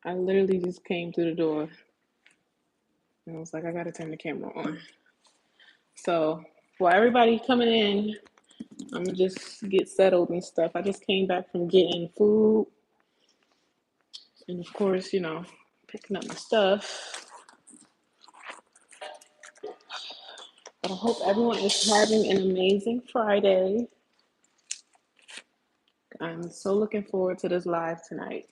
I literally just came through the door and I was like, I gotta turn the camera on. So while everybody coming in, I'm gonna just get settled and stuff. I just came back from getting food and of course, you know, picking up my stuff. But I hope everyone is having an amazing Friday. I'm so looking forward to this live tonight.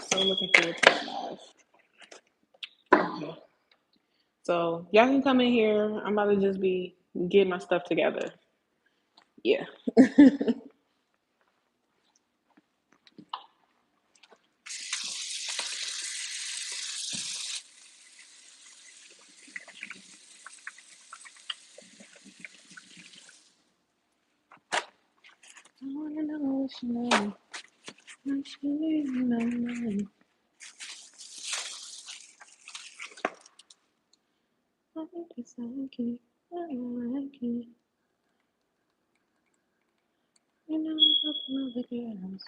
So looking forward to this live. Okay. So y'all can come in here. I'm about to just be getting my stuff together. Yeah. I wanna know what you know. What you know. I think it's like it. I like it. You know, I'm other girls.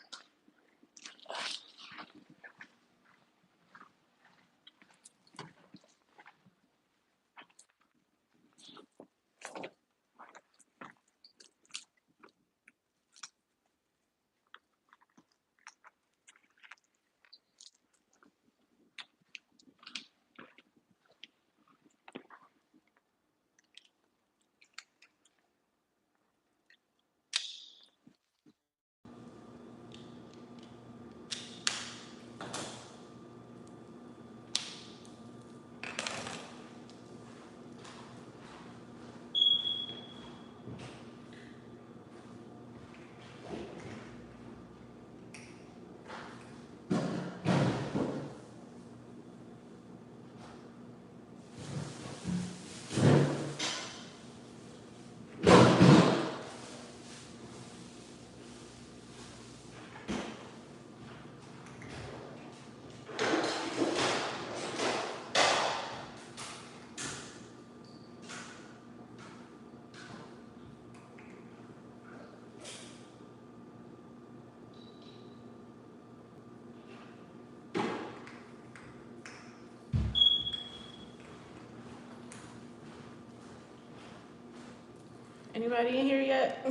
Anybody in here yet?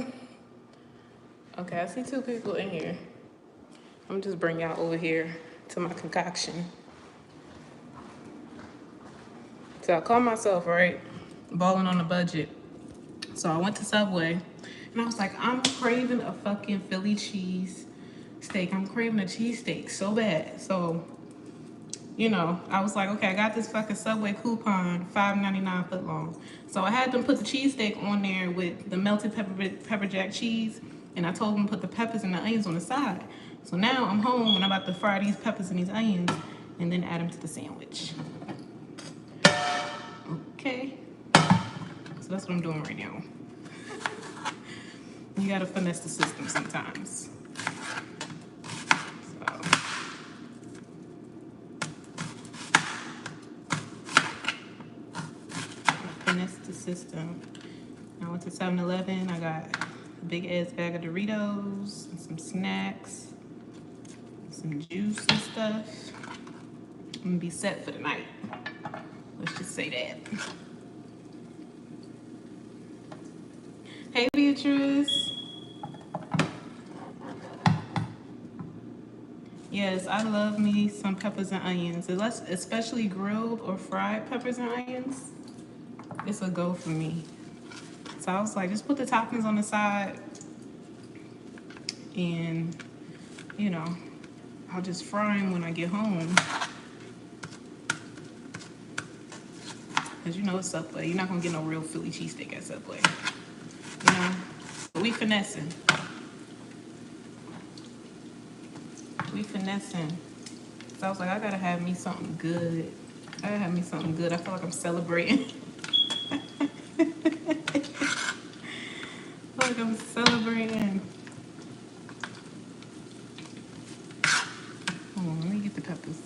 Okay, I see 2 people in here. I'm just bring y'all over here to my concoction. So I call myself, right, balling on a budget. So I went to Subway and I was like, I'm craving a fucking Philly cheese steak. I'm craving a cheesesteak so bad. So, you know, I was like, okay, I got this fucking Subway coupon, $5.99 foot long. So I had them put the cheesesteak on there with the melted pepper jack cheese, and I told them to put the peppers and the onions on the side. So now I'm home and I'm about to fry these peppers and these onions and then add them to the sandwich. Okay. So that's what I'm doing right now. You gotta finesse the system sometimes. So. Finesse the system. I went to 7-Eleven. I got a big ass bag of Doritos, and some snacks, some juice and stuff. I'm gonna be set for the night. Let's just say that. Hey, Beatrice. Yes, I love me some peppers and onions. Especially grilled or fried peppers and onions. It's a go for me. So I was like, just put the toppings on the side and, you know, I'll just fry them when I get home. Because you know it's Subway. You're not going to get no real Philly cheesesteak at Subway. You know? We finessing. We finessing. So I was like, I got to have me something good. I got to have me something good. I feel like I'm celebrating. I feel like I'm celebrating. Hold on, let me get the peppers.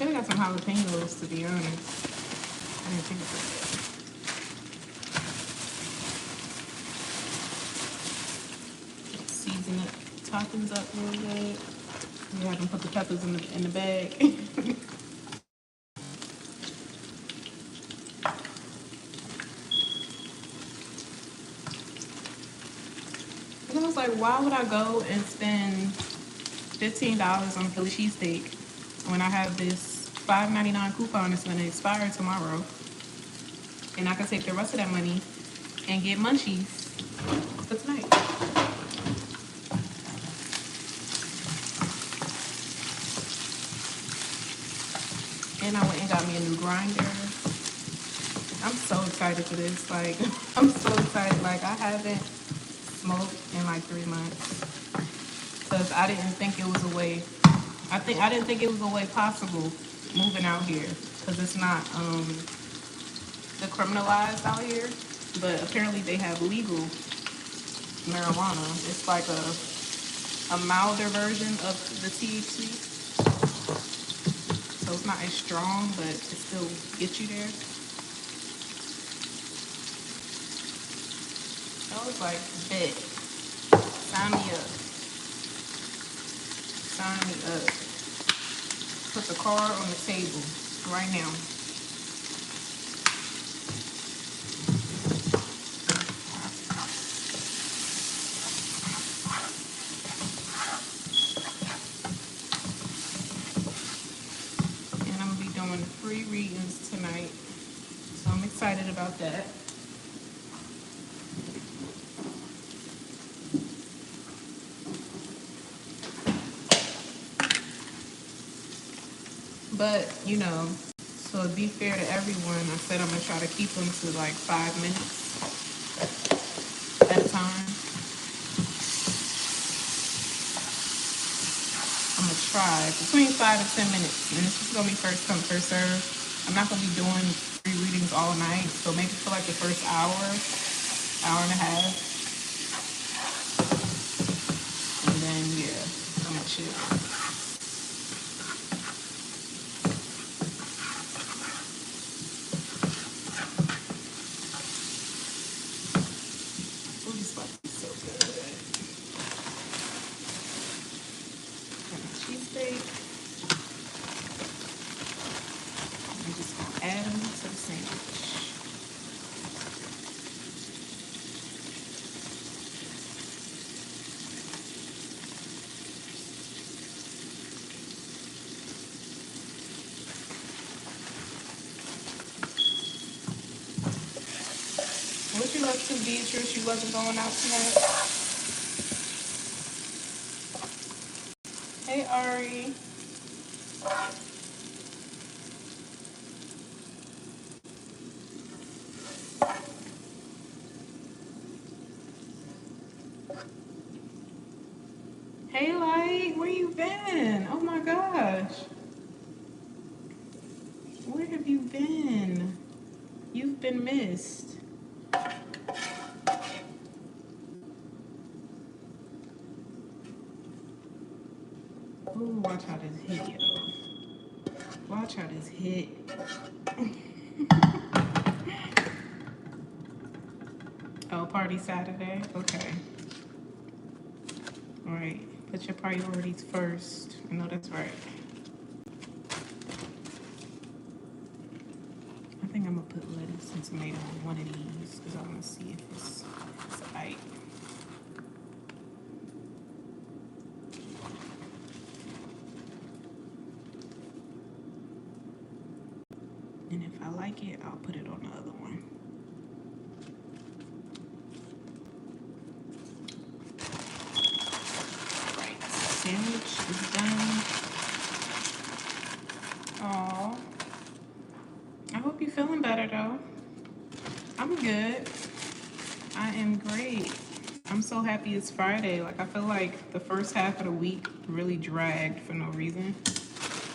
should have got some jalapenos, to be honest. I didn't think about that. Season it, toppings up real good. You have them put the peppers in the bag. And I was like, why would I go and spend $15 on Philly cheesesteak when I have this $5.99 coupon that's gonna expire tomorrow, and I can take the rest of that money and get munchies for tonight. And I went and got me a new grinder. I'm so excited for this. Like, I'm so excited. Like, I haven't smoked in like 3 months because I didn't think it was a way. I didn't think it was a way possible moving out here because it's not decriminalized out here. But apparently they have legal marijuana. It's like a milder version of the THC. So it's not as strong, but it still gets you there. I was like, bet. Sign me up. Sign me up. Put the card on the table right now. And I'm gonna be doing free readings tonight. So I'm excited about that. But, you know, so to be fair to everyone, I said I'm going to try to keep them to like 5 minutes at a time. I'm going to try between 5 and 10 minutes. And this is going to be first come, first serve. I'm not going to be doing free readings all night. So maybe for like the first hour and a half. And then, yeah, I'm going to chill. What you up to, Beatrice? You wasn't going out tonight? Hey, Ari. Hey, Light. Where you been? Oh, my gosh. Where have you been? You've been missed. Ooh, watch how this hit, yo. Watch how this hit. Oh, party Saturday? Okay. All right. Put your priorities first. I know that's right. I think I'm going to put lettuce and tomato on one of these because I want to see if it's right. And if I like it, I'll put it on the other one. All right, sandwich is done. Aww. I hope you're feeling better though. I'm good. I am great. I'm so happy it's Friday. Like, I feel like the first half of the week really dragged for no reason.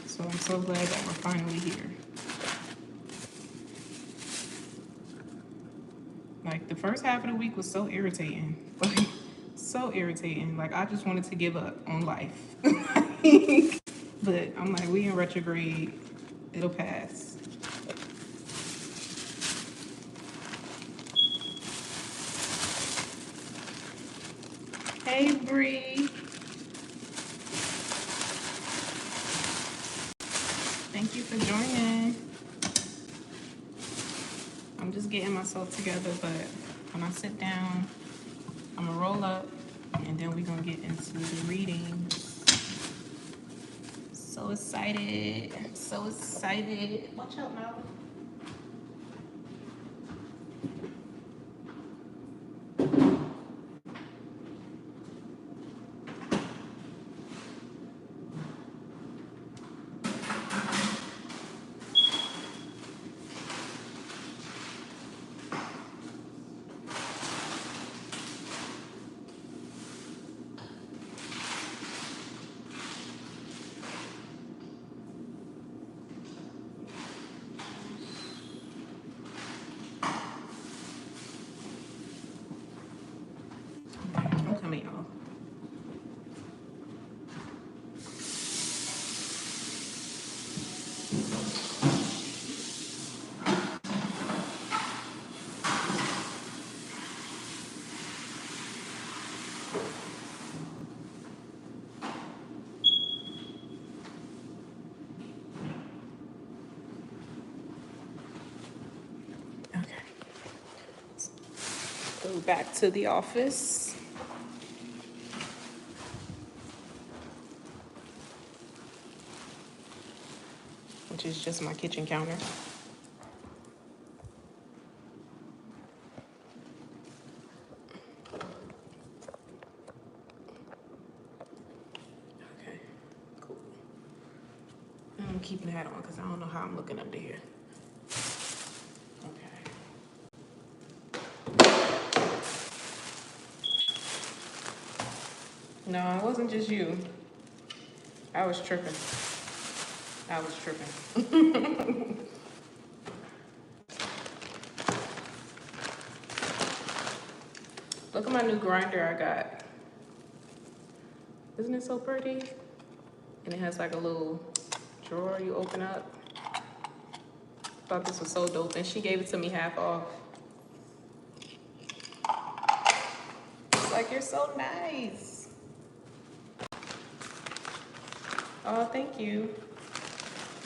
So I'm so glad that we're finally here. Like, the first half of the week was so irritating. Like, so irritating. Like, I just wanted to give up on life. But I'm like, we in retrograde. It'll pass. Hey, Bree. Thank you for joining. I'm just getting myself together, but when I sit down, I'm gonna roll up and then we're gonna get into the reading. So excited. I'm so excited. Watch out now. I'm coming, y'all. Okay. Go back to the office. Which is just my kitchen counter. Okay, cool. And I'm keeping the hat on because I don't know how I'm looking up to here. Okay. No, it wasn't just you. I was tripping. I was tripping. Look at my new grinder I got. Isn't it so pretty? And it has like a little drawer you open up. Thought this was so dope, and she gave it to me half off. Like, you're so nice. Oh, thank you.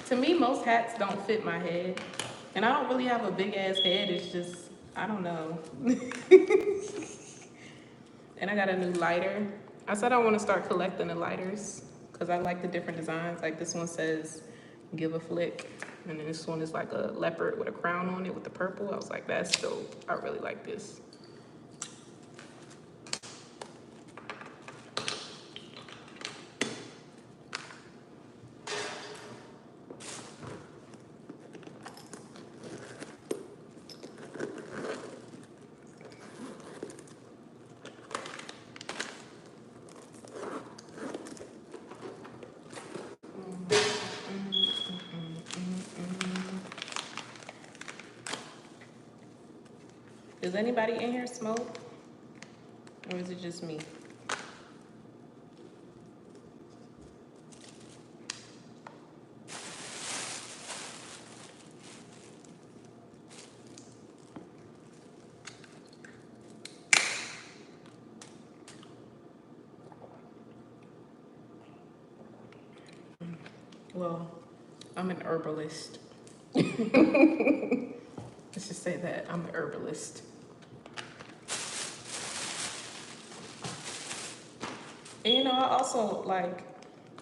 To me, most hats don't fit my head. And I don't really have a big ass head, it's just, I don't know. And I got a new lighter. I said I want to start collecting the lighters because I like the different designs. Like this one says, give a flick. And then this one is like a leopard with a crown on it with the purple. I was like, that's dope. I really like this. Does anybody in here smoke? Or is it just me? Well, I'm an herbalist. Let's just say that I'm an herbalist. And you know, I also like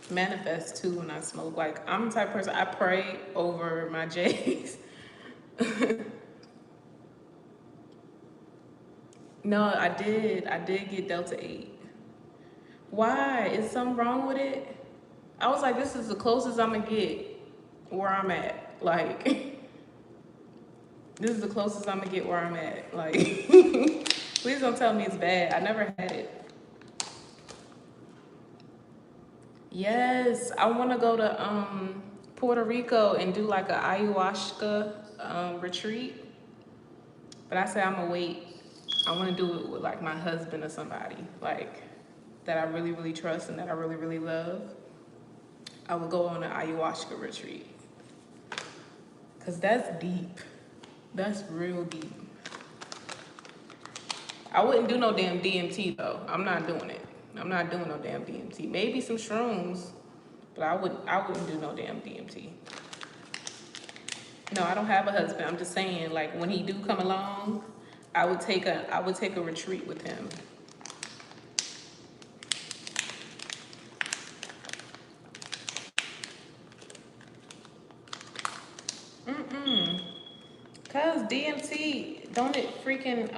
manifest too when I smoke. Like, I'm the type of person, I pray over my J's. No, I did get Delta 8. Why? Is something wrong with it? I was like, this is the closest I'm gonna get where I'm at. Like, this is the closest I'm gonna get where I'm at. Like, please don't tell me it's bad. I never had it. Yes, I want to go to Puerto Rico and do like a ayahuasca retreat. But I say I'm gonna wait. I want to do it with like my husband or somebody like that I really, really trust and that I really, really love. I would go on an ayahuasca retreat. Because that's deep. That's real deep. I wouldn't do no damn DMT though. I'm not doing it. I'm not doing no damn DMT. Maybe some shrooms, but I wouldn't do no damn DMT. No, I don't have a husband. I'm just saying, like, when he do come along, I would take a retreat with him. Cause DMT, don't it freaking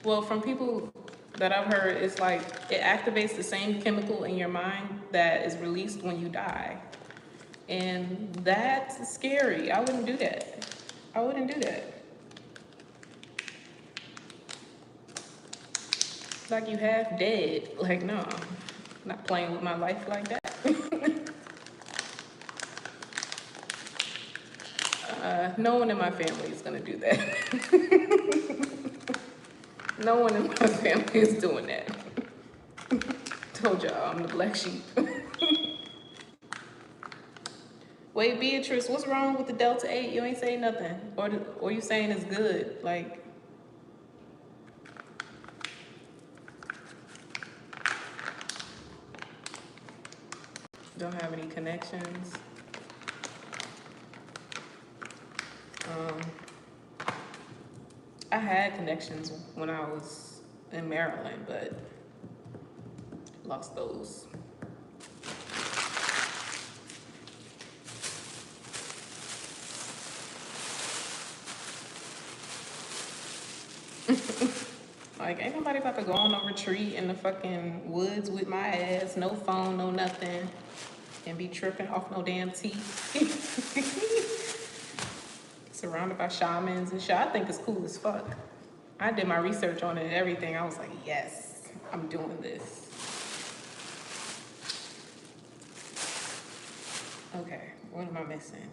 well, from people that I've heard, it's like it activates the same chemical in your mind that is released when you die. And that's scary. I wouldn't do that. I wouldn't do that. Like you half dead. Like, no, I'm not playing with my life like that. No one in my family is gonna do that. No one in my family is doing that. Told y'all I'm the black sheep. Wait, Beatrice, what's wrong with the Delta 8? You ain't saying nothing. Or you saying it's good. Like, don't have any connections. I had connections when I was in Maryland, but lost those. Like, ain't nobody about to go on a retreat in the fucking woods with my ass, no phone, no nothing, and be tripping off no damn teeth. Surrounded by shamans and shit. I think it's cool as fuck. I did my research on it and everything. I was like, yes, I'm doing this. Okay, what am I missing?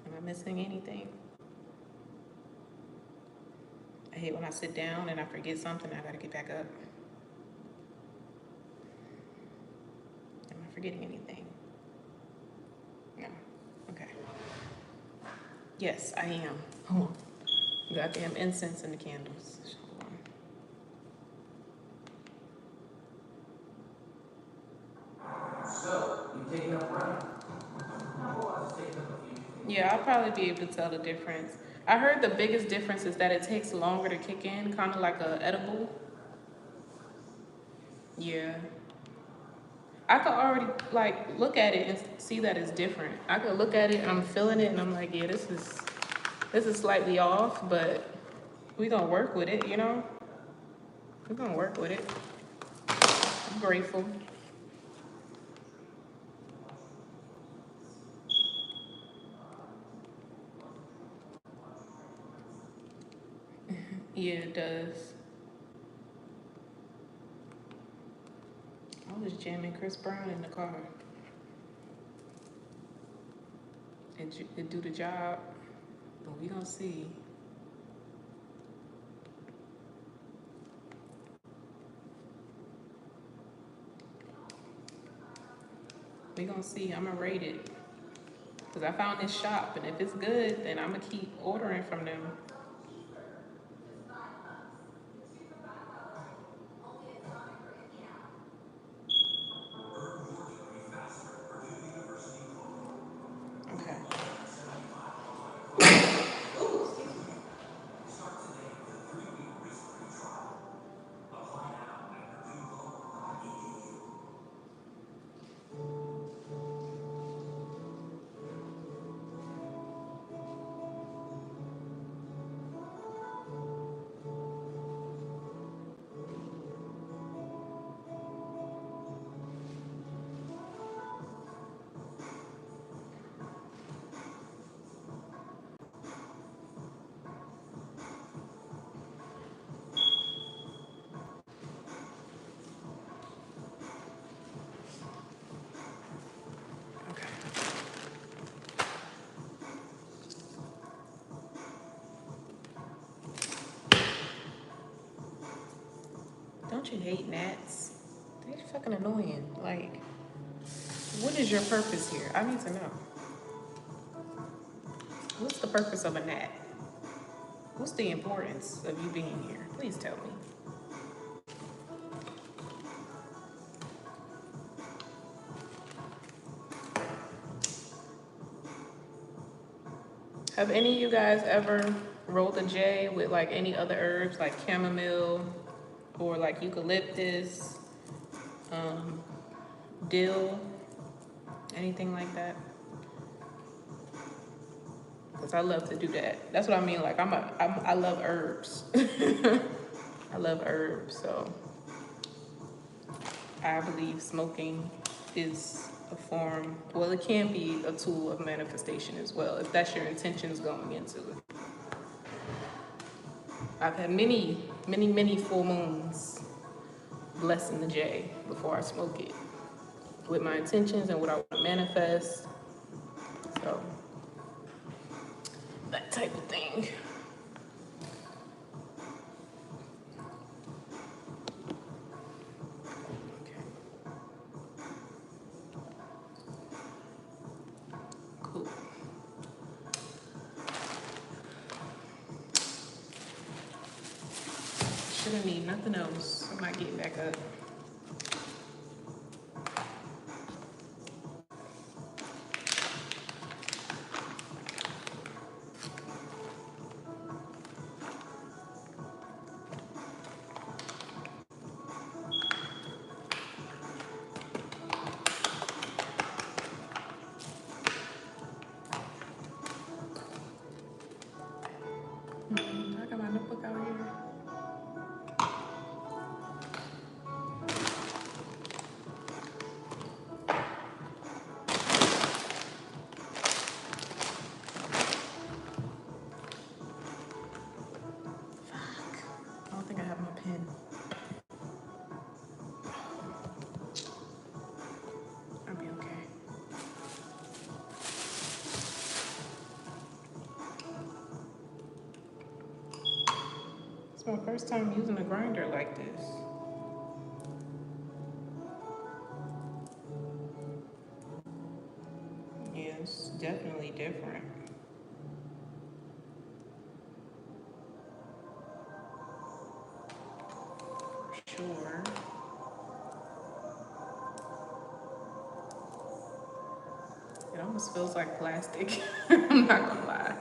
Am I missing anything? I hate when I sit down and I forget something, I gotta get back up. Am I forgetting anything? No. Okay. Yes, I am. Hold on. Goddamn incense and the candles. Hold on. So, you taking up running? Yeah, I'll probably be able to tell the difference. I heard the biggest difference is that it takes longer to kick in, kind of like a edible. Yeah. I could already, like, look at it and see that it's different. I could look at it and I'm feeling it and I'm like, yeah, this is slightly off, but we gonna work with it, you know? We're gonna work with it. I'm grateful. Yeah, it does. I was jamming Chris Brown in the car. It do the job, but we gonna see. We gonna see. I'm gonna rate it. Because I found this shop, and if it's good, then I'm gonna keep ordering from them. Okay. Don't you hate gnats? They're fucking annoying. Like, what is your purpose here? I need to know. What's the purpose of a nap? What's the importance of you being here? Please tell me. Have any of you guys ever rolled a J with like any other herbs like chamomile or like eucalyptus, dill, anything like that? Because I love to do that. That's what I mean. Like I love herbs. I love herbs, so I believe smoking is a form, well, it can be a tool of manifestation as well, if that's your intentions going into it. I've had many, many, many full moons blessing the J before I smoke it with my intentions and what I want to manifest. So, that type of thing. Okay. Cool. Shouldn't need nothing else. I'm not getting back up. I got my notebook out here. I don't think I have my pen. I'll be okay. It's my first time using a grinder like this. Yeah, it's definitely different. For sure. It almost feels like plastic. I'm not gonna lie.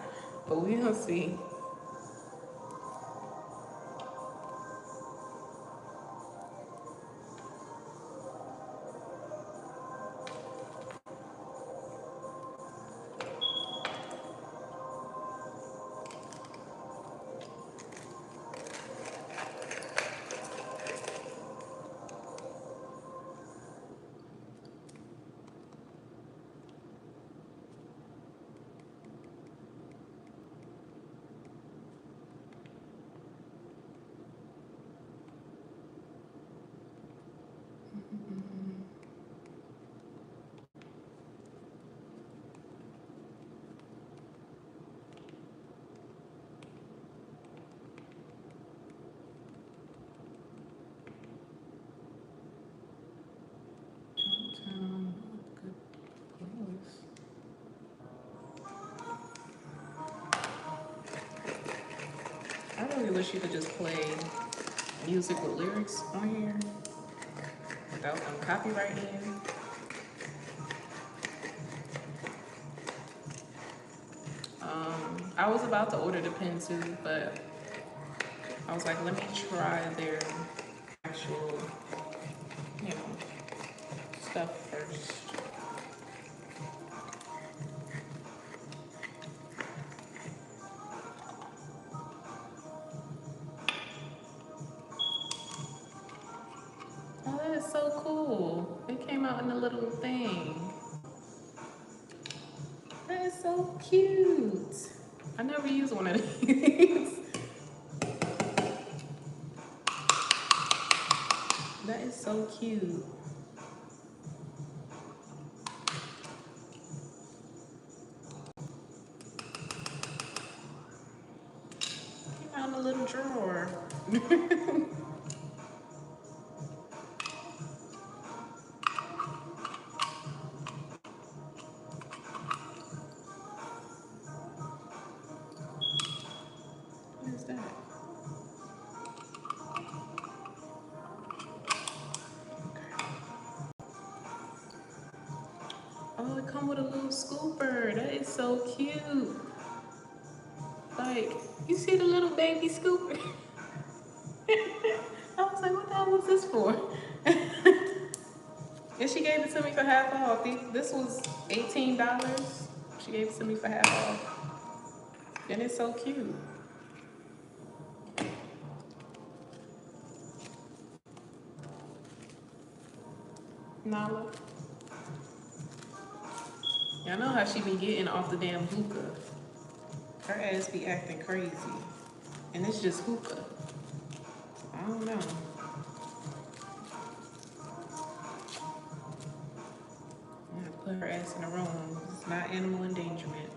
But we'll see. Good place. I really wish you could just play music with lyrics on here without them copyrighting. I was about to order the pen too, but I was like, let me try their actual, you know, stuff first. Oh, that is so cool. It came out in a little thing. That is so cute. I never used one of these. That is so cute. Came out in a little drawer. Oh, it come with a little scooper. That is so cute. Like, you see the little baby scooper? I was like, what the hell was this for? And she gave it to me for half off. This was $18. She gave it to me for half off. And it's so cute. Nala. Y'all know how she be getting off the damn hookah. Her ass be acting crazy. And it's just hookah. I don't know. I'm gonna put her ass in a room. It's not animal endangerment.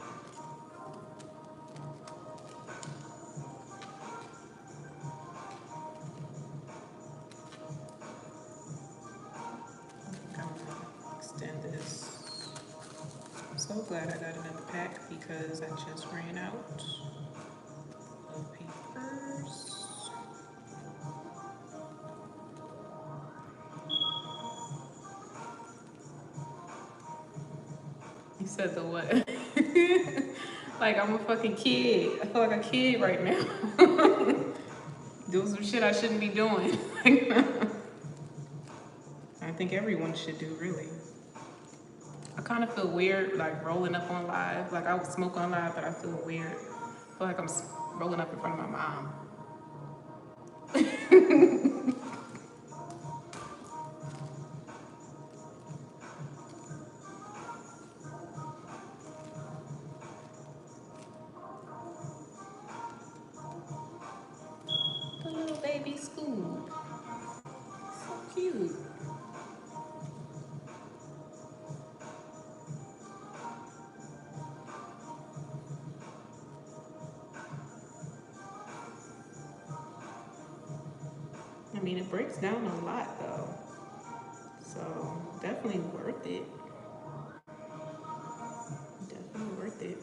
I'm gonna extend this. I'm so glad I got another pack because I just ran out of papers. You said the what? Like I'm a fucking kid. I feel like a kid right now. Doing some shit I shouldn't be doing. I think everyone should do, really. I kind of feel weird, like rolling up on live. Like I would smoke on live, but I feel weird. I feel like I'm rolling up in front of my mom. The little baby Scoob. So cute. I mean, it breaks down a lot, though. So, definitely worth it. Definitely worth it.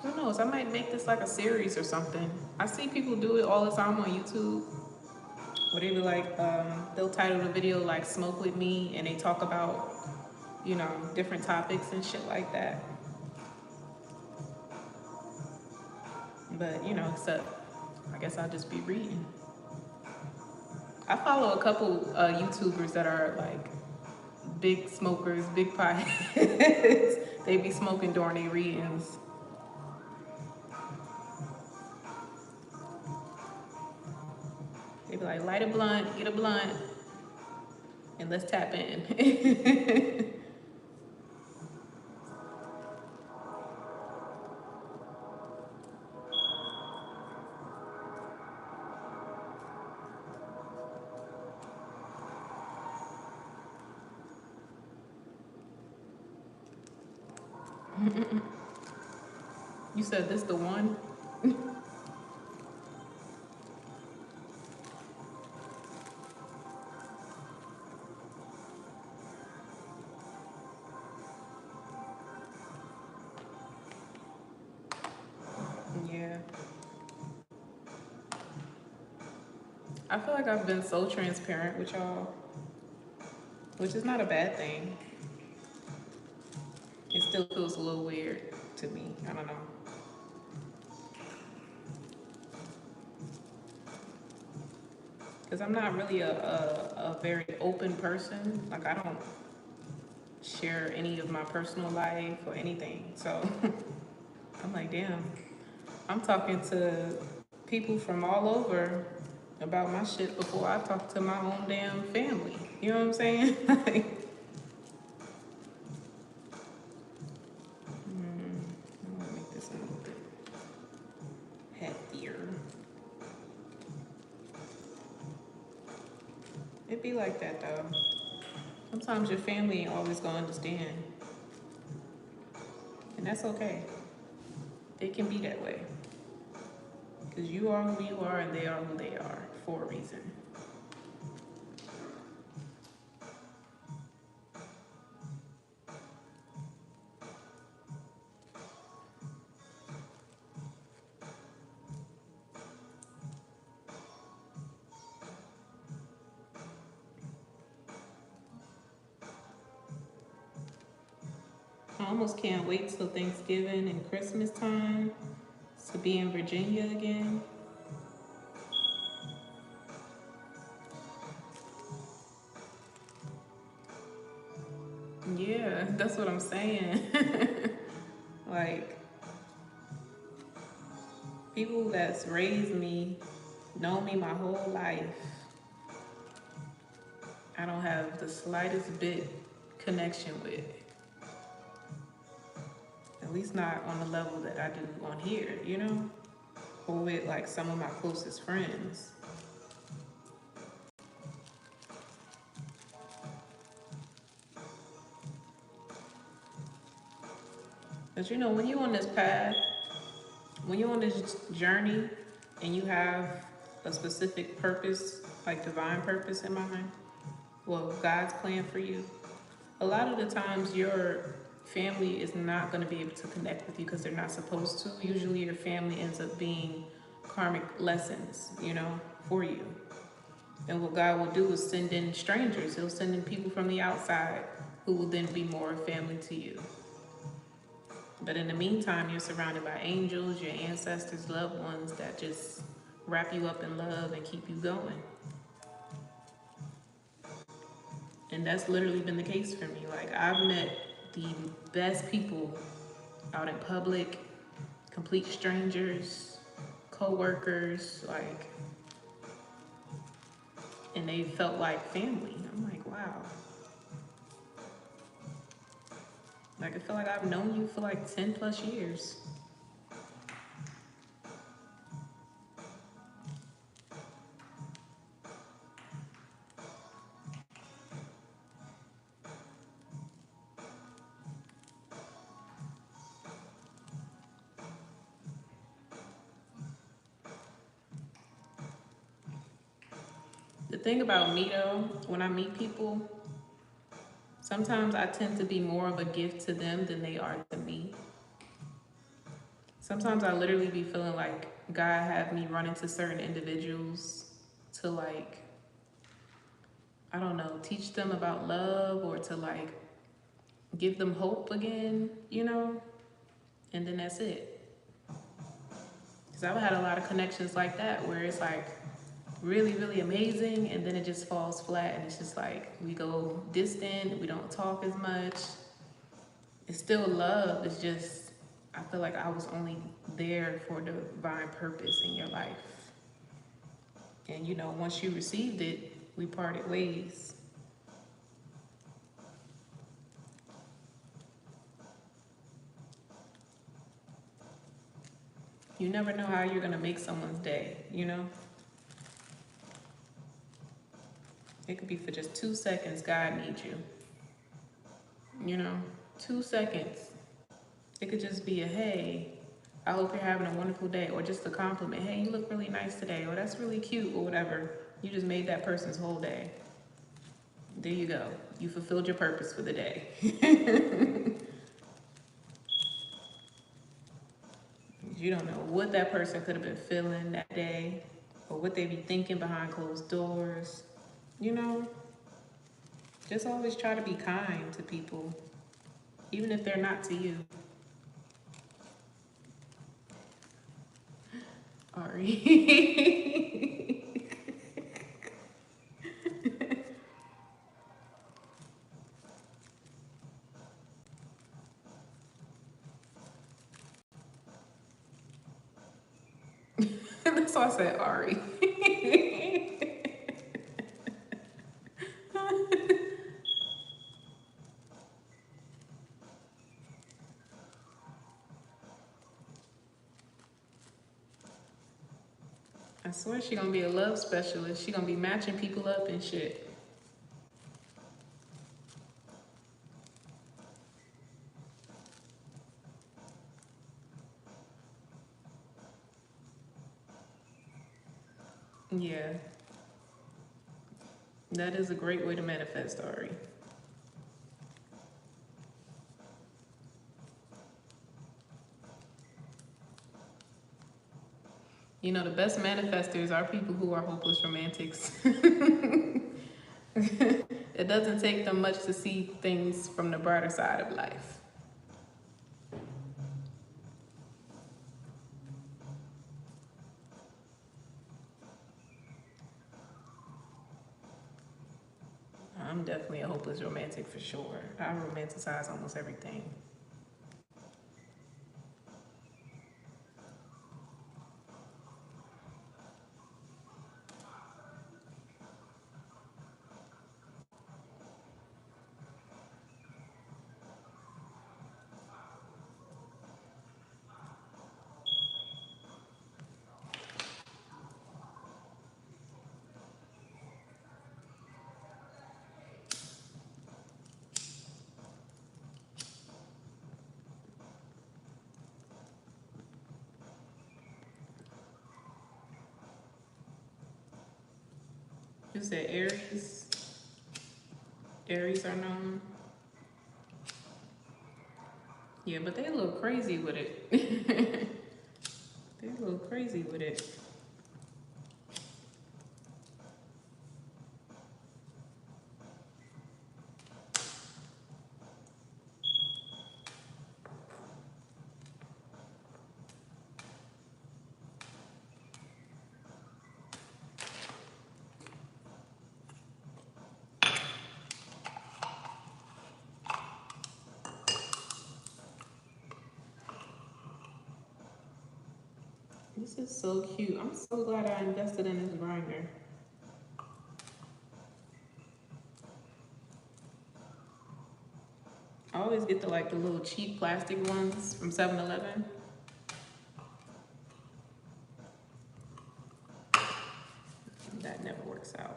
Who knows? I might make this like a series or something. I see people do it all the time on YouTube. Where they be like, they'll title the video like "Smoke with Me," and they talk about, you know, different topics and shit like that. But you know, except I guess I'll just be reading. I follow a couple YouTubers that are like big smokers, big pieheads. They be smoking during their readings. They be like, light a blunt, get a blunt, and let's tap in. You said this the one? Yeah. I feel like I've been so transparent with y'all, which is not a bad thing. It still feels a little weird to me. I don't know. Because I'm not really a very open person. Like, I don't share any of my personal life or anything. So I'm like, damn, I'm talking to people from all over about my shit before I talk to my own damn family. You know what I'm saying? Like, I'm gonna make this a little bit heftier. It be like that though. Sometimes your family ain't always gonna understand. And that's okay. They can be that way. Because you are who you are and they are who they are for a reason. I almost can't wait till Thanksgiving and Christmas time to be in Virginia again. Yeah, that's what I'm saying. Like, people that's raised me, know me my whole life, I don't have the slightest bit connection with. At least not on the level that I do on here, you know? Or with like some of my closest friends. But you know, when you're on this path, when you're on this journey and you have a specific purpose, like divine purpose in mind, well, God's plan for you, a lot of the times your family is not going to be able to connect with you because they're not supposed to. Usually your family ends up being karmic lessons, you know, for you. And what God will do is send in strangers. He'll send in people from the outside who will then be more family to you. But in the meantime, you're surrounded by angels, your ancestors, loved ones that just wrap you up in love and keep you going. And that's literally been the case for me. Like, I've met the best people out in public, complete strangers, co-workers, like, and they felt like family. I'm like, wow. Like, I feel like I've known you for like 10 plus years. The thing about me though, when I meet people, sometimes I tend to be more of a gift to them than they are to me. Sometimes I literally be feeling like God had me run into certain individuals to like, I don't know, teach them about love or to like give them hope again, you know? And then that's it. Because I've had a lot of connections like that where it's like really, really amazing and then it just falls flat and it's just like we go distant, we don't talk as much. It's still love, it's just I feel like I was only there for the divine purpose in your life. And you know, once you received it, we parted ways. You never know how you're gonna make someone's day, you know? It could be for just 2 seconds, God needs you. You know, 2 seconds. It could just be a, hey, I hope you're having a wonderful day, or just a compliment. Hey, you look really nice today, or that's really cute, or whatever. You just made that person's whole day. There you go. You fulfilled your purpose for the day. You don't know what that person could have been feeling that day, or what they be thinking behind closed doors. You know, just always try to be kind to people, even if they're not to you. Ari. That's why I said Ari. I swear she gonna be a love specialist. She gonna be matching people up and shit. Yeah. That is a great way to manifest, Ari. You know, the best manifestors are people who are hopeless romantics. It doesn't take them much to see things from the brighter side of life. I'm definitely a hopeless romantic for sure. I romanticize almost everything. You said Aries. Aries are known. Yeah, but they a little crazy with it. They're a little crazy with it. This is so cute. I'm so glad I invested in this grinder. I always get the little cheap plastic ones from 7-Eleven. That never works out.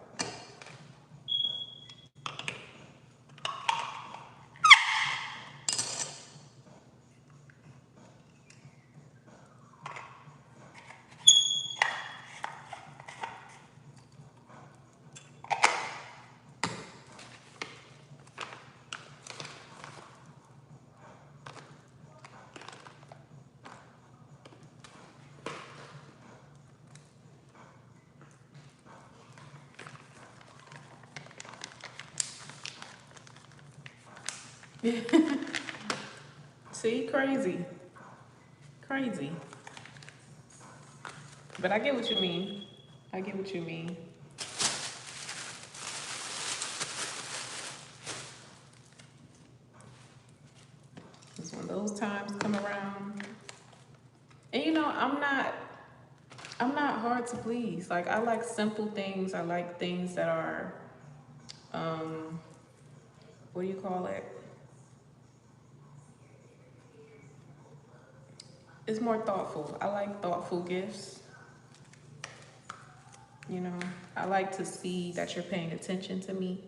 See, crazy. Crazy. But I get what you mean. I get what you mean. It's when those times come around. And you know, I'm not hard to please. Like, I like simple things. I like things that are, what do you call it? It's more thoughtful. I like thoughtful gifts. You know, I like to see that you're paying attention to me.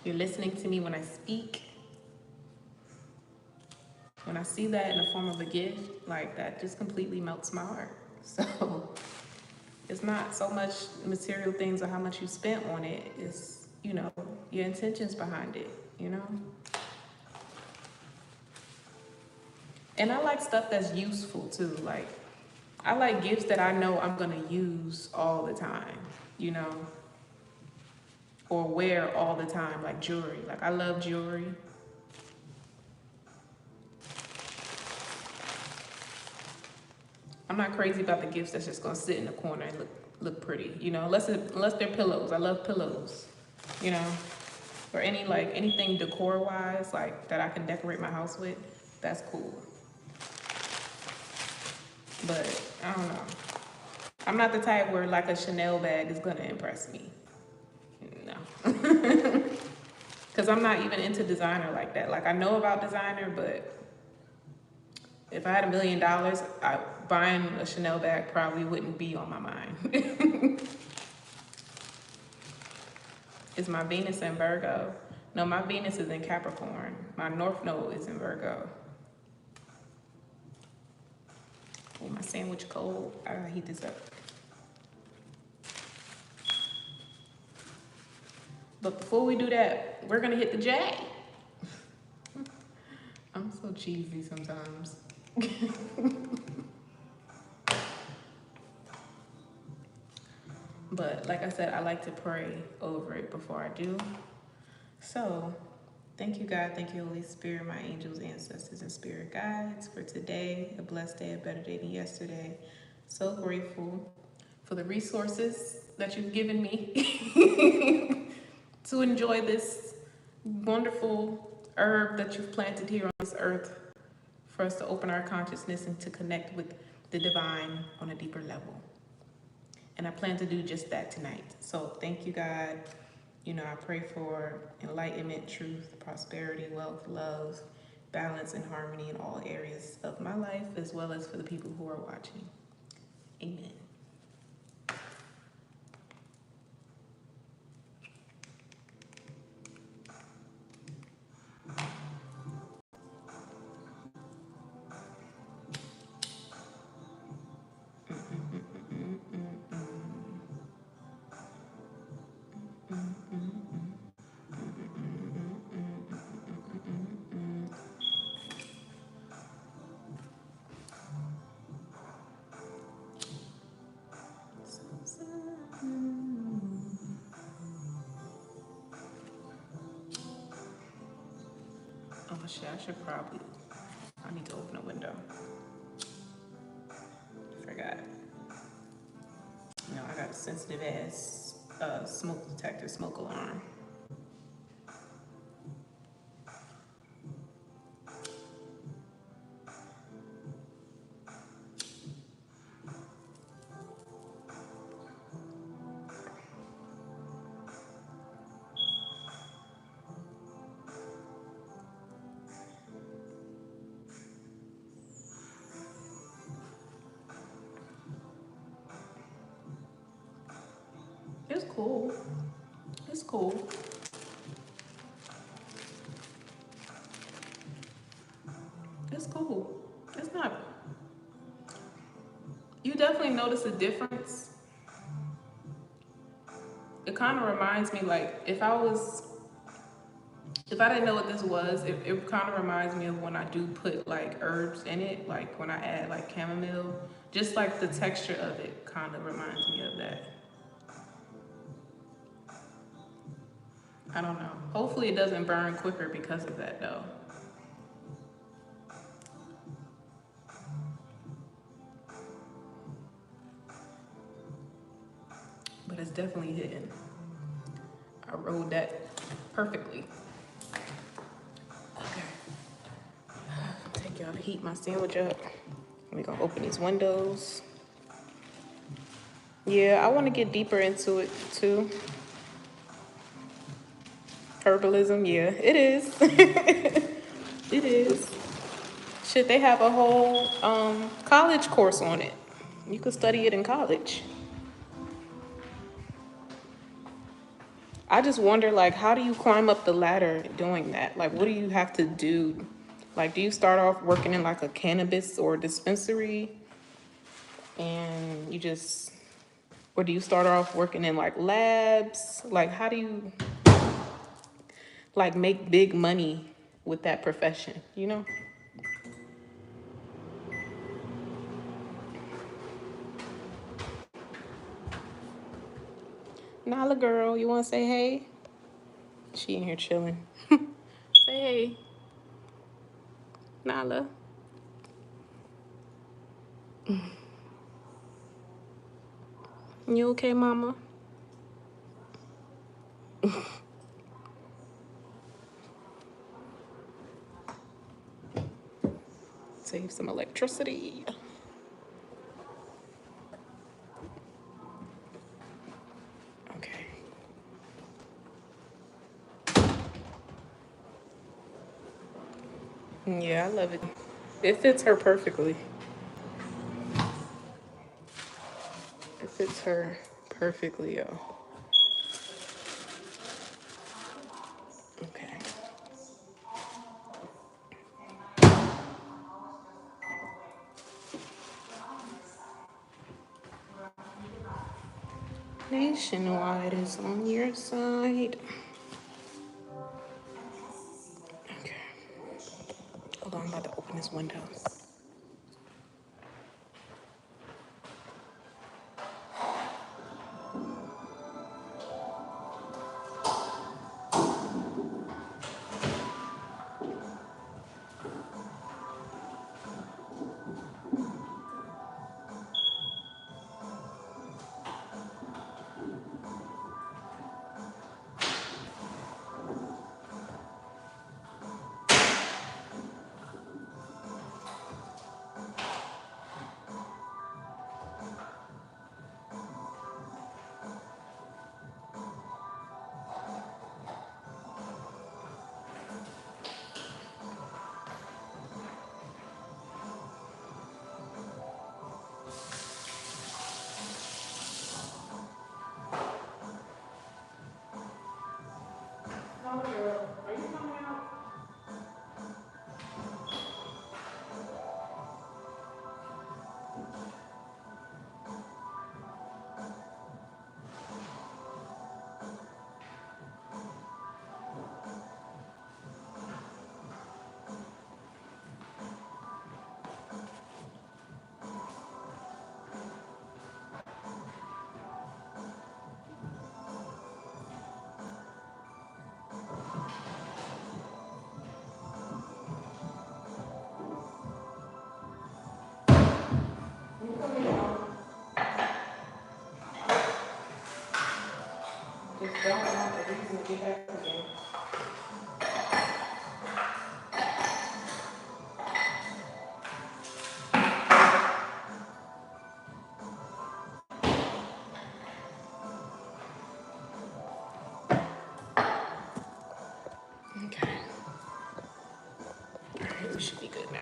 You're listening to me when I speak. When I see that in the form of a gift, like, that just completely melts my heart. So it's not so much material things or how much you spent on it. It's, you know, your intentions behind it, you know? And I like stuff that's useful too. Like, I like gifts that I know I'm gonna use all the time, you know? Or wear all the time, like jewelry. Like, I love jewelry. I'm not crazy about the gifts that's just gonna sit in the corner and look pretty, you know, unless they're pillows. I love pillows, you know, or anything decor wise, like that I can decorate my house with. That's cool. But I don't know. I'm not the type where like a Chanel bag is gonna impress me. No. Because I'm not even into designer like that. Like, I know about designer, but if I had $1 million, buying a Chanel bag probably wouldn't be on my mind. Is my Venus in Virgo? No, my Venus is in Capricorn. My North Node is in Virgo. Oh, my sandwich cold. I gotta heat this up. But before we do that, we're gonna hit the J. I'm so cheesy sometimes. But like I said, I like to pray over it before I do. So thank you, God. Thank you, Holy Spirit, my angels, ancestors, and spirit guides for today. A blessed day, a better day than yesterday. So grateful for the resources that you've given me to enjoy this wonderful herb that you've planted here on this earth, for us to open our consciousness and to connect with the divine on a deeper level. And I plan to do just that tonight. So thank you, God. You know, I pray for enlightenment, truth, prosperity, wealth, love, balance, and harmony in all areas of my life, as well as for the people who are watching. Amen. Oh shit, I need to open a window. Forgot. No, I got a sensitive ass smoke detector, smoke alarm. It's cool. It's cool. It's cool. It's not. You definitely notice a difference. It kind of reminds me, like, if I didn't know what this was, it kind of reminds me of when I do put like herbs in it, like when I add like chamomile, just like the texture of it kind of reminds me of that. I don't know. Hopefully it doesn't burn quicker because of that though. But it's definitely hitting. I rolled that perfectly. Okay. Take y'all to heat my sandwich up. We're gonna open these windows. Yeah, I want to get deeper into it too. Herbalism, yeah, it is. It is. Shit, they have a whole college course on it. You could study it in college. I just wonder, like, how do you climb up the ladder doing that? Like, what do you have to do? Like, do you start off working in like a cannabis or dispensary and you just, or do you start off working in like labs? Like, how do you like make big money with that profession, you know? Nala girl, you wanna say hey? She in here chilling. Say hey, Nala. You okay, mama? Save some electricity. Okay. Yeah, I love it. It fits her perfectly. It fits her perfectly, yo. Okay. Nationwide is on your side. Okay. Hold on, I'm about to open this window. don't want a reason to get back again. Okay. Alright, we should be good now.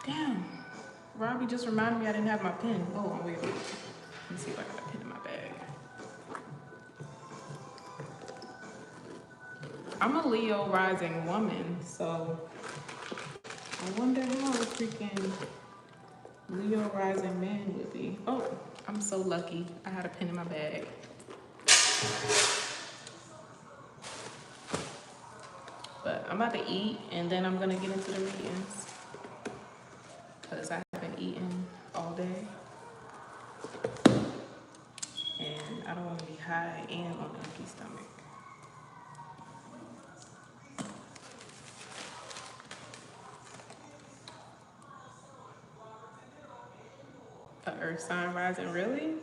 Damn. Robbie just reminded me I didn't have my pen. Hold on, wait. Let me see if I got a pen in my bag. I'm a Leo rising woman, so I wonder how a freaking Leo rising man would be. Oh, I'm so lucky. I had a pen in my bag. But I'm about to eat, and then I'm gonna get into the readings. Because I haven't eaten all day. And I don't want to be high and on an empty stomach. A earth sign rising, really?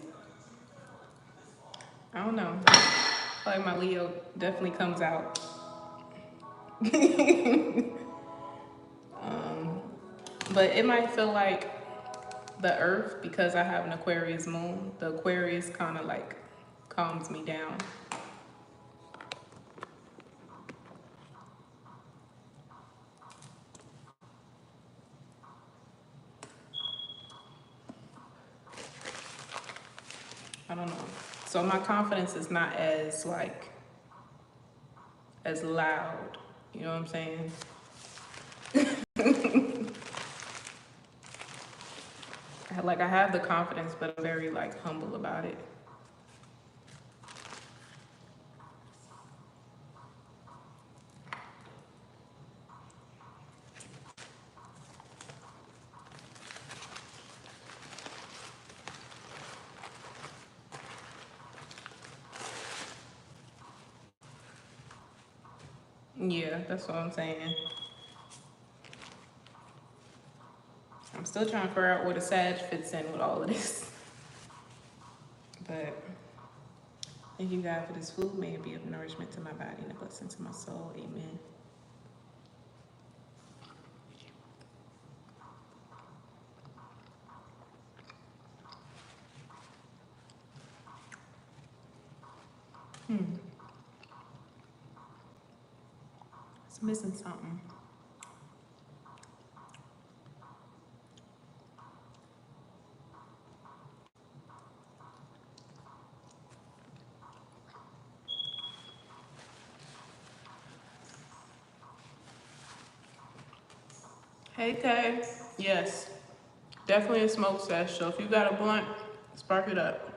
I don't know. I feel like my Leo definitely comes out. But it might feel like the earth, because I have an Aquarius moon, the Aquarius kind of like calms me down. I don't know. So my confidence is not as like, as loud. You know what I'm saying? Like I have the confidence, but I'm very like humble about it. Yeah, that's what I'm saying. I'm still trying to figure out where the Sag fits in with all of this. But thank you, God, for this food. May it be of nourishment to my body and a blessing to my soul. Amen. It's missing something. Hey, Kay. Yes, definitely a smoke sesh. So if you got a blunt, spark it up.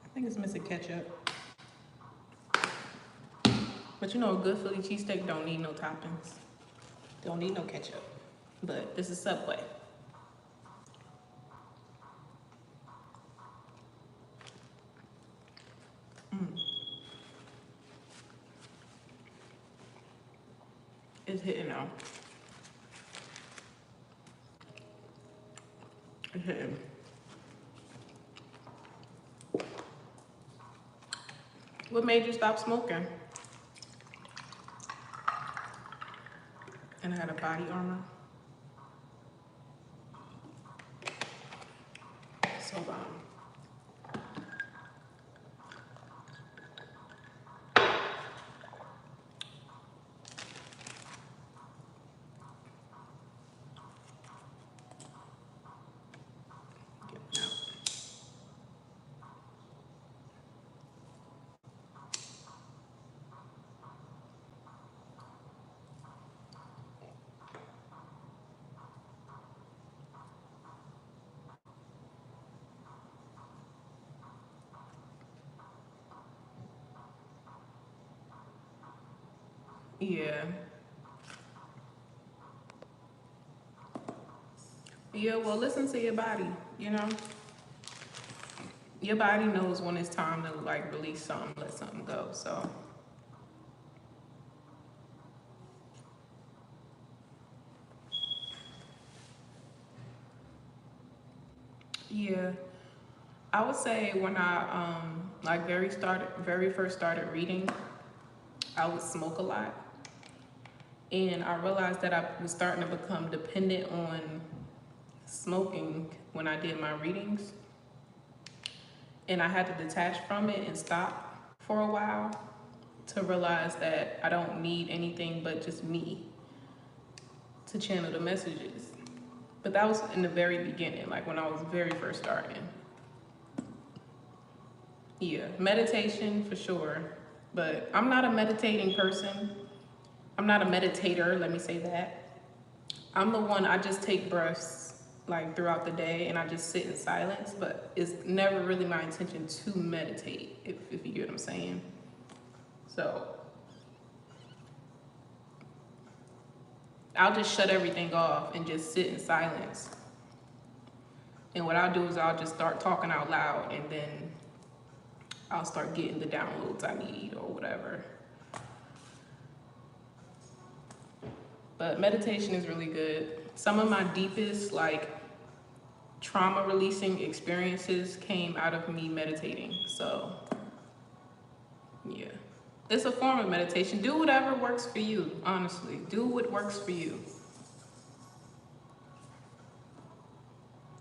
I think it's missing ketchup. But you know, a good Philly cheesesteak don't need no toppings. Don't need no ketchup. But this is Subway. It's hitting now. It's hitting. What made you stop smoking? And I had a body armor. So bomb. Yeah. Yeah, well, listen to your body, you know? Your body knows when it's time to like release something, let something go. So yeah, I would say when I like very first started reading, I would smoke a lot, and I realized that I was starting to become dependent on smoking when I did my readings, and I had to detach from it and stop for a while to realize that I don't need anything but just me to channel the messages. But that was in the very beginning, like when I was very first starting. Yeah, meditation for sure. But I'm not a meditating person. I'm not a meditator, let me say that. I'm the one, I just take breaths like throughout the day and I just sit in silence, but it's never really my intention to meditate, if you get what I'm saying. So I'll just shut everything off and just sit in silence. And what I'll do is I'll just start talking out loud, and then I'll start getting the downloads I need or whatever. But meditation is really good. Some of my deepest like trauma releasing experiences came out of me meditating. So yeah, it's a form of meditation. Do whatever works for you, honestly. Do what works for you.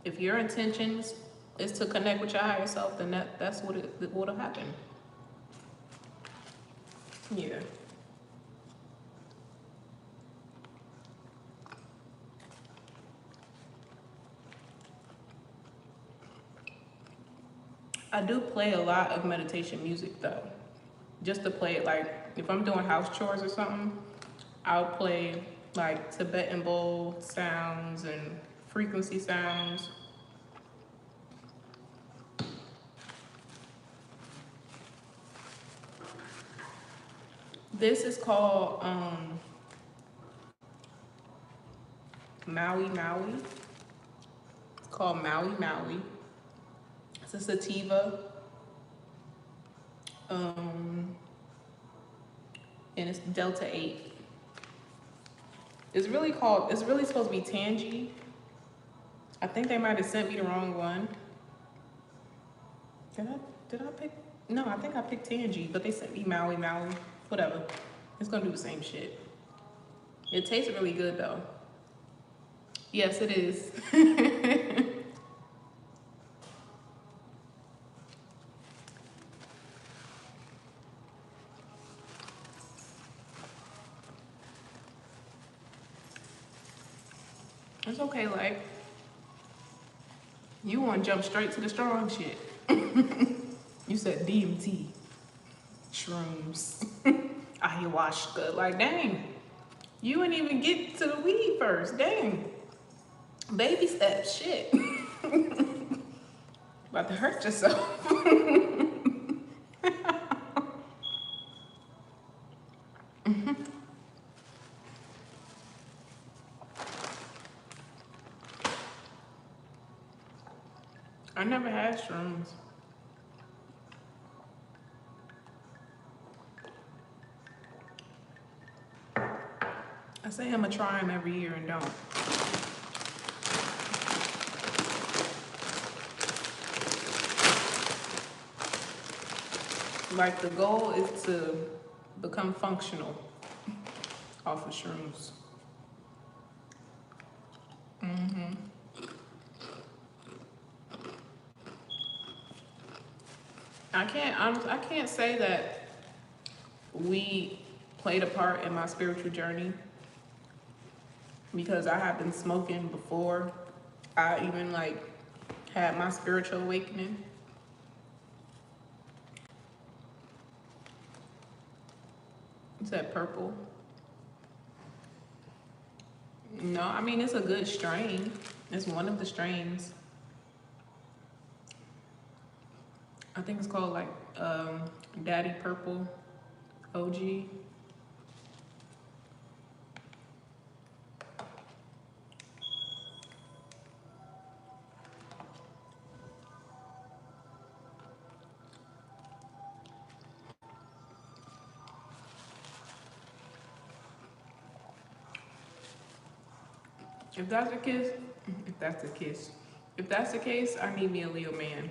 If your intentions is to connect with your higher self, then that's what'll happen. Yeah. I do play a lot of meditation music though. Just to play it, like if I'm doing house chores or something, I'll play like Tibetan bowl sounds and frequency sounds. This is called Maui Maui. It's called Maui Maui. It's a sativa. And it's Delta 8. It's really supposed to be Tangy. I think they might have sent me the wrong one. Did I pick? No, I think I picked Tangy, but they sent me Maui Maui. Whatever. It's gonna do the same shit. It tastes really good though. Yes, it is. It's okay, like, you want to jump straight to the strong shit. You said DMT, shrooms, ayahuasca. Like, dang, you didn't even get to the weed first. Dang, baby steps, shit. About to hurt yourself. I never had shrooms. I say I'm gonna try them every year and don't. Like, the goal is to become functional off of shrooms. I can't say that we played a part in my spiritual journey, because I have been smoking before I even like had my spiritual awakening. It's that purple. No, I mean, it's a good strain. It's one of the strains. I think it's called like Daddy Purple OG. If that's the case, if that's the case, I need me a Leo man.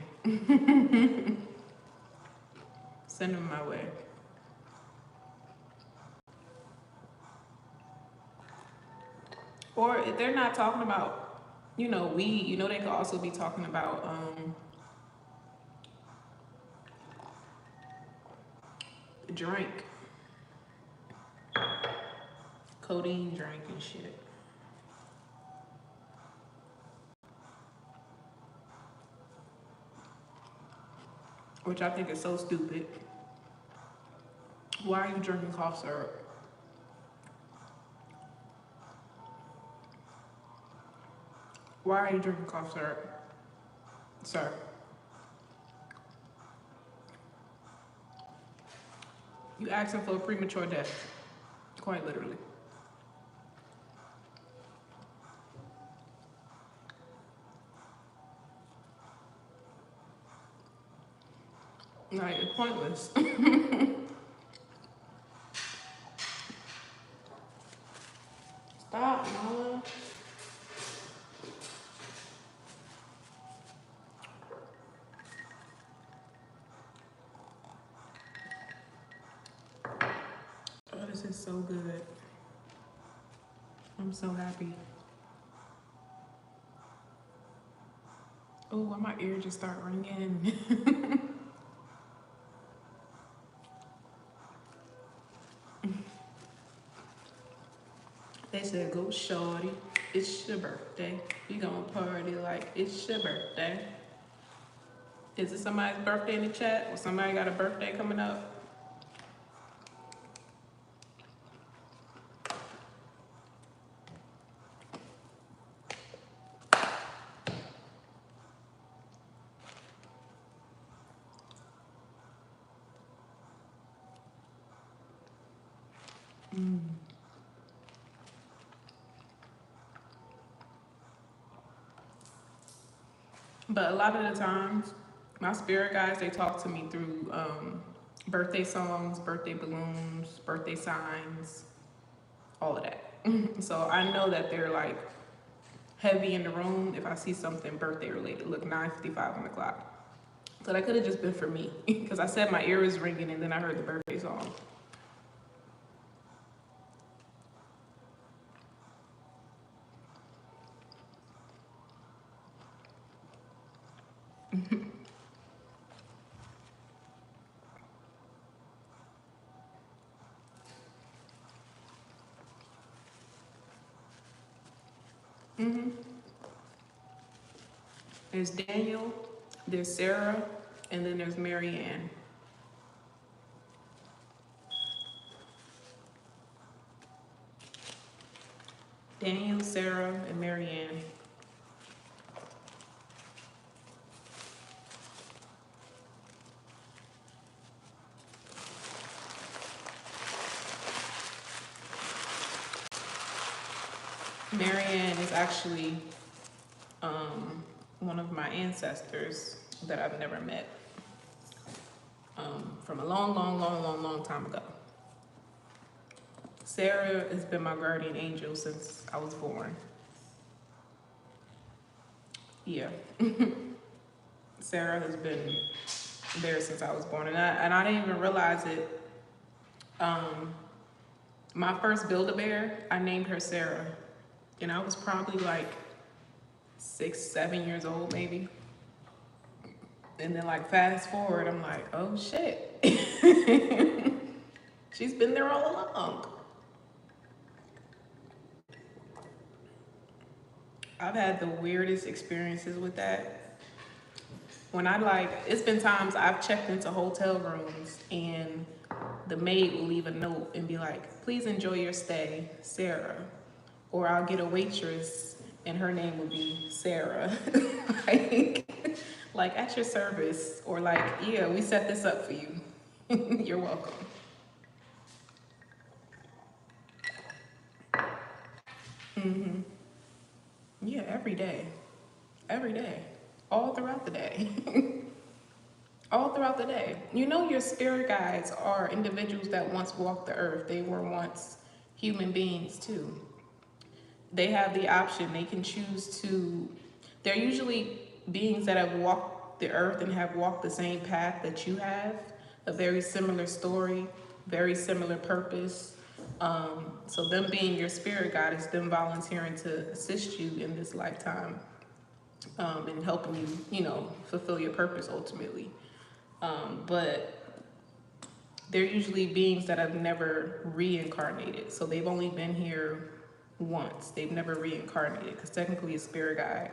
Send him my way. Or if they're not talking about, weed, they could also be talking about drink. Codeine drink and shit. Which I think is so stupid. Why are you drinking cough syrup? Why are you drinking cough syrup, sir? You asking for a premature death, quite literally. Like, it's pointless. Stop, Mama. Oh, this is so good. I'm so happy. Oh, why my ear just start ringing? They said, go shorty, it's your birthday. We gonna party like it's your birthday. Is it somebody's birthday in the chat? Or somebody got a birthday coming up? But a lot of the times, my spirit guides, they talk to me through birthday songs, birthday balloons, birthday signs, all of that. So I know that they're like heavy in the room if I see something birthday related. Look, 9:55 on the clock. So that could have just been for me because I said my ear was ringing and then I heard the birthday song. There's Daniel, there's Sarah, and then there's Marianne. Daniel, Sarah, and Marianne. Marianne is actually one of my ancestors that I've never met from a long time ago. Sarah has been my guardian angel since I was born. Yeah. Sarah has been there since I was born, and I didn't even realize it. My first Build-A-Bear, I named her Sarah, and I was probably like 6, 7 years old maybe. And then like fast forward, I'm like, oh shit. She's been there all along. I've had the weirdest experiences with that. When it's been times I've checked into hotel rooms and the maid will leave a note and be like, please enjoy your stay, Sarah. Or I'll get a waitress and her name will be Sarah. like at your service. Or like, yeah, we set this up for you. You're welcome. Yeah, every day. Every day. All throughout the day. All throughout the day. Your spirit guides are individuals that once walked the earth. They were once human beings too. they have the option. They can choose to, they're usually beings that have walked the earth and have walked the same path that you have, a very similar story, very similar purpose. So them being your spirit guide is them volunteering to assist you in this lifetime, and helping you, you know, fulfill your purpose ultimately. But they're usually beings that have never reincarnated. So they've only been here once. They've never reincarnated, because technically a spirit guide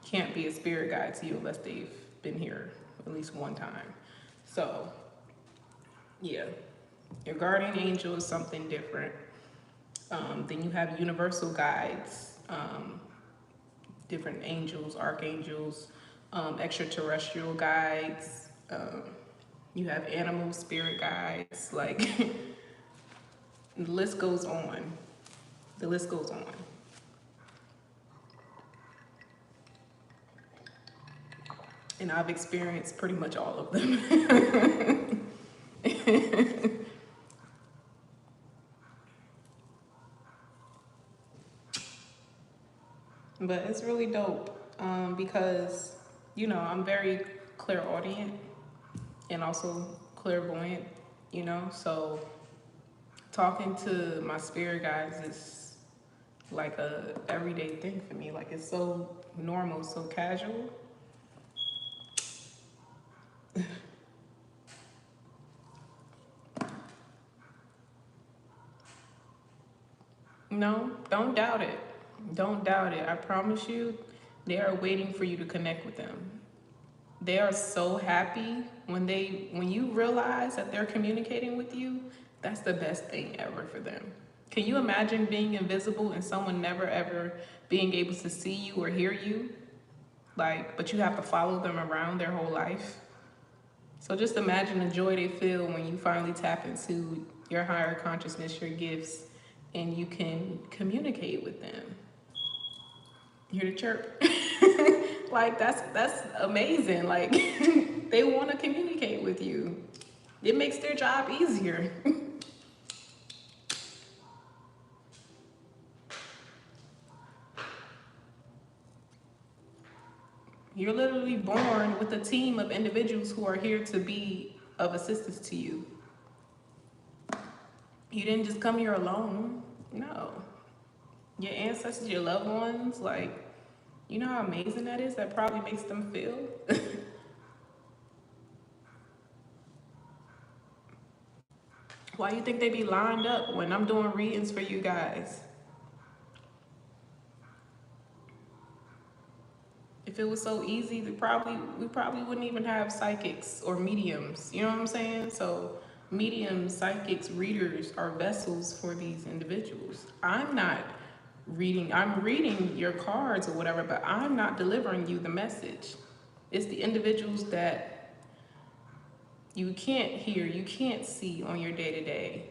can't be a spirit guide to you unless they've been here at least one time. So yeah, your guardian angel is something different. Then you have universal guides, different angels, archangels, extraterrestrial guides. You have animal spirit guides. Like the list goes on. The list goes on. And I've experienced pretty much all of them. But it's really dope, because, you know, I'm very clairaudient and also clairvoyant, you know, so talking to my spirit guides is like a everyday thing for me. Like it's so normal, so casual. No, don't doubt it. Don't doubt it. I promise you, they are waiting for you to connect with them. They are so happy when you realize that they're communicating with you. That's the best thing ever for them. Can you imagine being invisible and someone never ever being able to see you or hear you? Like, but you have to follow them around their whole life. So just imagine the joy they feel when you finally tap into your higher consciousness, your gifts, and you can communicate with them. Hear the chirp? Like that's amazing. Like they want to communicate with you. It makes their job easier. You're literally born with a team of individuals who are here to be of assistance to you. You didn't just come here alone. No. Your ancestors, your loved ones, like, you know how amazing that is? That probably makes them feel. Why you think they be lined up when I'm doing readings for you guys? If it was so easy, we probably wouldn't even have psychics or mediums. You know what I'm saying? So mediums, psychics, readers are vessels for these individuals. I'm reading your cards or whatever, but I'm not delivering you the message. It's the individuals that you can't hear, you can't see on your day-to-day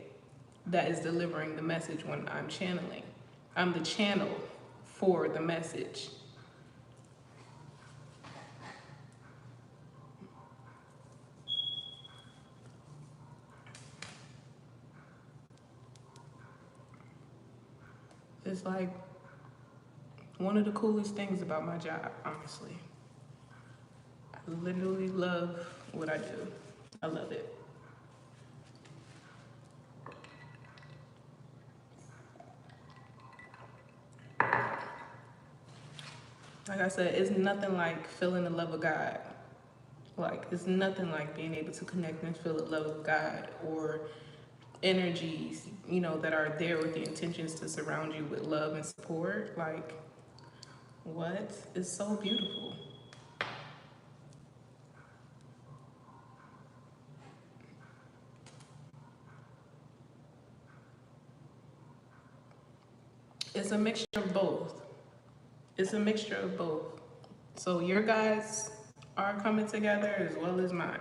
that is delivering the message when I'm channeling. I'm the channel for the message. It's like one of the coolest things about my job, honestly. I literally love what I do. I love it. Like I said, it's nothing like feeling the love of God. Like, it's nothing like being able to connect and feel the love of God, or energies, you know, that are there with the intentions to surround you with love and support. Like, what? It's so beautiful. It's a mixture of both. It's a mixture of both. So your guys are coming together as well as mine.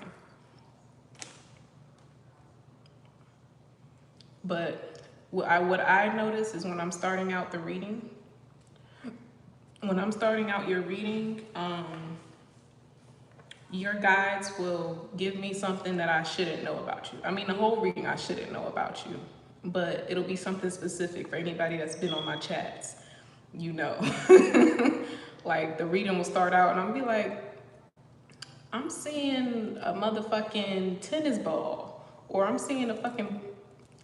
But what I notice is when I'm starting out the reading, when I'm starting out your reading, your guides will give me something that I shouldn't know about you. I mean, the whole reading I shouldn't know about you, but it'll be something specific for anybody that's been on my chats. you know. Like the reading will start out and I'll be like, I'm seeing a motherfucking tennis ball, or I'm seeing a fucking,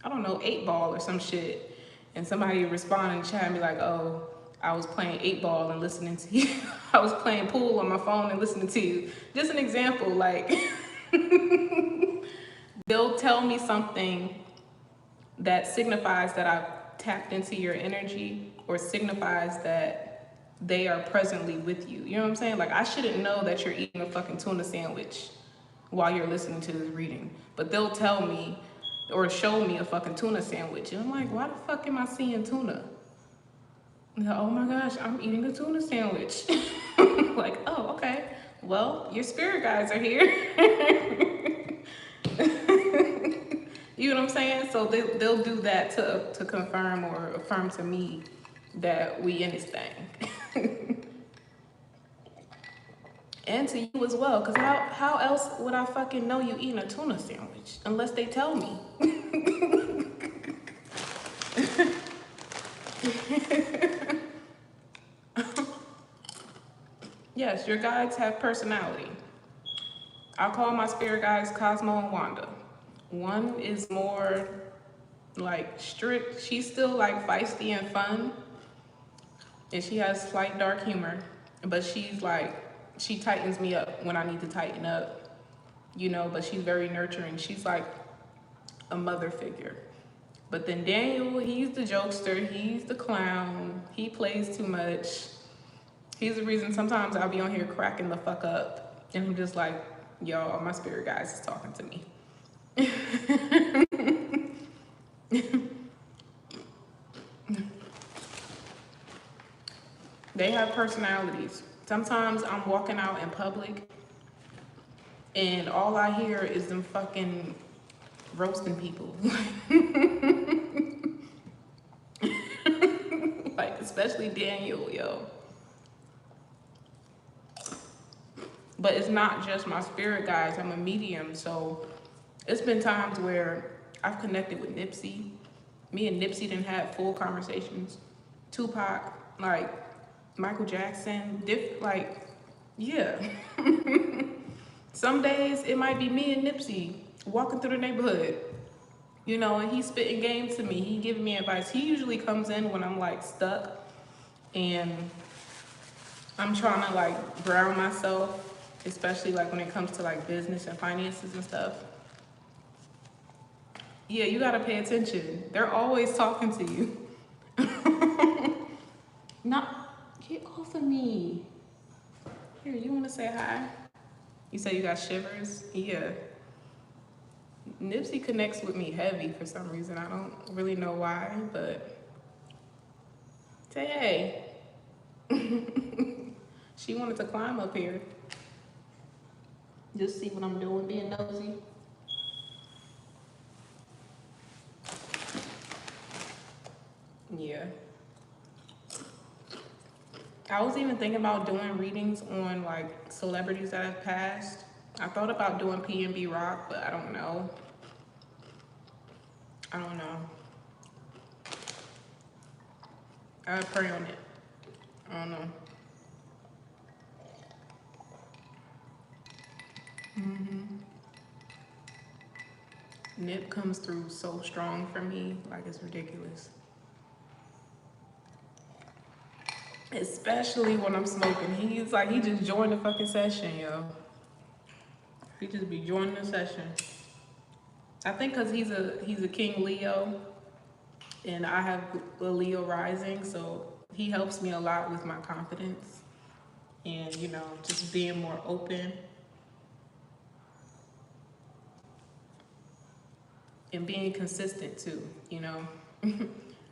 I don't know, 8-ball or some shit. And somebody respond in the chat and be like, oh, I was playing 8-ball and listening to you. I was playing pool on my phone and listening to you. Just an example, like, they'll tell me something that signifies that I've tapped into your energy, or signifies that they are presently with you. You know what I'm saying? Like, I shouldn't know that you're eating a fucking tuna sandwich while you're listening to this reading, but they'll tell me or show me a fucking tuna sandwich, and I'm like, why the fuck am I seeing tuna? And oh my gosh, I'm eating a tuna sandwich. Like, oh, okay, well, your spirit guides are here. You know what I'm saying? So they'll do that to confirm or affirm to me that we in this thing. And to you as well, because how else would I fucking know you eating a tuna sandwich unless they tell me? Yes, your guides have personality. I call my spirit guides Cosmo and Wanda. One is more like strict. She's still like feisty and fun, and she has slight dark humor, but she's like, she tightens me up when I need to tighten up, you know, but she's very nurturing. She's like a mother figure. But then Daniel, he's the jokester, he's the clown, he plays too much. He's the reason sometimes I'll be on here cracking the fuck up, and I'm just like, y'all, my spirit guides is talking to me. They have personalities. Sometimes I'm walking out in public and all I hear is them fucking roasting people. Like, especially Daniel, yo. But it's not just my spirit guides, I'm a medium, so it's been times where I've connected with Nipsey. Me and Nipsey done had full conversations. Tupac, like Michael Jackson, like, yeah. Some days it might be me and Nipsey walking through the neighborhood, you know, and he's spitting game to me. He giving me advice. He usually comes in when I'm like stuck and I'm trying to like ground myself, especially like when it comes to like business and finances and stuff. Yeah, you gotta pay attention. They're always talking to you. Not, get off of me. Here, you wanna say hi? You say you got shivers? Yeah. Nipsey connects with me heavy for some reason. I don't really know why, but say hey. She wanted to climb up here. Just see what I'm doing, being nosy. Yeah. I was even thinking about doing readings on like celebrities that have passed. I thought about doing PNB Rock, but I don't know. I don't know. I would pray on it. I don't know. Nip comes through so strong for me, like it's ridiculous. Especially when I'm smoking. He's like, he just joined the fucking session, yo. He just be joining the session. I think because he's a King Leo, and I have a Leo rising, so he helps me a lot with my confidence and, you know, just being more open and being consistent too, you know.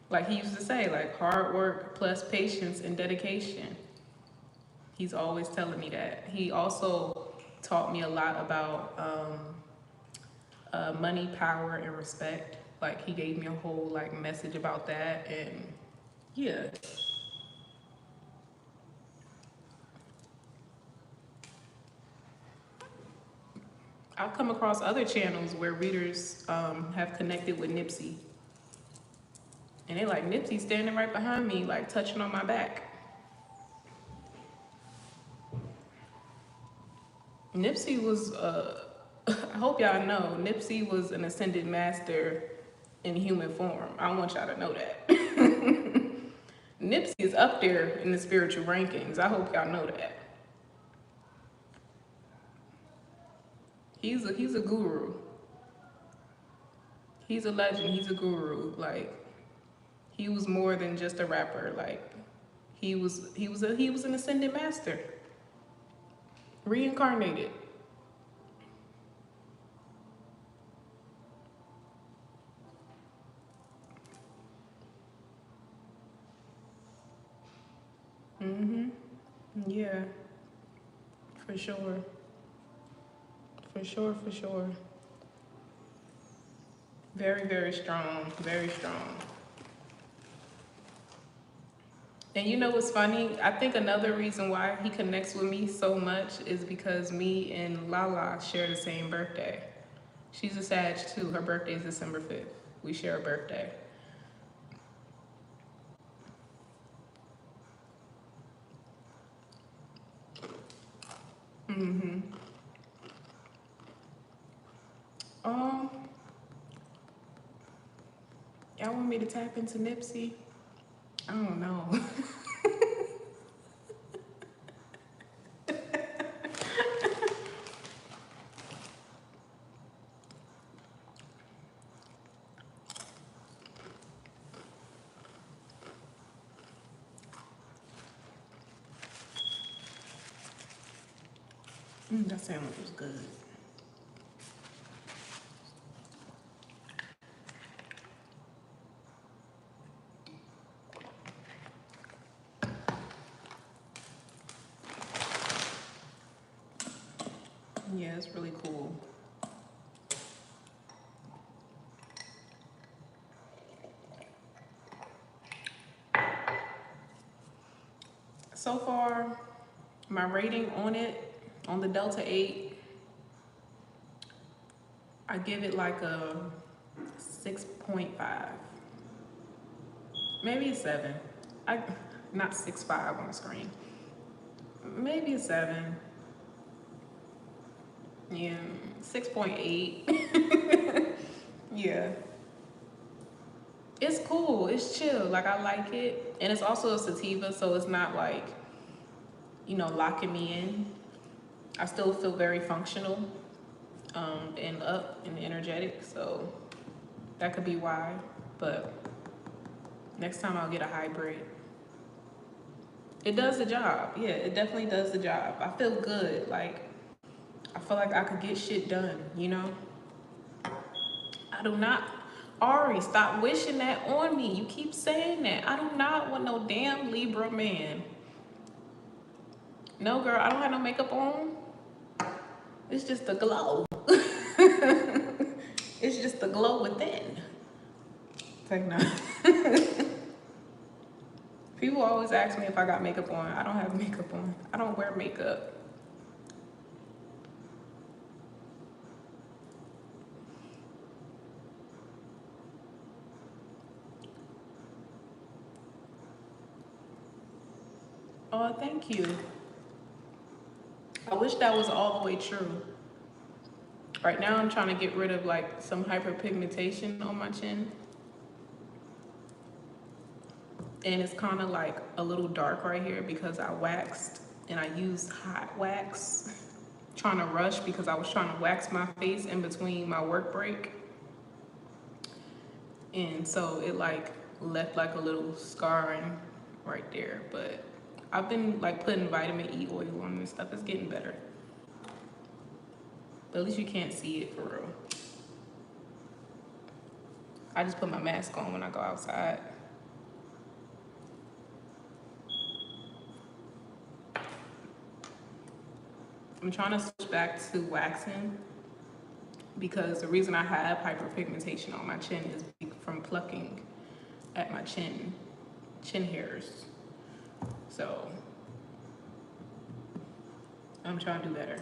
Like he used to say, like hard work plus patience and dedication. He's always telling me that. He also taught me a lot about money, power, and respect. Like he gave me a whole like message about that, and yeah. I've come across other channels where readers have connected with Nipsey And they like, Nipsey standing right behind me, like touching on my back. Nipsey was, I hope y'all know, Nipsey was an Ascendant Master in human form. I want y'all to know that. Nipsey is up there in the spiritual rankings. I hope y'all know that. He's a guru. He's a legend. He's a guru. Like, he was more than just a rapper. Like, he was an Ascendant Master, reincarnated. Yeah, for sure. For sure, for sure. Very, very strong. Very strong. And you know what's funny? I think another reason why he connects with me so much is because me and Lala share the same birthday. She's a Sag too. Her birthday is December 5th. We share a birthday. Um, y'all want me to tap into Nipsey? I don't know. That sandwich was good. Yeah, it's really cool. So far, my rating on it, on the Delta 8, I give it like a 6.5. Maybe a 7. Not 6.5 on the screen. Maybe a 7. Yeah, 6.8. Yeah. It's cool. It's chill. Like, I like it. And it's also a sativa, so it's not like, you know, locking me in. I still feel very functional and up and energetic, so that could be why. But next time I'll get a hybrid. It does the job. Yeah, it definitely does the job. I feel good. Like, I feel like I could get shit done, you know? I do not. Ari, stop wishing that on me. You keep saying that. I do not want no damn Libra man. No, girl, I don't have no makeup on. It's just the glow. It's just the glow within. Take no. People always ask me if I got makeup on. I don't have makeup on. I don't wear makeup. Oh, thank you. I wish that was all the way true. Right now I'm trying to get rid of like some hyperpigmentation on my chin. And it's kind of like a little dark right here because I waxed and I used hot wax. Trying to rush because I was trying to wax my face in between my work break. And so it like left like a little scarring right there. But I've been like putting vitamin E oil on and stuff. It's getting better. But at least you can't see it for real. I just put my mask on when I go outside. I'm trying to switch back to waxing because the reason I have hyperpigmentation on my chin is from plucking at my chin hairs. So I'm trying to do better.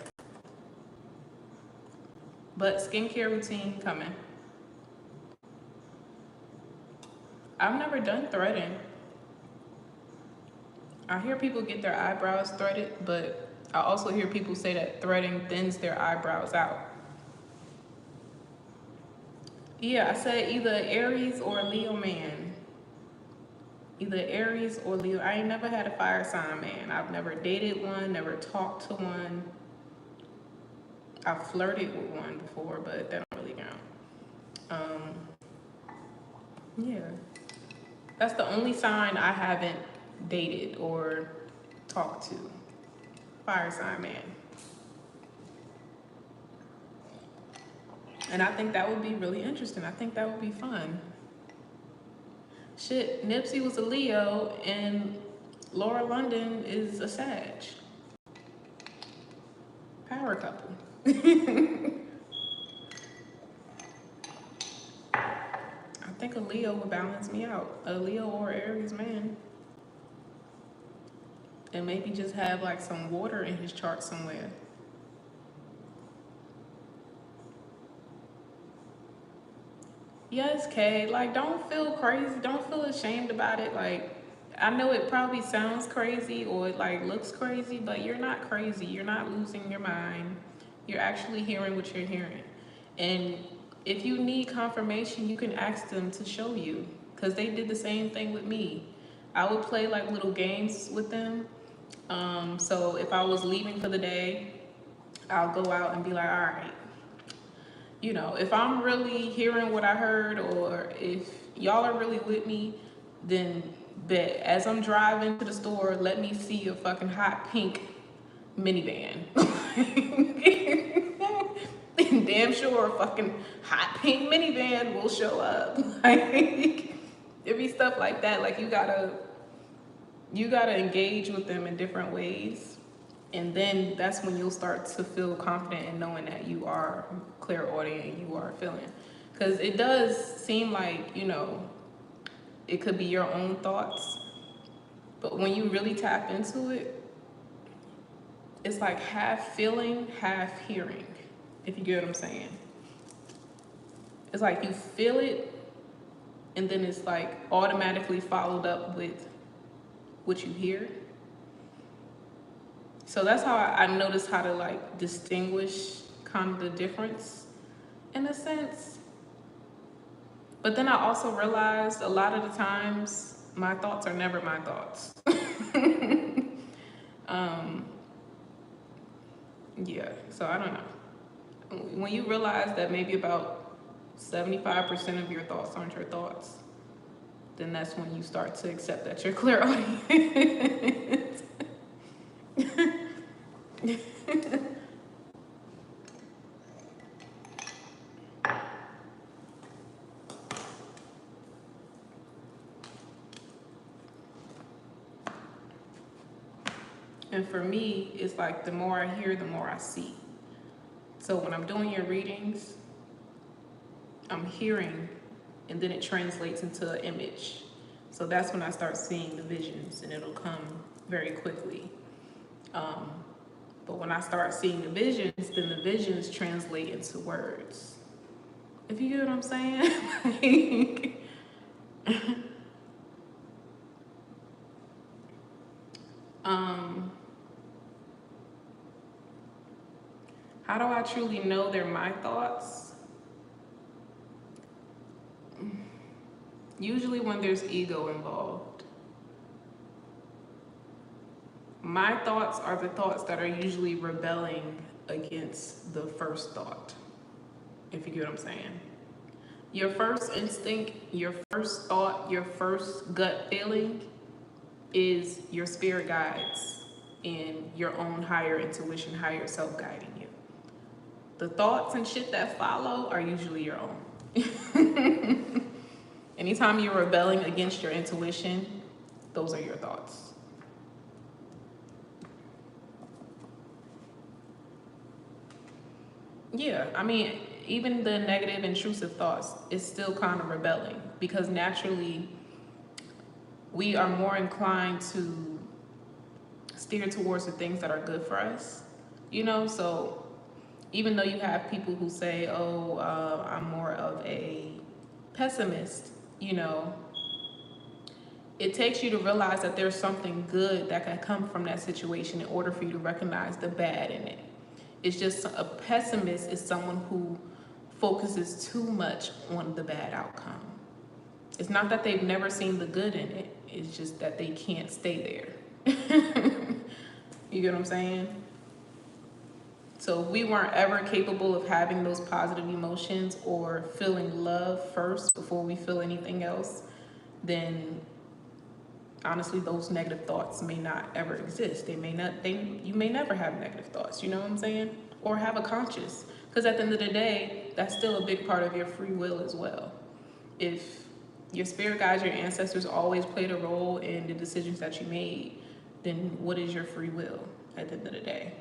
But skincare routine coming. I've never done threading. I hear people get their eyebrows threaded, but I also hear people say that threading thins their eyebrows out. Yeah, I said either Aries or Leo man. Either Aries or Leo. I ain't never had a fire sign man. I've never dated one, never talked to one. I've flirted with one before, but that don't really count. Yeah. That's the only sign I haven't dated or talked to. Fire sign man. And I think that would be really interesting. I think that would be fun. Shit, Nipsey was a Leo and Laura London is a Sag. Power couple. I think a Leo would balance me out. A Leo or Aries man. And maybe just have like some water in his chart somewhere. Yes, Kay. Like, don't feel crazy. Don't feel ashamed about it. Like, I know it probably sounds crazy or it like looks crazy, but you're not crazy. You're not losing your mind. You're actually hearing what you're hearing. And if you need confirmation, you can ask them to show you, because they did the same thing with me. I would play like little games with them. So if I was leaving for the day, I'll go out and be like, all right, you know, if I'm really hearing what I heard, or if y'all are really with me, then bet as I'm driving to the store, let me see a fucking hot pink minivan. And damn sure a fucking hot pink minivan will show up. Like, it be stuff like that. Like, you gotta engage with them in different ways. And then that's when you'll start to feel confident in knowing that you are clairaudient and you are feeling. Because it does seem like, you know, it could be your own thoughts. But when you really tap into it, it's like half feeling, half hearing, if you get what I'm saying. It's like you feel it, and then it's like automatically followed up with what you hear. So that's how I noticed how to like distinguish kind of the difference in a sense. But then I also realized a lot of the times my thoughts are never my thoughts. Yeah, so I don't know. When you realize that maybe about 75% of your thoughts aren't your thoughts, then that's when you start to accept that you're clairaudient. And for me, it's like the more I hear, the more I see. So when I'm doing your readings, I'm hearing, and then it translates into an image. So that's when I start seeing the visions, and it'll come very quickly. But when I start seeing the visions, then the visions translate into words. If you get what I'm saying? How do I truly know they're my thoughts? Usually when there's ego involved. My thoughts are the thoughts that are usually rebelling against the first thought, if you get what I'm saying. Your first instinct, your first thought, your first gut feeling is your spirit guides and your own higher intuition, higher self guiding you. The thoughts and shit that follow are usually your own. Anytime you're rebelling against your intuition, those are your thoughts. Yeah, I mean, even the negative intrusive thoughts is still kind of rebelling, because naturally we are more inclined to steer towards the things that are good for us, you know. So even though you have people who say, oh, I'm more of a pessimist, you know, it takes you to realize that there's something good that can come from that situation in order for you to recognize the bad in it. It's just a pessimist is someone who focuses too much on the bad outcome. It's not that they've never seen the good in it. It's just that they can't stay there. You get what I'm saying? So if we weren't ever capable of having those positive emotions or feeling love first before we feel anything else, then honestly, those negative thoughts may not ever exist. You may never have negative thoughts, you know what I'm saying? Or have a conscious. Because at the end of the day, that's still a big part of your free will as well. If your spirit guides, your ancestors always played a role in the decisions that you made, then what is your free will at the end of the day?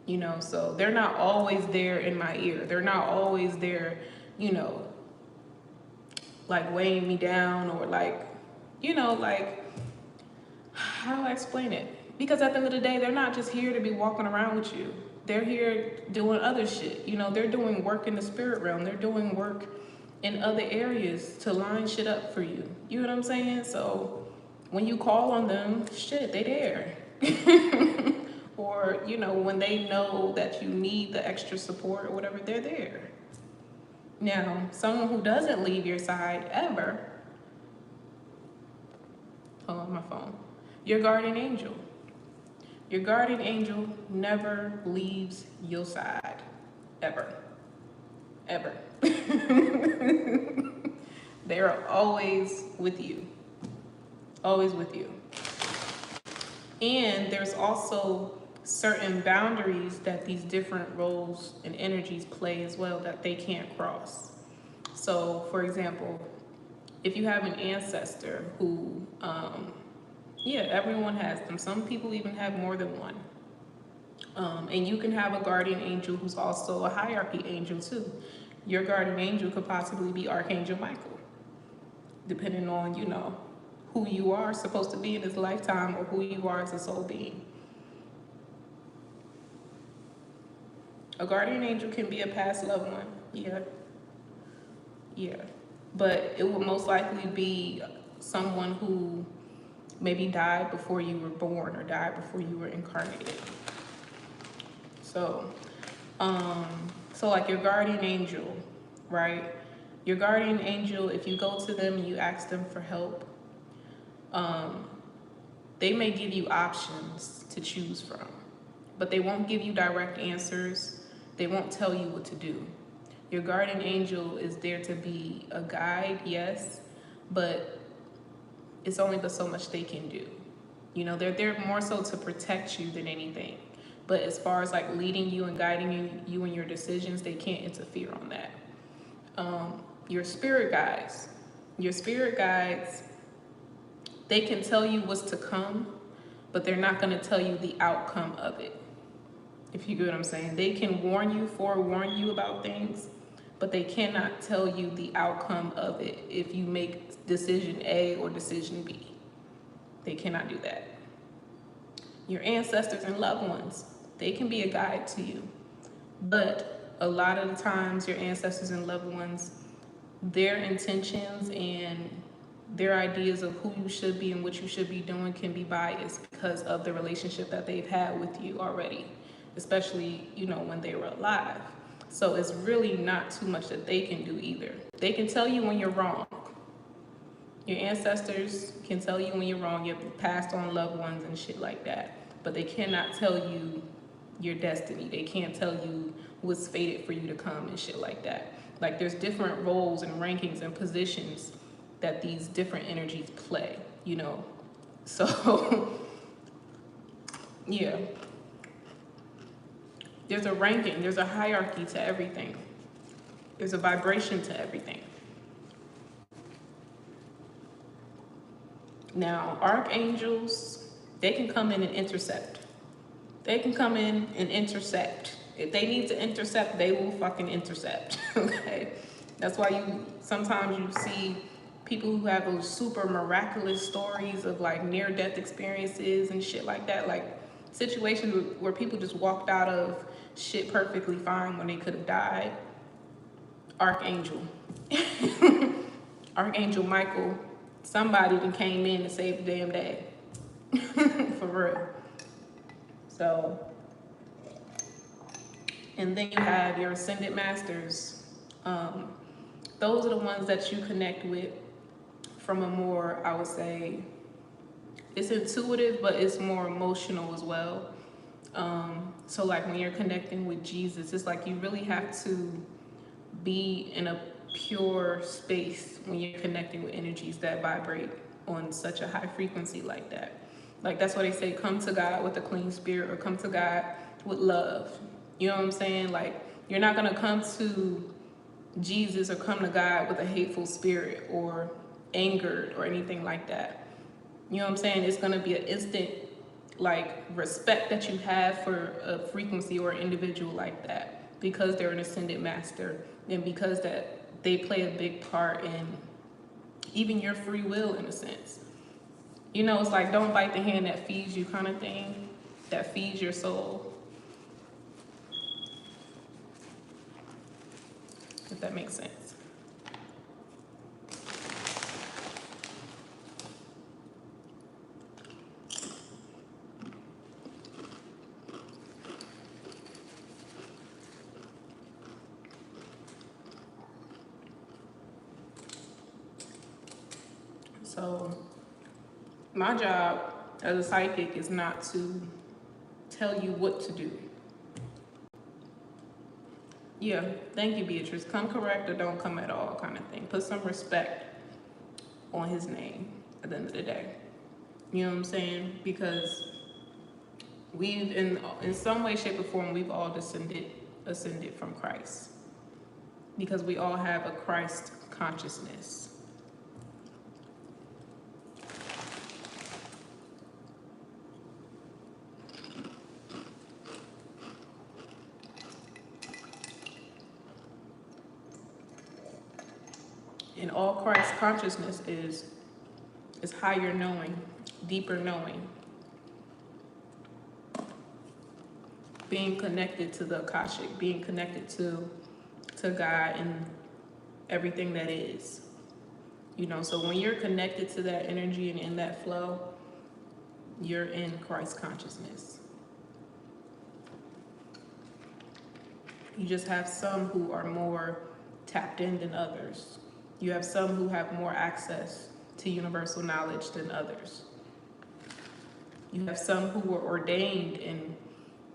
You know, so they're not always there in my ear. They're not always there, you know, like weighing me down or like, you know, like, how do I explain it? Because at the end of the day, they're not just here to be walking around with you. They're here doing other shit. You know, they're doing work in the spirit realm. They're doing work in other areas to line shit up for you. You know what I'm saying? So when you call on them, shit, they there. Or, you know, when they know that you need the extra support or whatever, they're there. Now, someone who doesn't leave your side ever, hold on my phone, your guardian angel. Your guardian angel never leaves your side, ever, ever. They're always with you, always with you. And there's also certain boundaries that these different roles and energies play as well that they can't cross. So, for example, if you have an ancestor who, yeah, everyone has them. Some people even have more than one. And you can have a guardian angel who's also a hierarchy angel too. Your guardian angel could possibly be Archangel Michael, depending on, you know, who you are supposed to be in this lifetime or who you are as a soul being. A guardian angel can be a past loved one, yeah. But it will most likely be someone who maybe died before you were born or died before you were incarnated. So like your guardian angel, right? Your guardian angel, if you go to them and you ask them for help, they may give you options to choose from, but they won't give you direct answers. They won't tell you what to do. Your guardian angel is there to be a guide, yes, but it's only but so much they can do. You know, they're there more so to protect you than anything. But as far as like leading you and guiding you in your decisions, they can't interfere on that. Your spirit guides, they can tell you what's to come, but they're not going to tell you the outcome of it. If you get what I'm saying, they can forewarn you about things, but they cannot tell you the outcome of it if you make decision A or decision B. They cannot do that. Your ancestors and loved ones, they can be a guide to you, but a lot of the times your ancestors and loved ones, their intentions and their ideas of who you should be and what you should be doing can be biased because of the relationship that they've had with you already, especially, you know, when they were alive. So it's really not too much that they can do either. They can tell you when you're wrong. Your ancestors can tell you when you're wrong. You have passed on loved ones and shit like that. But they cannot tell you your destiny. They can't tell you what's fated for you to come and shit like that. Like there's different roles and rankings and positions that these different energies play, you know? So, yeah. There's a ranking, there's a hierarchy to everything. There's a vibration to everything. Now, archangels, they can come in and intercept. They can come in and intercept. If they need to intercept, they will fucking intercept, okay? That's why sometimes you see people who have those super miraculous stories of like near-death experiences and shit like that, like situations where people just walked out of shit perfectly fine when they could have died. Archangel. Archangel Michael somebody that came in to save the damn day. For real. So, and then you have your Ascendant Masters. Those are the ones that you connect with from a more, I would say, it's intuitive, but it's more emotional as well. So like when you're connecting with Jesus, it's like you really have to be in a pure space when you're connecting with energies that vibrate on such a high frequency like that. Like that's why they say come to God with a clean spirit, or come to God with love. You know what I'm saying? Like you're not gonna come to Jesus or come to God with a hateful spirit or angered or anything like that. You know what I'm saying? It's gonna be an instant like respect that you have for a frequency or an individual like that, because they're an Ascendant Master, and because that they play a big part in even your free will in a sense. You know, it's like don't bite the hand that feeds you kind of thing, that feeds your soul. If that makes sense. So my job as a psychic is not to tell you what to do. Yeah, thank you, Beatrice. Come correct or don't come at all kind of thing. Put some respect on his name at the end of the day. You know what I'm saying? Because we've, in some way, shape, or form, we've all ascended from Christ. Because we all have a Christ consciousness. And all Christ consciousness is higher knowing, deeper knowing. Being connected to the Akashic, being connected to God and everything that is. You know, so when you're connected to that energy and in that flow, you're in Christ consciousness. You just have some who are more tapped in than others. You have some who have more access to universal knowledge than others. You have some who were ordained, and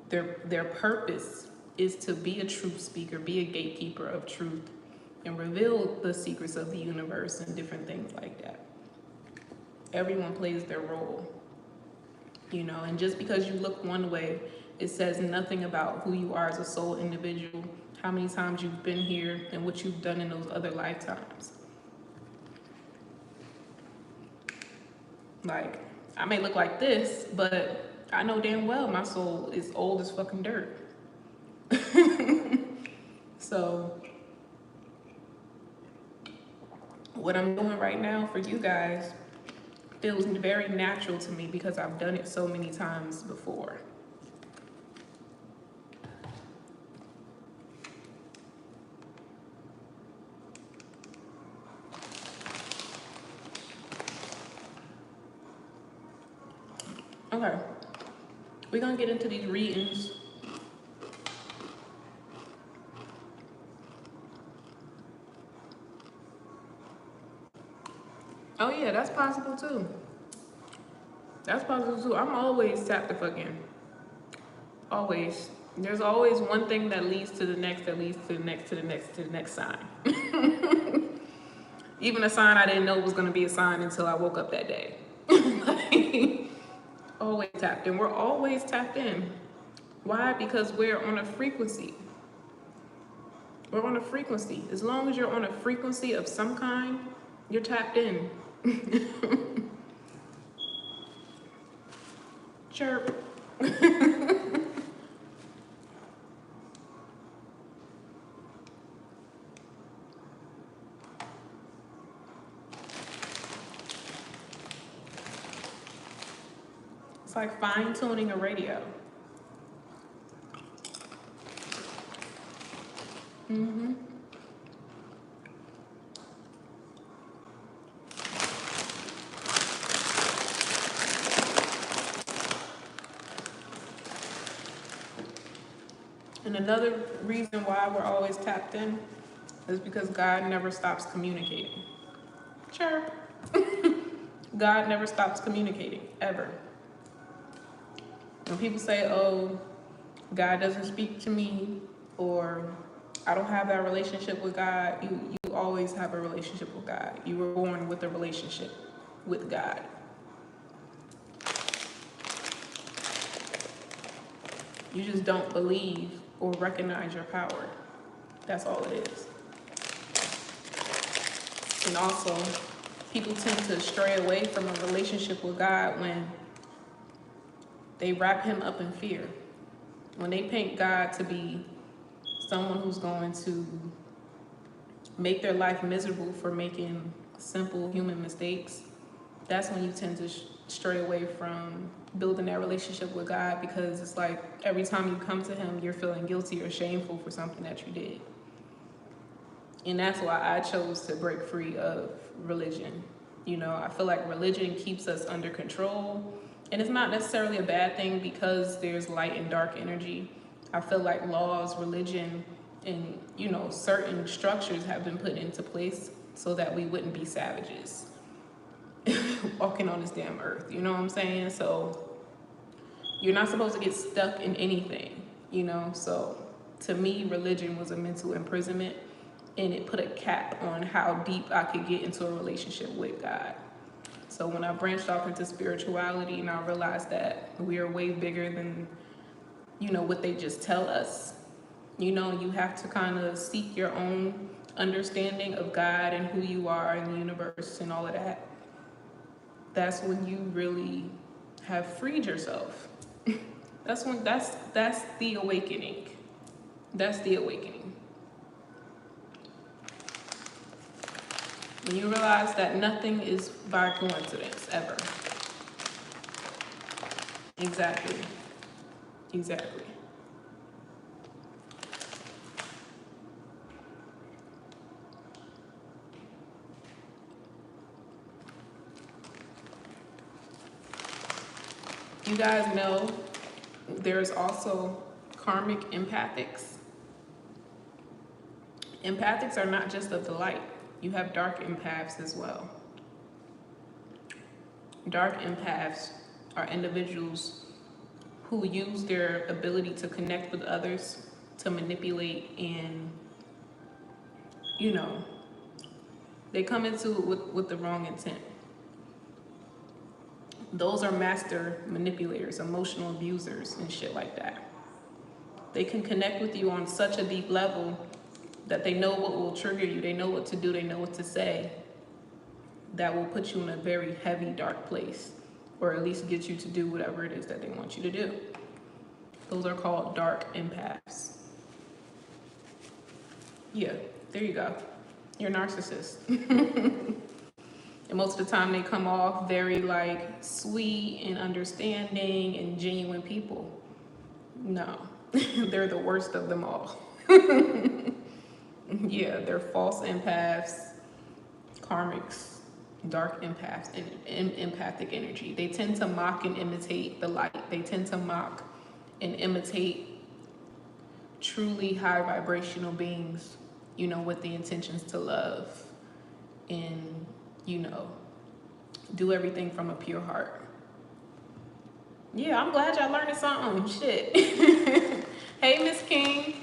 their purpose is to be a truth speaker, be a gatekeeper of truth, and reveal the secrets of the universe and different things like that. Everyone plays their role, you know, and just because you look one way, it says nothing about who you are as a soul individual, how many times you've been here, and what you've done in those other lifetimes. Like, I may look like this, but I know damn well my soul is old as fucking dirt. So, what I'm doing right now for you guys feels very natural to me because I've done it so many times before. Okay, we're gonna get into these readings. Oh yeah, that's possible too. That's possible too. I'm always tapped the fucking. Always. There's always one thing that leads to the next, that leads to the next, to the next, to the next sign. Even a sign I didn't know was gonna be a sign until I woke up that day. Like, always tapped in. We're always tapped in. Why? Because we're on a frequency. We're on a frequency. As long as you're on a frequency of some kind, you're tapped in. Chirp. It's like fine-tuning a radio. Mm-hmm. And another reason why we're always tapped in is because God never stops communicating. Sure. God never stops communicating, ever. When people say, oh, God doesn't speak to me, or I don't have that relationship with God, you always have a relationship with God. You were born with a relationship with God. You just don't believe or recognize your power. That's all it is. And also, people tend to stray away from a relationship with God when they wrap him up in fear. When they paint God to be someone who's going to make their life miserable for making simple human mistakes, that's when you tend to stray away from building that relationship with God, because it's like every time you come to him, you're feeling guilty or shameful for something that you did. And that's why I chose to break free of religion. You know, I feel like religion keeps us under control. And it's not necessarily a bad thing because there's light and dark energy. I feel like laws, religion, and, you know, certain structures have been put into place so that we wouldn't be savages walking on this damn earth. You know what I'm saying? So you're not supposed to get stuck in anything, you know? So to me, religion was a mental imprisonment, and it put a cap on how deep I could get into a relationship with God. So when I branched off into spirituality and I realized that we are way bigger than, you know, what they just tell us, you know, you have to kind of seek your own understanding of God and who you are in the universe and all of that. That's when you really have freed yourself. That's the awakening. That's the awakening. When you realize that nothing is by coincidence, ever. Exactly. Exactly. You guys know there's also karmic empathics. Empathics are not just of the light. You have dark empaths as well. Dark empaths are individuals who use their ability to connect with others to manipulate, and, you know, they come into it with the wrong intent. Those are master manipulators, emotional abusers, and shit like that. They can connect with you on such a deep level that they know what will trigger you, they know what to do, they know what to say, that will put you in a very heavy, dark place, or at least get you to do whatever it is that they want you to do. Those are called dark empaths. Yeah, there you go. You're a narcissist. And most of the time they come off very like sweet and understanding and genuine people. No, they're the worst of them all. Yeah, they're false empaths, karmics, dark empaths, and empathic energy. They tend to mock and imitate the light. They tend to mock and imitate truly high vibrational beings, you know, with the intentions to love and, you know, do everything from a pure heart. Yeah, I'm glad y'all learning something. Shit. Hey, Miss King.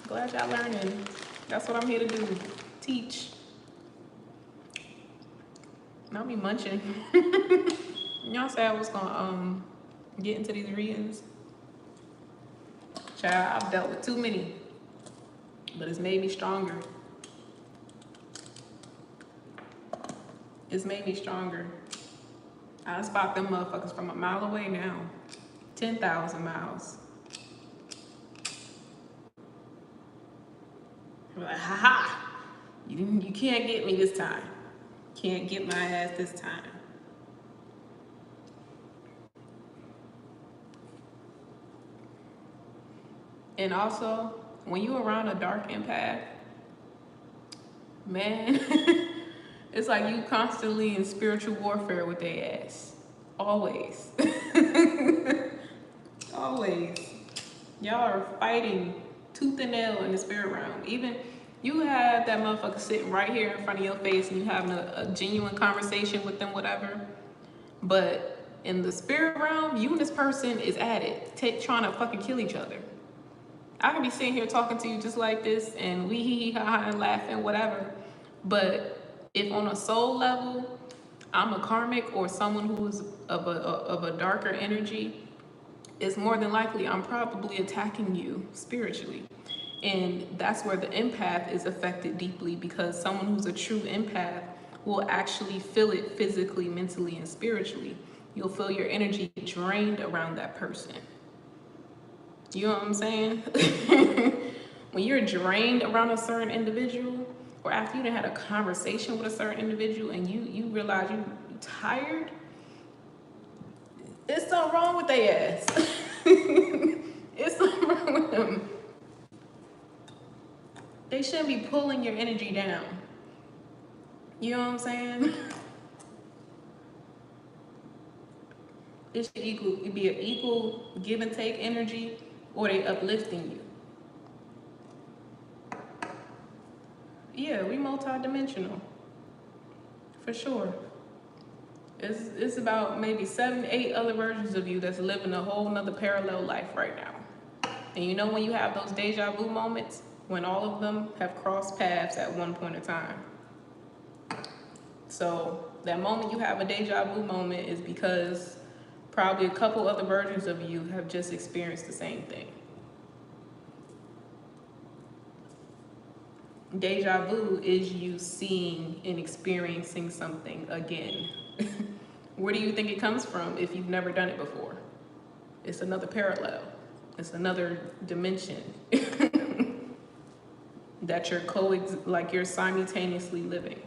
Glad y'all learning. That's what I'm here to do. Teach. Not be munching. Y'all said I was gonna get into these readings. Child, I've dealt with too many, but it's made me stronger. It's made me stronger. I spot them motherfuckers from a mile away now. 10,000 miles. I'm like, ha-ha! You can't get me this time. Can't get my ass this time. And also, when you around a dark empath, man, it's like you constantly in spiritual warfare with their ass. Always. Always. Y'all are fighting tooth and nail in the spirit realm. Even you have that motherfucker sitting right here in front of your face and you having a genuine conversation with them, whatever. But in the spirit realm, you and this person is at it, trying to fucking kill each other. I can be sitting here talking to you just like this and we hee hee ha ha and laughing, whatever. But if on a soul level, I'm a karmic or someone who's of a darker energy, it's more than likely I'm probably attacking you spiritually. And that's where the empath is affected deeply, because someone who's a true empath will actually feel it physically, mentally, and spiritually. You'll feel your energy drained around that person. You know what I'm saying? When you're drained around a certain individual, or after you done had a conversation with a certain individual and you realize you're tired, there's something wrong with their ass. It's something wrong with them. They shouldn't be pulling your energy down. You know what I'm saying? It should be an equal give and take energy, or they uplifting you. Yeah, we multi-dimensional. For sure. It's about maybe 7, 8 other versions of you that's living a whole nother parallel life right now. And you know when you have those deja vu moments? When all of them have crossed paths at one point in time. So that moment you have a deja vu moment is because probably a couple other versions of you have just experienced the same thing. Deja vu is you seeing and experiencing something again. Where do you think it comes from if you've never done it before? It's another parallel. It's another dimension that you're simultaneously living.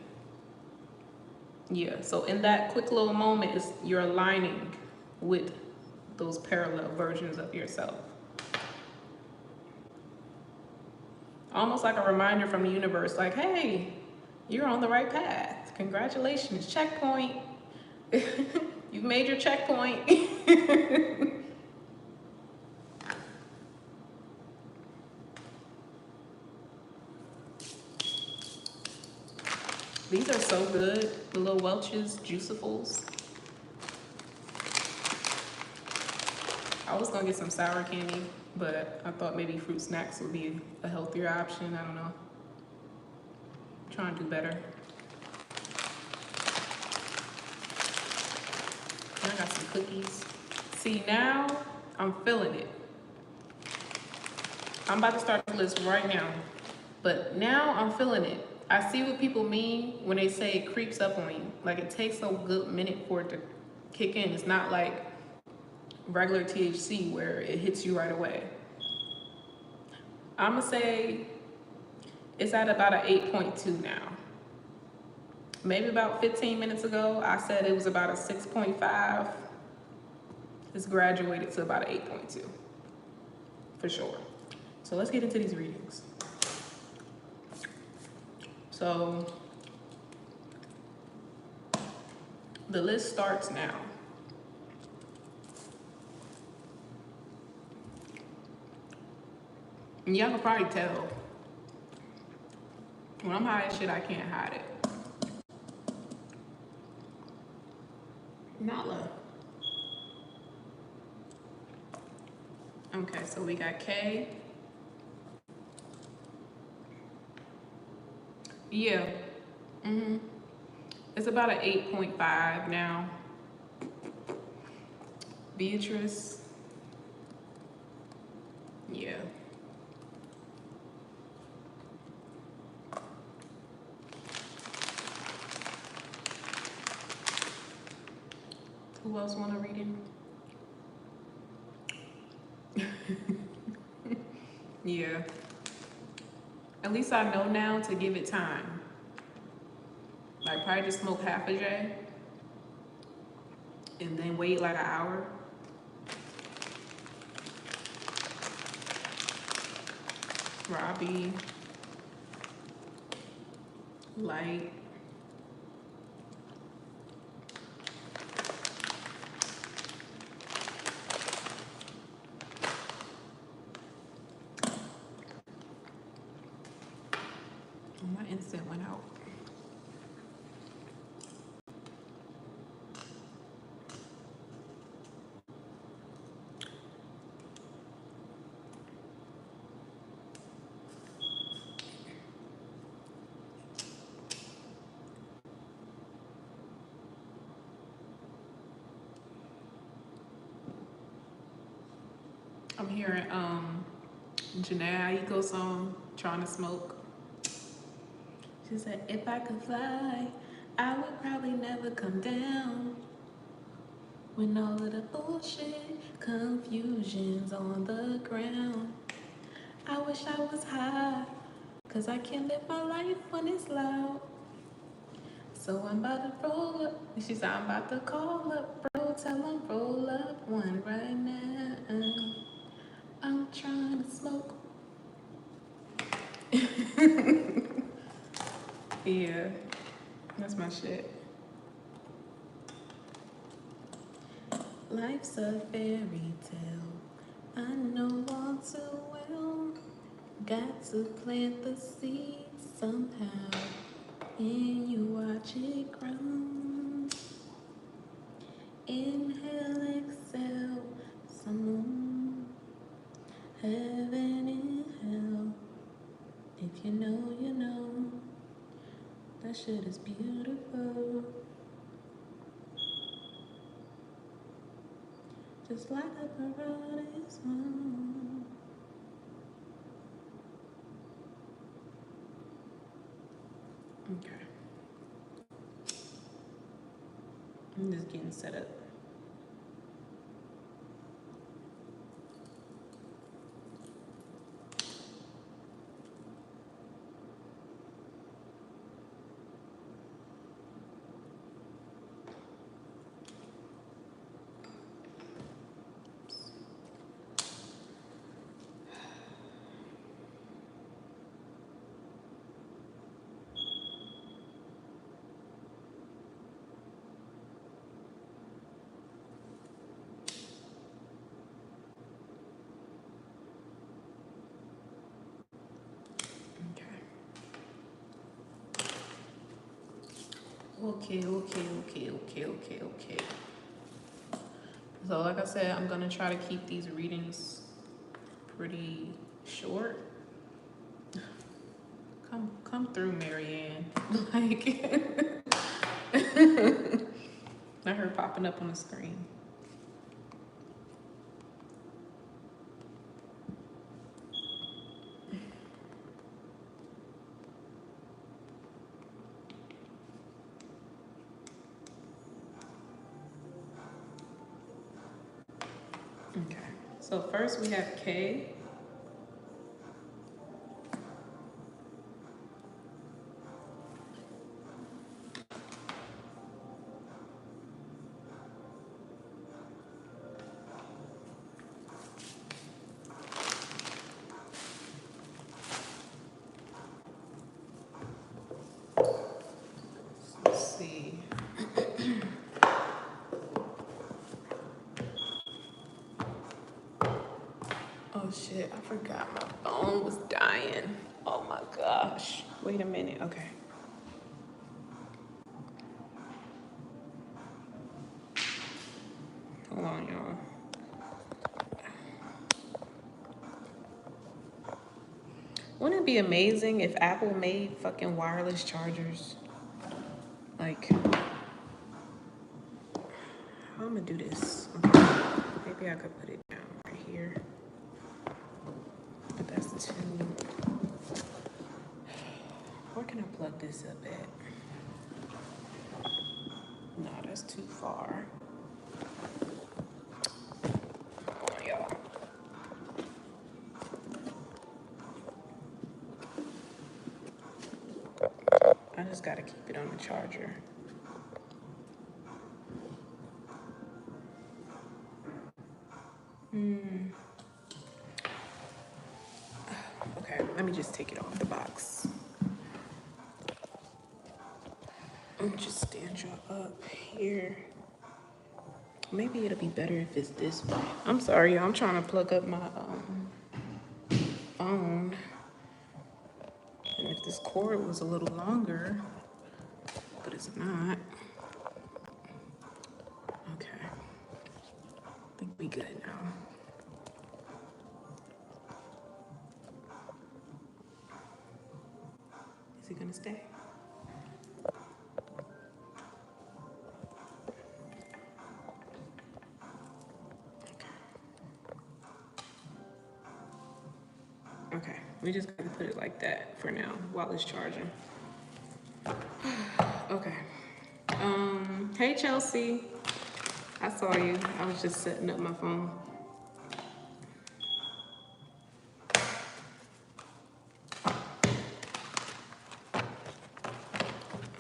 Yeah, so in that quick little moment, you're aligning with those parallel versions of yourself. Almost like a reminder from the universe, like, hey, you're on the right path. Congratulations, checkpoint. You've made your checkpoint. These are so good, the little Welch's Juicifuls. I was gonna get some sour candy, but I thought maybe fruit snacks would be a healthier option. I don't know. I'm trying to do better. And I got some cookies. See, now I'm feeling it. I'm about to start the list right now, but now I'm feeling it. I see what people mean when they say it creeps up on you. Like, it takes a good minute for it to kick in. It's not like regular THC where it hits you right away. I'm gonna say it's at about an 8.2 now. Maybe about 15 minutes ago, I said it was about a 6.5. It's graduated to about an 8.2, for sure. So let's get into these readings. So the list starts now. And y'all can probably tell, when I'm high as shit, I can't hide it. Nala. Okay, so we got K. Yeah. It's about an 8.5 now. Beatrice. Yeah. Who else want to read it? Yeah. At least I know now to give it time. Like, probably just smoke half a J and then wait like an hour. Robbie. Light. scent went out. I'm hearing Janae Aiko song, Trying to Smoke. She said, if I could fly, I would probably never come down. When all of the bullshit, confusion's on the ground. I wish I was high, cause I can't live my life when it's loud. So I'm about to roll up. She said, I'm about to call up, bro. Tell him roll up one right now. I'm trying to smoke. Yeah, that's my shit. Life's a fairy tale, I know all too well. Got to plant the seed somehow, and you watch it grow. Inhale, exhale, some heaven in hell. If you know, you know, that shit is beautiful. Just like a paradise moon. Okay. I'm just getting set up. Okay. So like I said, I'm gonna try to keep these readings pretty short. Come through, Marianne. Like, not her popping up on the screen. Okay, so first we have K. Let's see. Oh shit, I forgot my phone was dying. Oh my gosh. Wait a minute, okay. Hold on, y'all. Wouldn't it be amazing if Apple made fucking wireless chargers? Like, how I'm gonna do this? Okay. Maybe I could put it down right here. But that's too. Where can I plug this up at? No, that's too far. Hold on, y'all. I just gotta keep it on the charger. Okay, let me just take it off the box. Let me just stand y'all up here. Maybe it'll be better if it's this way. I'm sorry, y'all. I'm trying to plug up my phone. And if this cord was a little longer, but it's not. Okay. I think we good now. Is he gonna stay? Okay, we just gotta put it like that for now while it's charging. Okay. Hey Chelsea. I saw you. I was just setting up my phone.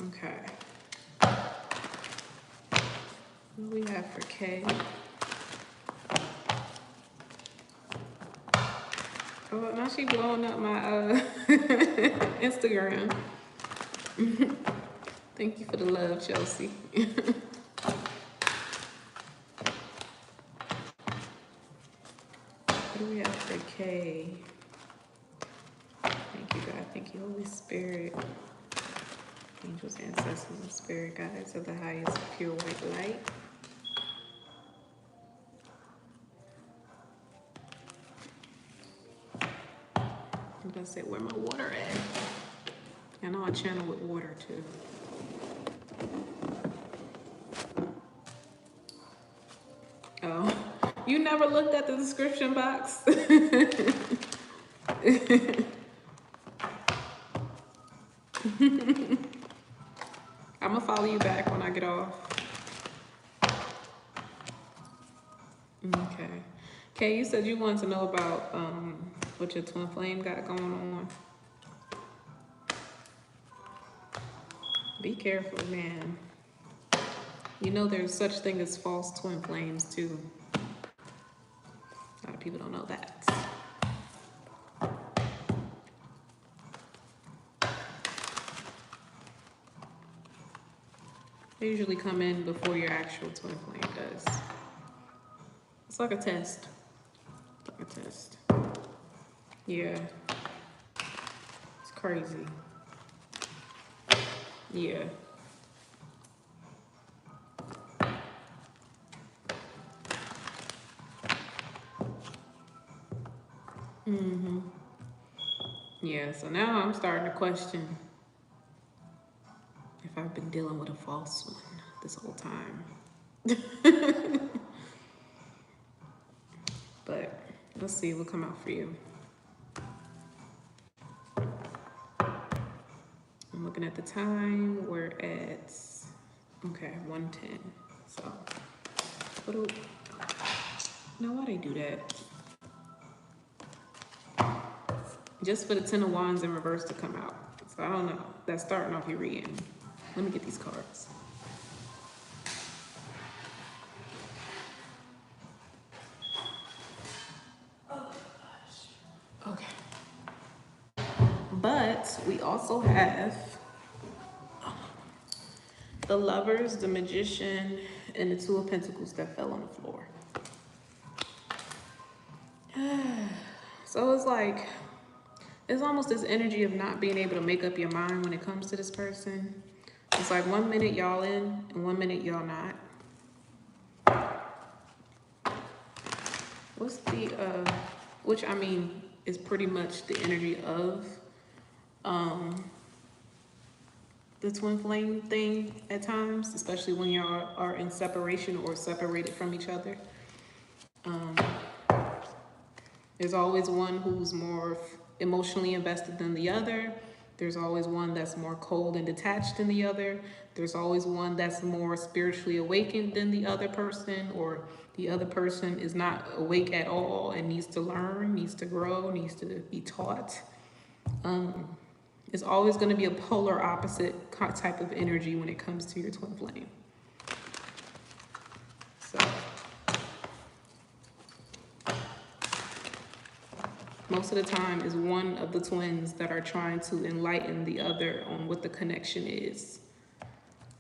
Okay. What do we have for K? Oh, now she blowing up my Instagram. Thank you for the love, Chelsea. What do we have for K? Thank you, God. Thank you, Holy Spirit. Angels, ancestors, and spirit guides of the highest pure white light. I'm gonna say, where my water at? I know I channel with water too. Oh, you never looked at the description box? I'm gonna follow you back when I get off. Okay. Kay, you said you wanted to know about what your twin flame got going on. Be careful, man. You know there's such thing as false twin flames too. A lot of people don't know that. They usually come in before your actual twin flame does. It's like a test. It's like a test. Yeah. It's crazy. Yeah. Mm-hmm. Yeah, so now I'm starting to question if I've been dealing with a false one this whole time. But let's see what come out for you. I'm looking at the time. We're at, okay, 1:10. So, what do, now why they do that? Just for the 10 of Wands in reverse to come out. So I don't know. That's starting off your reading. Let me get these cards. Oh gosh. Okay. But we also have the Lovers, the Magician, and the Two of Pentacles that fell on the floor. So it's like, it's almost this energy of not being able to make up your mind when it comes to this person. It's like 1 minute y'all in and 1 minute y'all not. What's the, which I mean is pretty much the energy of the twin flame thing at times, especially when y'all are in separation or separated from each other. There's always one who's more emotionally invested than the other. There's always one that's more cold and detached than the other. There's always one that's more spiritually awakened than the other person, or the other person is not awake at all and needs to learn, needs to grow, needs to be taught. It's always going to be a polar opposite type of energy when it comes to your twin flame. So most of the time is one of the twins that are trying to enlighten the other on what the connection is.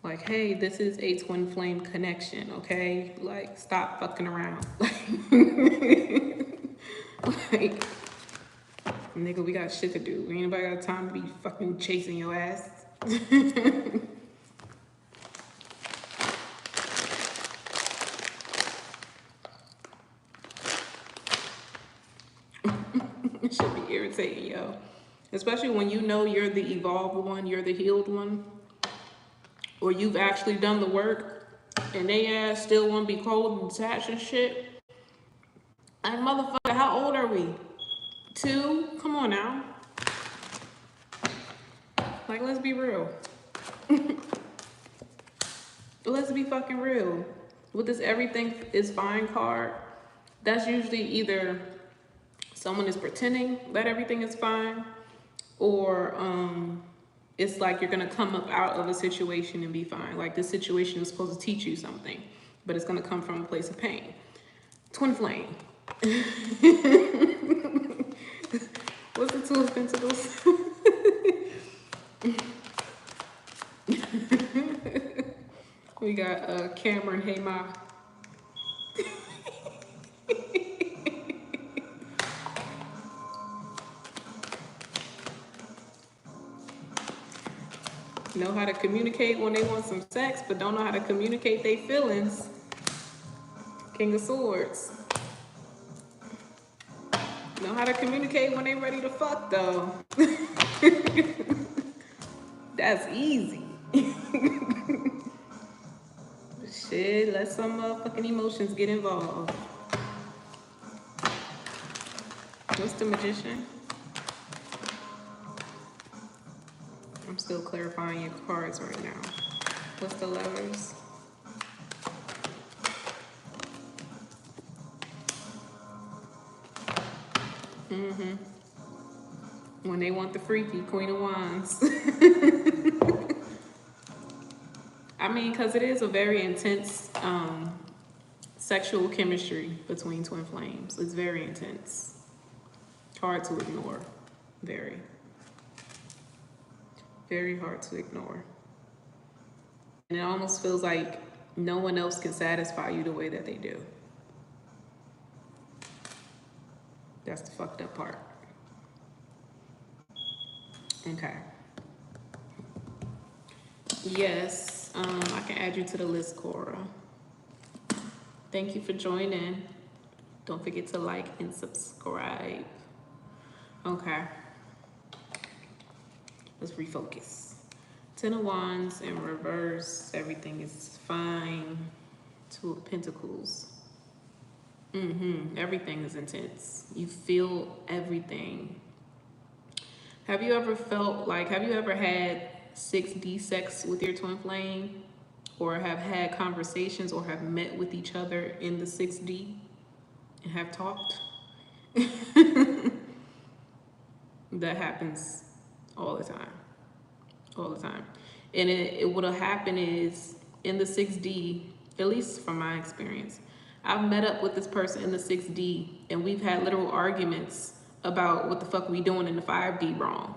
Like, hey, this is a twin flame connection, okay? Like, stop fucking around. Like, Nigga, we got shit to do. Ain't nobody got time to be fucking chasing your ass. It should be irritating, yo. Especially when you know you're the evolved one, you're the healed one, or you've actually done the work, and they ass still want to be cold and detached and shit. Like, motherfucker, how old are we? 2? Come on now. Like, let's be real. Let's be fucking real. With this everything is fine card, that's usually either someone is pretending that everything is fine, or it's like you're gonna come up out of a situation and be fine. Like, this situation is supposed to teach you something, but it's gonna come from a place of pain. Twin flame. What's the Two of Pentacles? We got Cameron, hey ma. Know how to communicate when they want some sex, but don't know how to communicate their feelings. King of Swords. Know how to communicate when they ready to fuck, though. That's easy. Shit, let some motherfucking emotions get involved. What's the Magician? I'm still clarifying your cards right now. What's the Lovers? When they want the freaky, Queen of Wands. I mean, because it is a very intense sexual chemistry between twin flames. It's very intense. Hard to ignore. Very. Very hard to ignore. And it almost feels like no one else can satisfy you the way that they do. That's the fucked up part. Okay. Yes, I can add you to the list, Cora. Thank you for joining. Don't forget to like and subscribe. Okay. Let's refocus. 10 of Wands in reverse. Everything is fine. 2 of Pentacles. Everything is intense. You feel everything. Have you ever felt like, have you ever had 6D sex with your twin flame? Or have had conversations or have met with each other in the 6D and have talked? That happens all the time. All the time. And what'll happen is in the 6D, at least from my experience, I've met up with this person in the 6D and we've had literal arguments about what the fuck we doing in the 5D wrong.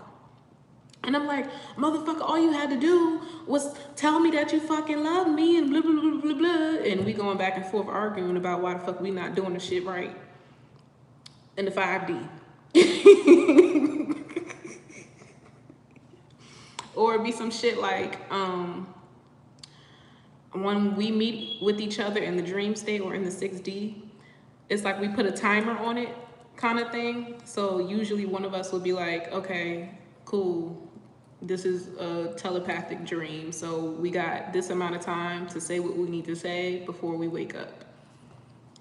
And I'm like, motherfucker, all you had to do was tell me that you fucking love me and blah, blah, blah, blah, blah. And we going back and forth arguing about why the fuck we not doing the shit right in the 5D. Or it'd be some shit like, when we meet with each other in the dream state or in the 6D, it's like we put a timer on it kind of thing. So usually one of us will be like, okay, cool. This is a telepathic dream. So we got this amount of time to say what we need to say before we wake up.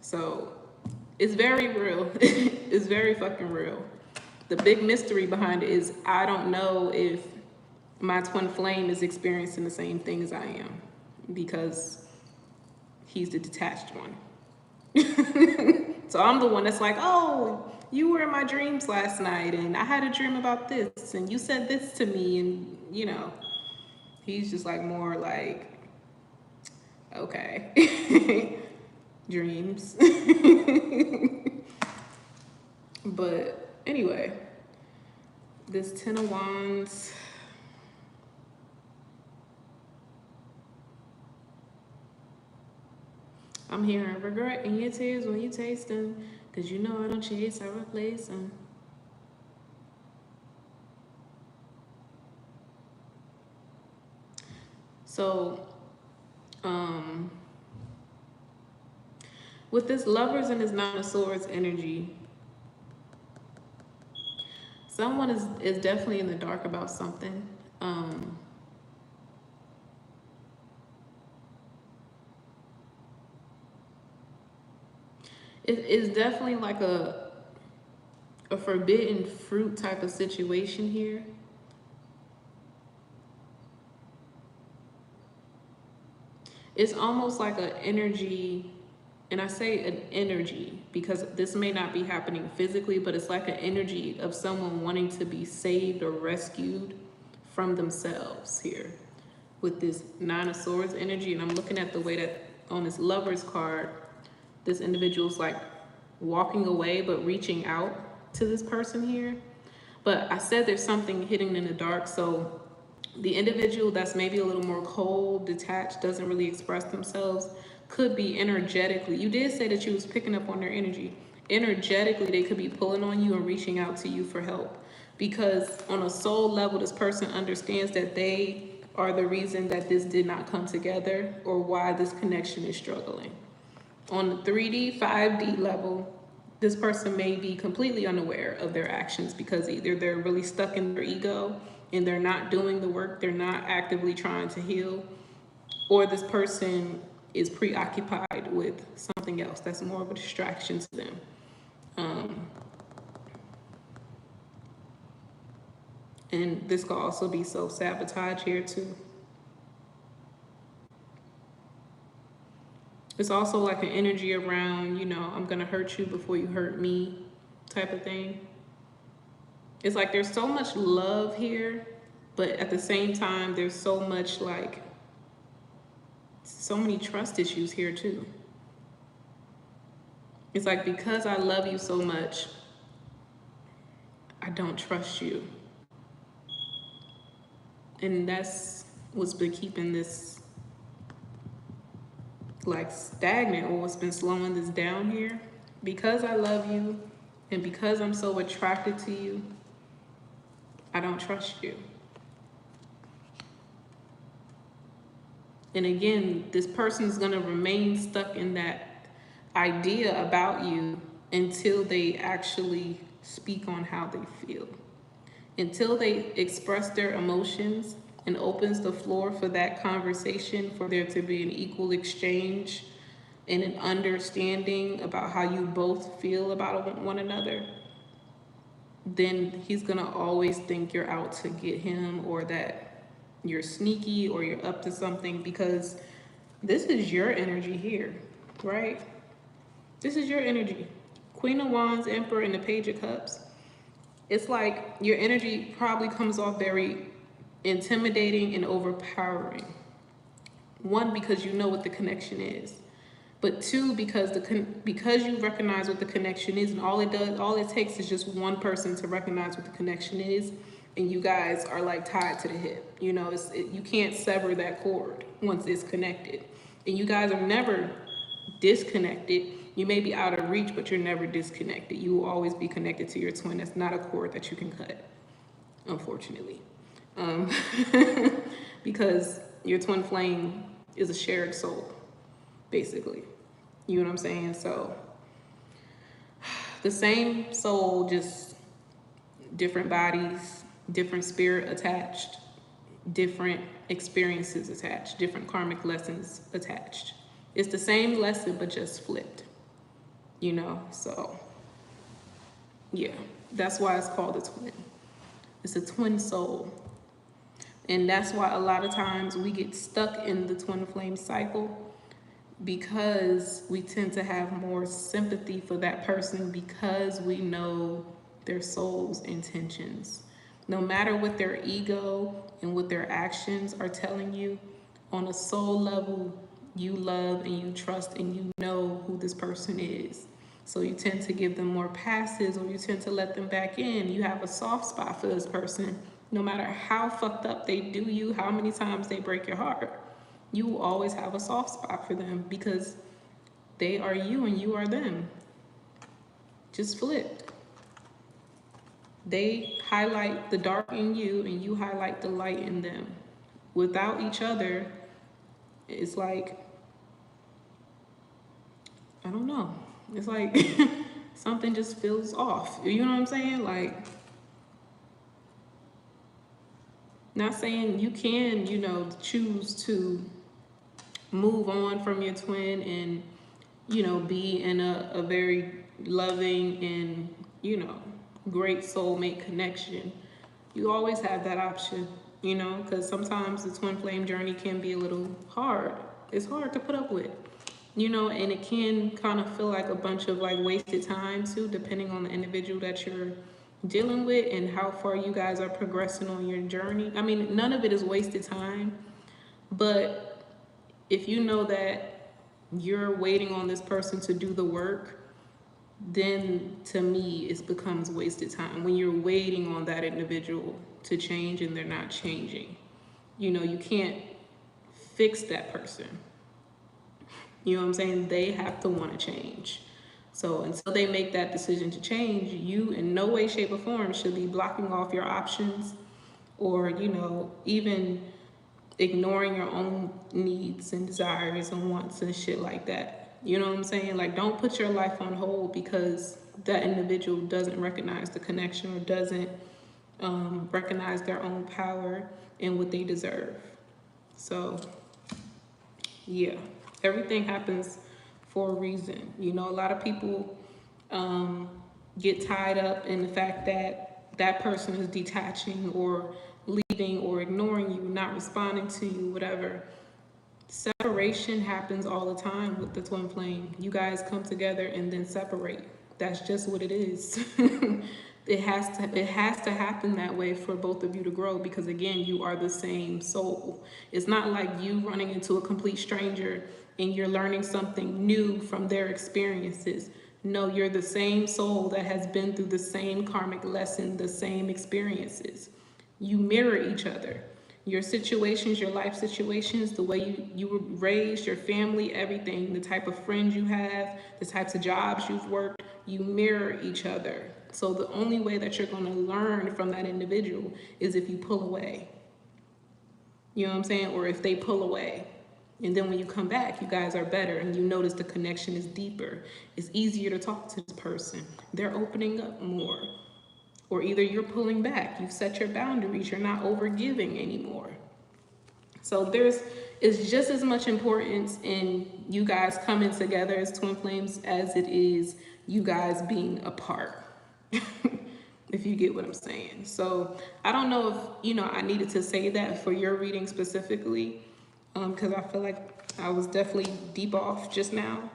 So it's very real. It's very fucking real. The big mystery behind it is I don't know if my twin flame is experiencing the same thing as I am, because he's the detached one. So I'm the one that's like, oh, you were in my dreams last night and I had a dream about this and you said this to me, and you know, he's just like more like, okay. Dreams. But anyway, this 10 of Wands. I'm hearing regret in your tears when you taste them, 'cause you know I don't chase, I replace them. So, with this Lovers and this Nine of Swords energy, someone is definitely in the dark about something. It is definitely like a forbidden fruit type of situation here. It's almost like an energy, and I say an energy because this may not be happening physically, but it's like an energy of someone wanting to be saved or rescued from themselves here with this Nine of Swords energy. And I'm looking at the way that on this Lover's card, this individual's like walking away but reaching out to this person here. But I said there's something hidden in the dark. So the individual that's maybe a little more cold, detached, doesn't really express themselves, could be energetically, you did say that you was picking up on their energy. Energetically, they could be pulling on you and reaching out to you for help. Because on a soul level, this person understands that they are the reason that this did not come together or why this connection is struggling. On the 3D, 5D level, this person may be completely unaware of their actions because either they're really stuck in their ego and they're not doing the work, they're not actively trying to heal, or this person is preoccupied with something else that's more of a distraction to them. And this could also be self-sabotage here too. It's also like an energy around, you know, I'm gonna hurt you before you hurt me type of thing. It's like there's so much love here, but at the same time, there's so much like, so many trust issues here too. It's like, because I love you so much, I don't trust you. And that's what's been keeping this like stagnant, or what's been slowing this down here. Because I love you and because I'm so attracted to you, I don't trust you. And again, this person's gonna remain stuck in that idea about you until they actually speak on how they feel. Until they express their emotions and opens the floor for that conversation, for there to be an equal exchange and an understanding about how you both feel about one another, then he's gonna always think you're out to get him, or that you're sneaky or you're up to something, because this is your energy here, right? This is your energy. Queen of Wands, Emperor, and the Page of Cups. It's like your energy probably comes off very intimidating and overpowering. One, because you know what the connection is. But two, because because you recognize what the connection is, and all it takes is just one person to recognize what the connection is, and you guys are like tied to the hip. You know, you can't sever that cord once it's connected, and you guys are never disconnected. You may be out of reach, but you're never disconnected. You will always be connected to your twin. That's not a cord that you can cut, unfortunately, because your twin flame is a shared soul, basically. You know what I'm saying? So the same soul, just different bodies, different spirit attached, different experiences attached, different karmic lessons attached. It's the same lesson, but just flipped, you know? So yeah, that's why it's called a twin. It's a twin soul. And that's why a lot of times we get stuck in the twin flame cycle, because we tend to have more sympathy for that person because we know their soul's intentions. No matter what their ego and what their actions are telling you, on a soul level, you love and you trust and you know who this person is. So you tend to give them more passes, or you tend to let them back in. You have a soft spot for this person. No matter how fucked up they do you, how many times they break your heart, you will always have a soft spot for them, because they are you and you are them. Just flip. They highlight the dark in you and you highlight the light in them. Without each other, It's like, I don't know. It's like something just feels off. You know what I'm saying? Like, not saying you can, you know, choose to move on from your twin and, you know, be in a very loving and, you know, great soulmate connection. You always have that option, you know, because sometimes the twin flame journey can be a little hard. It's hard to put up with, you know, and it can kind of feel like a bunch of like wasted time too, depending on the individual that you're dealing with and how far you guys are progressing on your journey. I mean, none of it is wasted time, but if you know that you're waiting on this person to do the work, then to me it becomes wasted time when you're waiting on that individual to change and they're not changing. You know, you can't fix that person. You know what I'm saying? They have to want to change. So until they make that decision to change, you in no way, shape, or form should be blocking off your options or, you know, even ignoring your own needs and desires and wants and shit like that. You know what I'm saying? Like, don't put your life on hold because that individual doesn't recognize the connection or doesn't recognize their own power and what they deserve. So, yeah, everything happens for a reason. You know, a lot of people get tied up in the fact that that person is detaching or leaving or ignoring you, not responding to you, whatever. Separation happens all the time with the twin flame. You guys come together and then separate. That's just what it is. It has to happen that way for both of you to grow because again, you are the same soul. It's not like you running into a complete stranger and you're learning something new from their experiences. No, you're the same soul that has been through the same karmic lesson, the same experiences. You mirror each other. Your situations, your life situations, the way you were raised, your family, everything, the type of friends you have, the types of jobs you've worked, you mirror each other. So the only way that you're going to learn from that individual is if you pull away. You know what I'm saying? Or if they pull away. And then when you come back, you guys are better and you notice the connection is deeper. It's easier to talk to this person. They're opening up more. Or either you're pulling back, you've set your boundaries, you're not overgiving anymore. So it's just as much importance in you guys coming together as twin flames as it is you guys being apart. If you get what I'm saying. So I don't know if, you know, I needed to say that for your reading specifically, because I feel like I was definitely deep off just now.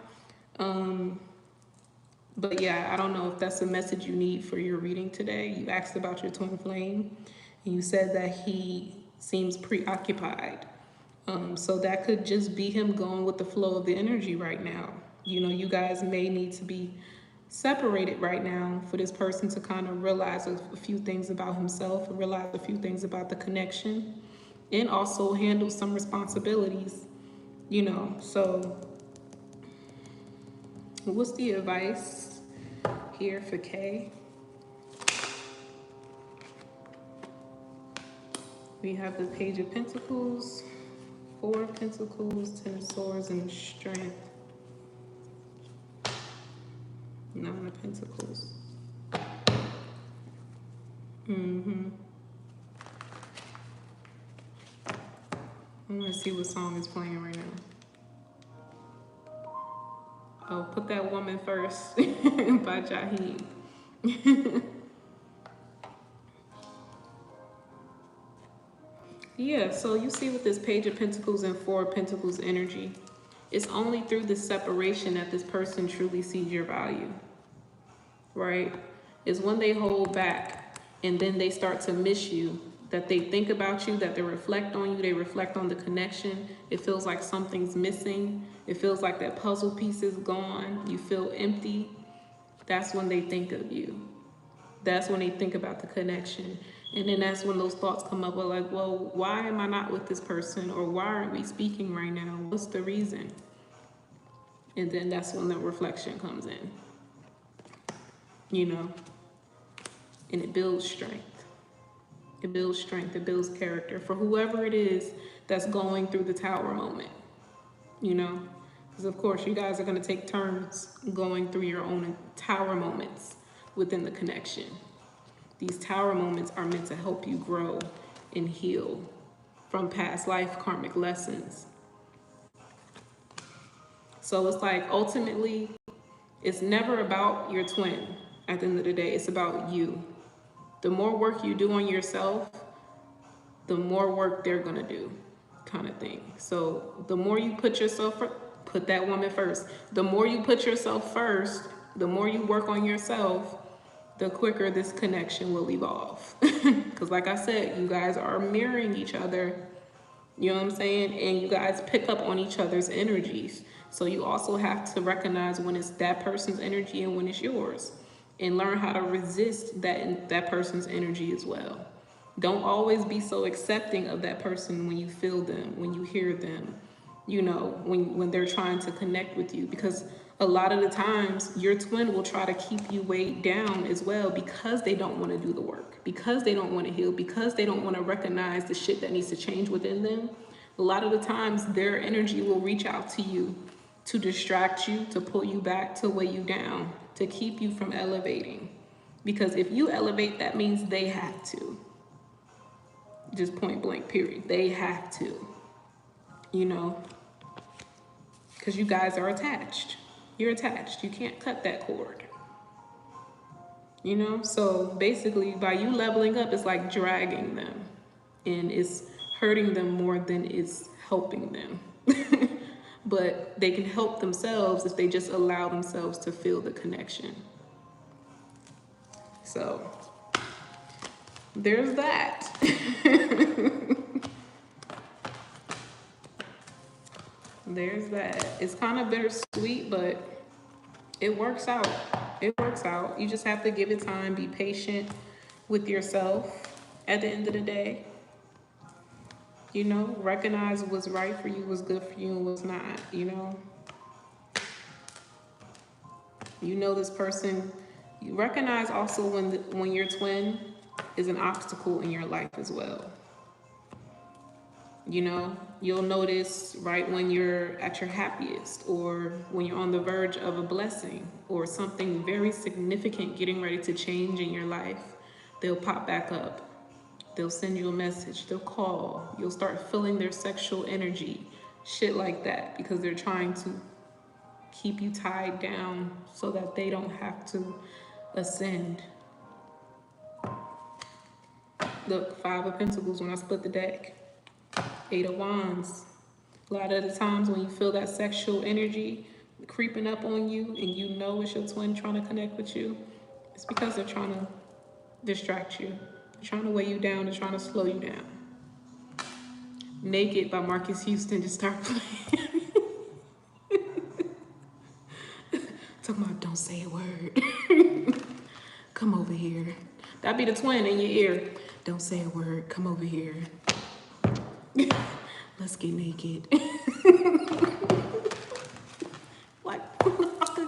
But yeah, I don't know if that's a message you need for your reading today. You asked about your twin flame, and you said that he seems preoccupied. So that could just be him going with the flow of the energy right now. You know, you guys may need to be separated right now for this person to kind of realize a few things about himself, realize a few things about the connection, and also handle some responsibilities, you know. So what's the advice here for Kay? We have the Page of Pentacles, Four of Pentacles, Ten of Swords, and Strength. Nine of Pentacles. I want to see what song is playing right now. Oh, Put That Woman First by Jaheim. Yeah, so you see with this Page of Pentacles and Four of Pentacles energy, it's only through the separation that this person truly sees your value, right? It's when they hold back and then they start to miss you, that they think about you, that they reflect on you, they reflect on the connection. It feels like something's missing. It feels like that puzzle piece is gone. You feel empty. That's when they think of you. That's when they think about the connection. And then that's when those thoughts come up with like, well, why am I not with this person? Or why aren't we speaking right now? What's the reason? And then that's when the reflection comes in, you know, and it builds strength. It builds strength, it builds character for whoever it is that's going through the tower moment. you know? Because of course you guys are going to take turns going through your own tower moments within the connection. These tower moments are meant to help you grow and heal from past life karmic lessons. So it's like ultimately, it's never about your twin at the end of the day. It's about you. The more work you do on yourself, the more work they're going to do, kind of thing. So the more you put yourself, put that woman first. The more you put yourself first, the more you work on yourself, the quicker this connection will evolve. Because like I said, you guys are mirroring each other. You know what I'm saying? And you guys pick up on each other's energies. So you also have to recognize when it's that person's energy and when it's yours. And learn how to resist that person's energy as well. Don't always be so accepting of that person when you feel them, when you hear them, you know, when they're trying to connect with you. Because a lot of the times your twin will try to keep you weighed down as well because they don't want to do the work, because they don't want to heal, because they don't want to recognize the shit that needs to change within them. A lot of the times their energy will reach out to you to distract you, to pull you back, to weigh you down, to keep you from elevating. Because if you elevate, that means they have to. Just point blank, period. They have to, you know, because you guys are attached. You're attached. You can't cut that cord, you know? So basically by you leveling up, it's like dragging them and it's hurting them more than it's helping them. But they can help themselves if they just allow themselves to feel the connection. So there's that. There's that. It's kind of bittersweet, but it works out. It works out. You just have to give it time, be patient with yourself at the end of the day. You know, recognize what's right for you, what's good for you, and what's not, you know. You know this person. You recognize also when your twin is an obstacle in your life as well. You know, you'll notice right when you're at your happiest or when you're on the verge of a blessing or something very significant getting ready to change in your life, they'll pop back up. They'll send you a message, they'll call, you'll start feeling their sexual energy, shit like that, because they're trying to keep you tied down so that they don't have to ascend. Look, 5 of Pentacles when I split the deck. 8 of Wands. A lot of the times when you feel that sexual energy creeping up on you and you know it's your twin trying to connect with you, it's because they're trying to distract you. They're trying to weigh you down. They're trying to slow you down. Naked by Marcus Houston. Just start playing. Talking about don't say a word. Come over here. That'd be the twin in your ear. Don't say a word. Come over here. Let's get naked. Like,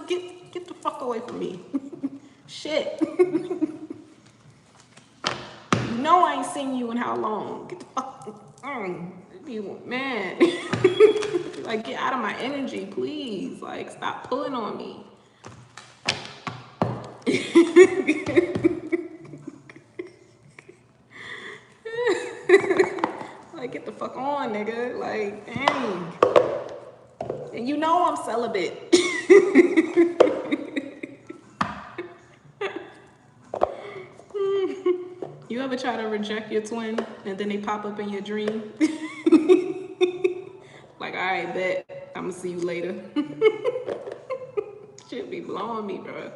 get the fuck away from me. Shit. You know I ain't seen you in how long. Get the fuck, man. Like, get out of my energy, please. Like, stop pulling on me. Like, get the fuck on, nigga. Like, dang. And you know I'm celibate. You ever try to reject your twin and then they pop up in your dream? Like, all right, bet. I'm gonna see you later. Shit be blowing me, bro.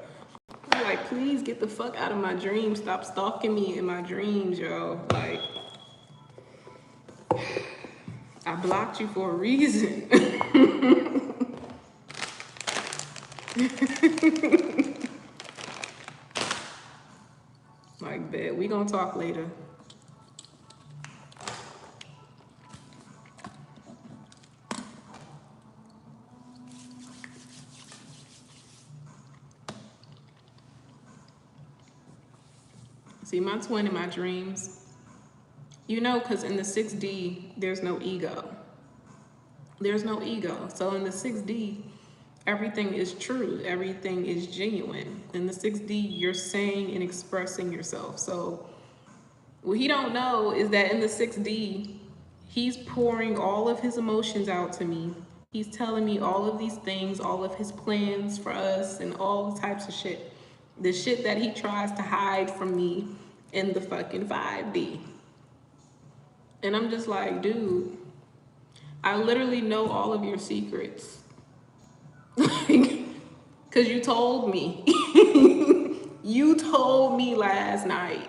I'm like, please get the fuck out of my dreams. Stop stalking me in my dreams, yo. Like, I blocked you for a reason. Like, bet. We gonna talk later. See, my twin in my dreams, you know, because in the 6D, there's no ego. There's no ego. So in the 6D, everything is true. Everything is genuine. In the 6D, you're saying and expressing yourself. So what he don't know is that in the 6D, he's pouring all of his emotions out to me. He's telling me all of these things, all of his plans for us, and all the types of shit. The shit that he tries to hide from me in the fucking 5D. And I'm just like, dude, I literally know all of your secrets. Because you told me. You told me last night.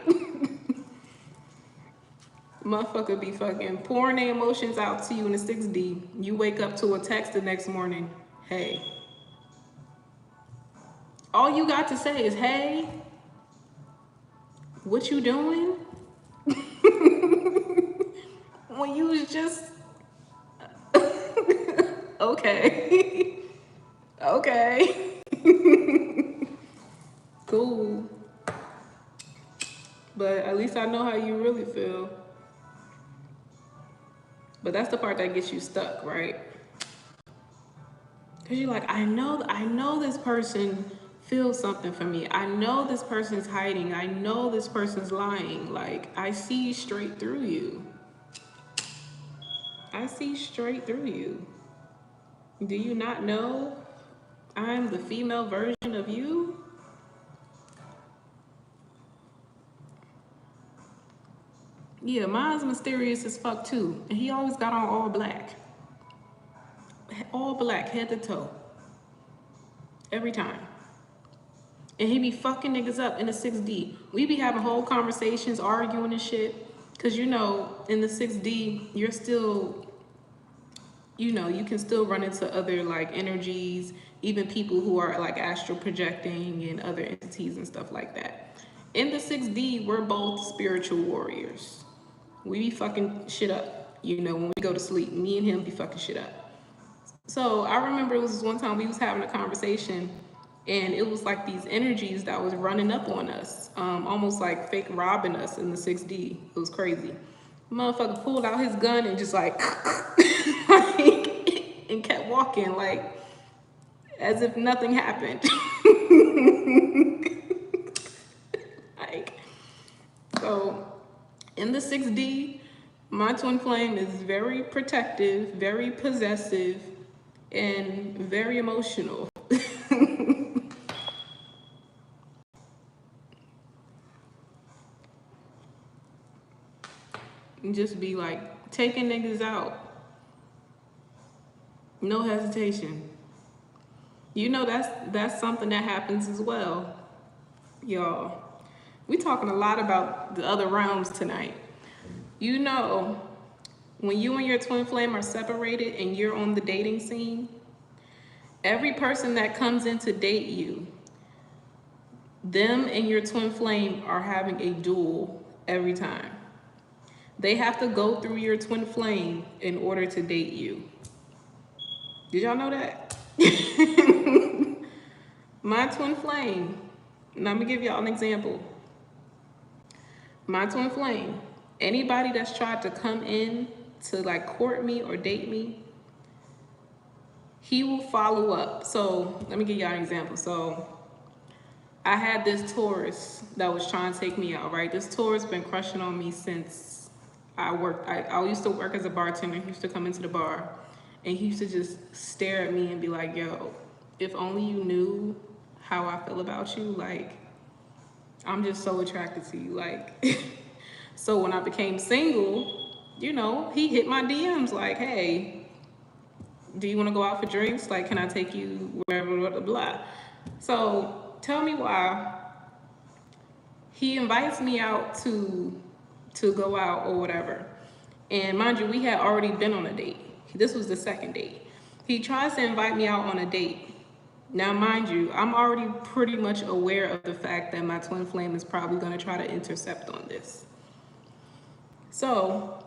Motherfucker be fucking pouring their emotions out to you in the 6D. You wake up to a text the next morning. Hey. All you got to say is, hey, what you doing? When you was just, okay. Okay. Cool. But at least I know how you really feel. But that's the part that gets you stuck, right? Because you're like, I know this person feels something for me. I know this person's hiding. I know this person's lying. Like, I see straight through you. I see straight through you. Do you not know I'm the female version of you? Yeah, mine's mysterious as fuck too. And he always got on all black. All black, head to toe. Every time. And he be fucking niggas up in the 6D. We be having whole conversations, arguing and shit. Cause you know, in the 6D, you're still, you know, you can still run into other like energies, even people who are like astral projecting and other entities and stuff like that. In the 6D, we're both spiritual warriors. We be fucking shit up. You know, when we go to sleep, me and him be fucking shit up. So I remember it was one time we was having a conversation and it was like these energies that was running up on us, almost like fake robbing us in the 6D. It was crazy. Motherfucker pulled out his gun and just like, and kept walking like as if nothing happened. Like, so in the 6D, my twin flame is very protective, very possessive, and very emotional. And just be like taking niggas out. No hesitation. You know that's something that happens as well. Y'all, we talking a lot about the other realms tonight. You know, when you and your twin flame are separated and you're on the dating scene, every person that comes in to date you, them and your twin flame are having a duel every time. They have to go through your twin flame in order to date you. Did y'all know that? My twin flame, and I'm gonna give y'all an example. My twin flame, anybody that's tried to come in to like court me or date me, he will follow up. So let me give y'all an example. So I had this Taurus that was trying to take me out, right? This Taurus been crushing on me since I used to work as a bartender. He used to come into the bar and he used to just stare at me and be like, yo, if only you knew how I feel about you, like, I'm just so attracted to you. Like, so when I became single, you know, he hit my DMs like, hey, do you want to go out for drinks? Like, can I take you wherever, blah, blah, blah. So tell me why he invites me out to go out or whatever. And mind you, we had already been on a date. This was the second date. He tries to invite me out on a date. Now, mind you, I'm already pretty much aware of the fact that my twin flame is probably going to try to intercept on this. So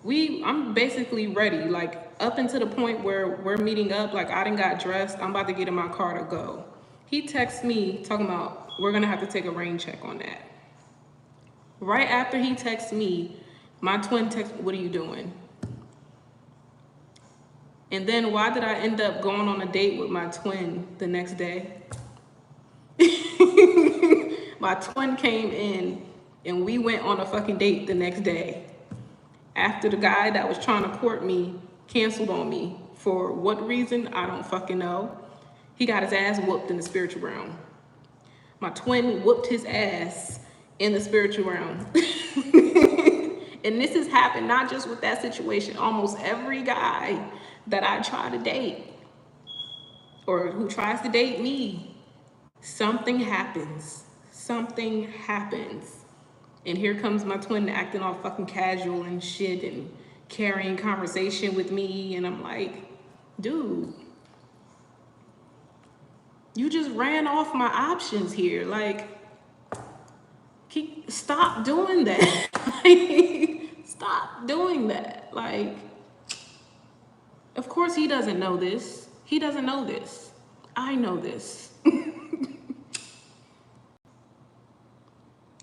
I'm basically ready, like up until the point where we're meeting up, like I done got dressed, I'm about to get in my car to go. He texts me talking about, we're gonna have to take a rain check on that. Right after he texts me, my twin texts, what are you doing? And then why did I end up going on a date with my twin the next day? My twin came in and we went on a fucking date the next day. After the guy that was trying to court me canceled on me. For what reason, I don't fucking know. He got his ass whooped in the spiritual realm. My twin whooped his ass in the spiritual realm. And this has happened not just with that situation. Almost every guy that I try to date or who tries to date me, something happens. Something happens. And here comes my twin acting all fucking casual and shit and carrying conversation with me. And I'm like, dude, you just ran off my options here. Like, stop doing that. Stop doing that. Like, of course he doesn't know this. He doesn't know this. I know this.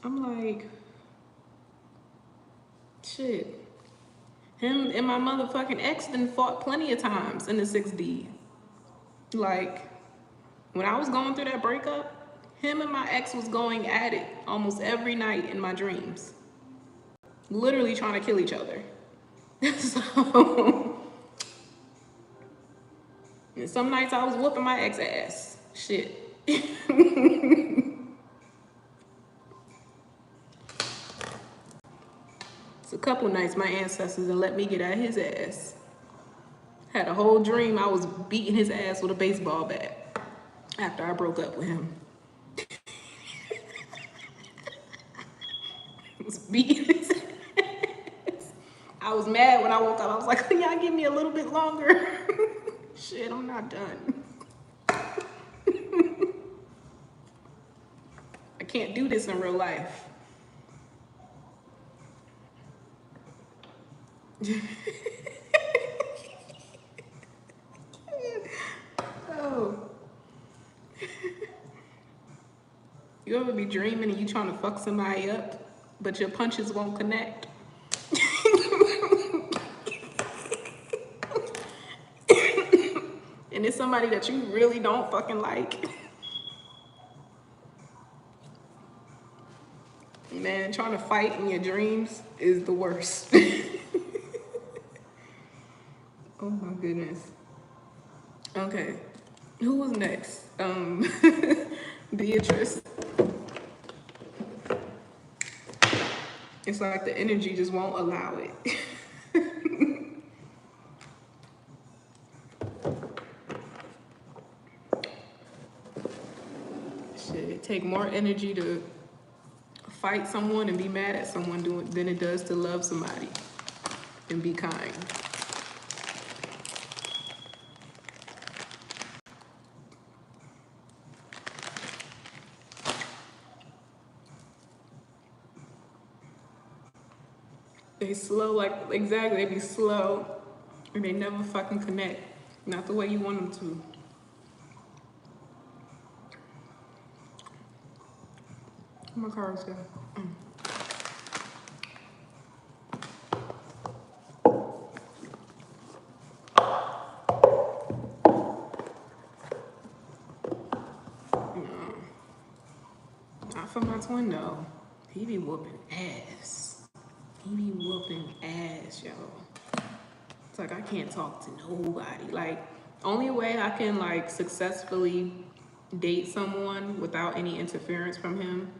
I'm like, shit. Him and my motherfucking ex done fought plenty of times in the 6D. Like, when I was going through that breakup, him and my ex was going at it almost every night in my dreams. Literally trying to kill each other. So, and some nights I was whooping my ex ass. Shit. It's a couple nights my ancestors and let me get at his ass. Had a whole dream I was beating his ass with a baseball bat after I broke up with him. I was beating his ass. I was mad when I woke up. I was like, can y'all give me a little bit longer? Shit, I'm not done. I can't do this in real life. Oh. You ever be dreaming and you trying to fuck somebody up, but your punches won't connect? And it's somebody that you really don't fucking like. Man, trying to fight in your dreams is the worst. Oh my goodness. Okay, who was next? Beatrice. It's like the energy just won't allow it. Shit, it take more energy to fight someone and be mad at someone than it does to love somebody and be kind. They slow, like, exactly, they be slow and they never fucking connect. Not the way you want them to. Where my cards go? No. Not for my twin, though. He be whooping ass. He be whooping ass, yo. It's like I can't talk to nobody. Like, only way I can like successfully date someone without any interference from him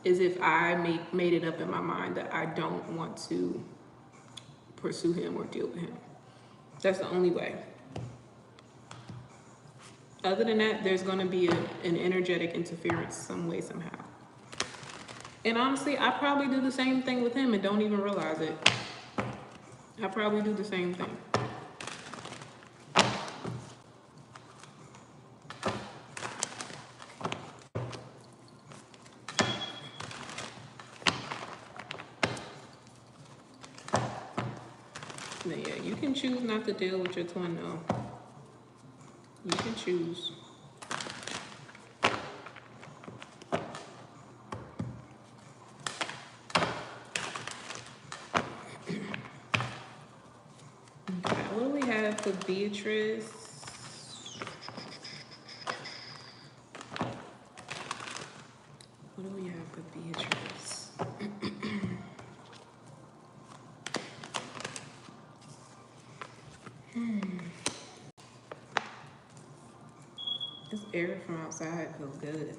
is if I made it up in my mind that I don't want to pursue him or deal with him. That's the only way. Other than that, there's going to be an energetic interference some way, somehow. And honestly, I probably do the same thing with him and don't even realize it. I probably do the same thing. But yeah, you can choose not to deal with your twin, though. You can choose. Okay, what do we have for Beatrice? What do we have for Beatrice? This air from outside feels good.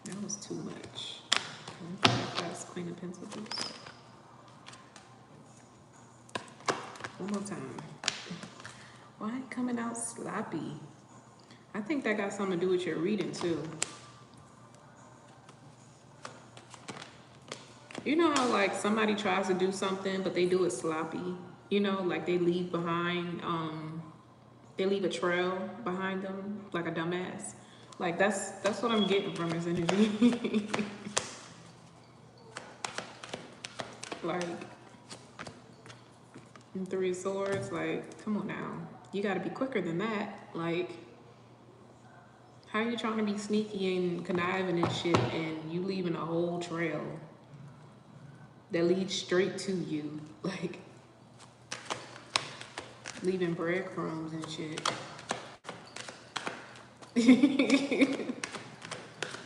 That was too much. That's Queen of Pentacles. One more time. Why coming out sloppy? I think that got something to do with your reading too. You know how like somebody tries to do something but they do it sloppy? You know, like they leave behind, they leave a trail behind them like a dumbass. Like that's what I'm getting from his energy. Like in Three of Swords, like come on now. You gotta be quicker than that. Like how are you trying to be sneaky and conniving and shit and you leaving a whole trail that leads straight to you? Like leaving breadcrumbs and shit.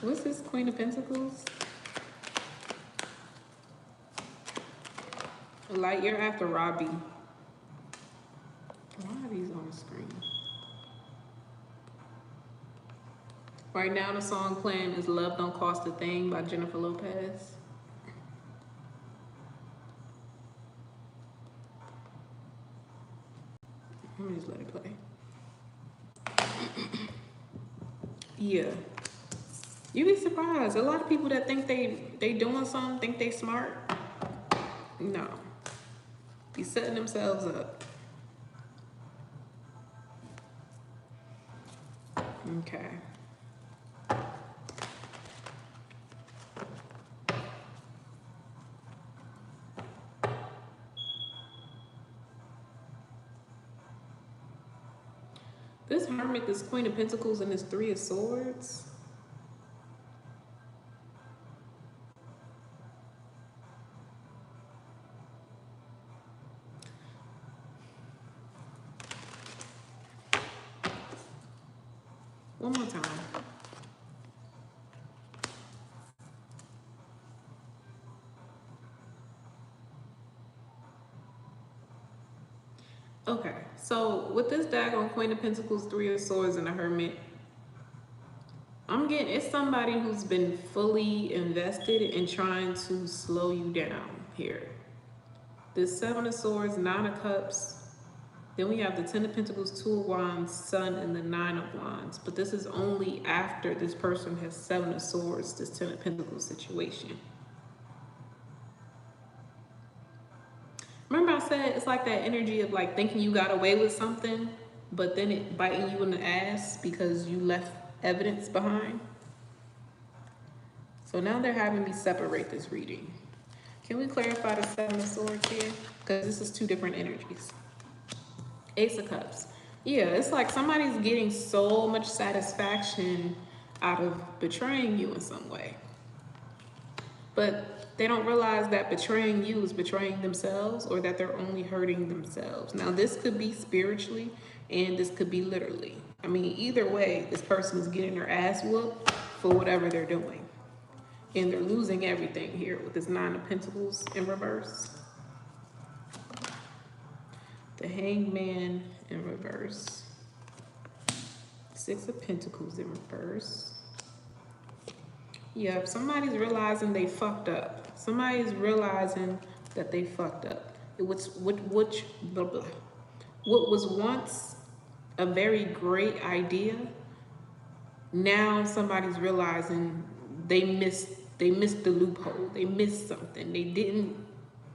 What's this Queen of Pentacles? Light year after Robbie. Why are these on the screen? Right now the song playing is Love Don't Cost a Thing by Jennifer Lopez. Let me just let it play. Yeah. You'd be surprised. A lot of people that think they doing something, think they smart. No. Be setting themselves up. Okay. This Hermit, this Queen of Pentacles, and this Three of Swords. One more time. Okay, so with this daggone Queen of Pentacles, Three of Swords, and a Hermit, I'm getting, it's somebody who's been fully invested in trying to slow you down here. This Seven of Swords, Nine of Cups, then we have the Ten of Pentacles, Two of Wands, Sun, and the Nine of Wands. But this is only after this person has Seven of Swords, this Ten of Pentacles situation. Remember I said it's like that energy of like thinking you got away with something, but then it biting you in the ass because you left evidence behind. So now they're having me separate this reading. Can we clarify the Seven of Swords here? Because this is two different energies. Ace of Cups. Yeah, it's like somebody's getting so much satisfaction out of betraying you in some way. But they don't realize that betraying you is betraying themselves, or that they're only hurting themselves. Now, this could be spiritually and this could be literally. I mean, either way, this person is getting their ass whooped for whatever they're doing. And they're losing everything here with this Nine of Pentacles in reverse. The Hangman in reverse. Six of Pentacles in reverse. Yep, somebody's realizing they fucked up. Somebody's realizing that they fucked up. It was what was once a very great idea. Now somebody's realizing they missed the loophole. They missed something. They didn't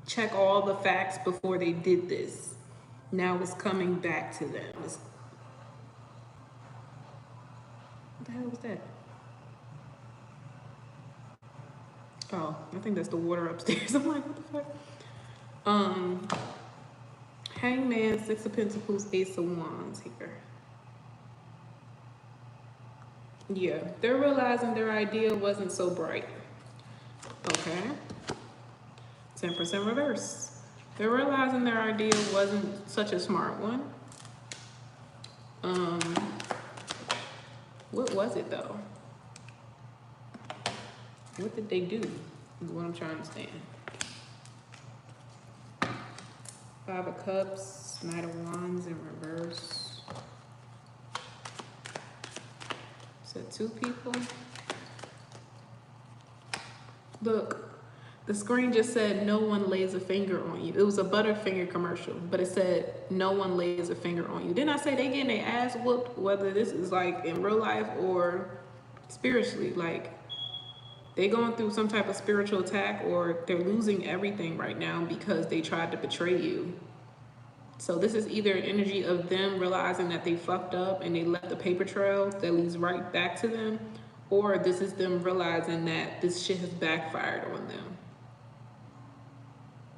check all the facts before they did this. Now it's coming back to them. What the hell was that? Oh, I think that's the water upstairs. I'm like, what the fuck? Hangman, Six of Pentacles, Ace of Wands here. Yeah, they're realizing their idea wasn't so bright. Okay. 10% reverse. They're realizing their idea wasn't such a smart one. What was it though? What did they do? Is what I'm trying to understand. 5 of Cups, Knight of Wands in reverse. So 2 people. Look, the screen just said no one lays a finger on you. It was a Butterfinger commercial, but it said no one lays a finger on you. Didn't I say they getting their ass whooped, whether this is like in real life or spiritually? Like they going through some type of spiritual attack, or they're losing everything right now because they tried to betray you. So this is either an energy of them realizing that they fucked up and they left the paper trail that leads right back to them, or this is them realizing that this shit has backfired on them.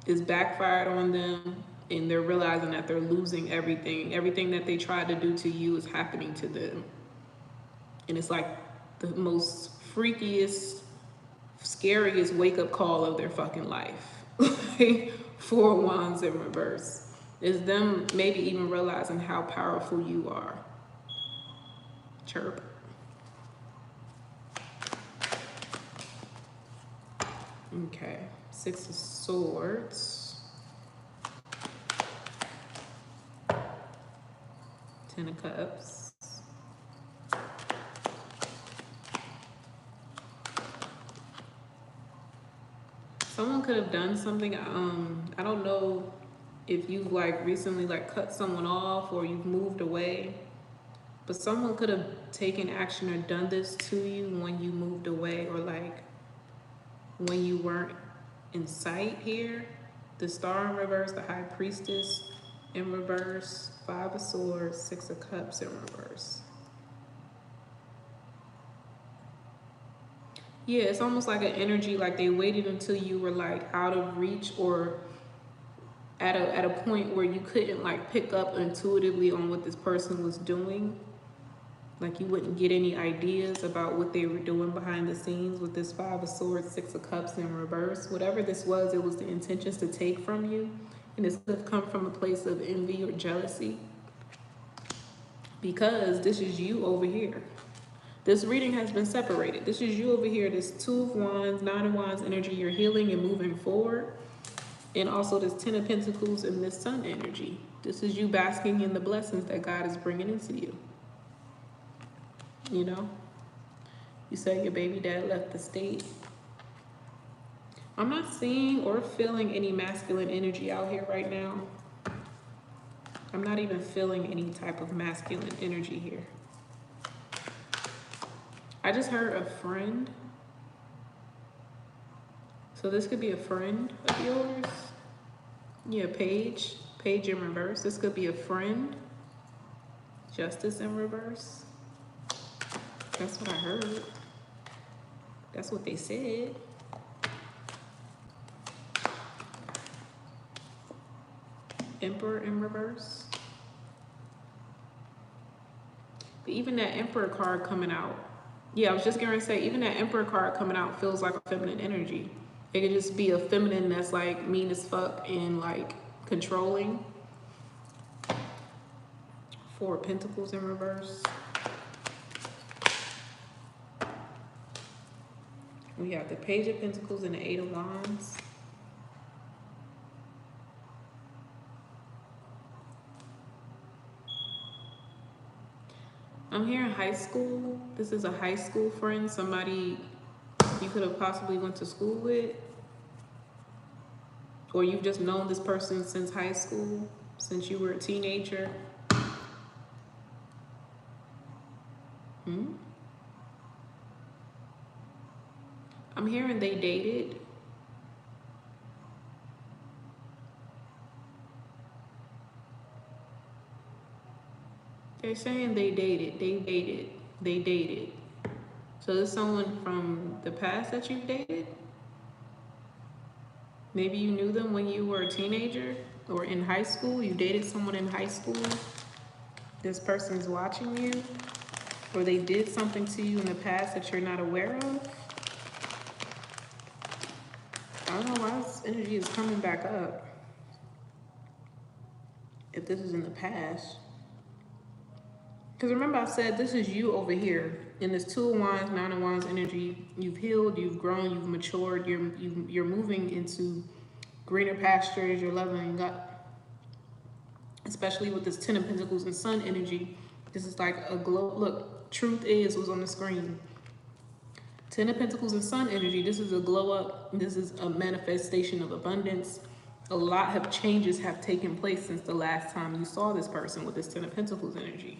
It's backfired on them, and they're realizing that they're losing everything. Everything that they tried to do to you is happening to them. And it's like the most freakiest, scariest wake-up call of their fucking life. 4 Wands in reverse. Is them maybe even realizing how powerful you are. Chirp. Okay. 6 of Swords. 10 of Cups. Someone could have done something. I don't know if you've like recently like cut someone off or you've moved away, but someone could have taken action or done this to you when you moved away, or like when you weren't in sight here. The Star in reverse, the High Priestess in reverse, 5 of Swords, 6 of Cups in reverse. Yeah, it's almost like an energy like they waited until you were like out of reach, or at a point where you couldn't like pick up intuitively on what this person was doing. Like you wouldn't get any ideas about what they were doing behind the scenes with this 5 of Swords, 6 of Cups in reverse. Whatever this was, it was the intentions to take from you. And this could have come from a place of envy or jealousy, because this is you over here. This reading has been separated. This is you over here. This 2 of Wands, 9 of Wands energy. You're healing and moving forward. And also this 10 of Pentacles and this Sun energy. This is you basking in the blessings that God is bringing into you. You know? You said your baby dad left the state. I'm not seeing or feeling any masculine energy out here right now. I'm not even feeling any type of masculine energy here. I just heard a friend. So this could be a friend of yours. Yeah, Page. Page in reverse. This could be a friend. Justice in reverse. That's what I heard. That's what they said. Emperor in reverse. But even that Emperor card coming out. Yeah, I was just going to say, even that Emperor card coming out feels like a feminine energy. It could just be a feminine that's like mean as fuck and like controlling. 4 of Pentacles in reverse. We have the Page of Pentacles and the 8 of Wands. I'm hearing high school. This is a high school friend, somebody you could have possibly went to school with. Or you've just known this person since high school, since you were a teenager. I'm hearing they dated. They're saying they dated. So there's someone from the past that you've dated? Maybe you knew them when you were a teenager or in high school. You dated someone in high school. This person's watching you. or they did something to you in the past that you're not aware of. I don't know why this energy is coming back up. If this is in the past. Because remember I said this is you over here. In this Two of Wands, Nine of Wands energy, you've healed, you've grown, you've matured, you're moving into greener pastures, you're leveling up. Especially with this Ten of Pentacles and Sun energy. This is like a glow. Look, truth is was on the screen. Ten of Pentacles and Sun energy. This is a glow up. This is a manifestation of abundance. A lot of changes have taken place since the last time you saw this person with this Ten of Pentacles energy.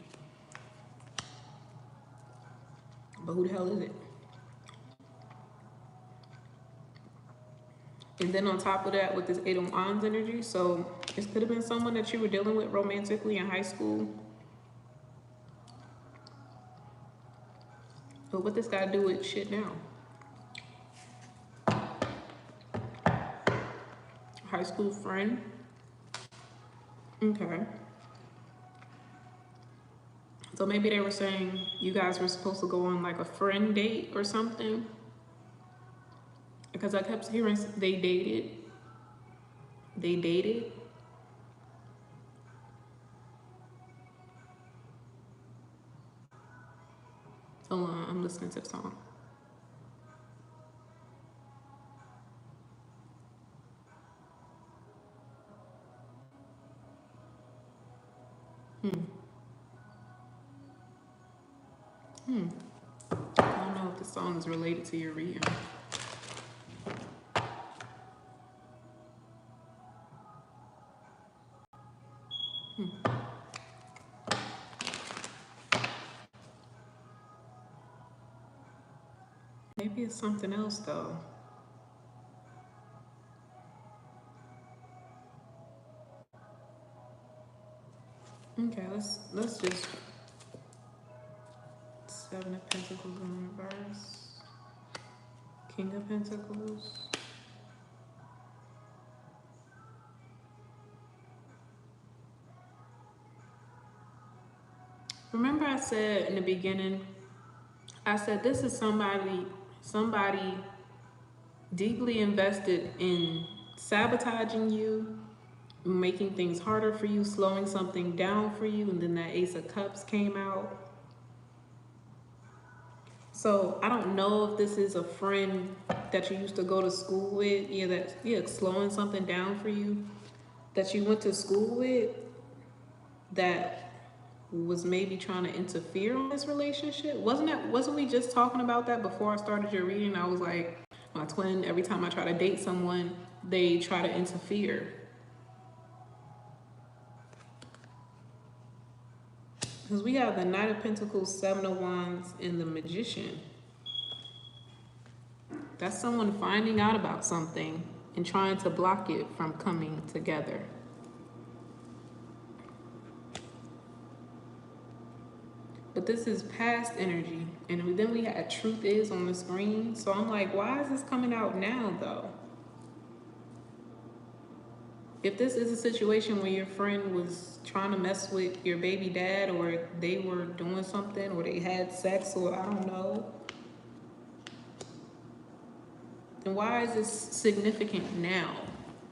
But who the hell is it? And then on top of that, with this Eight of Wands energy, so this could have been someone that you were dealing with romantically in high school. But what this got to do with shit now? High school friend. Okay. So maybe they were saying you guys were supposed to go on like a friend date or something. Because I kept hearing they dated. They dated. Hold on, I'm listening to the song. I don't know if the song is related to your reading. Maybe it's something else though. Okay, let's just Seven of Pentacles in reverse. King of Pentacles. Remember I said in the beginning, I said this is somebody deeply invested in sabotaging you, making things harder for you, slowing something down for you, and then that Ace of Cups came out. So I don't know if this is a friend that you used to go to school with, slowing something down for you, that you went to school with, that was maybe trying to interfere in this relationship. Wasn't we just talking about that before I started your reading? I was like, my twin, every time I try to date someone, they try to interfere. Because we have the Knight of Pentacles, Seven of Wands, and the Magician. That's someone finding out about something and trying to block it from coming together. But this is past energy. And then we had Truth Is on the screen. So I'm like, why is this coming out now, though? If this is a situation where your friend was trying to mess with your baby dad, or they were doing something, or they had sex, or I don't know, then why is this significant now?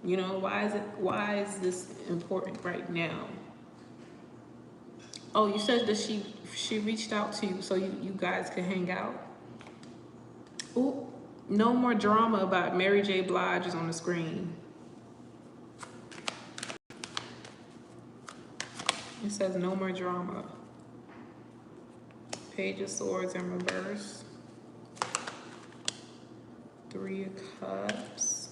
You know, why is this important right now? Oh, you said that she reached out to you so you guys could hang out. Ooh, no more drama about Mary J. Blige is on the screen. It says no more drama. Page of Swords in reverse. Three of Cups.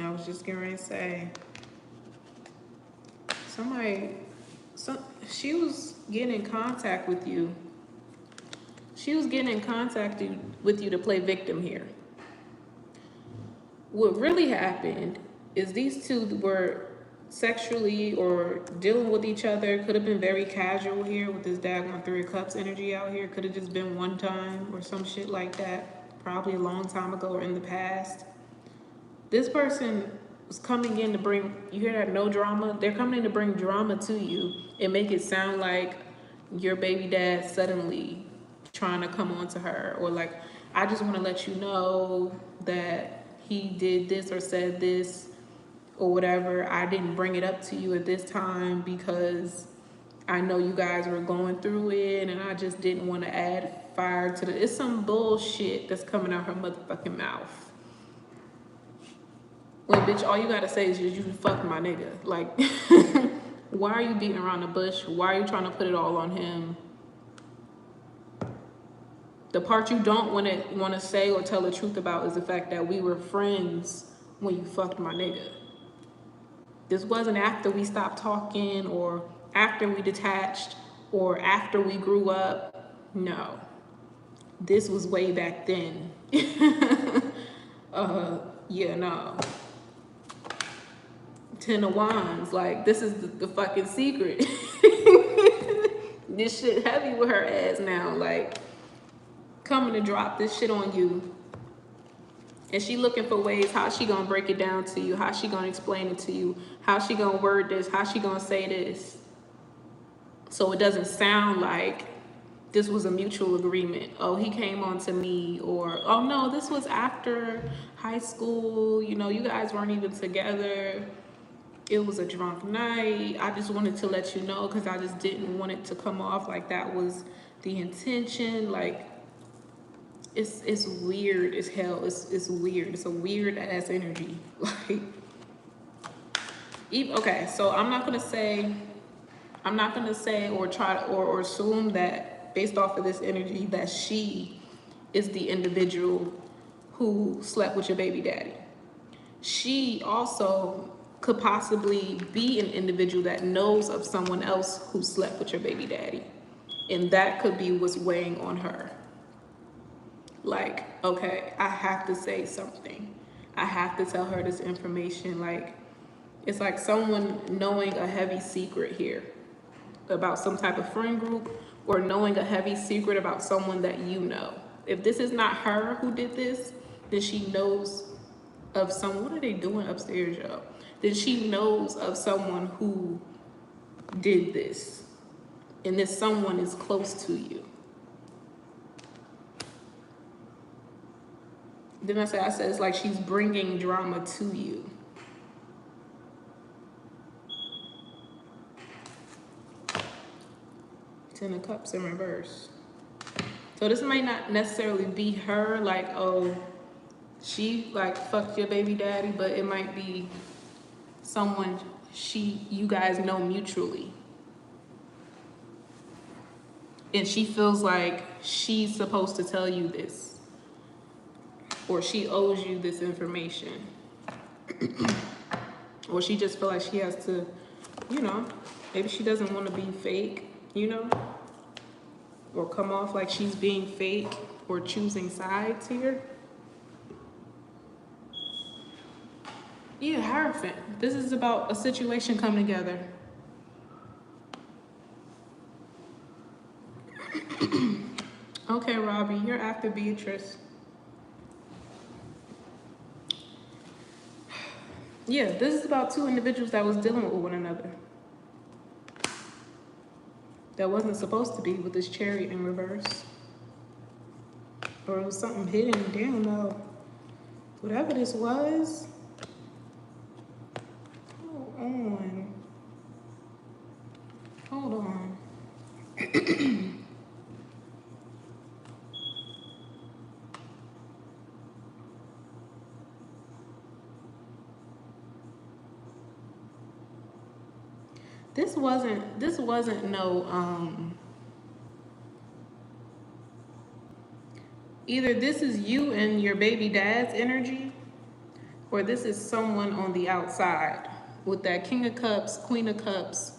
I was just getting ready to say, she was getting in contact with you. She was getting in contact with you to play victim here. what really happened is these two were sexually or dealing with each other. Could have been very casual here with this daggone 3 of Cups energy out here. Could have just been one time or some shit like that. Probably a long time ago or in the past. This person was coming in to bring, you hear that, no drama? They're coming in to bring drama to you and make it sound like your baby dad suddenly trying to come on to her, or like, I just want to let you know that he did this or said this or whatever. I didn't bring it up to you at this time because I know you guys were going through it and I just didn't want to add fire to the, it's some bullshit that's coming out her motherfucking mouth. When, bitch, all you gotta say is you fucked my nigga. Like, why are you beating around the bush? Why are you trying to put it all on him? The part you don't want to say or tell the truth about is the fact that we were friends when you fucked my nigga. This wasn't after we stopped talking or after we detached or after we grew up. No. This was way back then. Yeah, no. 10 of Wands, like, this is the fucking secret. This shit heavy with her ass now, like, coming to drop this shit on you. And she looking for ways how she gonna break it down to you, how she gonna explain it to you, how she gonna word this, how she gonna say this. So it doesn't sound like this was a mutual agreement. Oh, he came on to me, or, oh no, this was after high school, you know, you guys weren't even together. It was a drunk night. I just wanted to let you know because I just didn't want it to come off like that was the intention. Like, it's weird as hell. It's weird. It's a weird ass energy. Like, even, okay, so I'm not gonna say or try to, or assume that based off of this energy that she is the individual who slept with your baby daddy. She also could possibly be an individual that knows of someone else who slept with your baby daddy. And that could be what's weighing on her. Like, okay, I have to say something. I have to tell her this information. Like, it's like someone knowing a heavy secret here about some type of friend group, or knowing a heavy secret about someone that you know. If this is not her who did this, then she knows of someone. What are they doing upstairs, y'all? Then she knows of someone who did this, and this someone is close to you. Then I said it's like she's bringing drama to you. Ten of Cups in reverse. So this might not necessarily be her, like, oh, she like fucked your baby daddy, but it might be someone you guys know mutually. And she feels like she's supposed to tell you this, or she owes you this information. Or she just feels like she has to, you know, maybe she doesn't want to be fake, you know, or come off like she's being fake or choosing sides here. Yeah, Hierophant. This is about a situation coming together. Okay, Robbie, you're after Beatrice. Yeah, this is about two individuals that was dealing with one another. That wasn't supposed to be with this Chariot in reverse. Or it was something hidden down though. Whatever this was. Hold on. This wasn't no either this is you and your baby dad's energy, or this is someone on the outside with that King of Cups, Queen of Cups,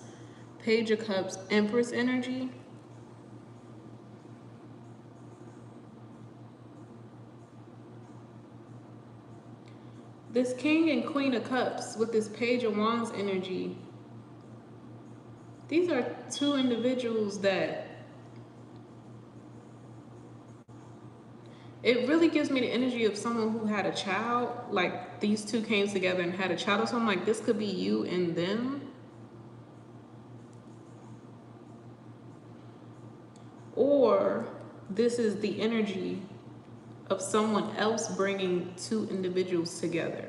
Page of Cups, Empress energy. This King and Queen of Cups with this Page of Wands energy, these are two individuals that it really gives me the energy of someone who had a child. Like these two came together and had a child. So I'm like, this could be you and them. Or this is the energy of someone else bringing two individuals together.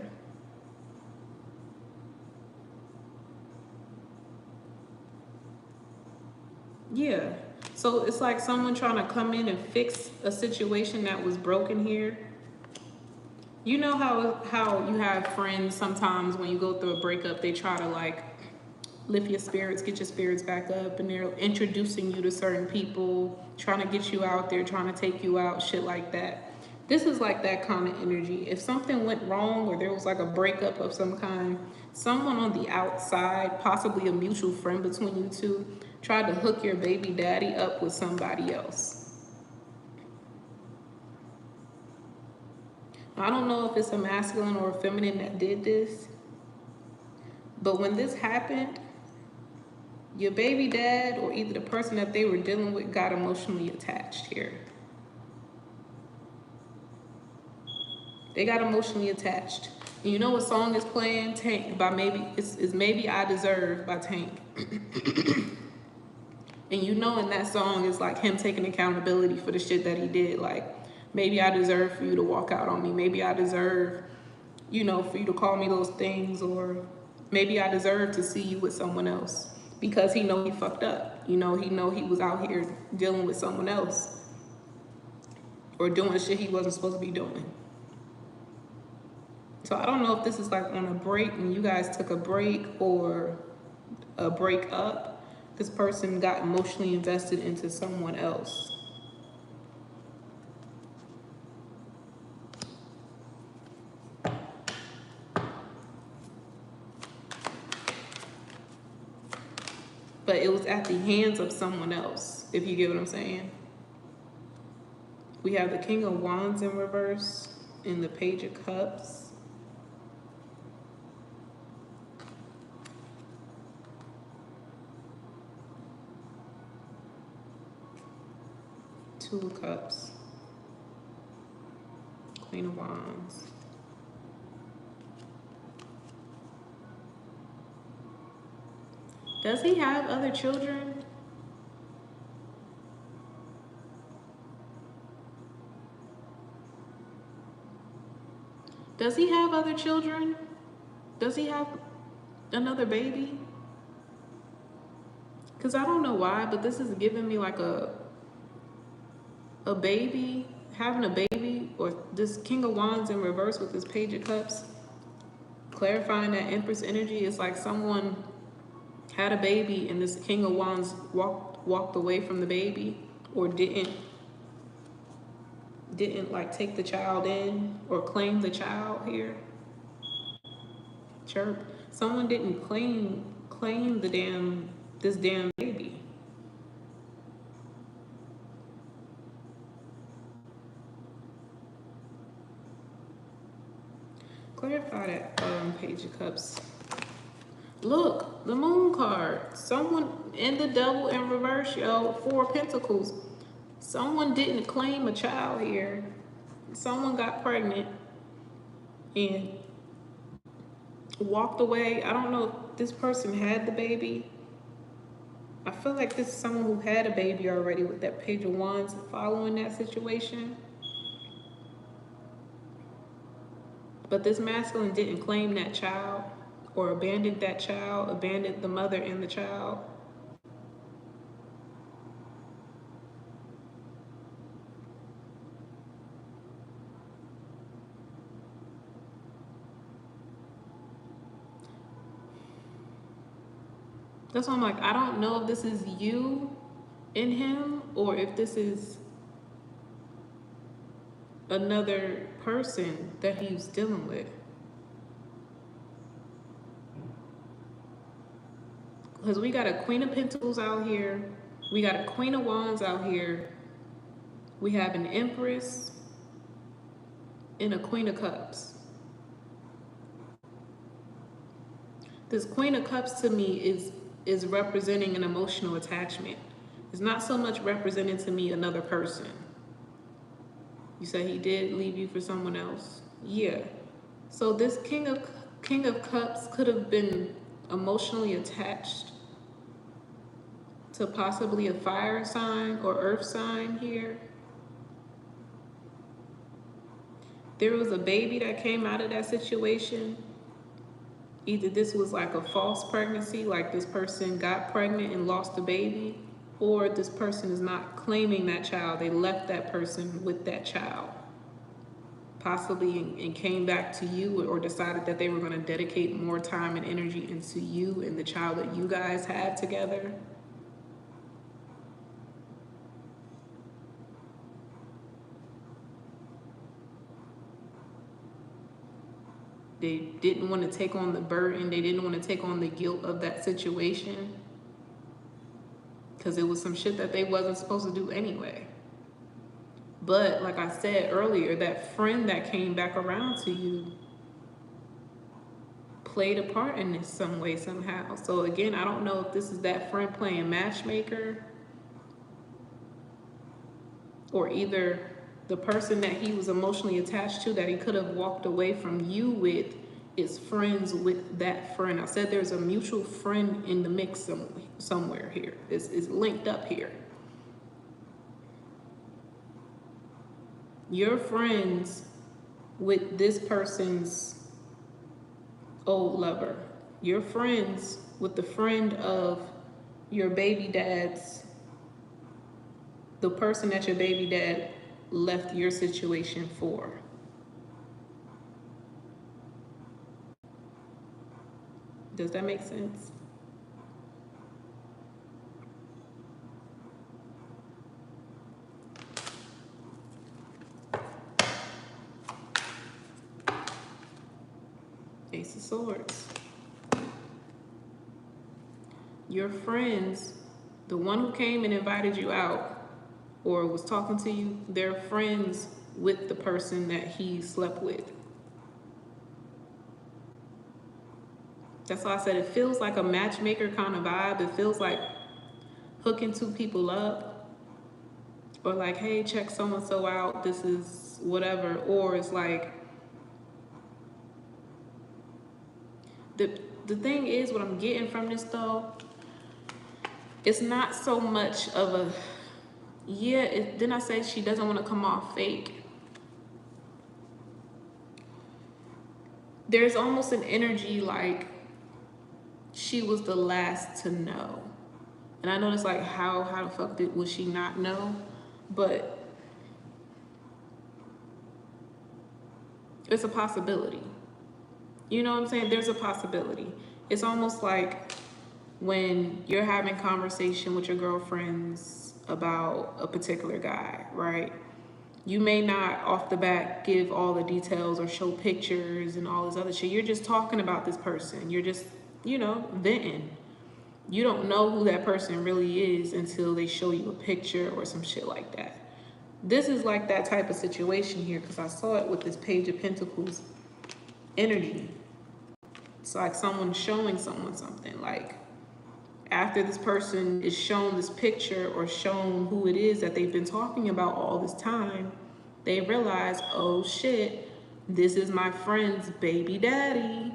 Yeah. So it's like someone trying to come in and fix a situation that was broken here. You know how you have friends sometimes when you go through a breakup, they try to like lift your spirits, get your spirits back up, and they're introducing you to certain people, trying to get you out there, trying to take you out, shit like that. This is like that kind of energy. If something went wrong or there was like a breakup of some kind, someone on the outside, possibly a mutual friend between you two, tried to hook your baby daddy up with somebody else. I don't know if it's a masculine or a feminine that did this, but when this happened, your baby dad or either the person that they were dealing with got emotionally attached here. They got emotionally attached. And you know what song is playing? Tank by Maybe I Deserve by Tank. And you know in that song is like him taking accountability for the shit that he did. Like, maybe I deserve for you to walk out on me. Maybe I deserve, you know, for you to call me those things, or maybe I deserve to see you with someone else. Because he know he fucked up. You know he was out here dealing with someone else. Or doing shit he wasn't supposed to be doing. So I don't know if this is like on a break and you guys took a break or a break up. This person got emotionally invested into someone else. But it was at the hands of someone else, if you get what I'm saying. We have the King of Wands in reverse and the Page of Cups. Two of Cups. Queen of Wands. Does he have other children? Does he have other children? Does he have another baby? Because I don't know why, but this is giving me like a baby, having a baby, or this King of Wands in reverse with this Page of Cups. Clarifying that Empress energy is like someone had a baby and this King of Wands walked away from the baby, or didn't like take the child in or claim the child here. Chirp. Someone didn't claim this damn baby. Clarify that Page of Cups. Look, the Moon card. Someone in the Devil in reverse, yo. Four of Pentacles. Someone didn't claim a child here. Someone got pregnant and walked away. I don't know if this person had the baby. I feel like this is someone who had a baby already with that Page of Wands following that situation. But this masculine didn't claim that child or abandoned that child, abandoned the mother and the child. That's why I'm like, I don't know if this is you in him or if this is another person that he's dealing with. Because we got a Queen of Pentacles out here. We got a Queen of Wands out here. We have an Empress and a Queen of Cups. This Queen of Cups to me is representing an emotional attachment. It's not so much representing to me another person. You said he did leave you for someone else. Yeah. So this King of Cups could have been emotionally attached to possibly a fire sign or earth sign here. There was a baby that came out of that situation. Either this was like a false pregnancy, like this person got pregnant and lost the baby, or this person is not claiming that child. They left that person with that child, possibly, and came back to you, or decided that they were going to dedicate more time and energy into you and the child that you guys had together. They didn't want to take on the burden. They didn't want to take on the guilt of that situation, because it was some shit that they wasn't supposed to do anyway. But like I said earlier, that friend that came back around to you played a part in this some way, somehow. So again, I don't know if this is that friend playing matchmaker, or either the person that he was emotionally attached to, that he could have walked away from you with, is friends with that friend. I said there's a mutual friend in the mix somewhere here. It's linked up here. You're friends with this person's old lover. You're friends with the friend of your baby dad's, the person that your baby dad left your situation for. Does that make sense? Ace of Swords. Your friends, the one who came and invited you out or was talking to you, they're friends with the person that he slept with. That's why I said it feels like a matchmaker kind of vibe. It feels like hooking two people up, or like, hey, check so-and-so out, this is whatever. Or it's like, the thing is, what I'm getting from this though, it's not so much of a, yeah, didn't I say she doesn't want to come off fake? There's almost an energy like she was the last to know. And I know it's like, how the fuck would she not know? But it's a possibility. You know what I'm saying? There's a possibility. It's almost like when you're having conversation with your girlfriends about a particular guy, right? You may not off the bat give all the details or show pictures and all this other shit. You're just talking about this person. You're just, you know, venting. You don't know who that person really is until they show you a picture or some shit like that. This is like that type of situation here, because I saw it with this Page of Pentacles energy. It's like someone showing someone something. Like, after this person is shown this picture or shown who it is that they've been talking about all this time, they realize, oh shit, this is my friend's baby daddy,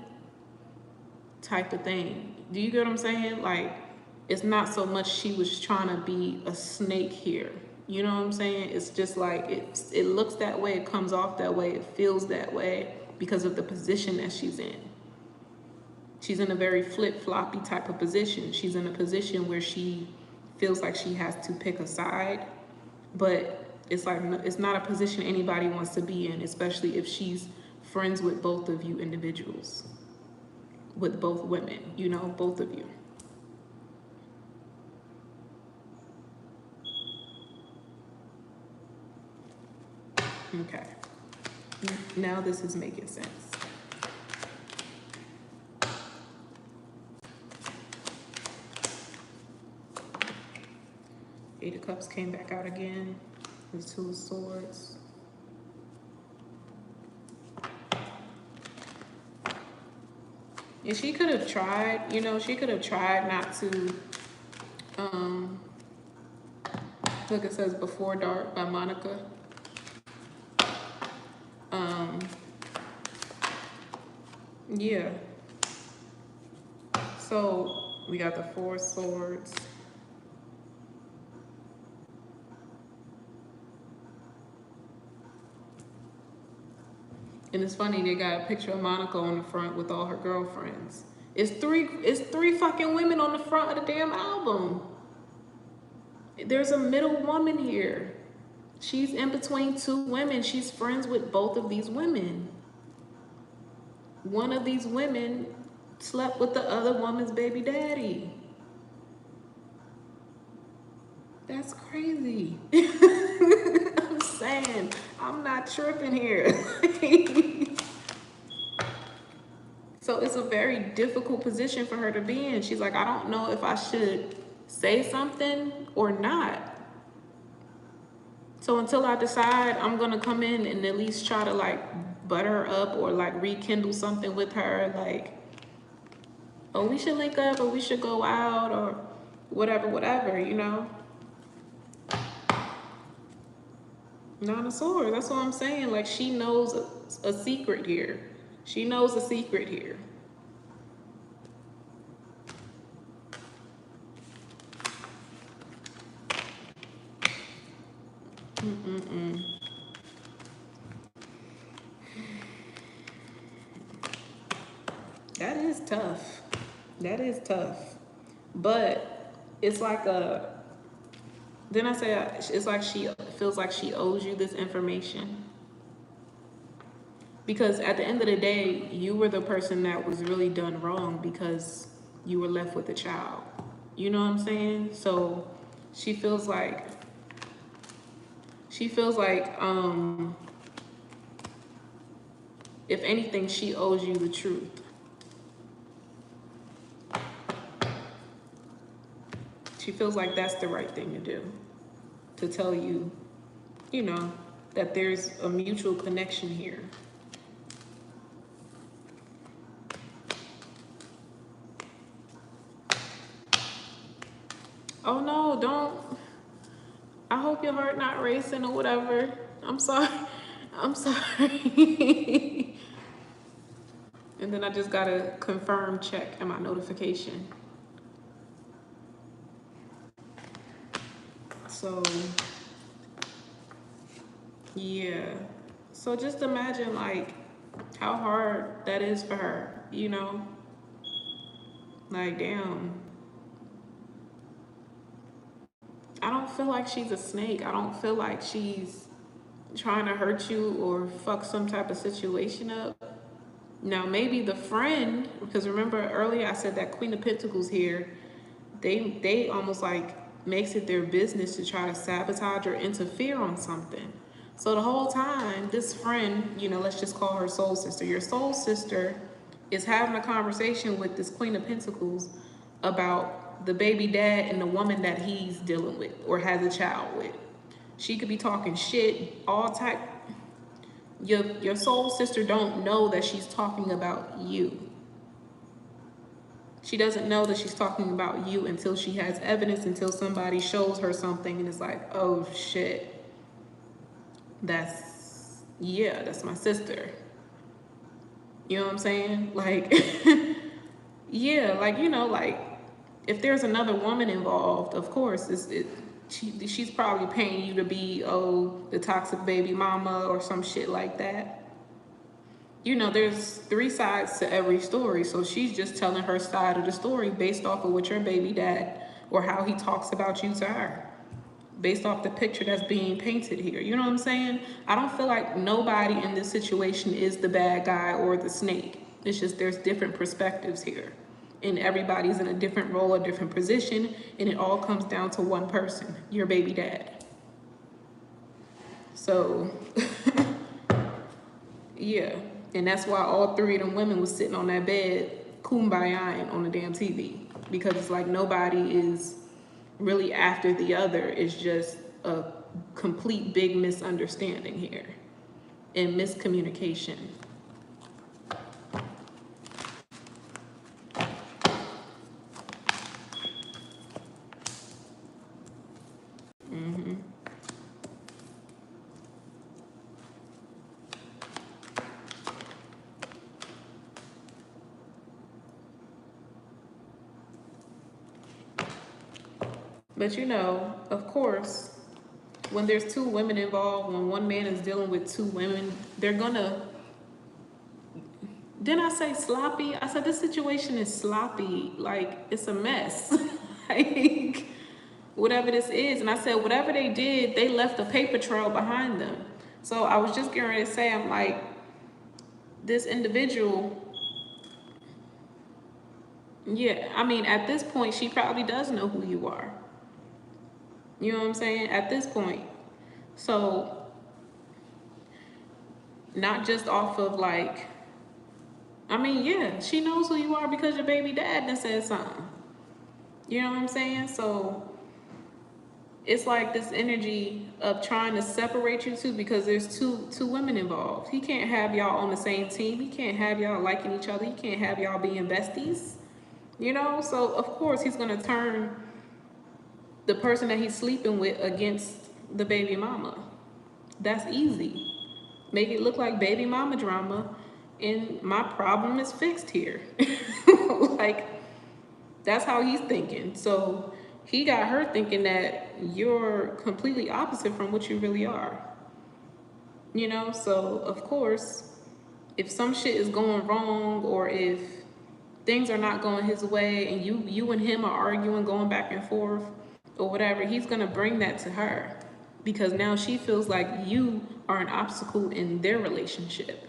type of thing. Do you get what I'm saying? Like, it's not so much she was trying to be a snake here. You know what I'm saying? It's just like, it looks that way, it comes off that way, it feels that way because of the position that she's in. She's in a very flip-floppy type of position. She's in a position where she feels like she has to pick a side, but it's like, it's not a position anybody wants to be in, especially if she's friends with both of you individuals, with both women, you know, both of you. Okay, now this is making sense. Eight of Cups came back out again. The Two of Swords. And she could have tried, you know, she could have tried not to, look, it says Before Dark by Monica. Yeah. So we got the Four of Swords. And it's funny, they got a picture of Monica on the front with all her girlfriends. It's three fucking women on the front of the damn album. There's a middle woman here. She's in between two women. She's friends with both of these women. One of these women slept with the other woman's baby daddy. That's crazy. I'm saying, I'm not tripping here. So it's a very difficult position for her to be in. She's like, I don't know if I should say something or not. So until I decide, I'm gonna come in and at least try to like butter her up or like rekindle something with her, like, oh, we should link up or we should go out or whatever, you know? Nine of Swords, that's what I'm saying. Like, she knows a secret here. She knows a secret here. That is tough. That is tough. But it's like then I say it's like she feels like she owes you this information. Because at the end of the day, you were the person that was really done wrong because you were left with a child. You know what I'm saying? So she feels like if anything, she owes you the truth. She feels like that's the right thing to do. To tell you, you know, that there's a mutual connection here. Oh no, don't. I hope your heart not racing or whatever. I'm sorry. I'm sorry. And then I just got a confirm check in my notification. So, yeah. So just imagine like how hard that is for her, you know? Like, damn. I don't feel like she's a snake. I don't feel like she's trying to hurt you or fuck some type of situation up. Now, maybe the friend, because remember earlier I said that Queen of Pentacles here, they almost like makes it their business to try to sabotage or interfere on something. So the whole time, this friend, you know, let's just call her soul sister. Your soul sister is having a conversation with this Queen of Pentacles about the baby dad and the woman that he's dealing with or has a child with. She could be talking shit, all type. Your soul sister don't know that she's talking about you. She doesn't know that she's talking about you until she has evidence, until somebody shows her something and it's like, oh shit, that's my sister. You know what I'm saying? Like, yeah, like, you know, like if there's another woman involved, of course, she's probably paying you to be, the toxic baby mama or some shit like that. You know, there's 3 sides to every story. So she's just telling her side of the story based off of what your baby dad or how he talks about you to her. Based off the picture that's being painted here. You know what I'm saying? I don't feel like nobody in this situation is the bad guy or the snake. It's just there's different perspectives here. And everybody's in a different role, a different position. And it all comes down to one person, your baby dad. So, yeah. And that's why all 3 of them women was sitting on that bed, kumbayaing on the damn TV. Because it's like nobody is really after the other. It's just a complete big misunderstanding here and miscommunication. But you know, of course, when there's two women involved, when one man is dealing with two women, they're gonna. Didn't I say sloppy? I said this situation is sloppy. Like, it's a mess. Like, whatever this is. And I said, whatever they did, they left a paper trail behind them. So I was just getting ready to say, I'm like, this individual, yeah, I mean, at this point, she probably does know who you are. You know what I'm saying? At this point. So, not just off of like, I mean, yeah, she knows who you are because your baby dad done said something. You know what I'm saying? So, it's like this energy of trying to separate you two because there's two women involved. He can't have y'all on the same team. He can't have y'all liking each other. He can't have y'all being besties. You know, so of course he's gonna turn the person that he's sleeping with against the baby mama. That's easy. Make it look like baby mama drama, and my problem is fixed here. Like, that's how he's thinking. So he got her thinking that you're completely opposite from what you really are. You know, so of course, if some shit is going wrong or if things are not going his way and you and him are arguing, going back and forth or whatever, he's gonna bring that to her because now she feels like you are an obstacle in their relationship.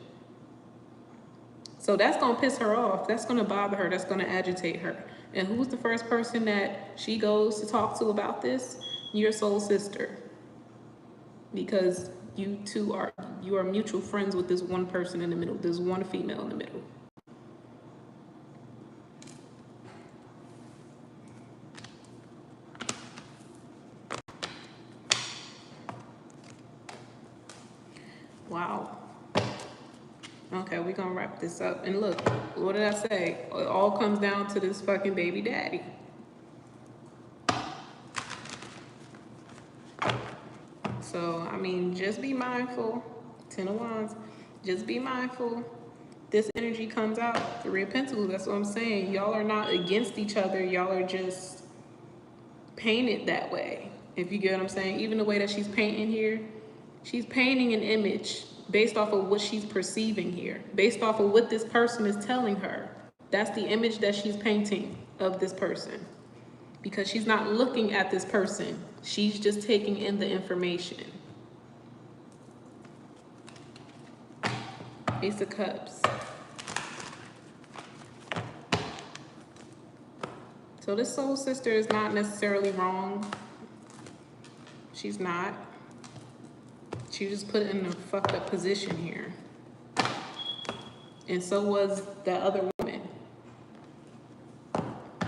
So that's gonna piss her off. That's gonna bother her. That's gonna agitate her. And who's the first person that she goes to talk to about this? Your soul sister. Because you are mutual friends with this one person in the middle. There's one female in the middle. Wow. Okay, we're gonna wrap this up. And look, what did I say? It all comes down to this fucking baby daddy. So, I mean, just be mindful. 10 of Wands. Just be mindful. This energy comes out. 3 of Pentacles, that's what I'm saying. Y'all are not against each other. Y'all are just painted that way. If you get what I'm saying. Even the way that she's painting here, she's painting an image based off of what she's perceiving here. Based off of what this person is telling her. That's the image that she's painting of this person. Because she's not looking at this person. She's just taking in the information. Ace of Cups. So this soul sister is not necessarily wrong. She's not. She just put in a fucked up position here. And so was the other woman.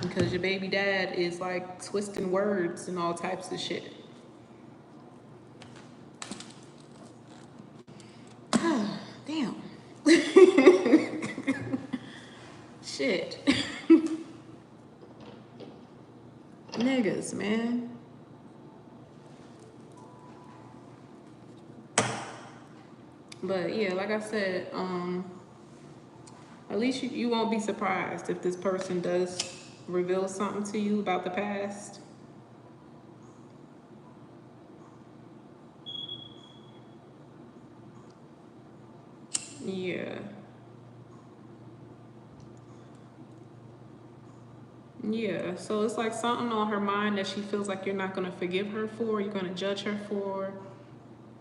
Because your baby dad is like twisting words and all types of shit. Damn. Shit. Niggas, man. But yeah, like I said, at least you won't be surprised if this person does reveal something to you about the past. Yeah. Yeah, so it's like something on her mind that she feels like you're not going to forgive her for, you're going to judge her for,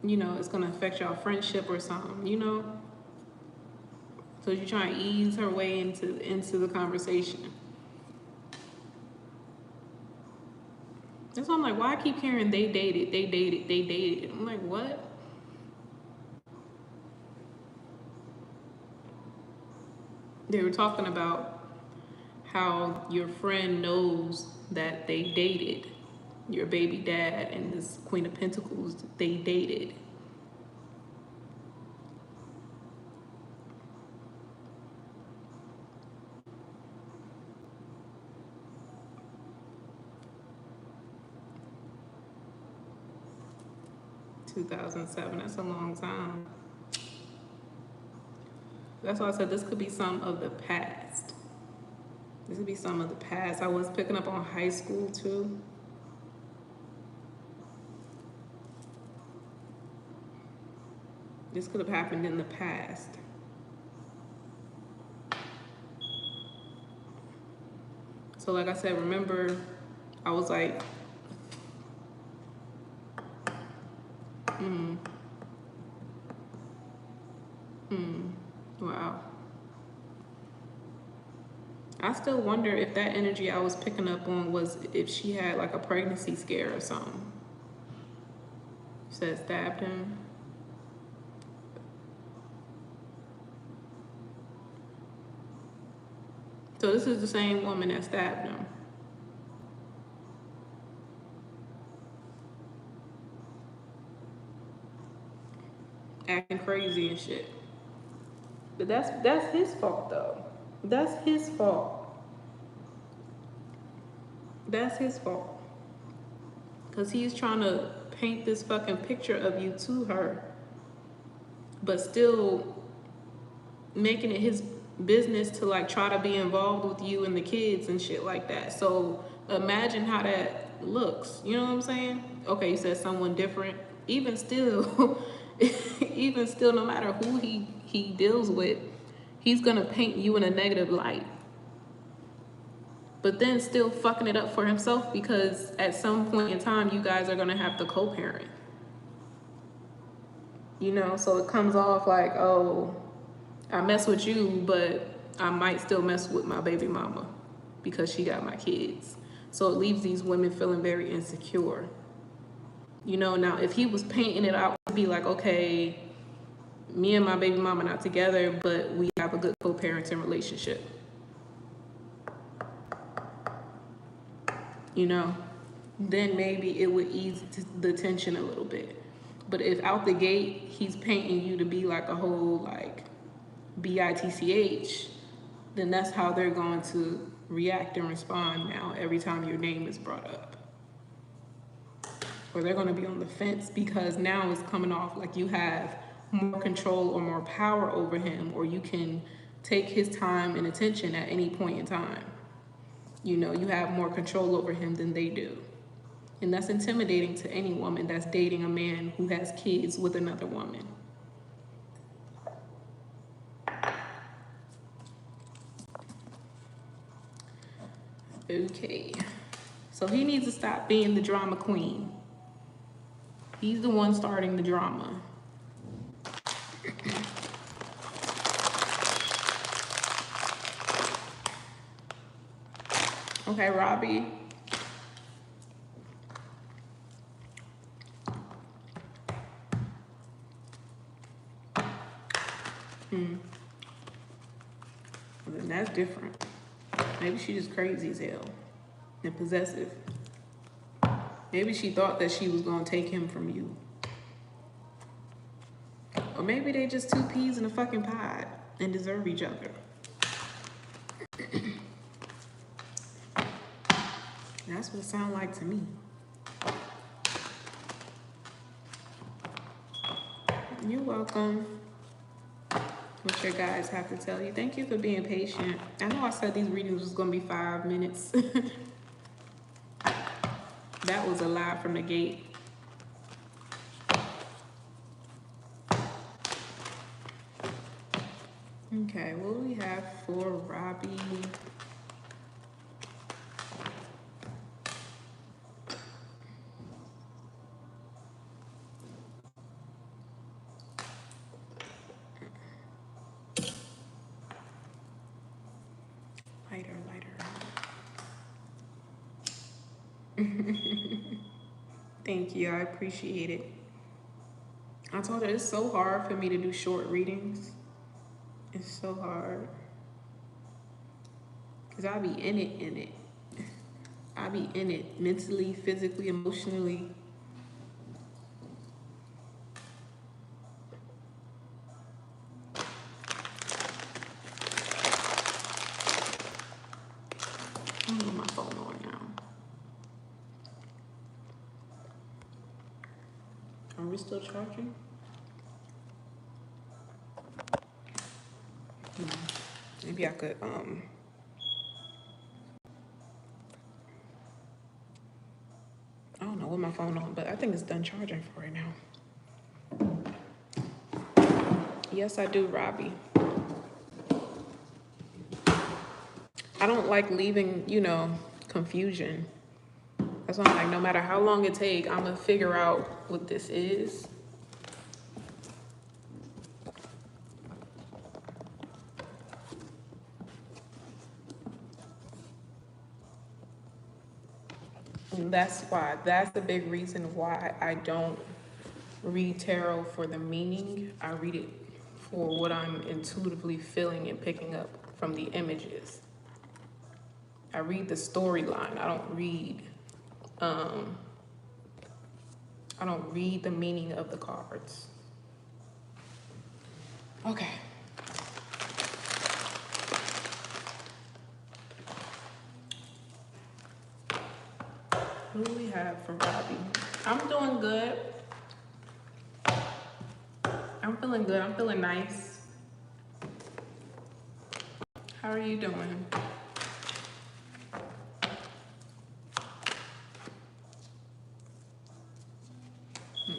you know, it's going to affect your friendship or something, you know? So you're trying to ease her way into the conversation. That's why I'm like, why I keep hearing they dated, they dated, they dated. I'm like, what? They were talking about how your friend knows that they dated. Your baby dad and this Queen of Pentacles, they dated. (2007), that's a long time. That's why I said this could be some of the past. This could be some of the past. I was picking up on high school too. This could have happened in the past. So like I said, remember, I was like, wow. I still wonder if that energy I was picking up on was if she had like a pregnancy scare or something. Said stabbed him. So this is the same woman that stabbed him. Acting crazy and shit. But that's his fault though. That's his fault. That's his fault. Cause he's trying to paint this fucking picture of you to her, but still making it his business to like try to be involved with you and the kids and shit like that. So imagine how that looks. You know what I'm saying? Okay, you said someone different. Even still, even still, no matter who he deals with, he's gonna paint you in a negative light. But then still fucking it up for himself, because at some point in time you guys are gonna have to co-parent. You know, so it comes off like, oh, I mess with you, but I might still mess with my baby mama because she got my kids. So it leaves these women feeling very insecure. You know, now if he was painting it out to be like, okay, me and my baby mama not together, but we have a good co-parenting relationship. You know, then maybe it would ease the tension a little bit. But if out the gate, he's painting you to be like a whole like bitch, then that's how they're going to react and respond now every time your name is brought up. Or they're going to be on the fence because now it's coming off like you have more control or more power over him, or you can take his time and attention at any point in time. You know, you have more control over him than they do. And that's intimidating to any woman that's dating a man who has kids with another woman. Okay. So he needs to stop being the drama queen. He's the one starting the drama. Okay, Robbie. Well, then that's different. Maybe she's just crazy as hell and possessive. Maybe she thought that she was gonna take him from you. Or maybe they just two peas in a fucking pod and deserve each other. That's what it sounds like to me. You're welcome. What your guys have to tell you. Thank you for being patient. I know I said these readings was gonna be 5 minutes. That was a lie from the gate. Okay, what do we have for Robbie? Lighter. Thank you, I appreciate it. I told her it's so hard for me to do short readings. It's so hard. Because I be in it. I be in it mentally, physically, emotionally. I'm gonna put my phone on now. Are we still charging? Maybe I could, I don't know what my phone on, but I think it's done charging for right now. Yes, I do, Robbie. I don't like leaving, you know, confusion. That's why I'm like, no matter how long it takes, I'm gonna figure out what this is. And that's the big reason why I don't read tarot for the meaning. I read it for what I'm intuitively feeling and picking up from the images. I read the storyline. I don't read the meaning of the cards. Okay. Who do we have for Robbie? I'm doing good. I'm feeling good. I'm feeling nice. How are you doing?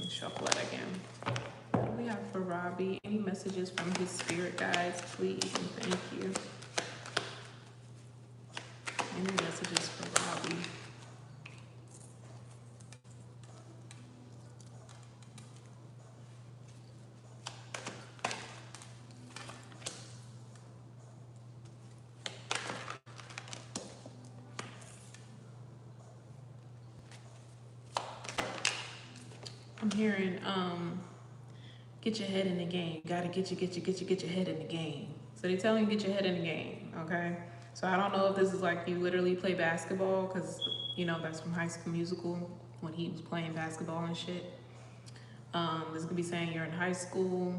Shuffle it again. What do we have for Robbie? Any messages from his spirit guides, please? And thank you. Any messages for Robbie? I'm hearing, get your head in the game. You gotta get your head in the game. So they're telling you get your head in the game, okay? So I don't know if this is like you literally play basketball, because, you know, that's from High School Musical when he was playing basketball and shit. This could be saying you're in high school,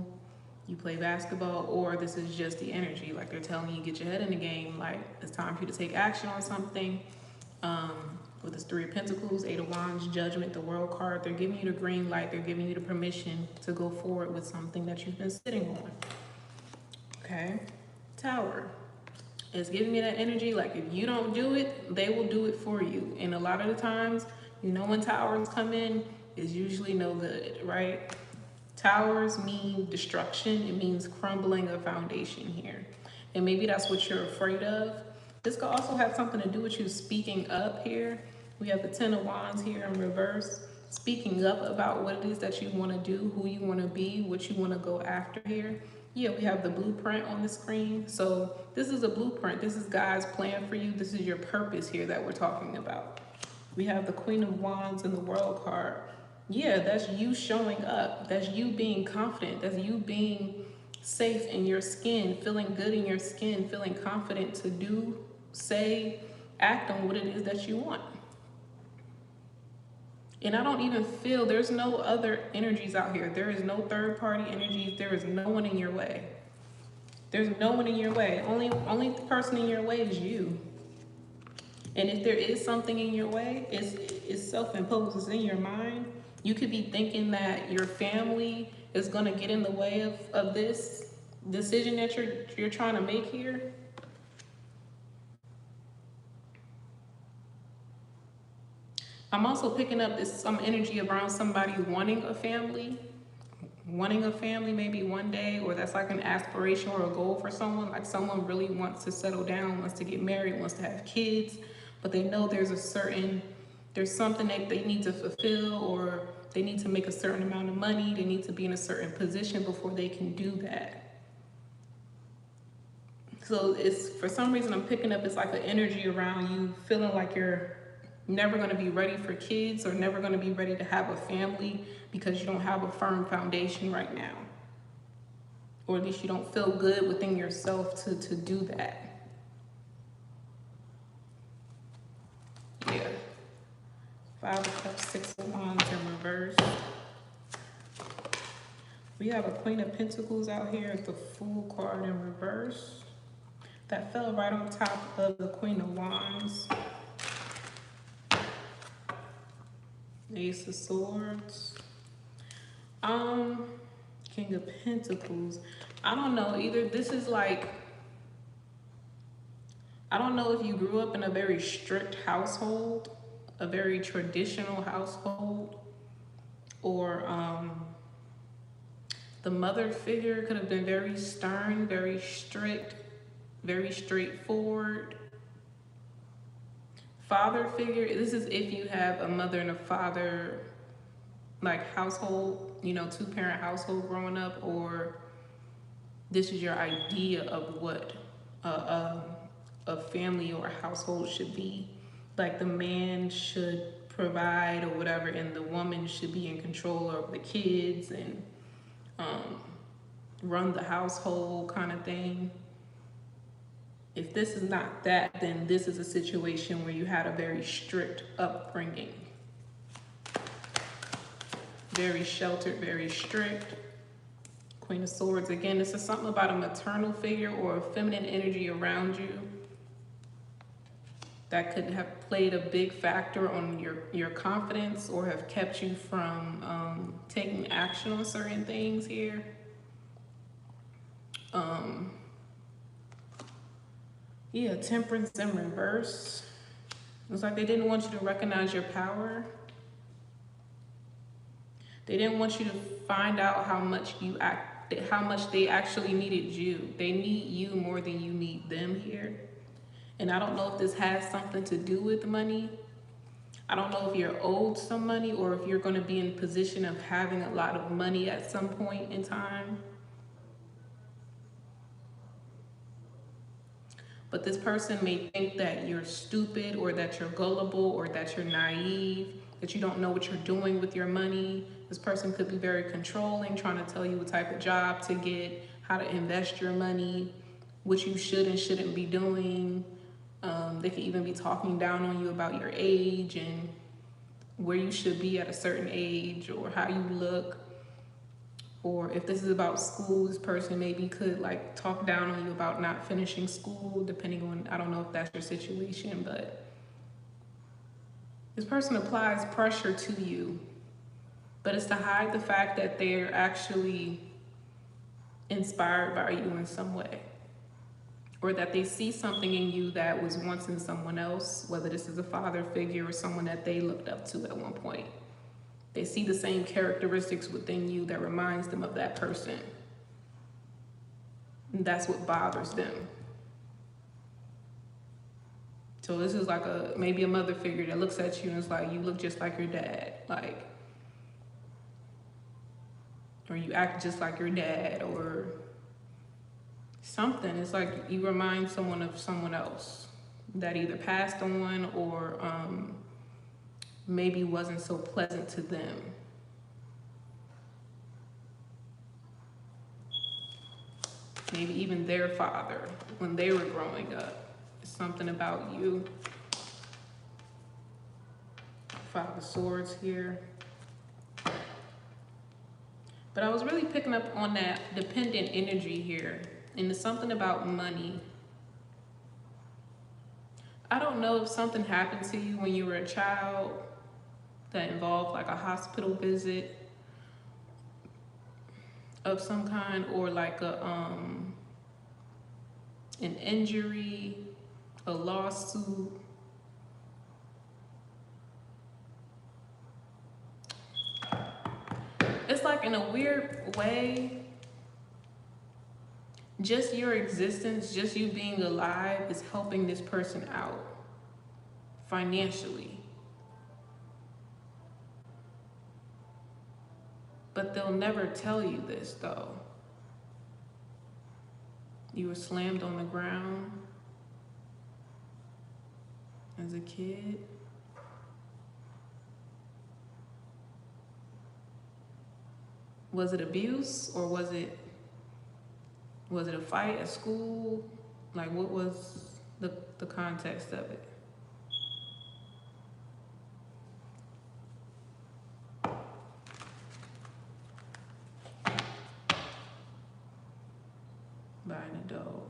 you play basketball, or this is just the energy. Like they're telling you get your head in the game, like it's time for you to take action on something. With this Three of Pentacles, Eight of Wands, Judgment, the World card, they're giving you the green light. They're giving you the permission to go forward with something that you've been sitting on. Okay? Tower. It's giving me that energy. Like if you don't do it, they will do it for you. And a lot of the times, you know, when towers come in, it's usually no good, right? Towers mean destruction. It means crumbling a foundation here. And maybe that's what you're afraid of. This could also have something to do with you speaking up here. We have the Ten of Wands here in reverse. Speaking up about what it is that you want to do, who you want to be, what you want to go after here. Yeah, we have the blueprint on the screen. So this is a blueprint. This is God's plan for you. This is your purpose here that we're talking about. We have the Queen of Wands and the World card. Yeah, that's you showing up. That's you being confident. That's you being safe in your skin, feeling good in your skin, feeling confident to do, say, act on what it is that you want. And I don't even feel, there's no other energies out here. There is no third party energies. There is no one in your way. There's no one in your way. Only person in your way is you. And if there is something in your way, it's self-imposed, it's in your mind. You could be thinking that your family is gonna get in the way of this decision that you're trying to make here. I'm also picking up some energy around somebody wanting a family maybe one day, or that's like an aspiration or a goal for someone. Like someone really wants to settle down, wants to get married, wants to have kids, but they know there's something that they need to fulfill, or they need to make a certain amount of money, they need to be in a certain position before they can do that. So it's, for some reason I'm picking up, it's like an energy around you feeling like you're never going to be ready for kids, or never going to be ready to have a family because you don't have a firm foundation right now. Or at least you don't feel good within yourself to do that. Yeah. Five of Cups, Six of Wands in reverse. We have a Queen of Pentacles out here at the Fool card in reverse. That fell right on top of the Queen of Wands. Ace of Swords. King of Pentacles. I don't know, either this is like, I don't know if you grew up in a very strict household, a very traditional household, or The mother figure could have been very stern, very strict, very straightforward. Father figure, this is if you have a mother and a father, like household, you know, two-parent household growing up, or this is your idea of what a family or a household should be. Like the man should provide or whatever, and the woman should be in control of the kids and run the household kind of thing. If this is not that, then this is a situation where you had a very strict upbringing. Very sheltered, very strict. Queen of Swords, again, this is something about a maternal figure or a feminine energy around you that could have played a big factor on your confidence or have kept you from taking action on certain things here. Yeah, Temperance in reverse. It's like they didn't want you to recognize your power. They didn't want you to find out how much they actually needed you. They need you more than you need them here. And I don't know if this has something to do with money. I don't know if you're owed some money or if you're going to be in position of having a lot of money at some point in time. But this person may think that you're stupid or that you're gullible or that you're naive, that you don't know what you're doing with your money. This person could be very controlling, trying to tell you what type of job to get, how to invest your money, what you should and shouldn't be doing. They could even be talking down on you about your age and where you should be at a certain age or how you look. Or if this is about school, this person maybe could like talk down on you about not finishing school, depending on, I don't know if that's your situation, but this person applies pressure to you, but it's to hide the fact that they're actually inspired by you in some way, or that they see something in you that was once in someone else, whether this is a father figure or someone that they looked up to at one point. They see the same characteristics within you that reminds them of that person. And that's what bothers them. So this is like maybe a mother figure that looks at you and is like, you look just like your dad, like, or you act just like your dad, or something. It's like you remind someone of someone else that either passed on or maybe wasn't so pleasant to them. Maybe even their father when they were growing up. It's something about you. Five of Swords here. But I was really picking up on that dependent energy here. And it's something about money. I don't know if something happened to you when you were a child that involved like a hospital visit of some kind, or like an injury, a lawsuit. It's like in a weird way, just your existence, just you being alive is helping this person out financially. But they'll never tell you this though. You were slammed on the ground as a kid. Was it abuse, or was it a fight at school? Like, what was the context of it? By an adult.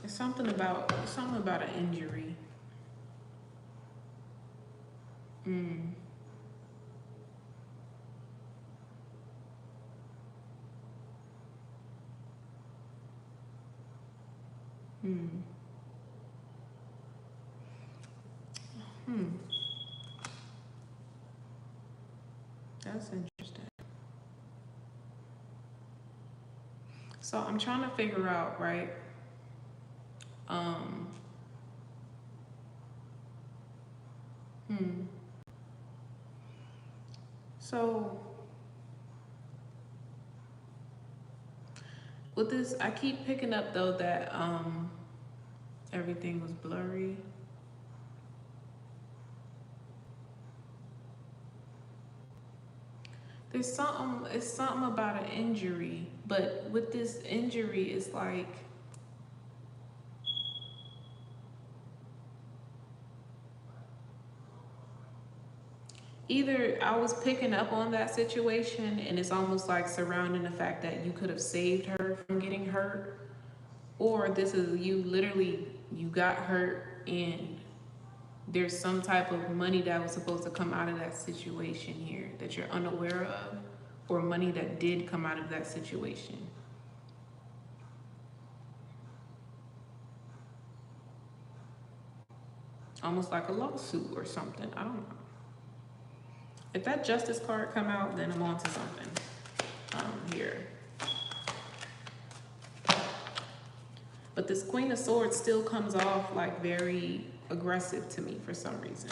It's something about an injury. That's interesting. So I'm trying to figure out, right? So with this, I keep picking up though that everything was blurry. There's something, it's something about an injury, but with this injury, it's like either I was picking up on that situation and it's almost like surrounding the fact that you could have saved her from getting hurt, or this is you literally, you got hurt and there's some type of money that was supposed to come out of that situation here that you're unaware of, or money that did come out of that situation. Almost like a lawsuit or something. I don't know. If that justice card come out, then I'm on to something here. But this Queen of Swords still comes off like very aggressive to me for some reason.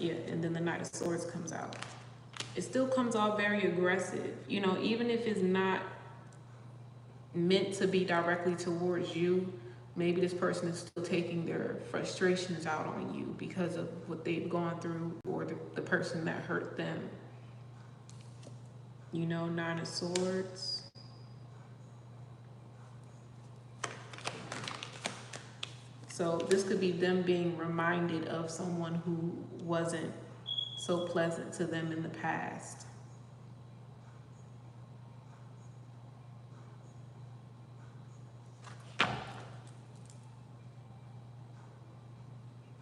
Yeah, and then the Knight of Swords comes out. It still comes off very aggressive. You know, even if it's not meant to be directly towards you, maybe this person is still taking their frustrations out on you because of what they've gone through, or the person that hurt them. You know, Nine of Swords. So this could be them being reminded of someone who wasn't so pleasant to them in the past.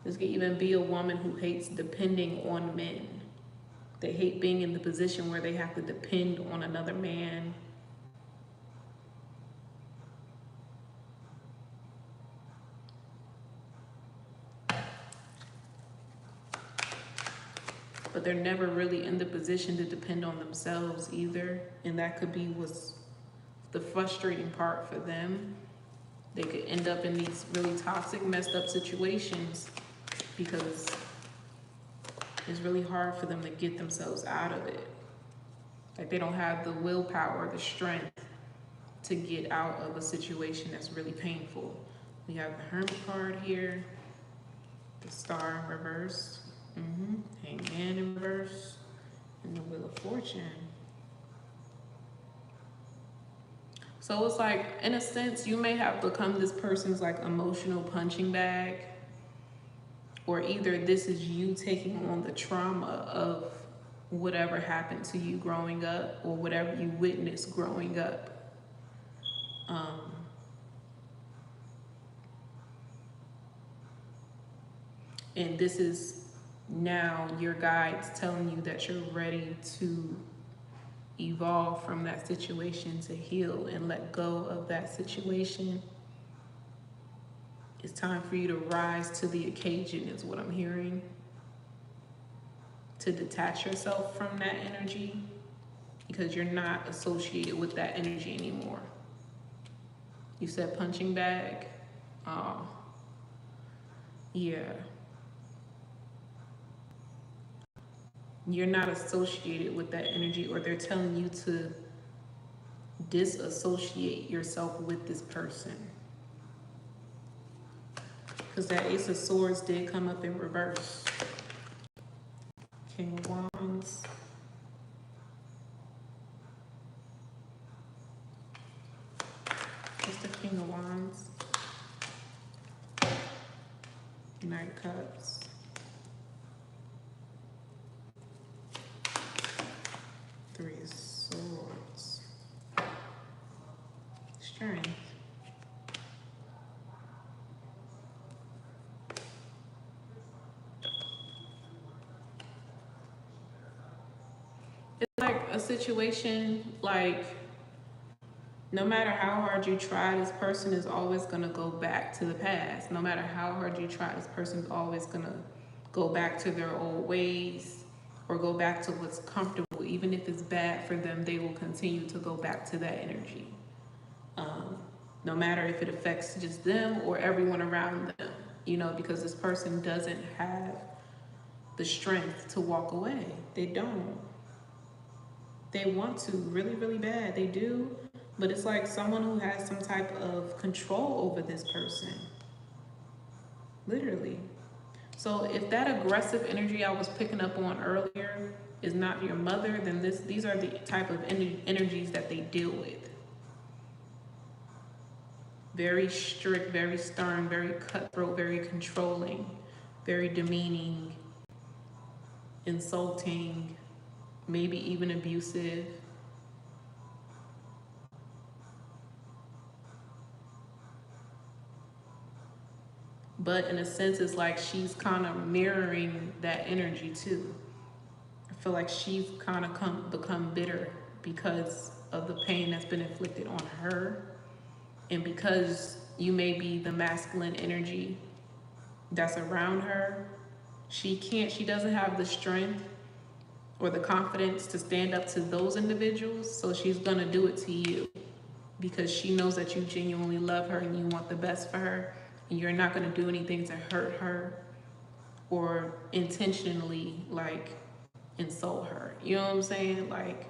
This could even be a woman who hates depending on men. They hate being in the position where they have to depend on another man. But they're never really in the position to depend on themselves either. And that could be what's the frustrating part for them. They could end up in these really toxic, messed up situations because it's really hard for them to get themselves out of it. Like they don't have the willpower, the strength to get out of a situation that's really painful. We have the Hermit card here, the Star in reverse, Hangman in reverse, and the Wheel of Fortune. So it's like, in a sense, you may have become this person's like emotional punching bag, or either this is you taking on the trauma of whatever happened to you growing up, or whatever you witnessed growing up. And this is now your guides telling you that you're ready to evolve from that situation, to heal and let go of that situation. It's time for you to rise to the occasion is what I'm hearing. To detach yourself from that energy because you're not associated with that energy anymore. You said punching bag? Oh, yeah. You're not associated with that energy, or they're telling you to disassociate yourself with this person. Because that Ace of Swords did come up in reverse. King of Wands. What's the King of Wands? Knight of Cups. Three of Swords. Strength. It's like a situation like no matter how hard you try, this person is always going to go back to the past. No matter how hard you try, this person is always going to go back to their old ways or go back to what's comfortable. Even if it's bad for them, they will continue to go back to that energy. No matter if it affects just them or everyone around them, you know, because this person doesn't have the strength to walk away. They don't. They want to really, really bad. They do. But it's like someone who has some type of control over this person. Literally. So if that aggressive energy I was picking up on earlier is not your mother, then these are the type of energies that they deal with. Very strict, very stern, very cutthroat, very controlling, very demeaning, insulting, maybe even abusive. But in a sense, it's like she's kind of mirroring that energy too. I feel like she's kind of become bitter because of the pain that's been inflicted on her. And because you may be the masculine energy that's around her, she doesn't have the strength or the confidence to stand up to those individuals. So she's going to do it to you because she knows that you genuinely love her and you want the best for her. And you're not going to do anything to hurt her or intentionally like insult her. You know what I'm saying? Like,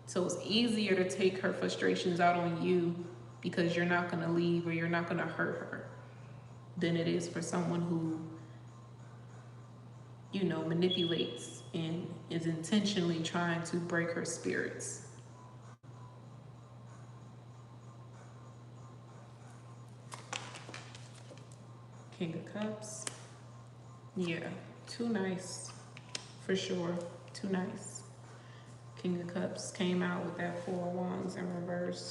so it's easier to take her frustrations out on you because you're not going to leave or you're not going to hurt her than it is for someone who, you know, manipulates and is intentionally trying to break her spirits. King of Cups. Yeah, too nice. For sure, too nice. King of Cups came out with that 4 of Wands in reverse.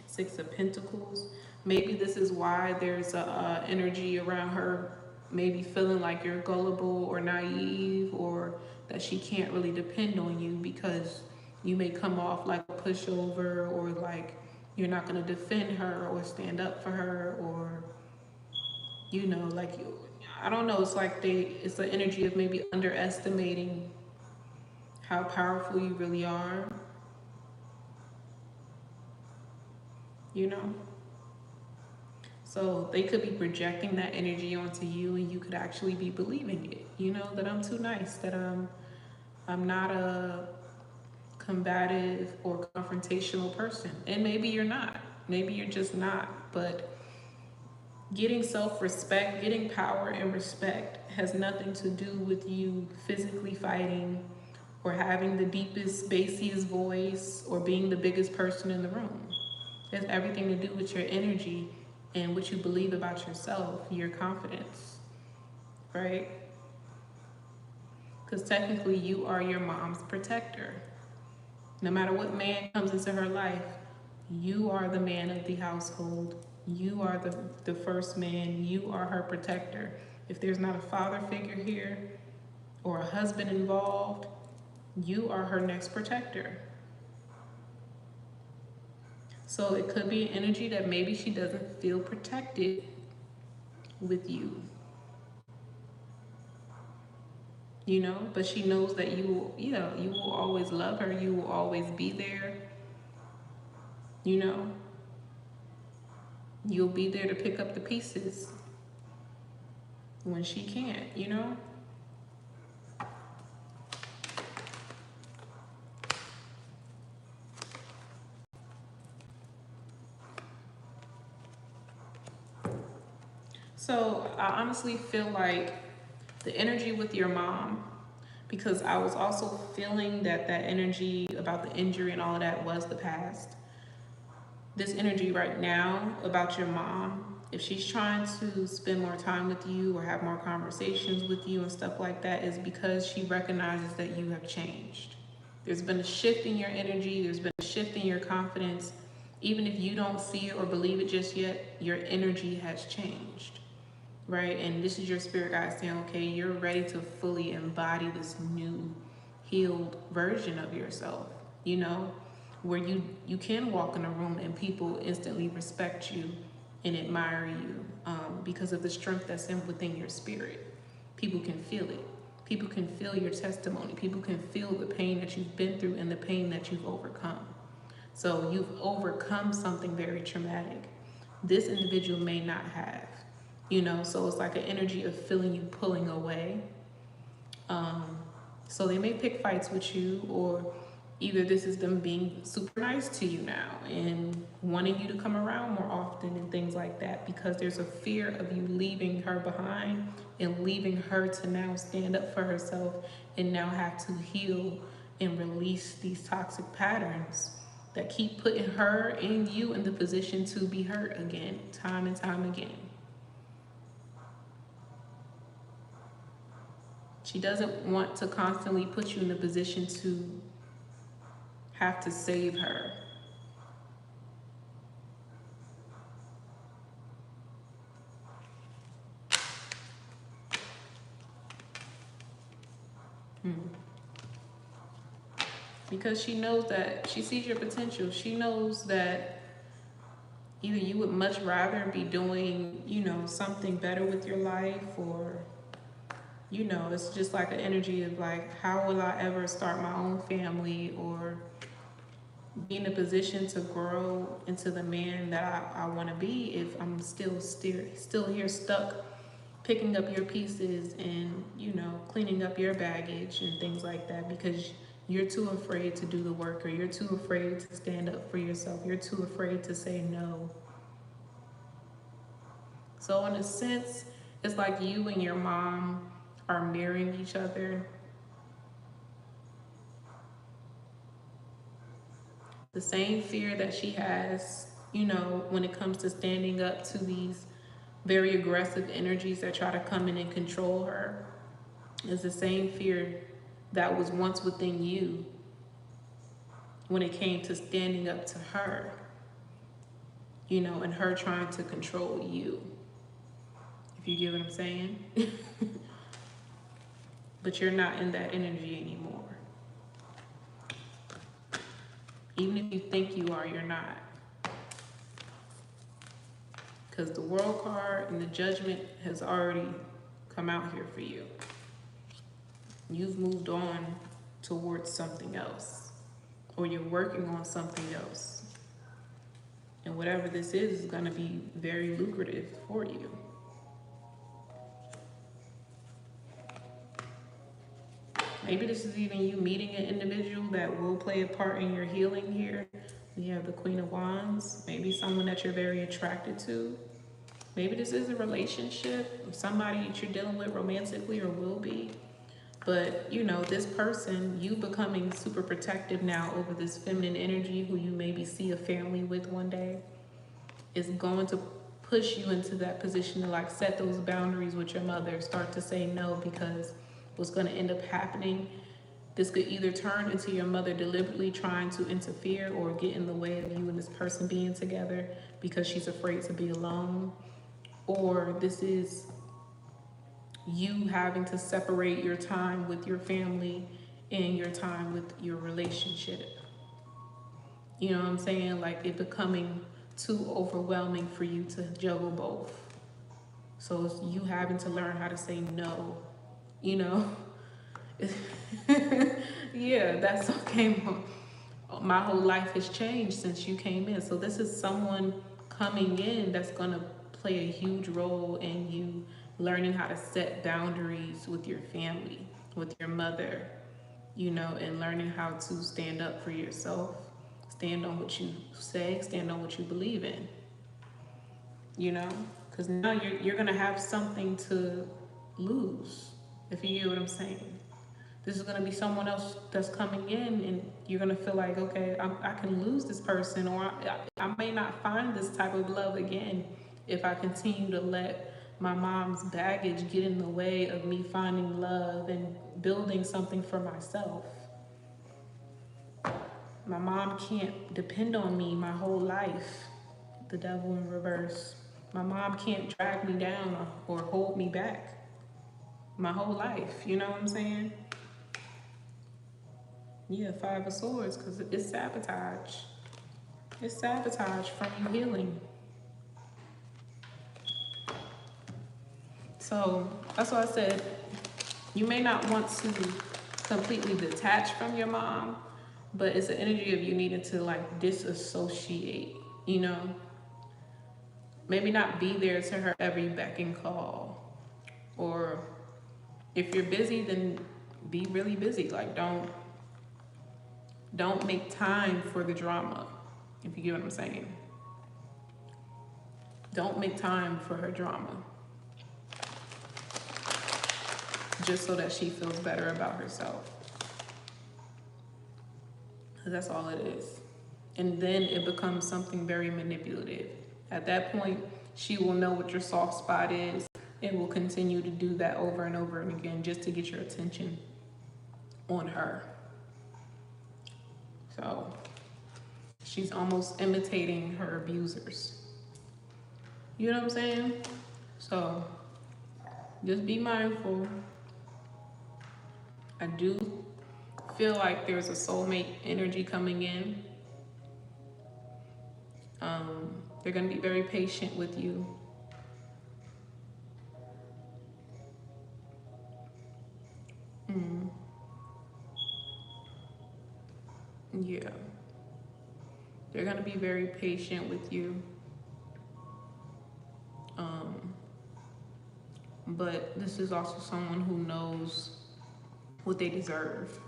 6 of Pentacles. Maybe this is why there's a energy around her maybe feeling like you're gullible or naive or that she can't really depend on you because you may come off like a pushover or like you're not going to defend her or stand up for her or, you know, like you, I don't know. It's like it's the energy of maybe underestimating how powerful you really are, you know? So they could be projecting that energy onto you and you could actually be believing it, you know, that I'm too nice, that I'm not a combative or confrontational person. And maybe you're not. Maybe you're just not. But getting self-respect, getting power and respect has nothing to do with you physically fighting or having the deepest, bassiest voice or being the biggest person in the room. It has everything to do with your energy and what you believe about yourself, your confidence, right? Because technically you are your mom's protector. No matter what man comes into her life, you are the man of the household. You are the first man. You are her protector. If there's not a father figure here or a husband involved, you are her next protector. So it could be an energy that maybe she doesn't feel protected with you. You know, but she knows that you will always love her. You will always be there. You know, you'll be there to pick up the pieces when she can't, you know? So I honestly feel like the energy with your mom, because I was also feeling that energy about the injury and all of that was the past. This energy right now about your mom, if she's trying to spend more time with you or have more conversations with you and stuff like that, is because she recognizes that you have changed. There's been a shift in your energy. There's been a shift in your confidence. Even if you don't see it or believe it just yet, your energy has changed, right? And this is your spirit guide saying, okay, you're ready to fully embody this new healed version of yourself, you know? where you can walk in a room and people instantly respect you and admire you, because of the strength that's within your spirit. People can feel it. People can feel your testimony. People can feel the pain that you've been through and the pain that you've overcome. So you've overcome something very traumatic. This individual may not have, so it's like an energy of feeling you pulling away. So they may pick fights with you, or either this is them being super nice to you now and wanting you to come around more often and things like that, because there's a fear of you leaving her behind and leaving her to now stand up for herself and now have to heal and release these toxic patterns that keep putting her and you in the position to be hurt again, time and time again. She doesn't want to constantly put you in a position to have to save her. Because she knows that, she sees your potential. She knows that either you would much rather be doing, something better with your life, or, it's just like an energy of like, how will I ever start my own family or be in a position to grow into the man that I want to be if I'm still here stuck picking up your pieces and, cleaning up your baggage and things like that, because you're too afraid to do the work, or you're too afraid to stand up for yourself. You're too afraid to say no. So in a sense, it's like you and your mom are mirroring each other. The same fear that she has, when it comes to standing up to these very aggressive energies that try to come in and control her, is the same fear that was once within you when it came to standing up to her, and her trying to control you, if you get what I'm saying. But you're not in that energy anymore. Even if you think you are, you're not. Because the World card and the Judgment has already come out here for you. You've moved on towards something else, or you're working on something else. And whatever this is going to be very lucrative for you. Maybe this is even you meeting an individual that will play a part in your healing here. You have the Queen of Wands. Maybe someone that you're very attracted to. Maybe this is a relationship, somebody that you're dealing with romantically or will be. But, this person, you becoming super protective now over this feminine energy who you maybe see a family with one day, is going to push you into that position to like set those boundaries with your mother, start to say no, because what's going to end up happening, this could either turn into your mother deliberately trying to interfere or get in the way of you and this person being together because she's afraid to be alone, or this is you having to separate your time with your family and your time with your relationship. You know what I'm saying? Like it becoming too overwhelming for you to juggle both. So it's you having to learn how to say no, Yeah, that's okay. My whole life has changed since you came in. So this is someone coming in that's going to play a huge role in you learning how to set boundaries with your family, with your mother, and learning how to stand up for yourself, stand on what you say, stand on what you believe in, because now you're going to have something to lose, if you get what I'm saying. This is going to be someone else that's coming in, and you're going to feel like, okay, I can lose this person, or I may not find this type of love again if I continue to let my mom's baggage get in the way of me finding love and building something for myself. My mom can't depend on me my whole life. The Devil in reverse. My mom can't drag me down or hold me back my whole life. You know what I'm saying? Yeah, Five of Swords, because it's sabotage. It's sabotage from you healing. So that's why I said you may not want to completely detach from your mom, but it's an energy of you needing to like disassociate, you know? Maybe not be there to her every beck and call. Or if you're busy, then be really busy. Like don't make time for the drama, if you get what I'm saying. Don't make time for her drama just so that she feels better about herself. That's all it is. And then it becomes something very manipulative. At that point, she will know what your soft spot is and will continue to do that over and over and again just to get your attention on her. So she's almost imitating her abusers. You know what I'm saying? So just be mindful. I do feel like there's a soulmate energy coming in. They're going to be very patient with you. Yeah. They're going to be very patient with you. But this is also someone who knows what they deserve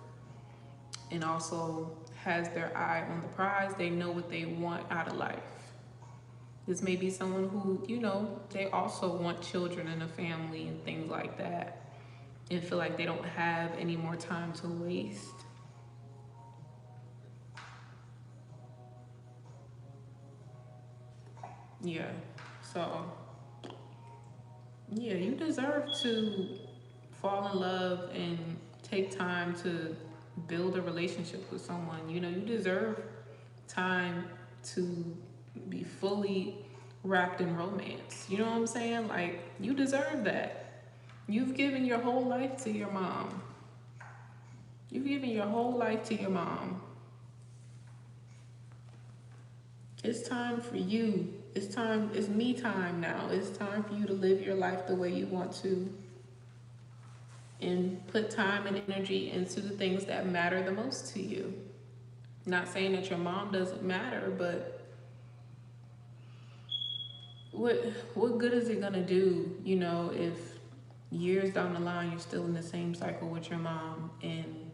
and also has their eye on the prize. They know what they want out of life. This may be someone who, you know, they also want children and a family and things like that and feel like they don't have any more time to waste. Yeah, so, yeah, you deserve to fall in love and take time to build a relationship with someone. You know, you deserve time to be fully wrapped in romance. You know what I'm saying? Like, you deserve that. You've given your whole life to your mom. You've given your whole life to your mom. It's time for you. It's me time now. It's time for you to live your life the way you want to and put time and energy into the things that matter the most to you. Not saying that your mom doesn't matter, but what good is it gonna do, you know, if years down the line you're still in the same cycle with your mom and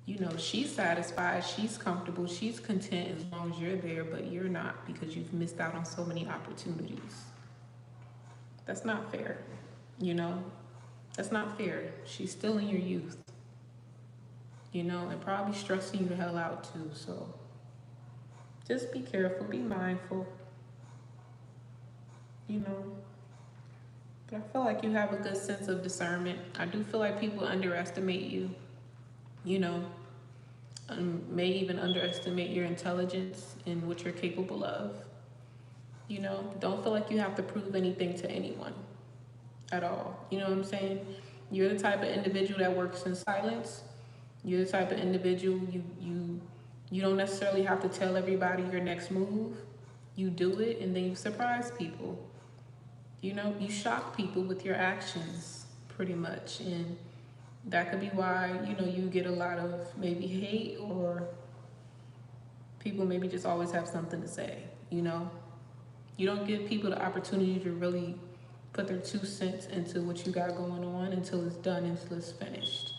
you know she's satisfied, she's comfortable, she's content as long as you're there, but you're not because you've missed out on so many opportunities. That's not fair, you know? That's not fair. She's still in your youth, you know, and probably stressing you the hell out too. So just be careful, be mindful, you know. But I feel like you have a good sense of discernment. I do feel like people underestimate you, you know, may even underestimate your intelligence and what you're capable of. You know, don't feel like you have to prove anything to anyone at all. You know what I'm saying? You're the type of individual that works in silence. You're the type of individual you don't necessarily have to tell everybody your next move. You do it and then you surprise people. You know, you shock people with your actions pretty much. And that could be why, you know, you get a lot of maybe hate or people maybe just always have something to say, you know? You don't give people the opportunity to really put their 2 cents into what you got going on until it's done, until it's finished.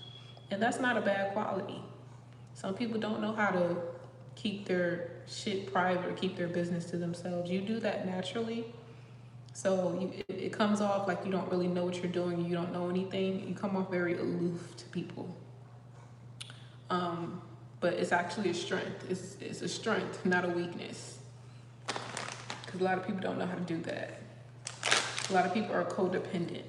And that's not a bad quality. Some people don't know how to keep their shit private or keep their business to themselves. You do that naturally. So it comes off like you don't really know what you're doing, you don't know anything. You come off very aloof to people. But it's actually a strength. It's a strength, not a weakness. Because a lot of people don't know how to do that. A lot of people are codependent.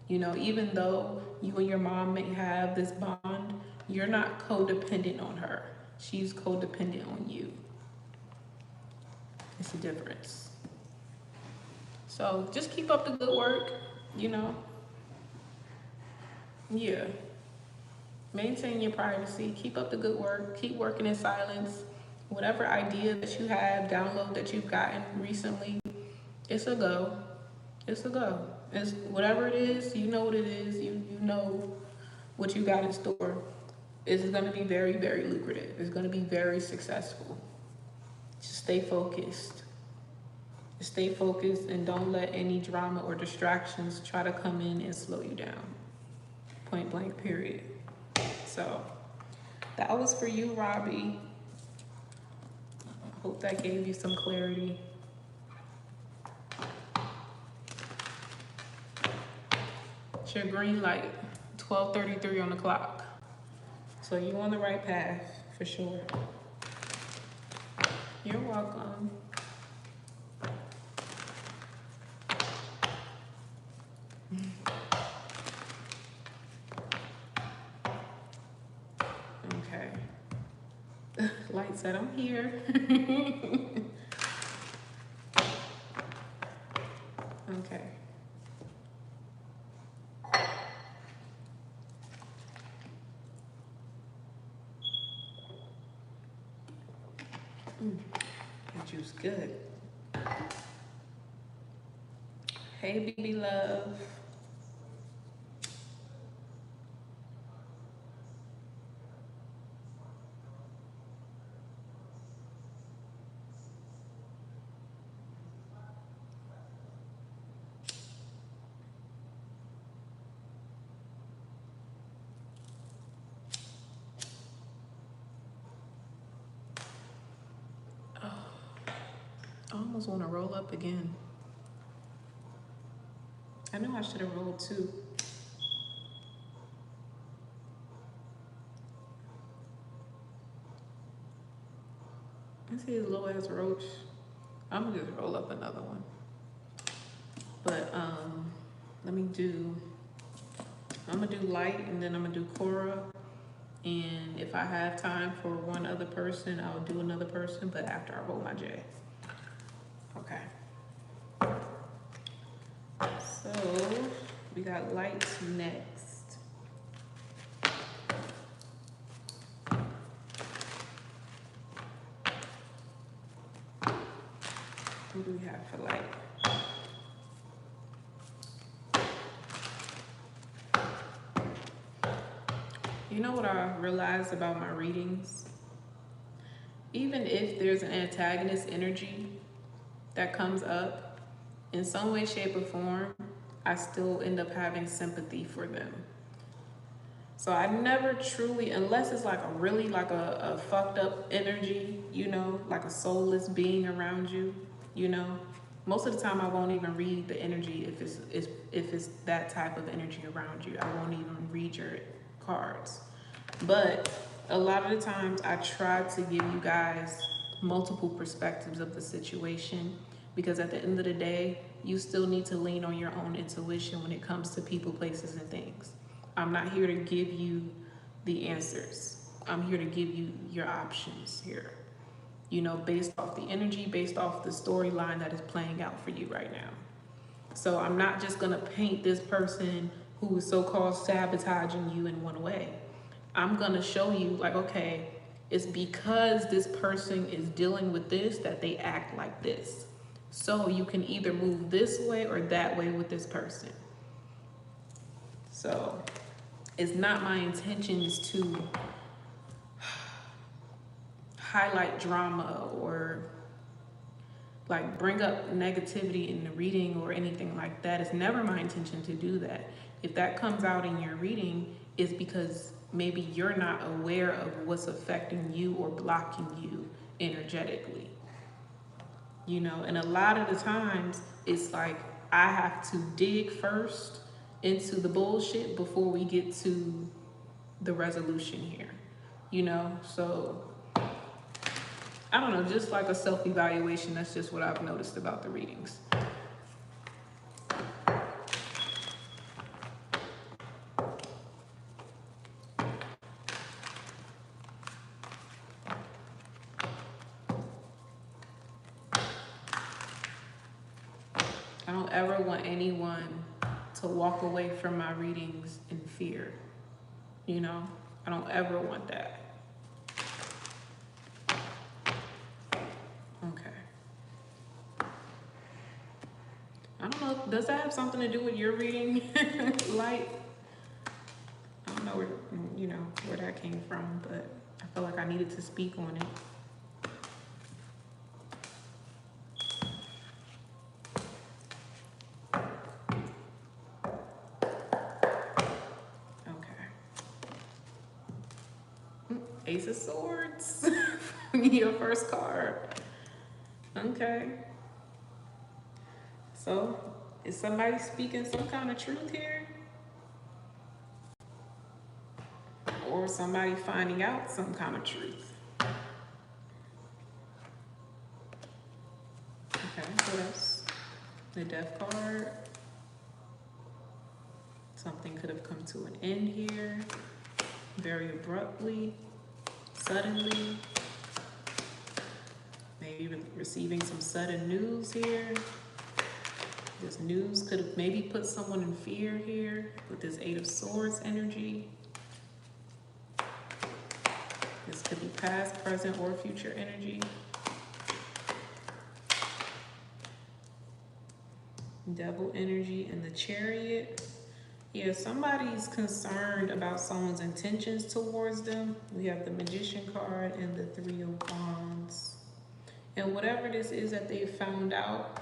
You know, even though you and your mom may have this bond, you're not codependent on her. She's codependent on you. It's a difference. So just keep up the good work, you know. Yeah. Maintain your privacy. Keep up the good work. Keep working in silence. Whatever idea that you have, download that you've gotten recently, it's a go. It's a go. It's whatever it is, you know what it is. You know what you got in store. It's going to be very, very lucrative. It's going to be very successful. Just stay focused. Stay focused and don't let any drama or distractions try to come in and slow you down. Point blank, period. So that was for you, Robbie. I hope that gave you some clarity. It's your green light, 12:33 on the clock. So you're on the right path, for sure. You're welcome. Okay. Light said, I'm here. Okay. That juice good. Hey, baby love. I almost want to roll up again. I know I should have rolled too. I see his little ass roach. I'm gonna just roll up another one. But let me do, I'm gonna do light and then I'm gonna do Cora. And if I have time for one other person, I'll do another person, but after I roll my J. Okay. So we got light next. What do we have for light? You know what I realized about my readings? Even if there's an antagonist energy that comes up, in some way, shape, or form, I still end up having sympathy for them. So I never truly, unless it's like a really like a fucked up energy, you know, like a soulless being around you, you know. Most of the time I won't even read the energy if it's that type of energy around you. I won't even read your cards. But a lot of the times I try to give you guys multiple perspectives of the situation, because at the end of the day, you still need to lean on your own intuition when it comes to people, places, and things. I'm not here to give you the answers. I'm here to give you your options here. You know, based off the energy, based off the storyline that is playing out for you right now. So I'm not just gonna paint this person who is so-called sabotaging you in one way. I'm gonna show you like, okay, it's because this person is dealing with this that they act like this. So you can either move this way or that way with this person. So it's not my intentions to highlight drama or like bring up negativity in the reading or anything like that. It's never my intention to do that. If that comes out in your reading, it's because maybe you're not aware of what's affecting you or blocking you energetically. You know, and a lot of the times it's like I have to dig first into the bullshit before we get to the resolution here. You know, so I don't know, just like a self-evaluation, that's just what I've noticed about the readings. I don't ever want anyone to walk away from my readings in fear, you know? I don't ever want that. Okay. I don't know, does that have something to do with your reading? Light? I don't know where, you know, where that came from, but I feel like I needed to speak on it. Ace of Swords. Your first card. Okay. So, is somebody speaking some kind of truth here? Or somebody finding out some kind of truth? Okay, what else? The Death card. Something could have come to an end here. Very abruptly. Suddenly. Maybe receiving some sudden news here. This news could have maybe put someone in fear here with this Eight of Swords energy. This could be past, present, or future energy. Devil energy and the Chariot. Yeah, somebody's concerned about someone's intentions towards them. We have the Magician card and the Three of Wands. And whatever this is that they found out,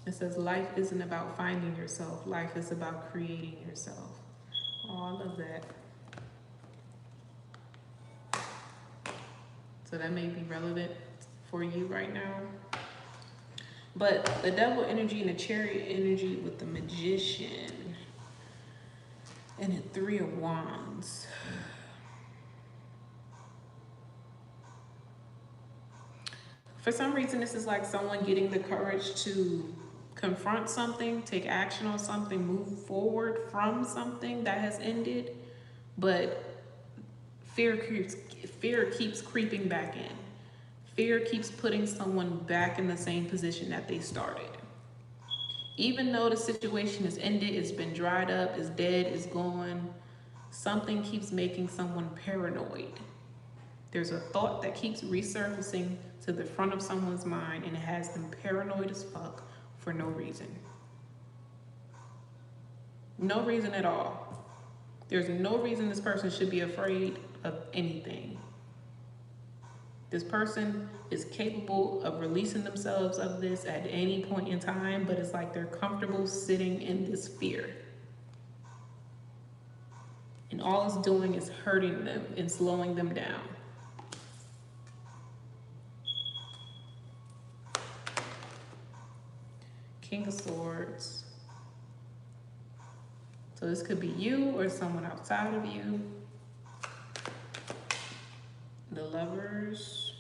it says life isn't about finding yourself. Life is about creating yourself. Oh, I love that. So that may be relevant for you right now. But the Devil energy and the Chariot energy with the Magician and the Three of Wands. For some reason, this is like someone getting the courage to confront something, take action on something, move forward from something that has ended, but fear keeps creeping back in. Fear keeps putting someone back in the same position that they started. Even though the situation is ended, it's been dried up, it's dead, it's gone, something keeps making someone paranoid. There's a thought that keeps resurfacing to the front of someone's mind, and it has them paranoid as fuck for no reason. No reason at all. There's no reason this person should be afraid of anything. This person is capable of releasing themselves of this at any point in time, but it's like they're comfortable sitting in this fear. And all it's doing is hurting them and slowing them down. King of Swords. So this could be you or someone outside of you. The Lovers.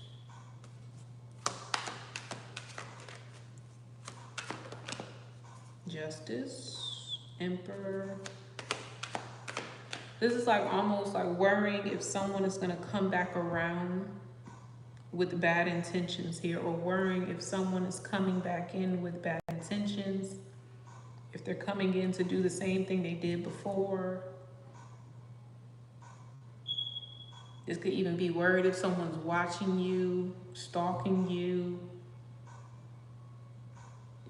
Justice. Emperor. This is like almost like worrying if someone is going to come back around with bad intentions here, or worrying if someone is coming back in with bad intentions, if they're coming in to do the same thing they did before. This could even be worried if someone's watching you, stalking you.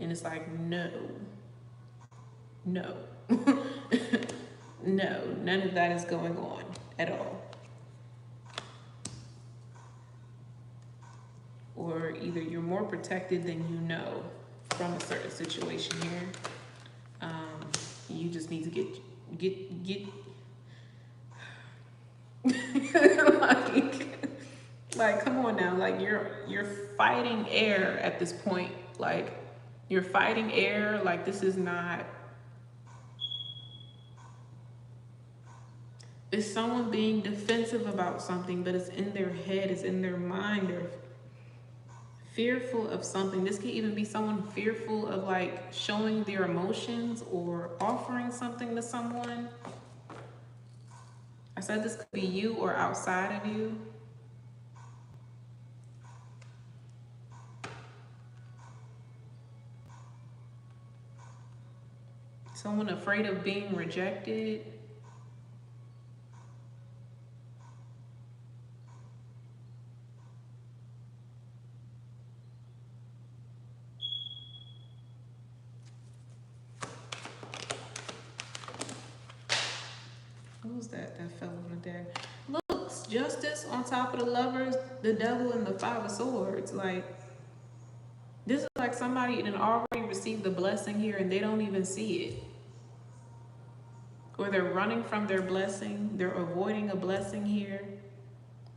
And it's like, no, no, no, none of that is going on at all. Or either you're more protected than you know from a certain situation here. You just need to get like come on now, like you're fighting air at this point. Like you're fighting air, like this is not, it's someone being defensive about something, but it's in their head, it's in their mind. They're fearful of something. This could even be someone fearful of like showing their emotions or offering something to someone. I said this could be you or outside of you. Someone afraid of being rejected. Who's that fell on the deck? Looks, Justice on top of the Lovers, the Devil, and the Five of Swords. Like, this is like somebody that already received the blessing here and they don't even see it. Or they're running from their blessing. They're avoiding a blessing here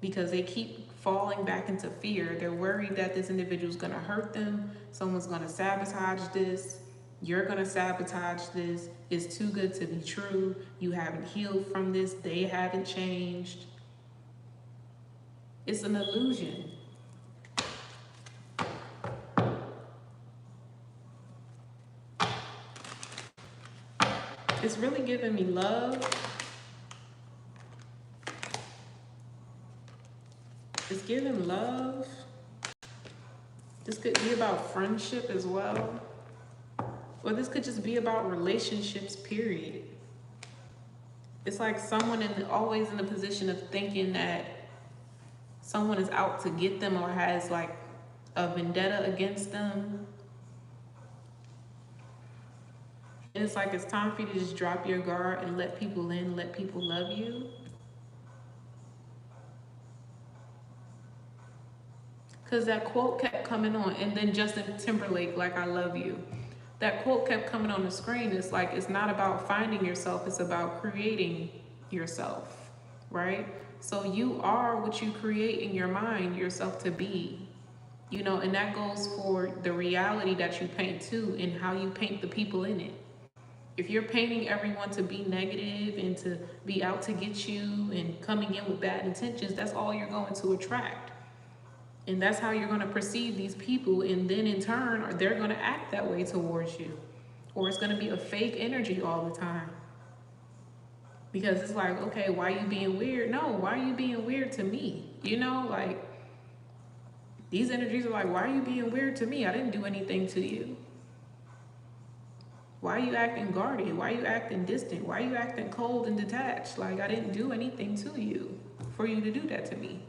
because they keep falling back into fear. They're worried that this individual's going to hurt them. Someone's going to sabotage this. You're going to sabotage this. It's too good to be true. You haven't healed from this. They haven't changed. It's an illusion. It's really giving me love. It's giving love. This could be about friendship as well. Or this could just be about relationships, period. It's like someone always in the position of thinking that someone is out to get them or has like a vendetta against them. And it's like it's time for you to just drop your guard and let people in, let people love you. Because that quote kept coming on, and then Justin Timberlake, like, I love you. That quote kept coming on the screen. It's like, it's not about finding yourself, it's about creating yourself, right? So you are what you create in your mind yourself to be, you know, and that goes for the reality that you paint too, and how you paint the people in it. If you're painting everyone to be negative and to be out to get you and coming in with bad intentions, that's all you're going to attract. And that's how you're going to perceive these people. And then in turn, they're going to act that way towards you. Or it's going to be a fake energy all the time. Because it's like, okay, why are you being weird? No, why are you being weird to me? You know, like, these energies are like, why are you being weird to me? I didn't do anything to you. Why are you acting guarded? Why are you acting distant? Why are you acting cold and detached? Like, I didn't do anything to you for you to do that to me.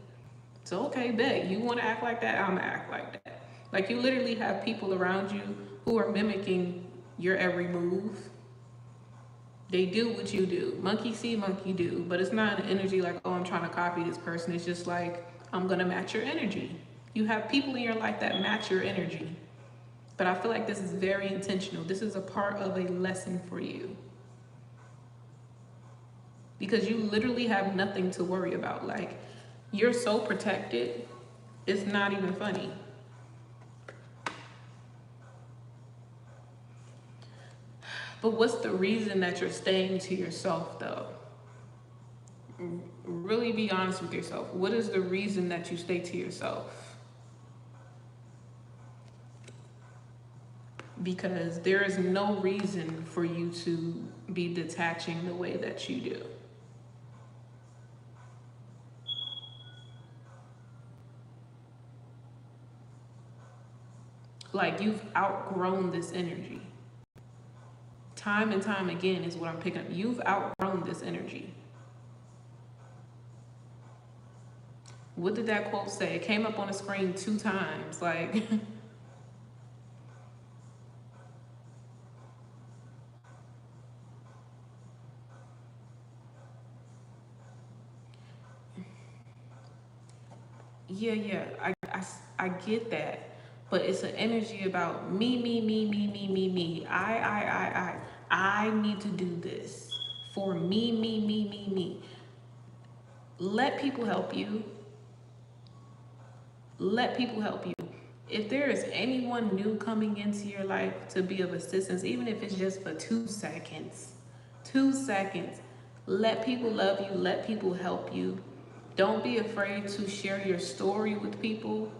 So, okay, bet. You want to act like that? I'm going to act like that. Like, you literally have people around you who are mimicking your every move. They do what you do. Monkey see, monkey do. But it's not an energy like, oh, I'm trying to copy this person. It's just like, I'm going to match your energy. You have people in your life that match your energy. But I feel like this is very intentional. This is a part of a lesson for you. Because you literally have nothing to worry about. Like, you're so protected, it's not even funny. But what's the reason that you're staying to yourself, though? Really be honest with yourself. What is the reason that you stay to yourself? Because there is no reason for you to be detaching the way that you do. Like, you've outgrown this energy. Time and time again is what I'm picking up. You've outgrown this energy. What did that quote say? It came up on the screen 2 times. Like, yeah, I get that. But it's an energy about me. I need to do this for me. Let people help you. Let people help you. If there is anyone new coming into your life to be of assistance, even if it's just for 2 seconds, 2 seconds, let people love you. Let people help you. Don't be afraid to share your story with people.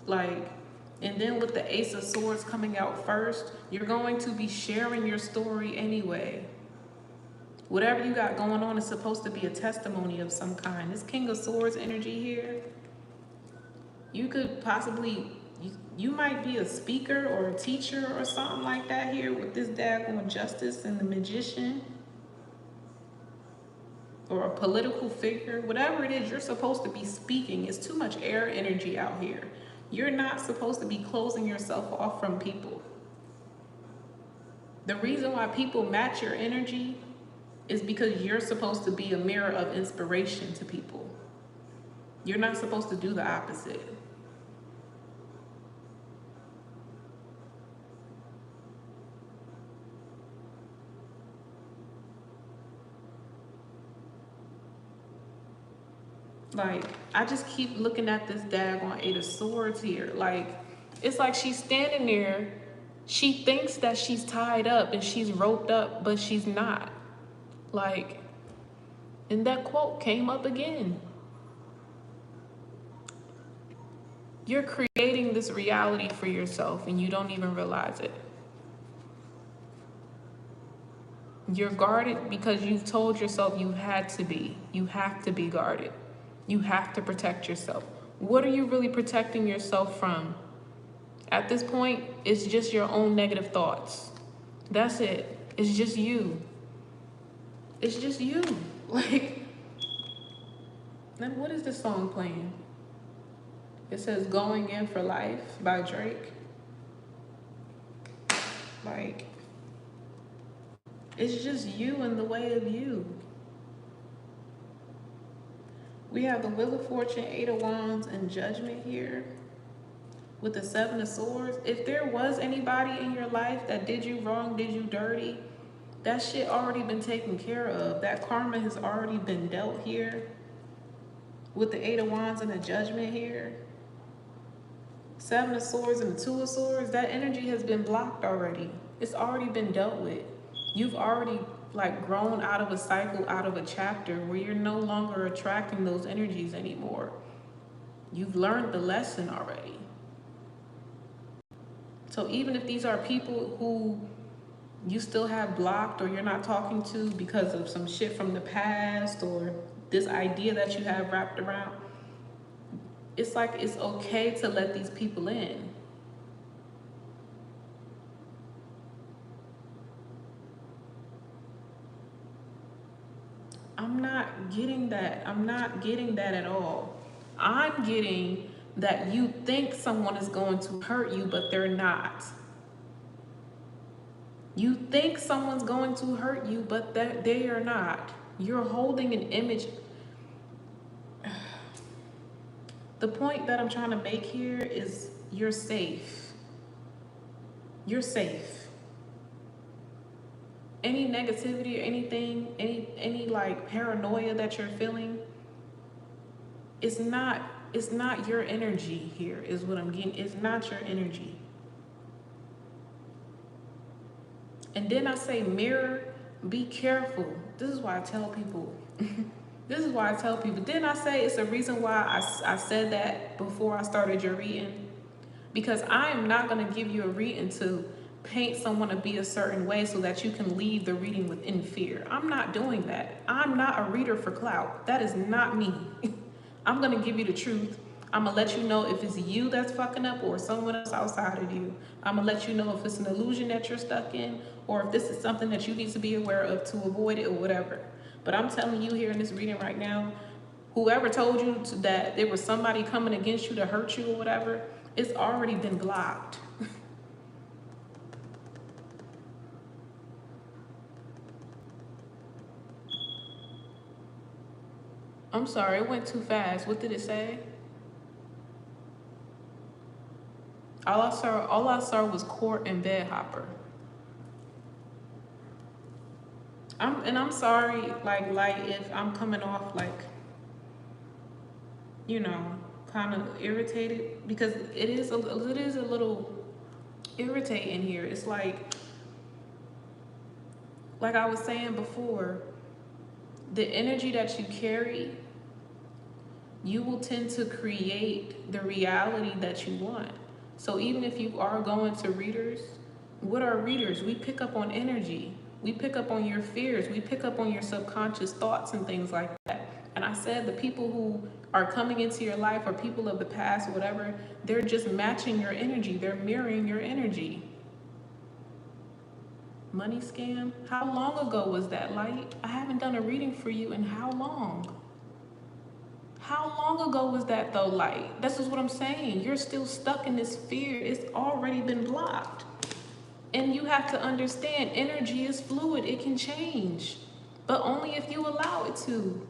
Like, and then with the Ace of Swords coming out first, you're going to be sharing your story anyway. Whatever you got going on is supposed to be a testimony of some kind. This King of Swords energy here, you could possibly, you might be a speaker or a teacher or something like that here with this daggone Justice and the Magician. Or a political figure, whatever it is, you're supposed to be speaking. It's too much air energy out here. You're not supposed to be closing yourself off from people. The reason why people match your energy is because you're supposed to be a mirror of inspiration to people. You're not supposed to do the opposite. Like, I just keep looking at this daggone Eight of Swords here. Like, it's like she's standing there. She thinks that she's tied up and she's roped up, but she's not. Like, and that quote came up again. You're creating this reality for yourself and you don't even realize it. You're guarded because you've told yourself you had to be. You have to be guarded. You have to protect yourself. What are you really protecting yourself from? At this point, it's just your own negative thoughts. That's it. It's just you. It's just you. Like, then what is this song playing? It says Going In for Life by Drake. Like, it's just you in the way of you. We have the Wheel of Fortune, Eight of Wands, and Judgment here. With the Seven of Swords. If there was anybody in your life that did you wrong, did you dirty, that shit already been taken care of. That karma has already been dealt here. With the Eight of Wands and the Judgment here. Seven of Swords and the Two of Swords, that energy has been blocked already. It's already been dealt with. You've already like grown out of a cycle, out of a chapter where you're no longer attracting those energies anymore. You've learned the lesson already. So even if these are people who you still have blocked or you're not talking to because of some shit from the past or this idea that you have wrapped around, it's like it's okay to let these people in. I'm not getting that. I'm not getting that at all. I'm getting that you think someone is going to hurt you, but they're not. You think someone's going to hurt you, but they are not. You're holding an image. The point that I'm trying to make here is you're safe. You're safe. Any negativity or anything, any like paranoia that you're feeling, it's not your energy here, is what I'm getting. It's not your energy. And then I say, mirror, be careful. This is why I tell people. This is why I tell people. Didn't I say it's a reason why I said that before I started your reading? Because I am not going to give you a reading to paint someone to be a certain way so that you can leave the reading within fear. I'm not doing that. I'm not a reader for clout. That is not me. I'm going to give you the truth. I'm going to let you know if it's you that's fucking up or someone else outside of you. I'm going to let you know if it's an illusion that you're stuck in or if this is something that you need to be aware of to avoid it or whatever. But I'm telling you here in this reading right now, whoever told you that there was somebody coming against you to hurt you or whatever, it's already been blocked. I'm sorry, it went too fast. What did it say? All I saw was court and bed hopper. I'm sorry, like if I'm coming off like, you know, kind of irritated, because it is a little irritating here. It's like I was saying before, the energy that you carry, you will tend to create the reality that you want. So even if you are going to readers, what are readers? We pick up on energy. We pick up on your fears. We pick up on your subconscious thoughts and things like that. And I said the people who are coming into your life or people of the past, whatever, they're just matching your energy. They're mirroring your energy. Money scam? How long ago was that, Light? I haven't done a reading for you in how long? How long ago was that though, Light? This is what I'm saying. You're still stuck in this fear. It's already been blocked. And you have to understand, energy is fluid. It can change. but only if you allow it to.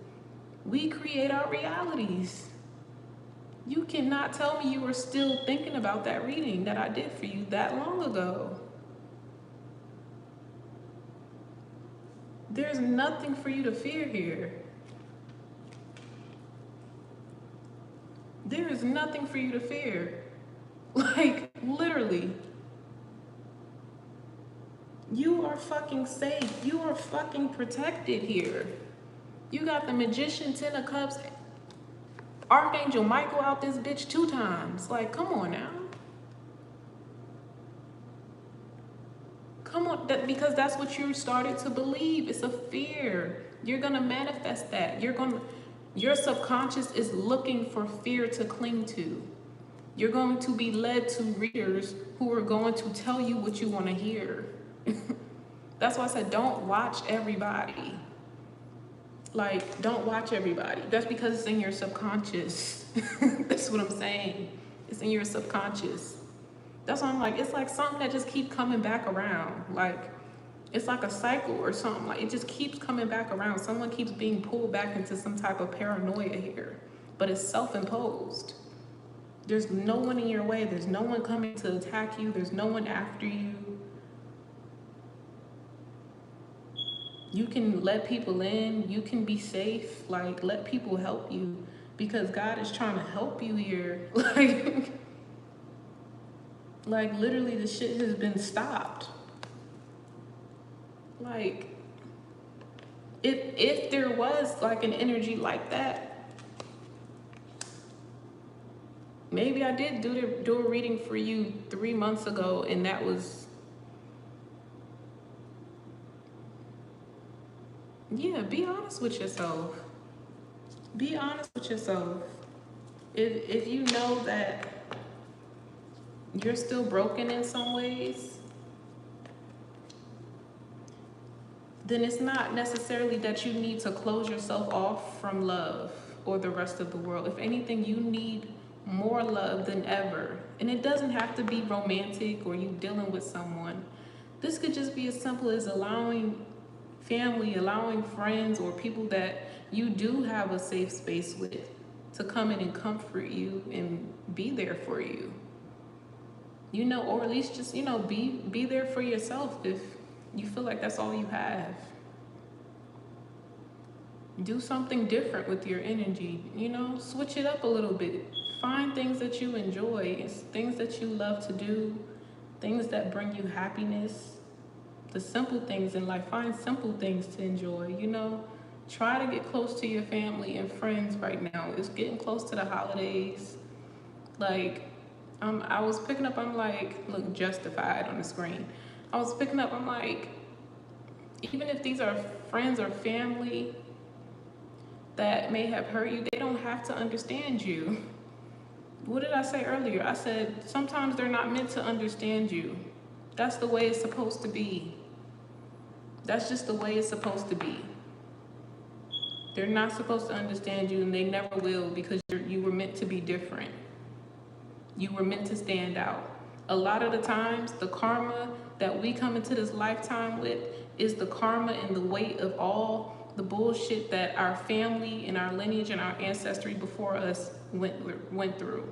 We create our realities. You cannot tell me you were still thinking about that reading that I did for you that long ago. There's nothing for you to fear here. There is nothing for you to fear. Like, literally. You are fucking safe. You are fucking protected here. You got the Magician, Ten of Cups, Archangel Michael out this bitch 2 times. Like, come on now. Come on, because that's what you started to believe. It's a fear. You're gonna manifest that. Your subconscious is looking for fear to cling to. You're going to be led to readers who are going to tell you what you want to hear. That's why I said don't watch everybody. Like, don't watch everybody. That's because it's in your subconscious. That's what I'm saying. It's in your subconscious. That's why I'm like, it's like something that just keeps coming back around. Like, it's like a cycle or something. Like, it just keeps coming back around. Someone keeps being pulled back into some type of paranoia here. But it's self-imposed. There's no one in your way. There's no one coming to attack you. There's no one after you. You can let people in. You can be safe. Like, let people help you. Because God is trying to help you here. Like literally the shit has been stopped. Like, if there was like an energy like that, maybe I did do a reading for you 3 months ago, and that was, yeah, be honest with yourself. Be honest with yourself. If you know that you're still broken in some ways, then it's not necessarily that you need to close yourself off from love or the rest of the world. If anything, you need more love than ever. And it doesn't have to be romantic or you dealing with someone. This could just be as simple as allowing family, allowing friends or people that you do have a safe space with to come in and comfort you and be there for you. You know, or at least just, you know, be there for yourself if you feel like that's all you have. Do something different with your energy, you know, switch it up a little bit. Find things that you enjoy, things that you love to do, things that bring you happiness. The simple things in life, find simple things to enjoy, you know. Try to get close to your family and friends right now. It's getting close to the holidays. Like, I was picking up, I'm like, look, Justified on the screen. I was picking up, I'm like, even if these are friends or family that may have hurt you, they don't have to understand you. What did I say earlier? I said, sometimes they're not meant to understand you. That's the way it's supposed to be. That's just the way it's supposed to be. They're not supposed to understand you, and they never will, because you were meant to be different. You were meant to stand out. A lot of the times, the karma that we come into this lifetime with is the karma and the weight of all the bullshit that our family and our lineage and our ancestry before us went through.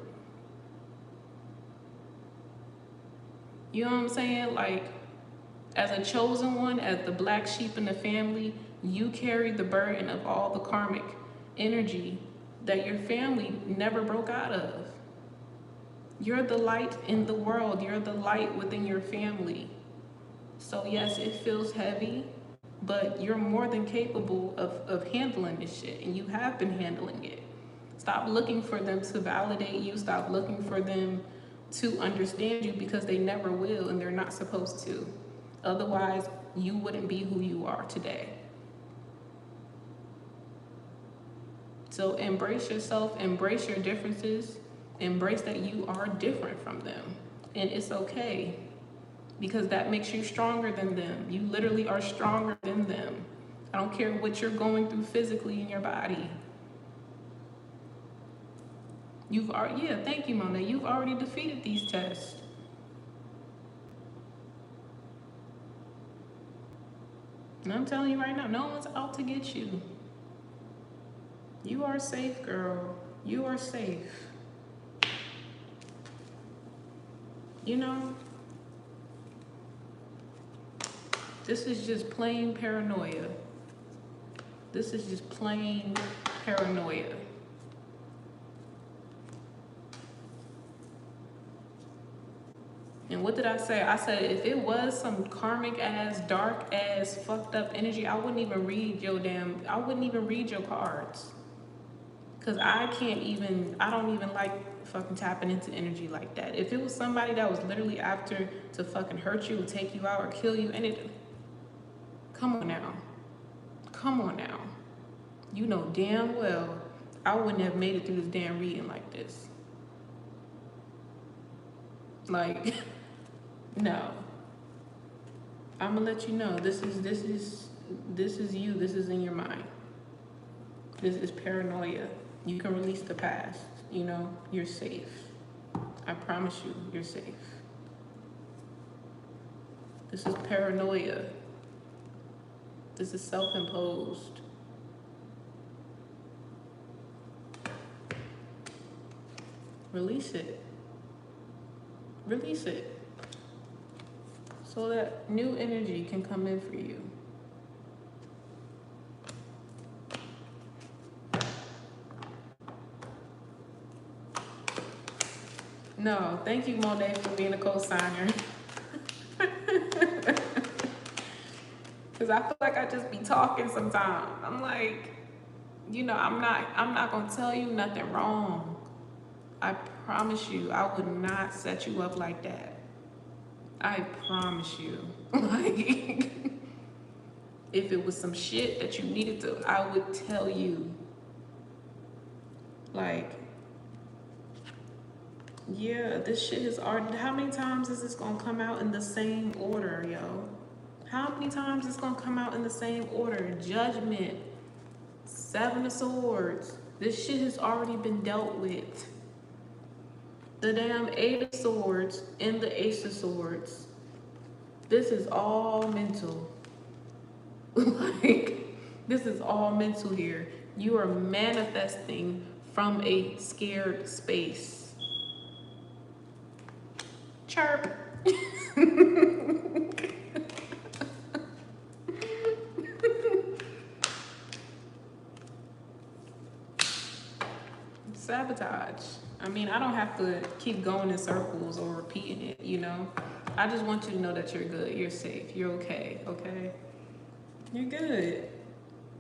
You know what I'm saying? Like, as a chosen one, as the black sheep in the family, you carry the burden of all the karmic energy that your family never broke out of. You're the light in the world. You're the light within your family. So yes, it feels heavy, but you're more than capable of handling this shit, and you have been handling it. Stop looking for them to validate you. Stop looking for them to understand you, because they never will, and they're not supposed to. Otherwise, you wouldn't be who you are today. So embrace yourself, embrace your differences, embrace that you are different from them. And it's okay, because that makes you stronger than them. You literally are stronger than them. I don't care what you're going through physically in your body. Yeah, thank you, Monet. You've already defeated these tests. And I'm telling you right now, no one's out to get you. You are safe, girl. You are safe. You know, this is just plain paranoia. This is just plain paranoia. And what did I say? I said if it was some karmic ass, dark ass, fucked up energy, I wouldn't even read your cards. Cause I don't even like fucking tapping into energy like that. If it was somebody that was literally after to fucking hurt you or take you out or kill you, come on now. Come on now. You know damn well I wouldn't have made it through this damn reading like this. Like, no. I'm gonna let you know this is you. This is in your mind. This is paranoia. You can release the past. You know, you're safe. I promise you, you're safe. This is paranoia. This is self-imposed. Release it. Release it. So that new energy can come in for you. No, thank you, Monet, for being a co-signer. Because I feel like I just be talking sometimes. I'm like, you know, I'm not gonna tell you nothing wrong. I promise you, I would not set you up like that. I promise you. Like, if it was some shit that you needed to, I would tell you. Like, yeah, this shit is already, how many times is this gonna come out in the same order, yo? How many times is gonna come out in the same order? Judgment, Seven of Swords. This shit has already been dealt with. The damn Eight of Swords and the Ace of Swords. This is all mental. Like, this is all mental here. You are manifesting from a scared space. Chirp. Sabotage. I mean, I don't have to keep going in circles or repeating it, you know? I just want you to know that you're good, you're safe, you're okay, okay? You're good.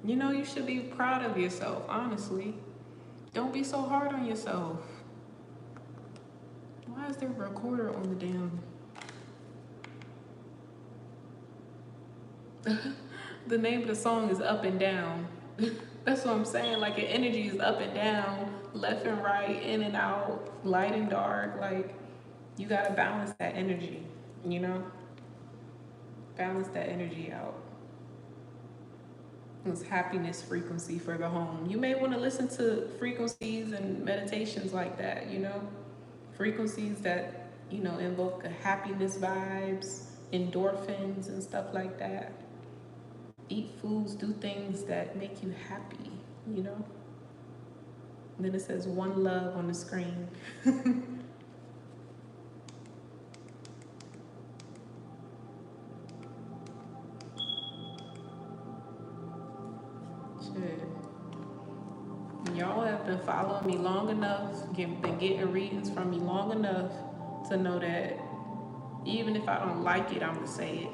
You know, you should be proud of yourself, honestly. Don't be so hard on yourself. Why is there a recorder on the damn... The name of the song is Up and Down. That's what I'm saying. Like, your energy is up and down, left and right, in and out, light and dark. Like, you gotta balance that energy, you know? Balance that energy out. It's happiness frequency for the home. You may want to listen to frequencies and meditations like that, you know? Frequencies that, you know, invoke happiness vibes, endorphins and stuff like that. Eat foods, do things that make you happy, you know? And then it says one love on the screen. Shit. Y'all have been following me long enough, been getting readings from me long enough to know that even if I don't like it, I'm gonna say it.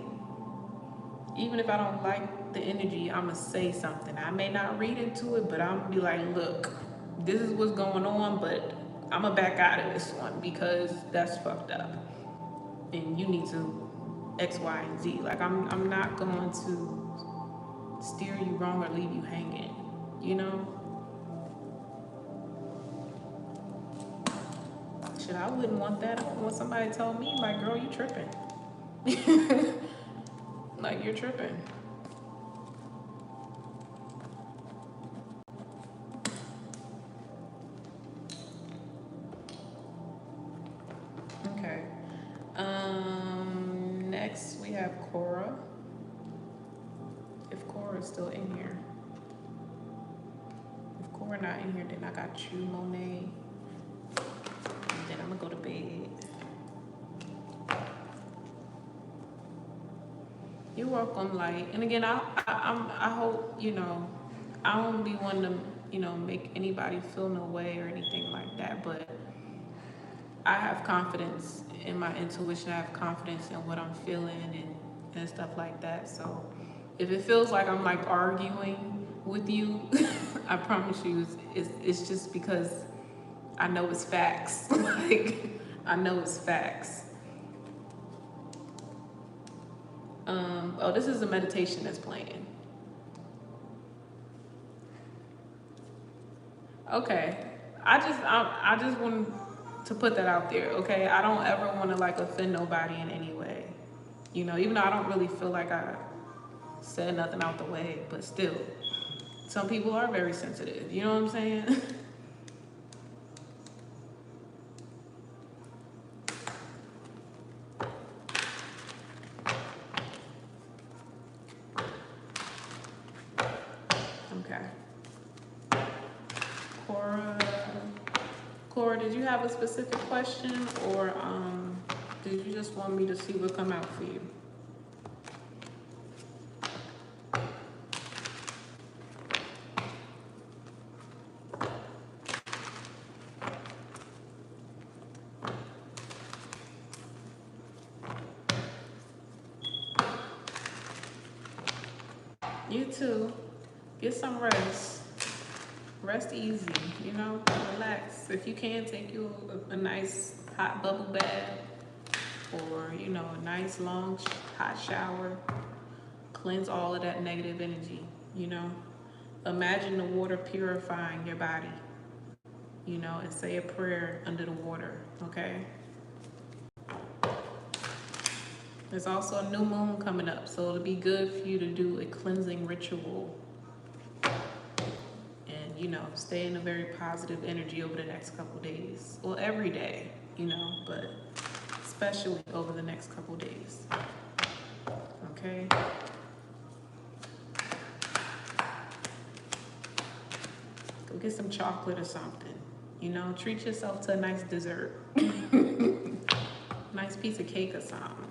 Even if I don't like the energy, I'm gonna say something. I may not read into it, but I'm gonna be like, look, this is what's going on, but I'm gonna back out of this one because that's fucked up. And you need to X, Y, and Z. Like, I'm not going to steer you wrong or leave you hanging, you know? Shit, I wouldn't want that. I wouldn't want somebody to tell me, like, girl, you tripping. Like, you're tripping. Okay. Next we have Cora. Cora's still in here. If Cora not in here, then I got you, Monet. And then I'm gonna go to bed. You're welcome, Light. And again, I hope, you know, I don't be one to, you know, make anybody feel no way or anything like that, but I have confidence in my intuition. I have confidence in what I'm feeling and stuff like that. So if it feels like I'm like arguing with you, I promise you it's just because I know it's facts. Like, I know it's facts. Oh, this is a meditation that's playing. Okay. I just want to put that out there, okay? I don't ever want to like offend nobody in any way. You know, even though I don't really feel like I said nothing out the way, but still, some people are very sensitive. You know what I'm saying? Okay. Cora, did you have a specific question, or did you just want me to see what come out for you? You too. Get some rest. Rest easy, you know, relax. If you can, take you a nice hot bubble bath, or, you know, a nice long hot shower. Cleanse all of that negative energy, you know. Imagine the water purifying your body, you know, and say a prayer under the water, okay? There's also a new moon coming up, so it'll be good for you to do a cleansing ritual and, you know, stay in a very positive energy over the next couple days. Well, every day, you know, but especially over the next couple days, okay? Go get some chocolate or something, you know, treat yourself to a nice dessert. Nice piece of cake or something.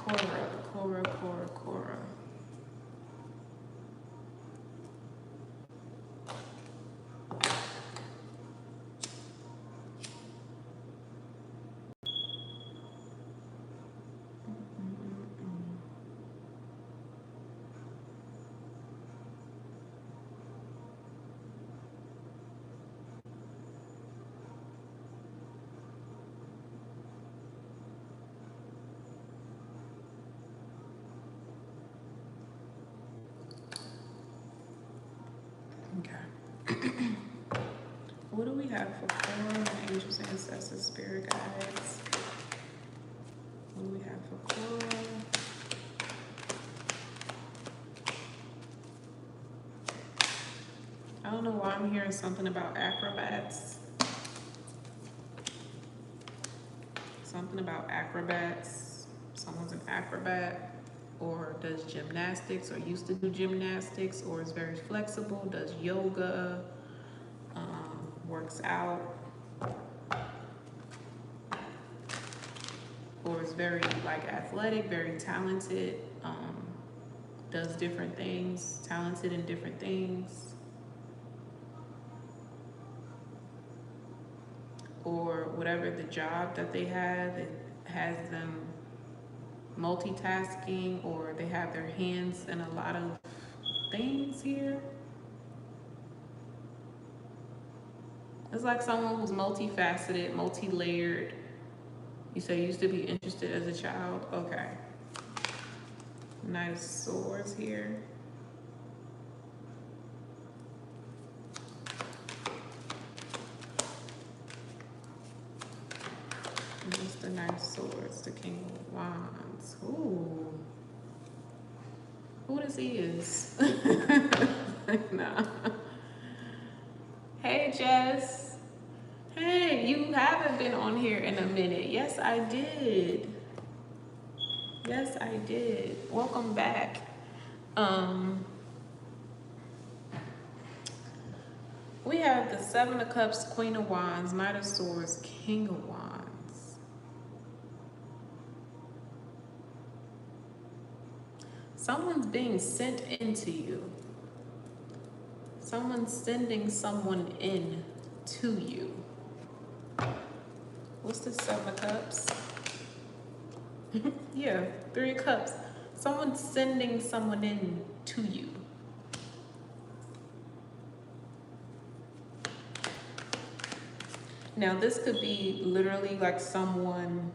Cora. What do we have for Cora? Angels, ancestors, spirit guides. What do we have for Cora? I don't know why I'm hearing something about acrobats. Something about acrobats. Someone's an acrobat, or does gymnastics, or used to do gymnastics, or is very flexible, does yoga, works out, or is very like athletic, very talented, does different things, talented in different things, or whatever the job that they have, it has them multitasking, or they have their hands in a lot of things here. It's like someone who's multifaceted, multi-layered. You say you used to be interested as a child? Okay. Nice swords here. Just the nice swords, the King of Wands. Ooh. Who this is? Nah. Hey, Jess. Hey, you haven't been on here in a minute. Yes, I did. Yes, I did. Welcome back. We have the Seven of Cups, Queen of Wands, Knight of Swords, King of Wands. Someone's being sent into you. Someone's sending someone in to you. What's the Seven of Cups? Yeah, Three of Cups. Someone's sending someone in to you. Now, this could be literally like someone,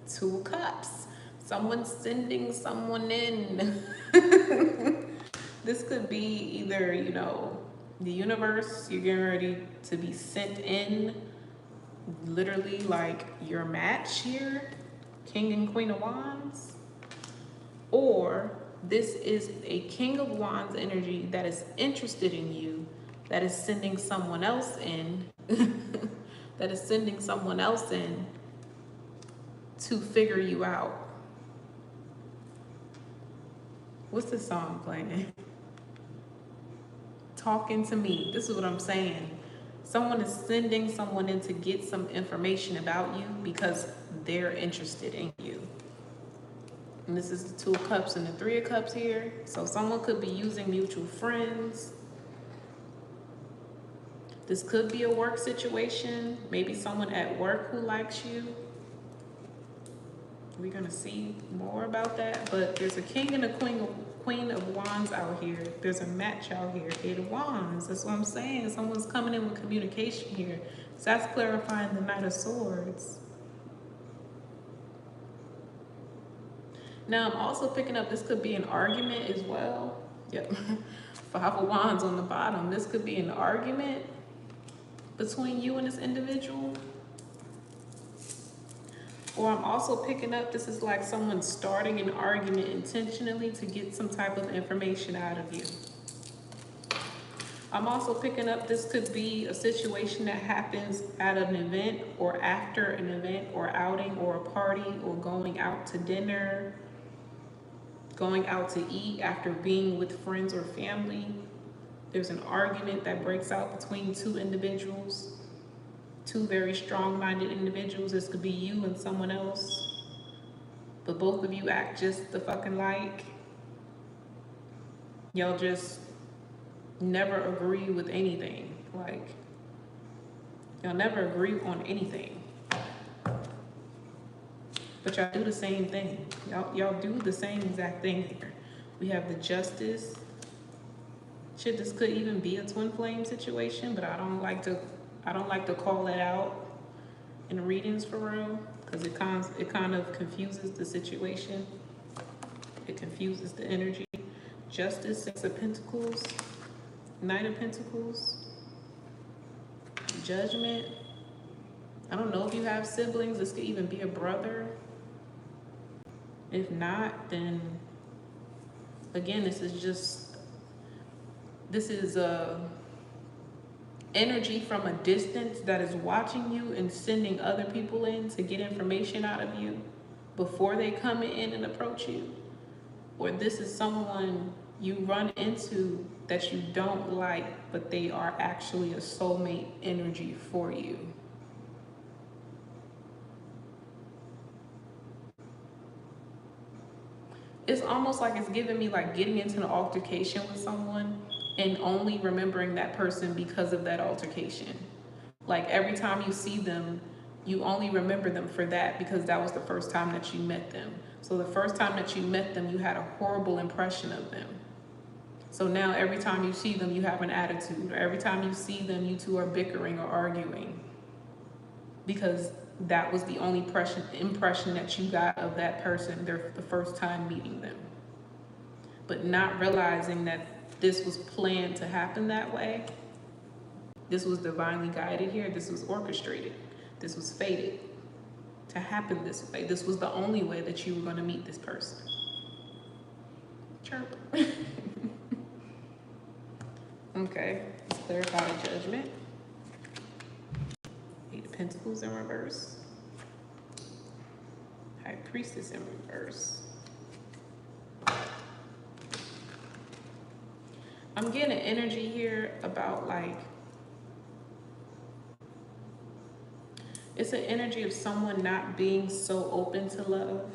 Two of Cups. Someone's sending someone in. This could be either, you know, the universe, you're getting ready to be sent in, literally like your match here, King and Queen of Wands. Or this is a King of Wands energy that is interested in you, that is sending someone else in, that is sending someone else in to figure you out. What's this song playing? Talking to me. This is what I'm saying. Someone is sending someone in to get some information about you because they're interested in you. And this is the Two of Cups and the Three of Cups here. So someone could be using mutual friends. This could be a work situation. Maybe someone at work who likes you. We're gonna see more about that. But there's a King and a Queen of Wands out here. There's a match out here. Eight of Wands. That's what I'm saying. Someone's coming in with communication here. So that's clarifying the Knight of Swords. Now I'm also picking up, this could be an argument as well. Yep. Five of Wands on the bottom. This could be an argument between you and this individual. Or I'm also picking up, this is like someone starting an argument intentionally to get some type of information out of you. I'm also picking up, this could be a situation that happens at an event or after an event or outing or a party or going out to dinner, going out to eat after being with friends or family. There's an argument that breaks out between two individuals. Two very strong-minded individuals. This could be you and someone else, but both of you act just the fucking like. Y'all just never agree with anything. Like, y'all never agree on anything, but y'all do the same thing. Y'all do the same exact thing here. We have the Justice. Shit, this could even be a twin flame situation, but I don't like to call it out in readings for real, because it kind of confuses the situation. It confuses the energy. Justice, Six of Pentacles, Knight of Pentacles, Judgment. I don't know if you have siblings. This could even be a brother. If not, then again, this is a energy from a distance that is watching you and sending other people in to get information out of you before they come in and approach you. Or this is someone you run into that you don't like, but they are actually a soulmate energy for you. It's almost like it's giving me like getting into an altercation with someone and only remembering that person because of that altercation. Like every time you see them, you only remember them for that because that was the first time that you met them. So the first time that you met them, you had a horrible impression of them. So now every time you see them, you have an attitude. Or every time you see them, you two are bickering or arguing because that was the only impression that you got of that person the first time meeting them. But not realizing that this was planned to happen that way. This was divinely guided here. This was orchestrated. This was fated to happen this way. This was the only way that you were going to meet this person. Chirp. Okay, let's clarify the Judgment. Eight Pentacles in reverse. High Priestess in reverse. I'm getting an energy here about like, it's an energy of someone not being so open to love.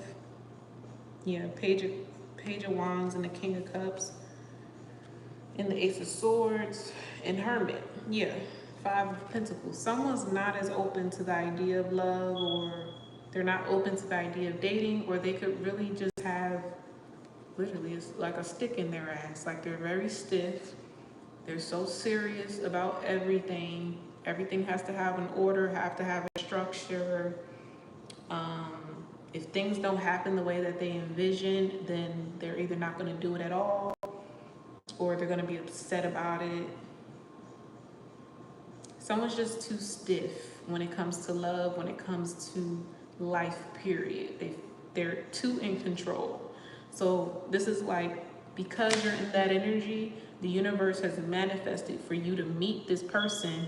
Yeah, Page of Wands and the King of Cups. And the Ace of Swords and Hermit. Yeah, Five of Pentacles. Someone's not as open to the idea of love, or they're not open to the idea of dating, or they could really just have, literally, it's like a stick in their ass. Like they're very stiff. They're so serious about everything. Everything has to have an order, have to have a structure. If things don't happen the way that they envision, then they're either not going to do it at all, or they're going to be upset about it. Someone's just too stiff when it comes to love, when it comes to life, period. They're too in control. So this is like, because you're in that energy, the universe has manifested for you to meet this person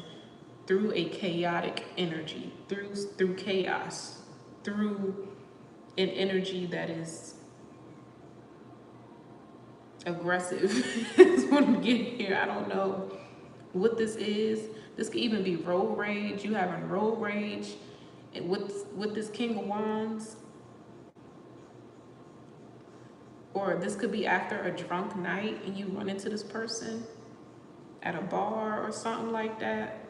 through a chaotic energy, through chaos, through an energy that is aggressive. Is what I'm getting here. I don't know what this is. This could even be road rage. You having road rage, and with this King of Wands, or this could be after a drunk night and you run into this person at a bar or something like that.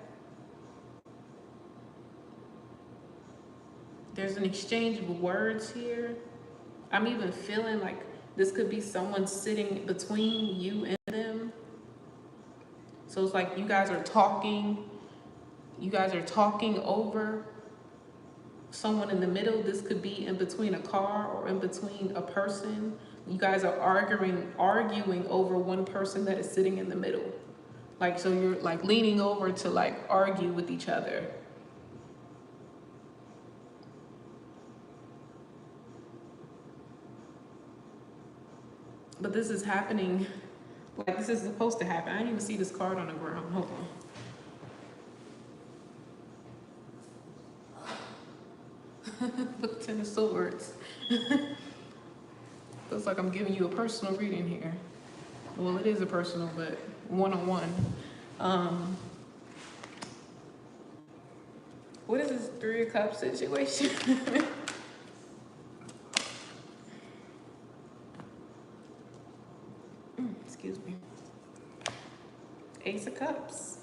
There's an exchange of words here. I'm even feeling like this could be someone sitting between you and them. So it's like you guys are talking over someone in the middle. This could be in between a car or in between a person. You guys are arguing over one person that is sitting in the middle. Like, so you're like leaning over to like argue with each other. But this is happening, like this is supposed to happen. I didn't even see this card on the ground. Hold on. Look, Ten of Swords. Looks like I'm giving you a personal reading here. Well, it is a personal, but one-on-one. What is this Three of Cups situation? Excuse me. Ace of Cups.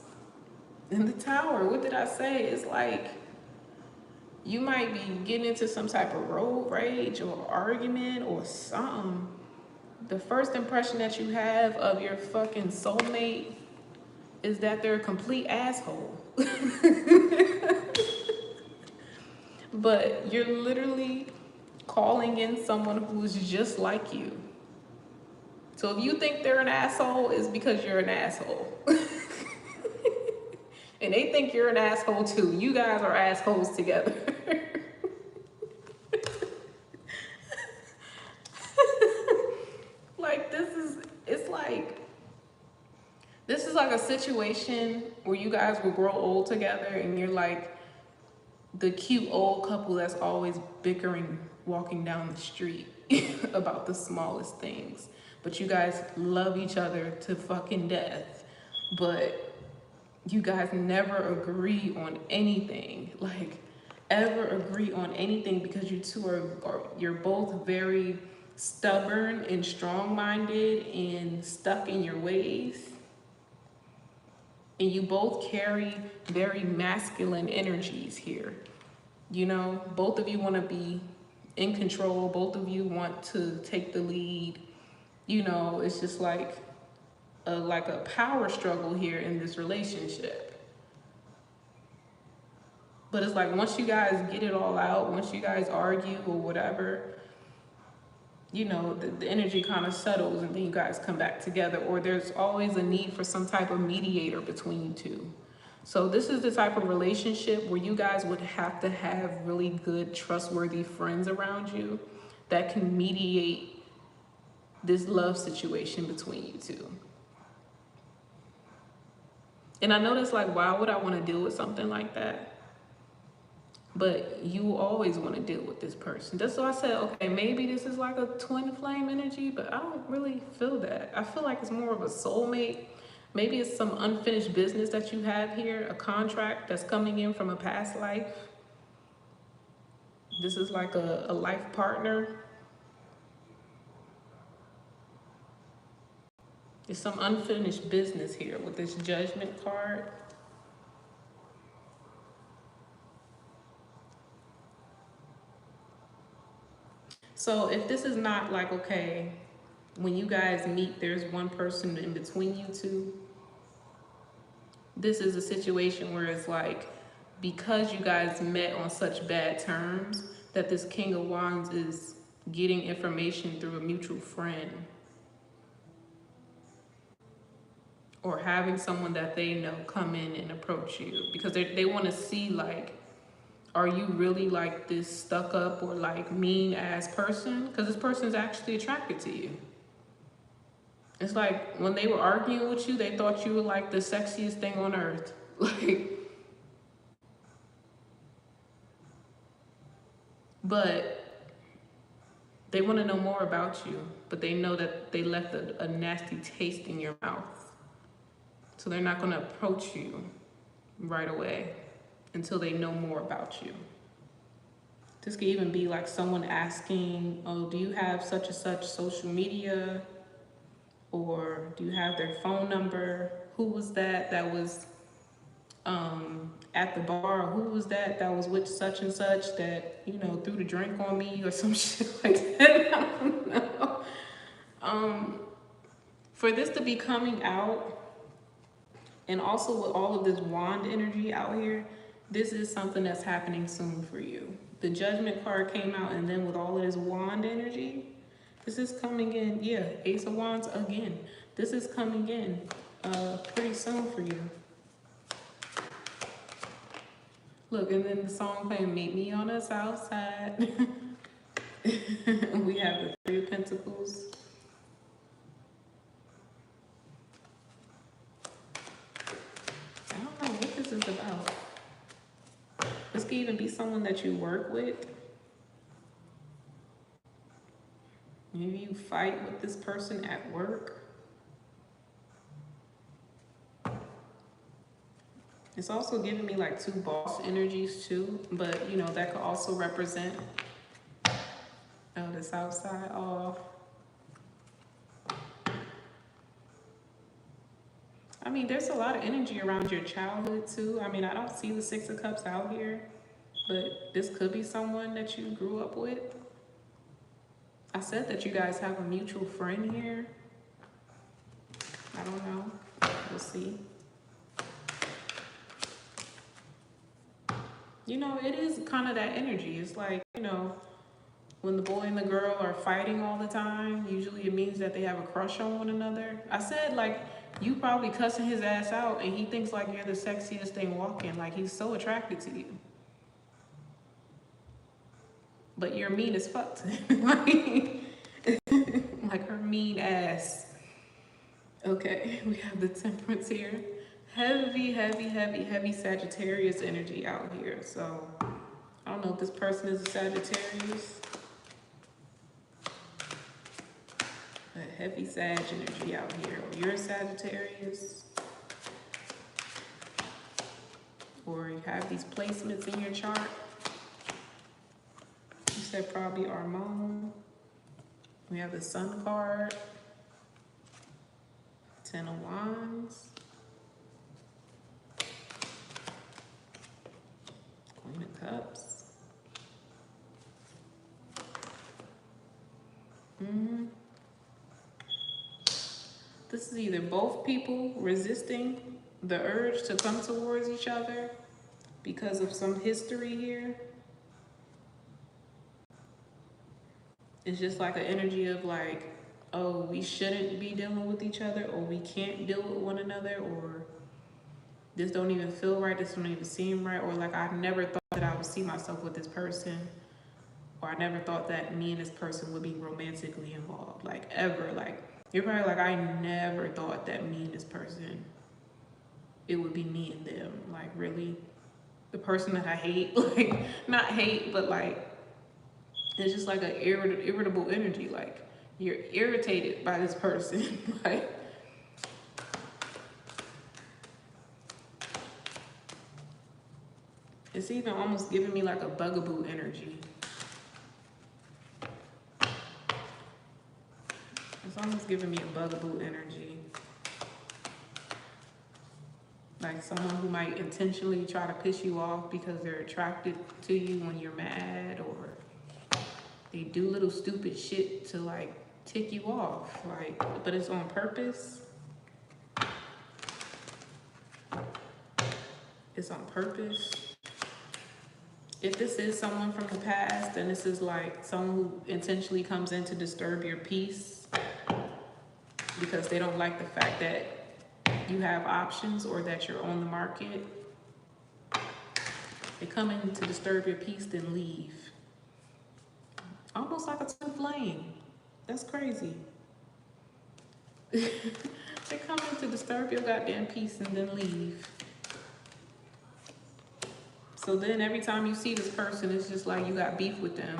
In the Tower. What did I say? It's like you might be getting into some type of road rage or argument or something. The first impression that you have of your fucking soulmate is that they're a complete asshole. But you're literally calling in someone who's just like you. So if you think they're an asshole, it's because you're an asshole. And they think you're an asshole too. You guys are assholes together. Like this is like a situation where you guys will grow old together and you're like the cute old couple that's always bickering walking down the street about the smallest things. But you guys love each other to fucking death. But you guys never agree on anything. Like, ever agree on anything, because you two you're both very stubborn and strong-minded and stuck in your ways. And you both carry very masculine energies here. You know, both of you want to be in control. Both of you want to take the lead. You know, it's just like a power struggle here in this relationship. But it's like once you guys get it all out, once you guys argue or whatever, you know, the energy kind of settles and then you guys come back together, or there's always a need for some type of mediator between you two. So this is the type of relationship where you guys would have to have really good, trustworthy friends around you that can mediate this love situation between you two. And I know that's like, why would I want to deal with something like that? but you always want to deal with this person. That's why I said, okay, maybe this is like a twin flame energy, but I don't really feel that. I feel like it's more of a soulmate. Maybe it's some unfinished business that you have here, a contract that's coming in from a past life. This is like a life partner. There's some unfinished business here with this Judgment card. So if this is not like, okay, when you guys meet, there's one person in between you two, this is a situation where it's like, because you guys met on such bad terms, that this King of Wands is getting information through a mutual friend, or having someone that they know come in and approach you, because they want to see, like, are you really like this stuck up or like mean ass person? Because this person is actually attracted to you. It's like when they were arguing with you, they thought you were like the sexiest thing on earth. Like, but they want to know more about you, but they know that they left a nasty taste in your mouth. So they're not going to approach you right away until they know more about you. This could even be like someone asking, oh, do you have such and such social media? Or do you have their phone number? Who was that was at the bar? Who was that was with such and such that, you know, threw the drink on me or some shit like that? I don't know. For this to be coming out, and also with all of this wand energy out here, this is something that's happening soon for you. The Judgment card came out, and then with all of this wand energy, this is coming in. Yeah, Ace of Wands again. This is coming in pretty soon for you. Look, and then the song playing, Meet Me on the South Side. We have the Three of Pentacles. I don't know what this is about. This could even be someone that you work with. Maybe you fight with this person at work. It's also giving me like two boss energies too, but you know, that could also represent the South Side. Oh, I mean, there's a lot of energy around your childhood too. I mean, I don't see the Six of Cups out here, but this could be someone that you grew up with. I said that you guys have a mutual friend here. I don't know. We'll see. You know, it is kind of that energy. It's like, you know, when the boy and the girl are fighting all the time, usually it means that they have a crush on one another. I said, like, you probably cussing his ass out and he thinks like you're the sexiest thing walking. Like, he's so attracted to you. But you're mean as fuck to him. Like her mean ass. Okay, we have the Temperance here. Heavy, heavy, heavy, heavy Sagittarius energy out here. So, I don't know if this person is a Sagittarius. A heavy Sag energy out here. Or you're a Sagittarius. Or you have these placements in your chart. You said probably Armand. We have the Sun card. Ten of Wands. Queen of Cups. This is either both people resisting the urge to come towards each other because of some history here. It's just like an energy of like, oh, we shouldn't be dealing with each other, or we can't deal with one another, or this don't even feel right, this don't even seem right, or like I never thought that I would see myself with this person, or I never thought that me and this person would be romantically involved, like ever. Like, you're probably like, I never thought that me and this person, it would be me and them. Like, really? the person that I hate. Like, not hate, but like, it's just like an irritable energy. Like, you're irritated by this person. Like, it's even almost giving me like a bugaboo energy. It's almost giving me a bugaboo energy. Like someone who might intentionally try to piss you off because they're attracted to you when you're mad, or they do little stupid shit to like tick you off. Like, but it's on purpose. It's on purpose. If this is someone from the past, then this is like someone who intentionally comes in to disturb your peace because they don't like the fact that you have options or that you're on the market. They come in to disturb your peace, then leave. Almost like a twin flame. That's crazy. They come in to disturb your goddamn peace and then leave. So then every time you see this person, it's just like you got beef with them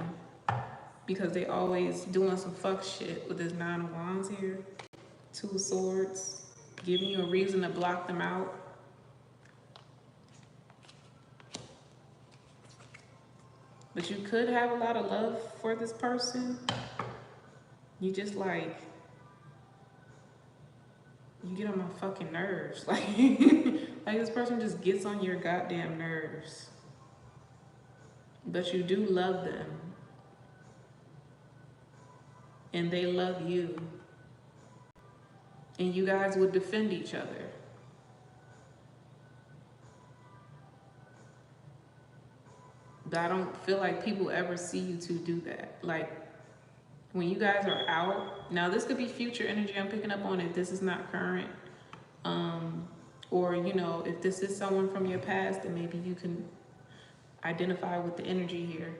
because they always doing some fuck shit with this 9 of Wands here. 2 of Swords, giving you a reason to block them out. But you could have a lot of love for this person. You just like, you get on my fucking nerves. Like, like this person just gets on your goddamn nerves. But you do love them. And they love you. And you guys would defend each other. But I don't feel like people ever see you two do that. Like, when you guys are out, now this could be future energy I'm picking up on if this is not current. Or, you know, if this is someone from your past, then maybe you can identify with the energy here.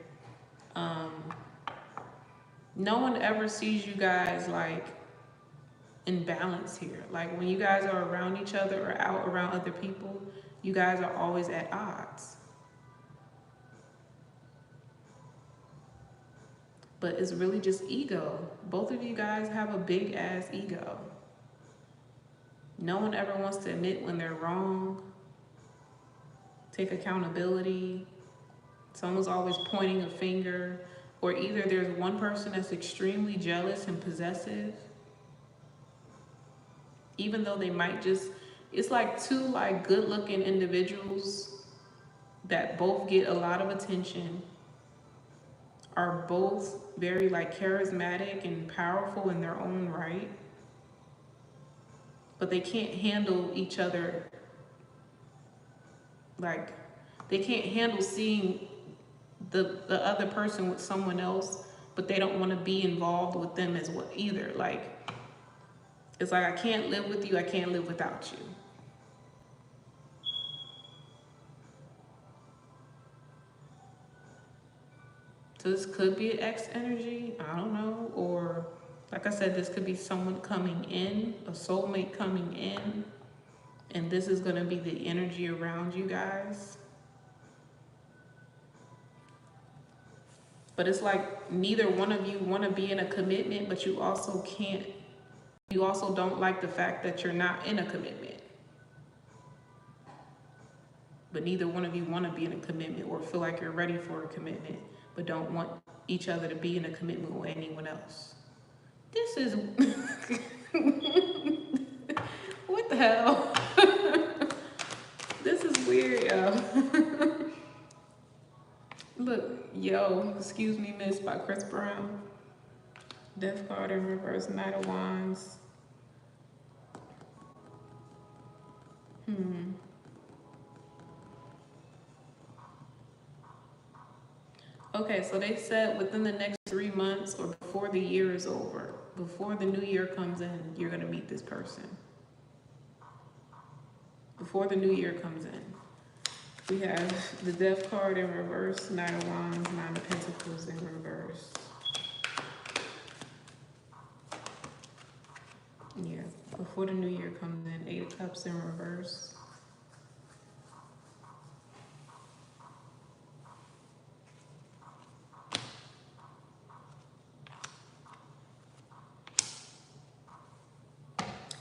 No one ever sees you guys like in balance here. Like when you guys are around each other or out around other people, you guys are always at odds. But it's really just ego. Both of you guys have a big ass ego. No one ever wants to admit when they're wrong, take accountability. Someone's always pointing a finger, or either there's one person that's extremely jealous and possessive, even though they might just, it's like 2 like good looking individuals that both get a lot of attention, are both very like charismatic and powerful in their own right, but they can't handle each other. Like, they can't handle seeing the other person with someone else, but they don't want to be involved with them as well either. Like, it's like, I can't live with you, I can't live without you. So this could be an X energy, I don't know, or like I said, this could be someone coming in, a soulmate coming in, and this is going to be the energy around you guys. But it's like neither one of you want to be in a commitment, but you also can't, you also don't like the fact that you're not in a commitment. But neither one of you want to be in a commitment or feel like you're ready for a commitment, but don't want each other to be in a commitment with anyone else. This is, what the hell? This is weird, yo. Look, yo, Excuse Me Miss by Chris Brown. Death card in reverse, Knight of Wands. Okay, so they said within the next 3 months or before the year is over, before the new year comes in, you're gonna meet this person. Before the new year comes in. We have the Death card in reverse, Knight of Wands, 9 of Pentacles in reverse. Yeah, before the new year comes in, 8 of Cups in reverse.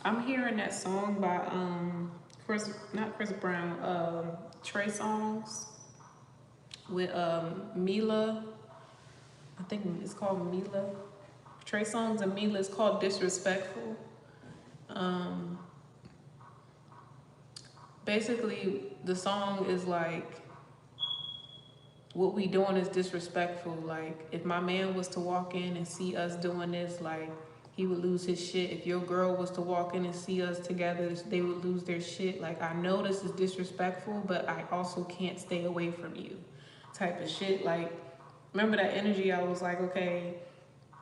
I'm hearing that song by not Chris Brown, Trey Songz with Mila. I think it's called Mila. Trey Songz and Mila. It's called Disrespectful. Um, Basically, the song is like, what we doing is disrespectful. Like, if my man was to walk in and see us doing this, like, he would lose his shit. If your girl was to walk in and see us together, they would lose their shit. Like, I know this is disrespectful, but I also can't stay away from you, type of shit. Like, remember that energy? I was like, okay,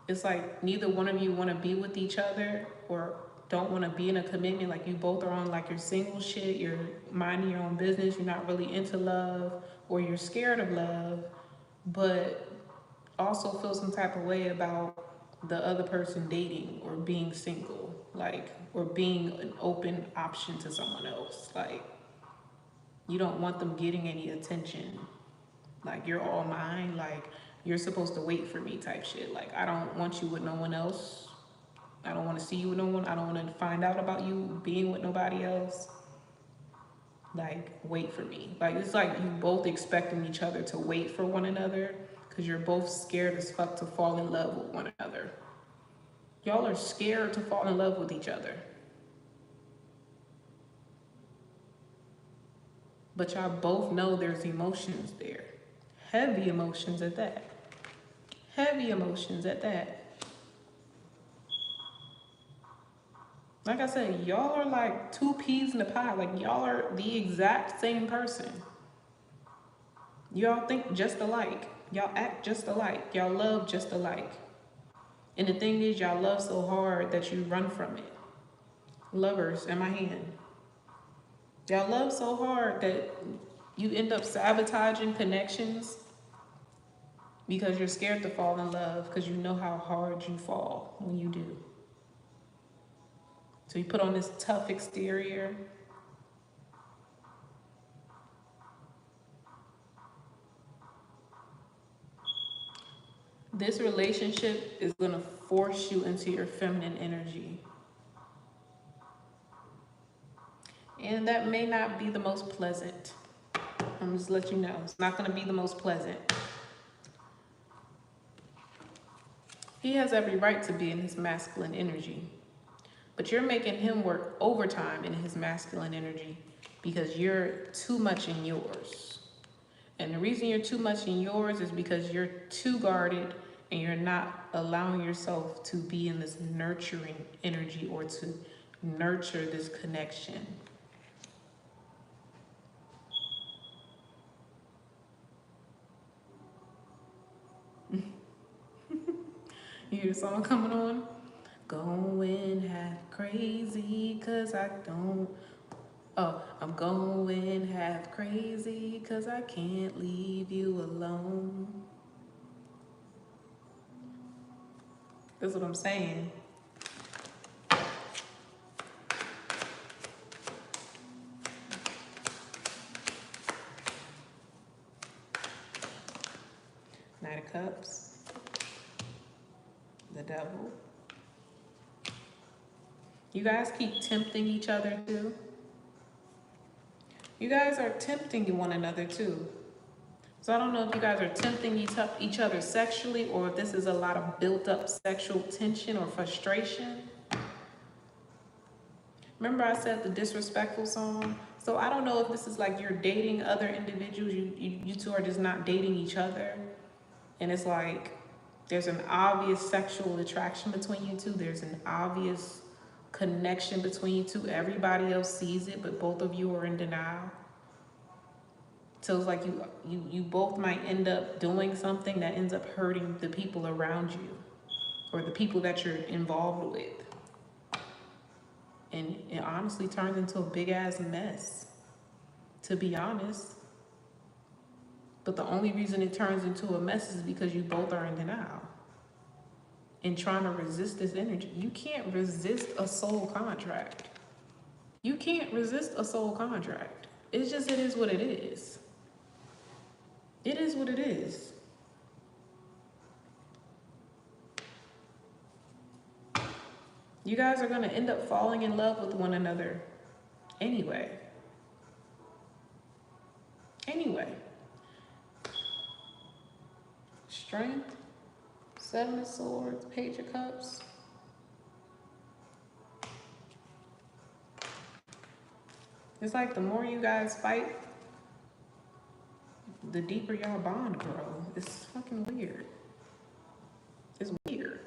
it's like neither one of you want to be with each other or don't want to be in a commitment. Like, you both are on like your single shit, you're minding your own business, you're not really into love, or you're scared of love, but also feel some type of way about the other person dating or being single, like, or being an open option to someone else. Like, you don't want them getting any attention. Like, you're all mine. Like, you're supposed to wait for me type shit. Like, I don't want you with no one else. I don't want to see you with no one. I don't want to find out about you being with nobody else. Like, wait for me. Like, it's like you both expecting each other to wait for one another because you're both scared as fuck to fall in love with one another. Y'all are scared to fall in love with each other. But y'all both know there's emotions there. Heavy emotions at that. Heavy emotions at that. Like I said, y'all are like two peas in a pod. Like, y'all are the exact same person. Y'all think just alike. Y'all act just alike. Y'all love just alike. And the thing is, y'all love so hard that you run from it. Lovers in my hand. Y'all love so hard that you end up sabotaging connections because you're scared to fall in love because you know how hard you fall when you do. So you put on this tough exterior. This relationship is going to force you into your feminine energy. And that may not be the most pleasant. I'm just letting you know. It's not going to be the most pleasant. He has every right to be in his masculine energy. But you're making him work overtime in his masculine energy because you're too much in yours. And the reason you're too much in yours is because you're too guarded and you're not allowing yourself to be in this nurturing energy or to nurture this connection. You hear the song coming on? Going half crazy cause I don't. Oh, I'm going half crazy cause I can't leave you alone. That's what I'm saying. Knight of Cups. The Devil. You guys keep tempting each other too. You guys are tempting one another too. So I don't know if you guys are tempting each other sexually or if this is a lot of built up sexual tension or frustration. Remember I said the disrespectful song? So I don't know if this is like you're dating other individuals. You two are just not dating each other. And it's like there's an obvious sexual attraction between you two. There's an obvious connection between you two. Everybody else sees it, but both of you are in denial. So it's like you both might end up doing something that ends up hurting the people around you or the people that you're involved with. And it honestly turns into a big ass mess, to be honest. But the only reason it turns into a mess is because you both are in denial and trying to resist this energy. You can't resist a soul contract. You can't resist a soul contract. It's just, it is what it is. It is what it is. You guys are going to end up falling in love with one another anyway. Anyway. Strength, Seven of Swords, Page of Cups. It's like the more you guys fight, the deeper y'all bond grow. It's fucking weird. It's weird.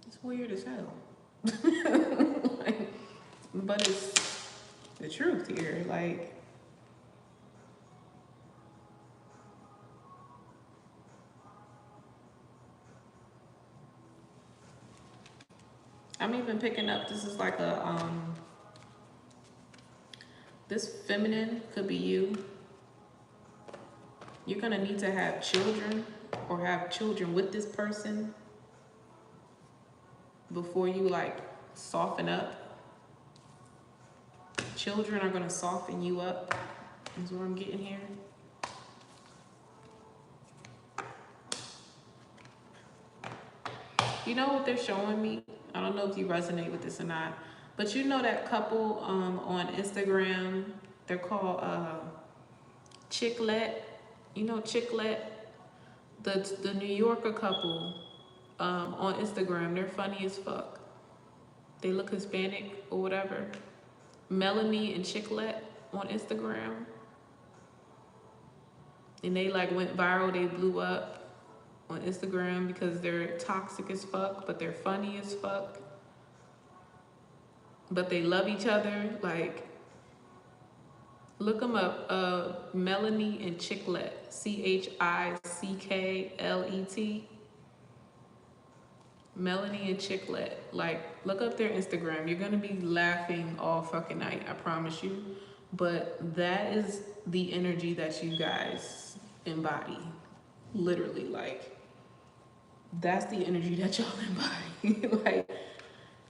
It's weird as hell. Like, but it's the truth here. Like, I'm even picking up, this is like a, this feminine could be you. You're gonna need to have children or have children with this person before you like soften up. Children are gonna soften you up, is what I'm getting here. You know what they're showing me? I don't know if you resonate with this or not, but you know that couple on Instagram, they're called Chicklet. You know Chicklet? The New Yorker couple on Instagram, they're funny as fuck. They look Hispanic or whatever. Melanie and Chicklet on Instagram. And they like went viral, they blew up on Instagram because they're toxic as fuck, but they're funny as fuck. But they love each other. Like, look them up. Melanie and Chicklet. Chicklet. Melanie and Chicklet. Like, look up their Instagram. You're gonna be laughing all fucking night, I promise you. But that is the energy that you guys embody. Literally, like, that's the energy that y'all embody. Like,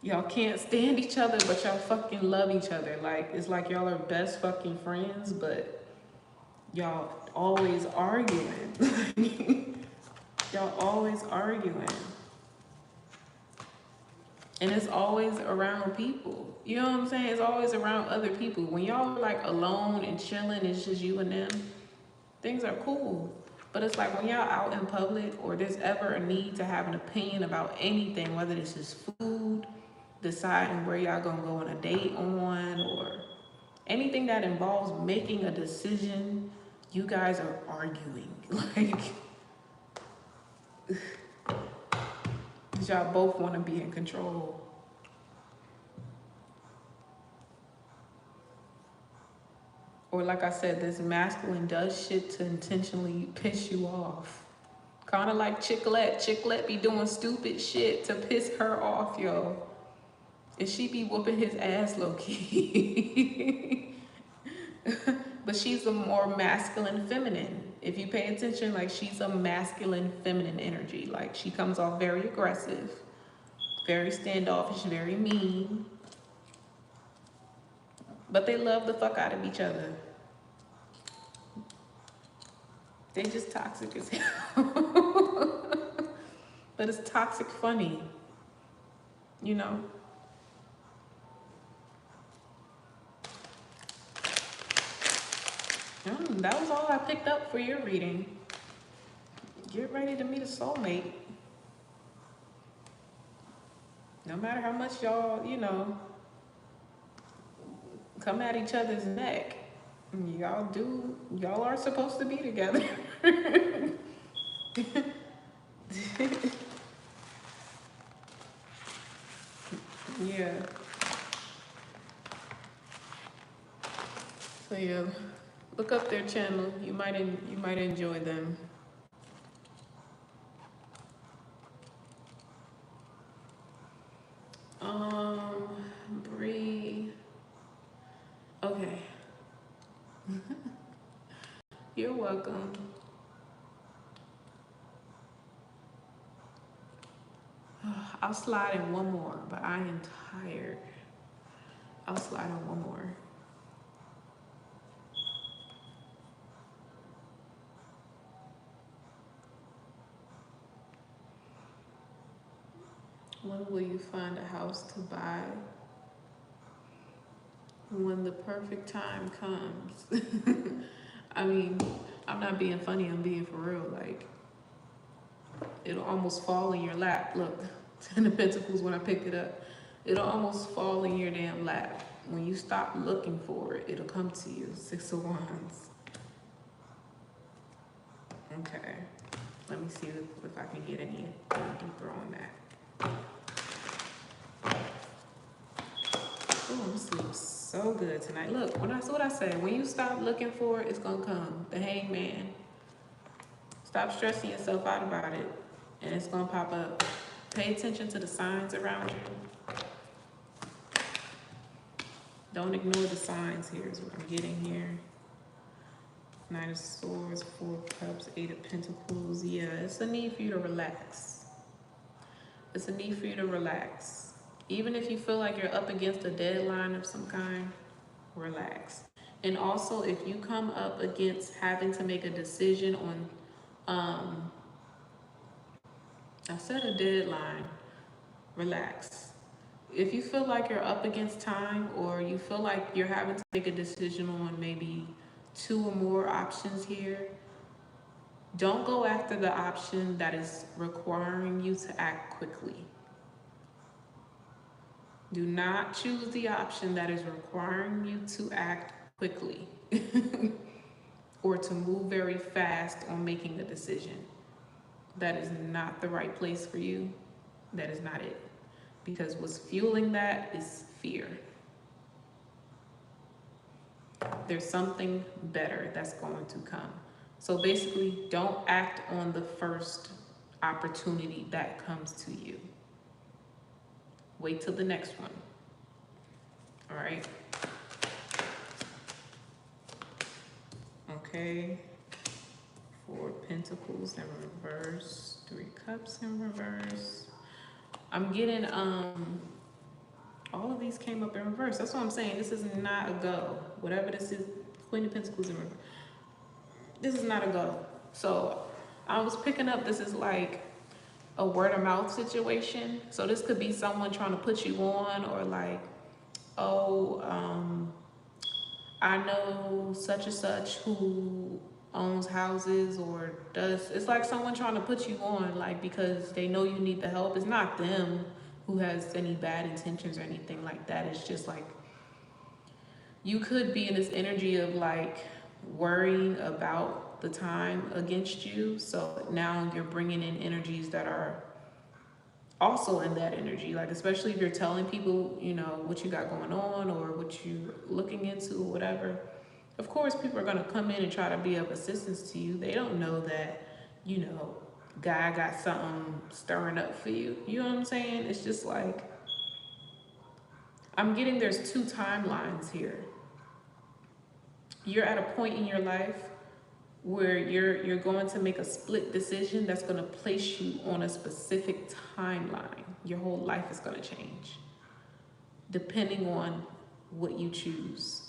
y'all can't stand each other, but y'all fucking love each other. Like, it's like y'all are best fucking friends, but y'all always arguing. Y'all always arguing. And it's always around people. You know what I'm saying? It's always around other people. When y'all are like alone and chilling, it's just you and them, things are cool. But it's like when y'all out in public or there's ever a need to have an opinion about anything, whether this is food, deciding where y'all gonna go on a date on, or anything that involves making a decision, you guys are arguing. Like, y'all both want to be in control. Or like I said, this masculine does shit to intentionally piss you off. Kind of like Chicklet. Chicklet be doing stupid shit to piss her off, yo. And she be whooping his ass low-key. But she's a more masculine feminine. If you pay attention, like, she's a masculine feminine energy. Like, she comes off very aggressive, very standoffish, very mean. But they love the fuck out of each other. They just toxic as hell. But it's toxic funny, you know? That was all I picked up for your reading. Get ready to meet a soulmate. No matter how much y'all, you know, come at each other's neck, y'all are supposed to be together. Yeah. So yeah, look up their channel. You might enjoy them. Bree. Okay. You're welcome. I'll slide in one more, but I am tired. I'll slide in one more. When will you find a house to buy? When the perfect time comes. I mean, I'm not being funny, I'm being for real. Like, it'll almost fall in your lap. Look, Ten of Pentacles when I picked it up. It'll almost fall in your damn lap. When you stop looking for it, it'll come to you. Six of Wands. Okay. Let me see if I can get any deeper on that. Oh, I'm sleeping so good tonight. Look, that's what I say. When you stop looking for it, it's gonna come. The Hangman. Stop stressing yourself out about it, and it's gonna pop up. Pay attention to the signs around you. Don't ignore the signs. Here's what I'm getting here. Knight of Swords, Four of Cups, Eight of Pentacles. Yeah, it's a need for you to relax. It's a need for you to relax. Even if you feel like you're up against a deadline of some kind, relax. And also, if you come up against having to make a decision on, I said a deadline, relax. If you feel like you're up against time, or you feel like you're having to make a decision on maybe 2 or more options here, don't go after the option that is requiring you to act quickly. Do not choose the option that is requiring you to act quickly or to move very fast on making a decision. That is not the right place for you. That is not it. Because what's fueling that is fear. There's something better that's going to come. So basically, don't act on the first opportunity that comes to you. Wait till the next one. All right? Okay. 4 Pentacles in reverse. 3 Cups in reverse. I'm getting, all of these came up in reverse. That's what I'm saying. This is not a go. Whatever this is, Queen of Pentacles in reverse. This is not a go. So I was picking up, this is like a word of mouth situation. So this could be someone trying to put you on, or like, oh, I know such and such who owns houses or does. It's like someone trying to put you on, like, because they know you need the help. It's not them who has any bad intentions or anything like that. It's just like, you could be in this energy of like worrying about the time against you. So now you're bringing in energies that are also in that energy. Like, especially if you're telling people, you know, what you got going on or what you're looking into or whatever. Of course, people are going to come in and try to be of assistance to you. They don't know that, you know, guy got something stirring up for you. You know what I'm saying? It's just like, I'm getting there's 2 timelines here. You're at a point in your life where you're going to make a split decision that's going to place you on a specific timeline. Your whole life is going to change depending on what you choose.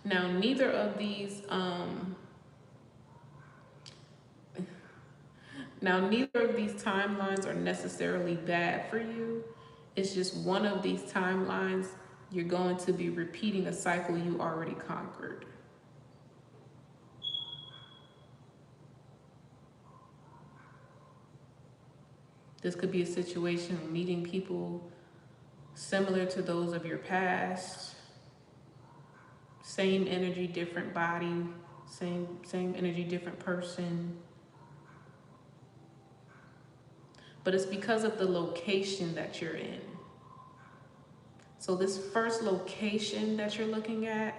Now, neither of these timelines are necessarily bad for you. It's just one of these timelines, you're going to be repeating a cycle you already conquered. This could be a situation of meeting people similar to those of your past. Same energy, different body, same energy, different person. But it's because of the location that you're in. So this first location that you're looking at,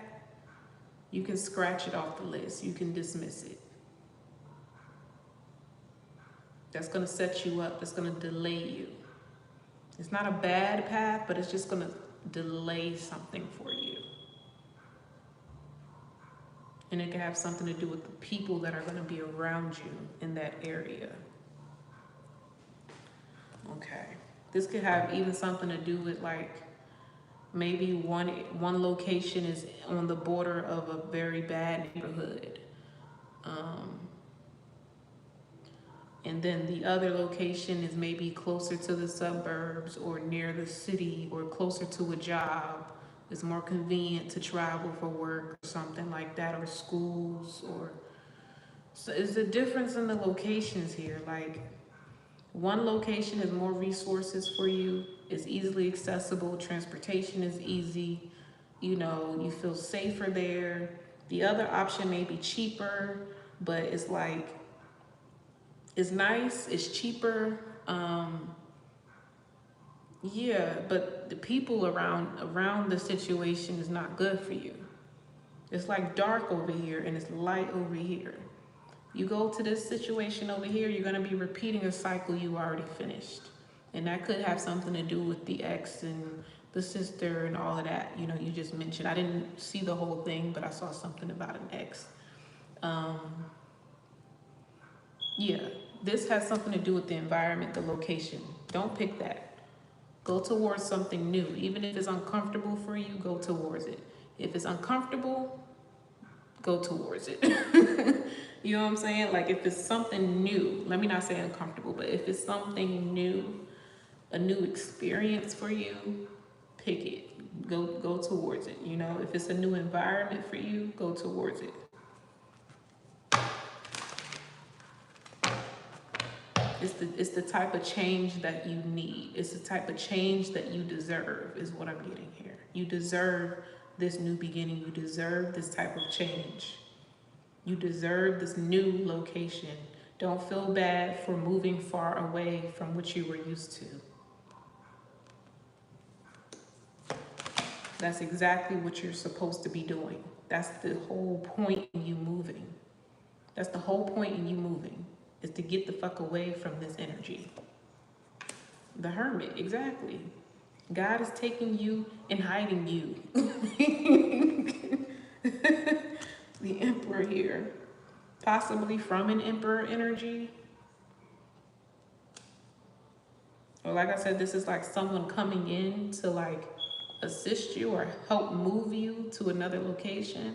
you can scratch it off the list. You can dismiss it. That's going to set you up. That's going to delay you. It's not a bad path, but it's just going to delay something for you. And it can have something to do with the people that are going to be around you in that area. Okay. This could have even something to do with, like, maybe one location is on the border of a very bad neighborhood. And then the other location is maybe closer to the suburbs or near the city or closer to a job. It's more convenient to travel for work or something like that, or schools, or so it's the difference in the locations here. Like, one location has more resources for you, it's easily accessible, transportation is easy, you know, you feel safer there. The other option may be cheaper, but it's like, it's nice, it's cheaper. Yeah, but the people around the situation is not good for you. It's like dark over here and it's light over here. You go to this situation over here, you're going to be repeating a cycle you already finished. And that could have something to do with the ex and the sister and all of that. You know, you just mentioned. I didn't see the whole thing, but I saw something about an ex. Yeah, this has something to do with the environment, the location. Don't pick that. Go towards something new. Even if it's uncomfortable for you, go towards it. If it's uncomfortable, go towards it. You know what I'm saying? Like, if it's something new, let me not say uncomfortable, but if it's something new, a new experience for you, pick it. Go towards it. You know, if it's a new environment for you, go towards it. It's the type of change that you need. It's the type of change that you deserve, is what I'm getting here. You deserve this new beginning. You deserve this type of change. You deserve this new location. Don't feel bad for moving far away from what you were used to. That's exactly what you're supposed to be doing. That's the whole point in you moving. That's the whole point in you moving, is to get the fuck away from this energy. The Hermit, exactly. God is taking you and hiding you. The Emperor here, possibly from an Emperor energy. Or like I said, this is like someone coming in to like assist you or help move you to another location.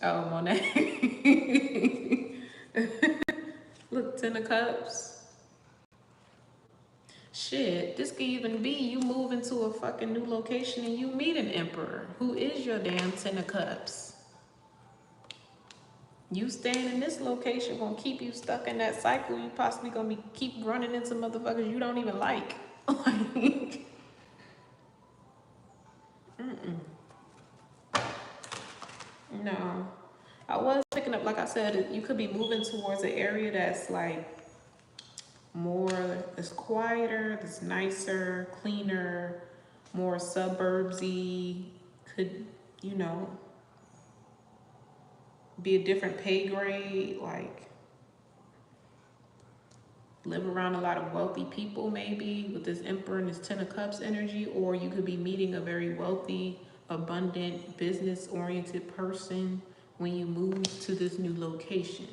Oh, Monet. Look, 10 of Cups. Shit, this could even be you move into a fucking new location and you meet an Emperor who is your damn 10 of Cups. You staying in this location gonna keep you stuck in that cycle. You possibly gonna be keep running into motherfuckers you don't even like. Like, no. I was picking up, like I said, you could be moving towards an area that's like more, it's quieter, it's nicer, cleaner, more suburbsy. Could, you know, be a different pay grade, like live around a lot of wealthy people maybe with this Emperor and this 10 of Cups energy, or you could be meeting a very wealthy, abundant, business-oriented person when you move to this new location.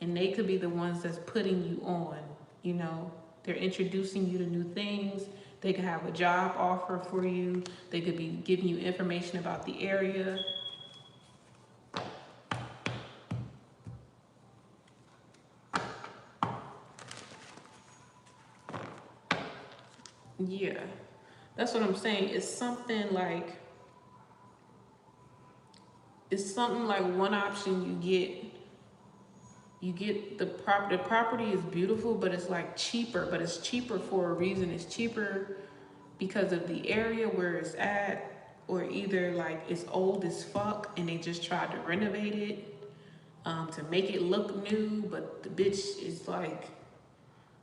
And they could be the ones that's putting you on, you know. They're introducing you to new things. They could have a job offer for you. They could be giving you information about the area. Yeah, that's what I'm saying. It's something like one option you get the property is beautiful, but it's like cheaper, but it's cheaper for a reason. It's cheaper because of the area where it's at, or either like it's old as fuck and they just tried to renovate it to make it look new, but the bitch is like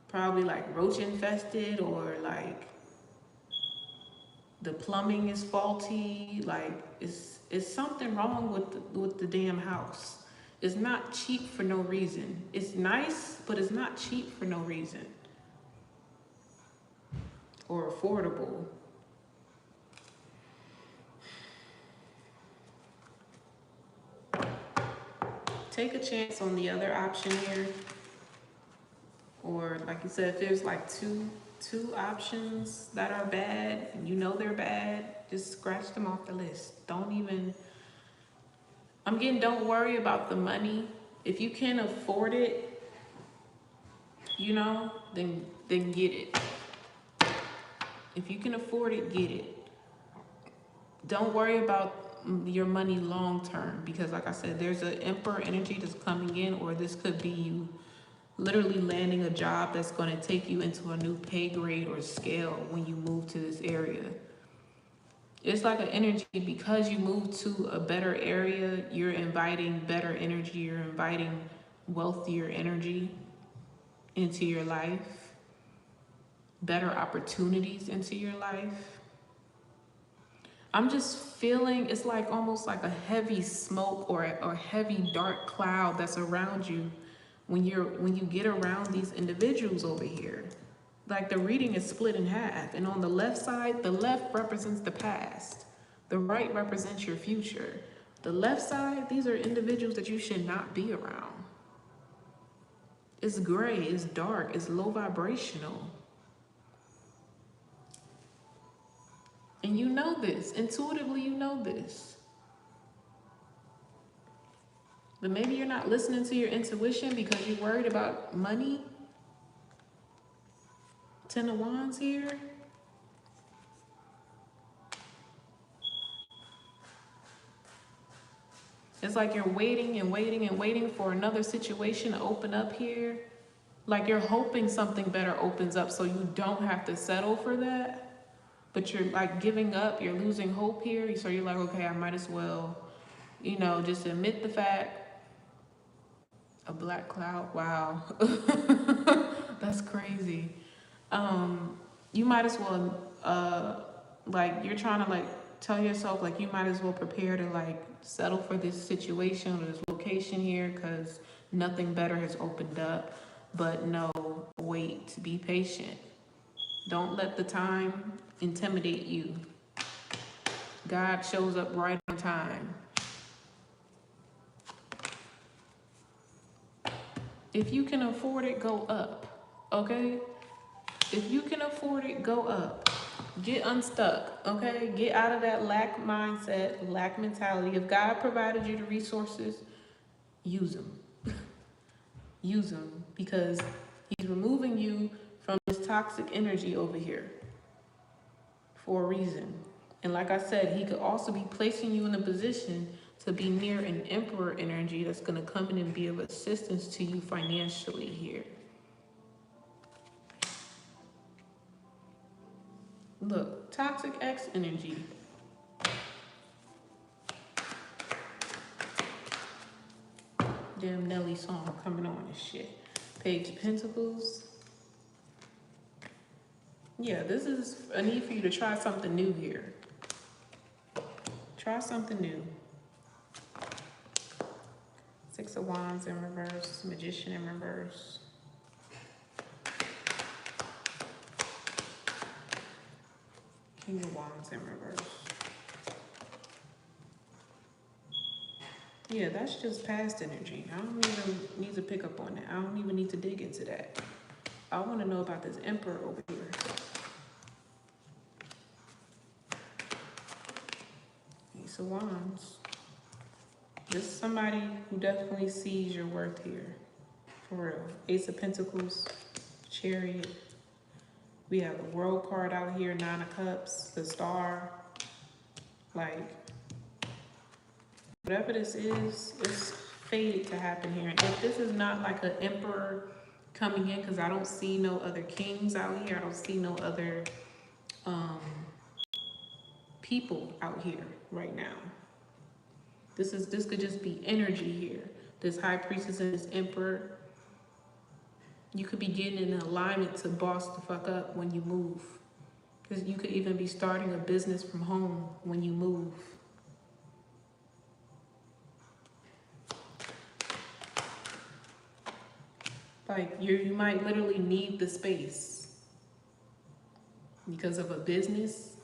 probably like roach infested, or like the plumbing is faulty. Like it's something wrong with the damn house. It's not cheap for no reason. It's nice, but it's not cheap for no reason, or affordable. Take a chance on the other option here. Or like you said, if there's like two options that are bad and you know they're bad, just scratch them off the list. Don't even I'm getting, don't worry about the money. If you can afford it, you know, then get it. If you can afford it, get it. Don't worry about your money long term, because like I said, there's an emperor energy that's coming in, or this could be you literally landing a job that's going to take you into a new pay grade or scale when you move to this area. It's like an energy, because you move to a better area, you're inviting better energy, you're inviting wealthier energy into your life, better opportunities into your life. I'm just feeling it's like almost like a heavy smoke or a heavy dark cloud that's around you when you get around these individuals over here. Like the reading is split in half, and on the left side, the left represents the past, the right represents your future. The left side, these are individuals that you should not be around. It's gray, it's dark, it's low vibrational. And you know this, intuitively you know this. But maybe you're not listening to your intuition because you're worried about money. Ten of Wands here. It's like you're waiting and waiting and waiting for another situation to open up here. Like you're hoping something better opens up so you don't have to settle for that. But you're like giving up, you're losing hope here. So you're like, okay, I might as well, you know, just admit the fact. A black cloud, wow. That's crazy. You might as well, like you're trying to like tell yourself like you might as well prepare to like settle for this situation or this location here because nothing better has opened up. But no, wait, be patient. Don't let the time intimidate you. God shows up right on time. If you can afford it, go up, okay? If you can afford it, go up. Get unstuck, okay? Get out of that lack mindset, lack mentality. If God provided you the resources, use them. Use them, because he's removing you from this toxic energy over here for a reason. And like I said, he could also be placing you in a position to be near an emperor energy that's going to come in and be of assistance to you financially here. Look, toxic X energy. Damn Nelly song coming on and shit. Page of Pentacles. Yeah, this is a need for you to try something new here. Try something new. Six of Wands in reverse, Magician in reverse. King of Wands in reverse. Yeah, that's just past energy. I don't even need to pick up on that. I don't even need to dig into that. I want to know about this Emperor over here. Ace of Wands. This is somebody who definitely sees your worth here. For real. Ace of Pentacles, Chariot. We have the World card out here, Nine of Cups, the Star. Like, whatever this is, it's fated to happen here. And if this is not like an Emperor coming in, because I don't see no other kings out here. I don't see no other people out here right now. This could just be energy here. This High Priestess and this Emperor. You could be getting in alignment to boss the fuck up when you move. Because you could even be starting a business from home when you move. Like you might literally need the space because of a business,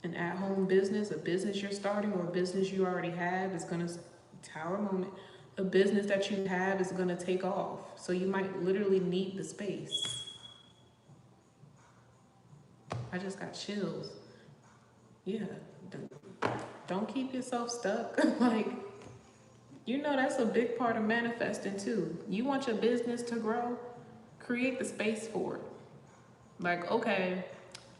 an at-home business, a business you're starting or a business you already have is gonna, Tower moment, a business that you have is gonna take off. So you might literally need the space. I just got chills. Yeah, don't keep yourself stuck. Like, You know, that's a big part of manifesting too. You want your business to grow, create the space for it. Like, okay,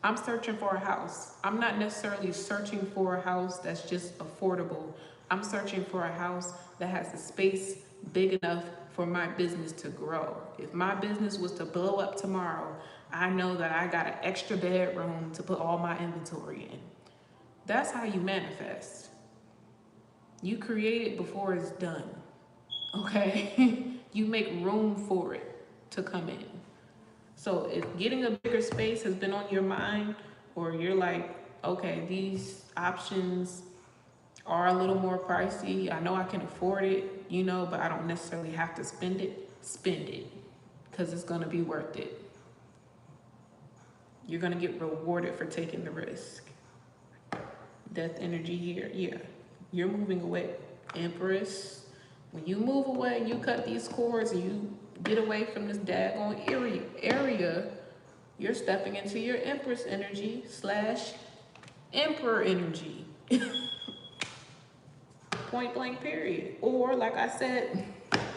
I'm searching for a house. I'm not necessarily searching for a house that's just affordable. I'm searching for a house that has the space big enough for my business to grow. If my business was to blow up tomorrow, I know that I got an extra bedroom to put all my inventory in. That's how you manifest. You create it before it's done, okay? You make room for it to come in. So if getting a bigger space has been on your mind, or you're like, okay, these options are a little more pricey. I know I can afford it, you know, but I don't necessarily have to spend it. Spend it, because it's gonna be worth it. You're gonna get rewarded for taking the risk. Death energy here, yeah. You're moving away. Empress, when you move away, you cut these cords and you get away from this daggone area, you're stepping into your Empress energy / Emperor energy. Point blank period. Or like I said,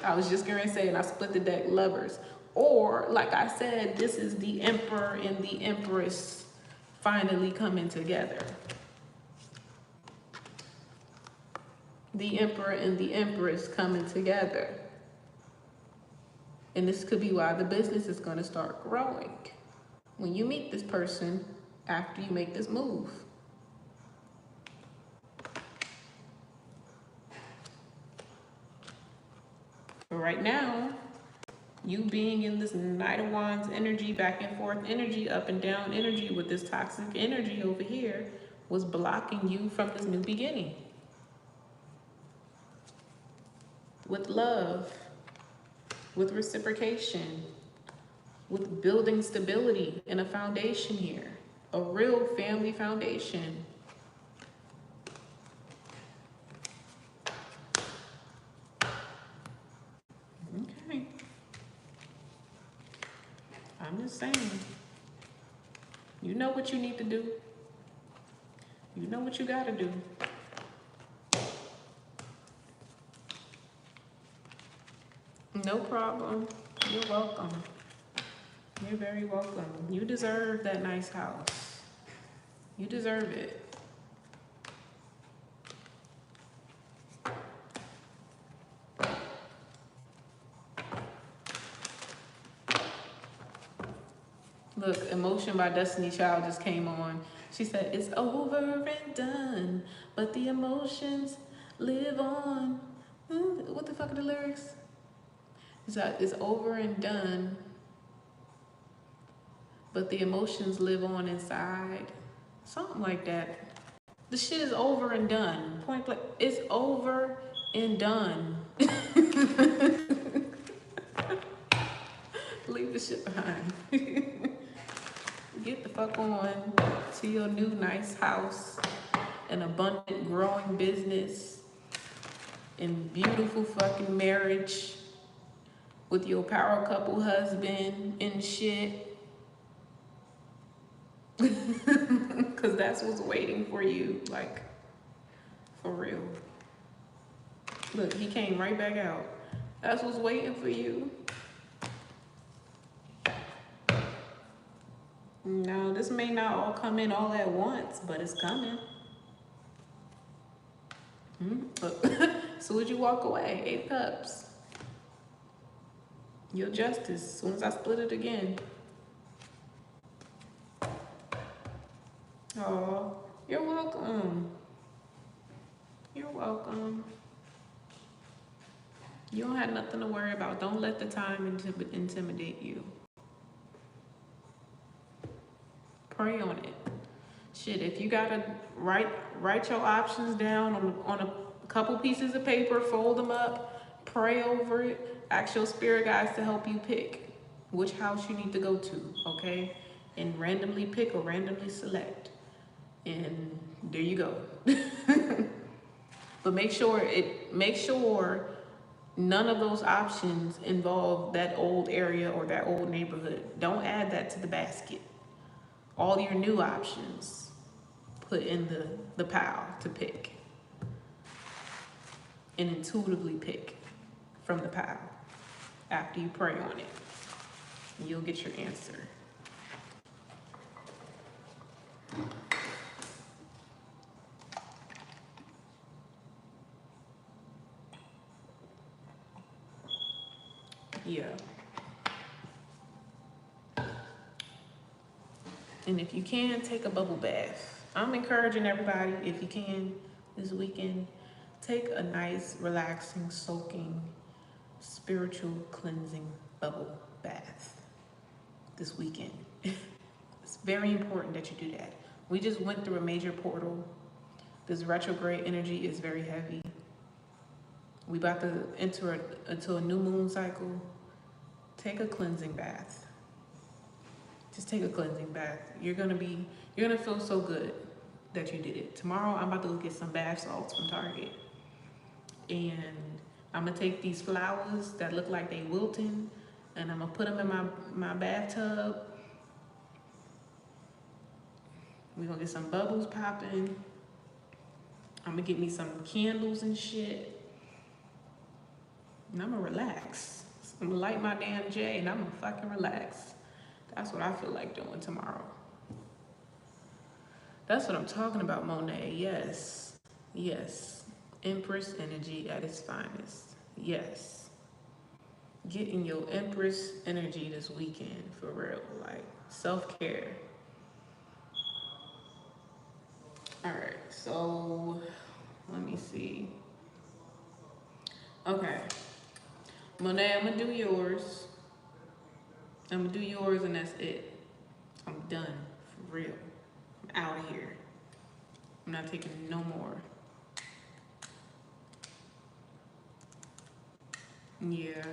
I was just gonna say, and I split the deck, Lovers. Or like I said, this is the Emperor and the Empress finally coming together. The Emperor and the Empress coming together. And this could be why the business is going to start growing when you meet this person after you make this move. But right now, you being in this Knight of Wands energy, back and forth energy, up and down energy with this toxic energy over here was blocking you from this new beginning. With love, with reciprocation, with building stability and a foundation here, a real family foundation. Okay. I'm just saying, you know what you need to do. You know what you gotta do. No problem. You're welcome. You're very welcome. You deserve that nice house. You deserve it. Look, Emotion by Destiny Child just came on. She said, it's over and done, but the emotions live on. What the fuck are the lyrics? It's over and done, but the emotions live on inside. Something like that. The shit is over and done. Point blank. It's over and done. Leave the shit behind. Get the fuck on to your new nice house, an abundant growing business, and beautiful fucking marriage with your power couple husband and shit. Cause that's what's waiting for you, like, for real. Look, he came right back out. That's what's waiting for you. No, this may not all come in all at once, but it's coming. As soon as you walk away, 8 cups. Your justice, as soon as I split it again. Oh, you're welcome. You're welcome. You don't have nothing to worry about. Don't let the time intimidate you. Pray on it. Shit, if you gotta write your options down on a couple pieces of paper, fold them up, pray over it, ask your spirit guides to help you pick which house you need to go to, okay? And randomly pick or randomly select. And there you go. But make sure none of those options involve that old area or that old neighborhood. Don't add that to the basket. All your new options put in the pile to pick. and intuitively pick from the pile after you pray on it. You'll get your answer. Yeah. And if you can, take a bubble bath. I'm encouraging everybody, if you can, this weekend, take a nice, relaxing, soaking, spiritual cleansing bubble bath this weekend. It's very important that you do that. We just went through a major portal. This retrograde energy is very heavy. We about to enter into a new moon cycle. Take a cleansing bath. Just take a cleansing bath. You're gonna feel so good that you did it. Tomorrow I'm about to go get some bath salts from Target. And I'm gonna take these flowers that look like they wilting and I'm gonna put them in my bathtub. We're gonna get some bubbles popping. I'm gonna get me some candles and shit. And I'm gonna relax. I'm gonna light my damn J and I'm gonna fucking relax. That's what I feel like doing tomorrow. That's what I'm talking about, Monet. Yes. Yes. Empress energy at its finest. Yes. Get in your Empress energy this weekend, for real. Like, self-care. Alright, so let me see. Okay. Monet, I'm gonna do yours. I'm gonna do yours and that's it. I'm done, for real. I'm out of here. I'm not taking no more. Yeah.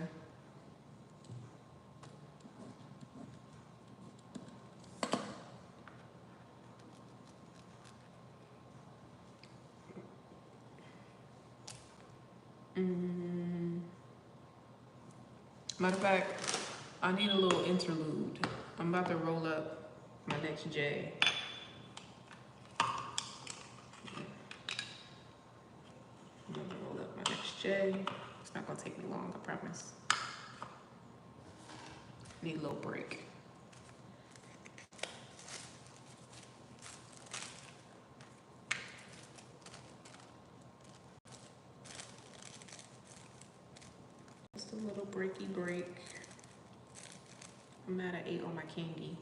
Matter of fact, I need a little interlude. I'm about to roll up my next J. I'm about to roll up my next J. It's not gonna take me long, I promise. Need a little break. Just a little breaky break. I'm at an 8 on my candy.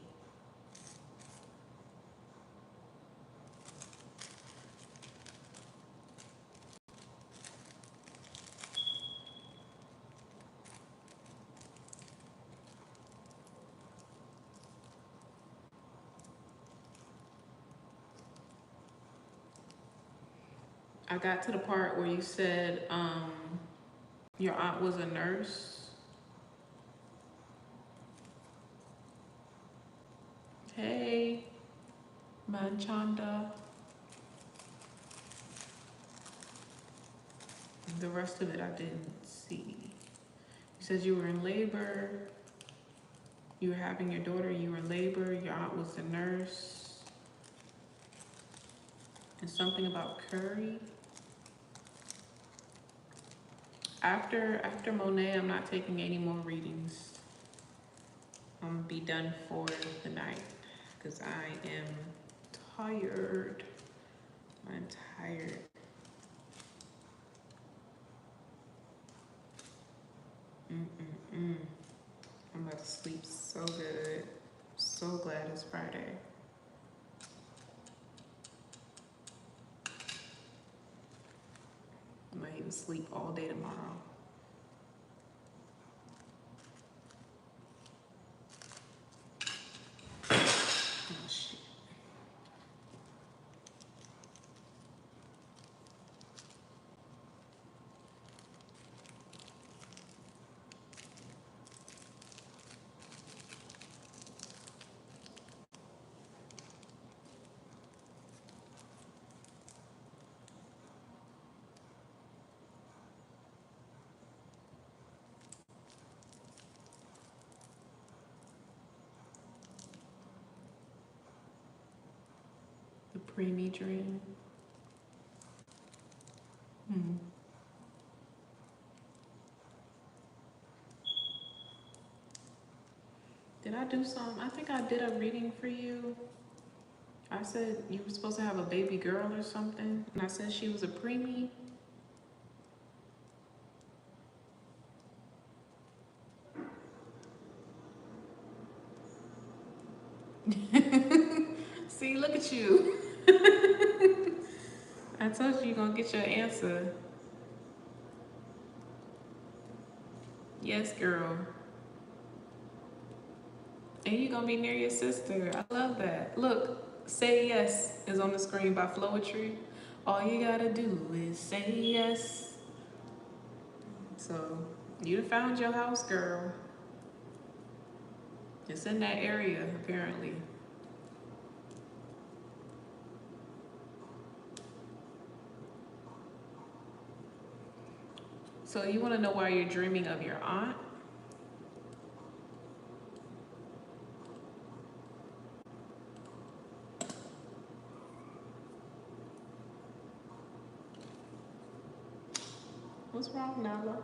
I got to the part where you said your aunt was a nurse. Hey, Manchanda. The rest of it I didn't see. You said you were in labor. You were having your daughter, you were in labor, your aunt was a nurse. And something about curry. After Monet, I'm not taking any more readings. I'm gonna be done for the night because I am tired. I'm tired. I'm about to sleep so good. So glad it's Friday. I might even sleep all day tomorrow. Oh shit. The preemie dream. do some? I think I did a reading for you. I said you were supposed to have a baby girl or something, and I said she was a preemie. See, look at you. I told you you're gonna get your answer. Yes, girl. And you're gonna be near your sister. I love that. Look, Say Yes is on the screen by Flowetry. All you gotta do is say yes. So you found your house, girl. It's in that area, apparently. So you wanna know why you're dreaming of your aunt? What's wrong, Nala?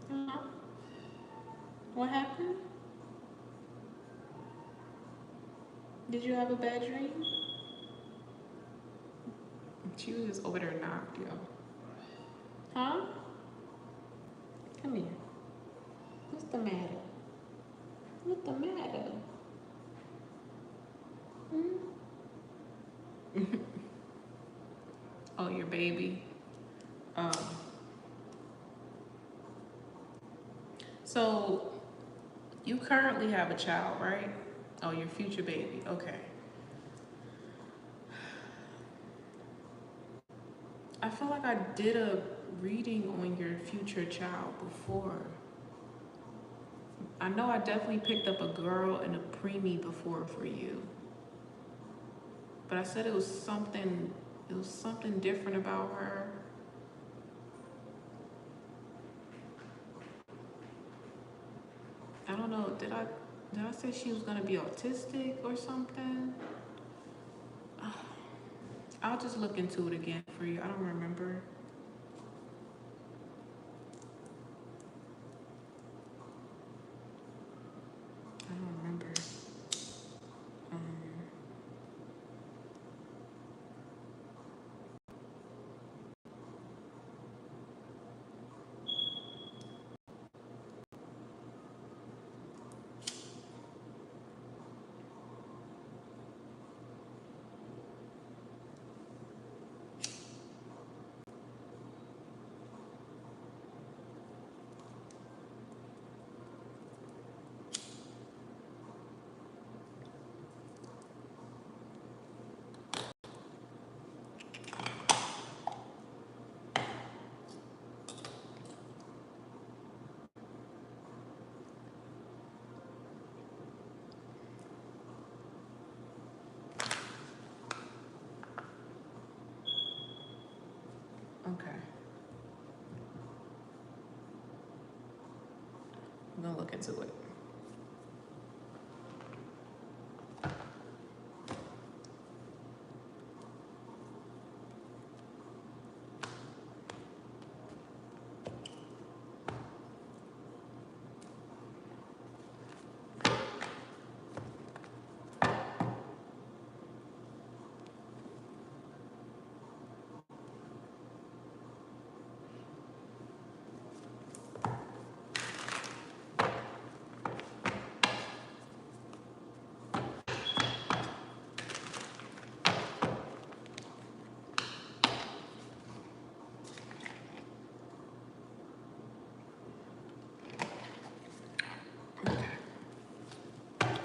Huh? What happened? Did you have a bad dream? She was just over there knocked, yo. Huh? Come here. What's the matter? What's the matter? Hmm? Oh, your baby. So you currently have a child, right? Oh, your future baby. Okay. I feel like I did a reading on your future child before. I know I definitely picked up a girl and a preemie before for you. But I said it was something different about her. I don't know, did I say she was gonna be autistic or something? I'll just look into it again for you. I don't remember. I don't remember. Okay. I'm gonna look into it.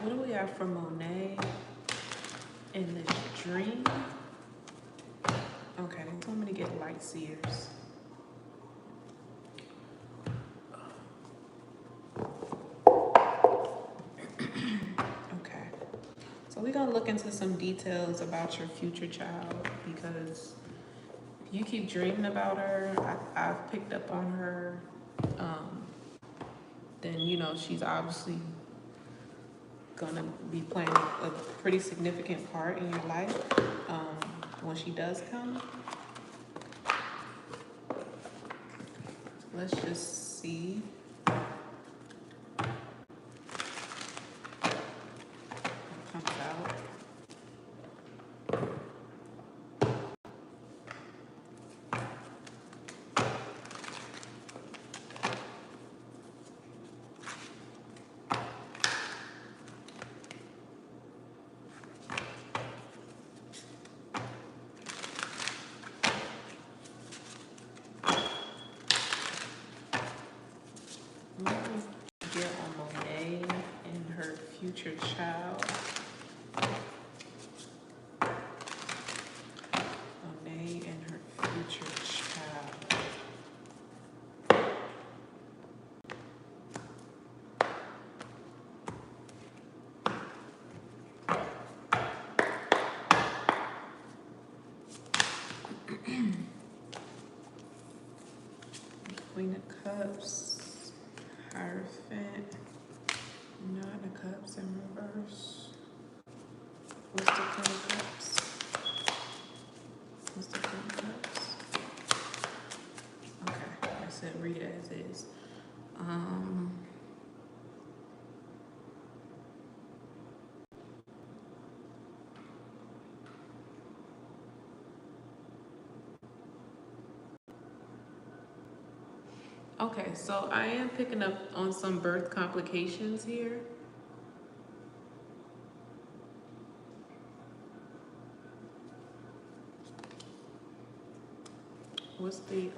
What do we have from Monet in this dream? Okay, I'm gonna get light seers. Okay, so we're gonna look into some details about your future child because you keep dreaming about her. I've picked up on her. Then you know she's obviously gonna be playing a pretty significant part in your life when she does come. Let's just see. future child. Monet and her future child. Queen of Cups, Hierophant, Nine of Cups in reverse. What's the Queen of Cups? What's the Queen of Cups? Okay, I said read it as is. Okay, so I am picking up on some birth complications here. What's the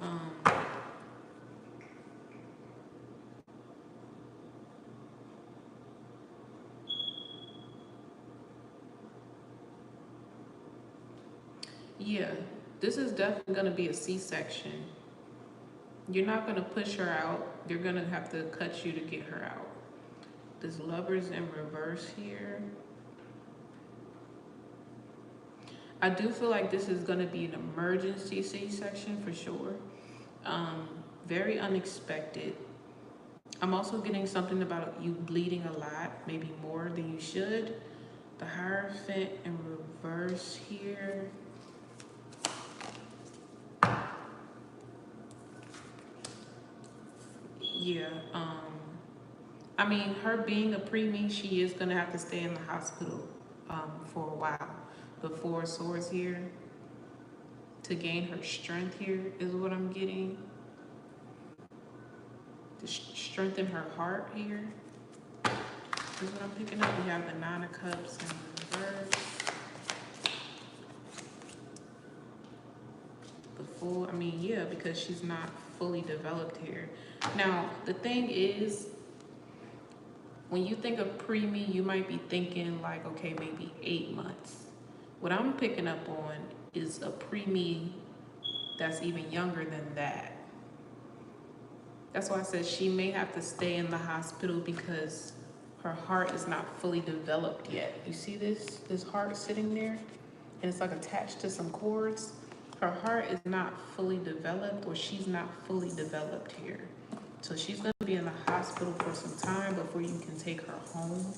yeah, this is definitely gonna be a C-section. You're not gonna push her out. They're gonna have to cut you to get her out. This Lover's in reverse here. I do feel like this is gonna be an emergency C-section for sure. Very unexpected. I'm also getting something about you bleeding a lot, maybe more than you should. The Hierophant in reverse here. Yeah, I mean, her being a preemie, she is gonna have to stay in the hospital for a while. The Four of Swords here, to gain her strength here is what I'm getting. To strengthen her heart here is what I'm picking up. We have the Nine of Cups in reverse. The Fool, I mean, yeah, because she's not fully developed here. Now, the thing is, when you think of preemie, you might be thinking like, okay, maybe 8 months. What I'm picking up on is a preemie that's even younger than that. That's why I said she may have to stay in the hospital because her heart is not fully developed yet. You see this heart sitting there? And it's like attached to some cords. Her heart is not fully developed, or she's not fully developed here. So she's gonna be in the hospital for some time before you can take her home.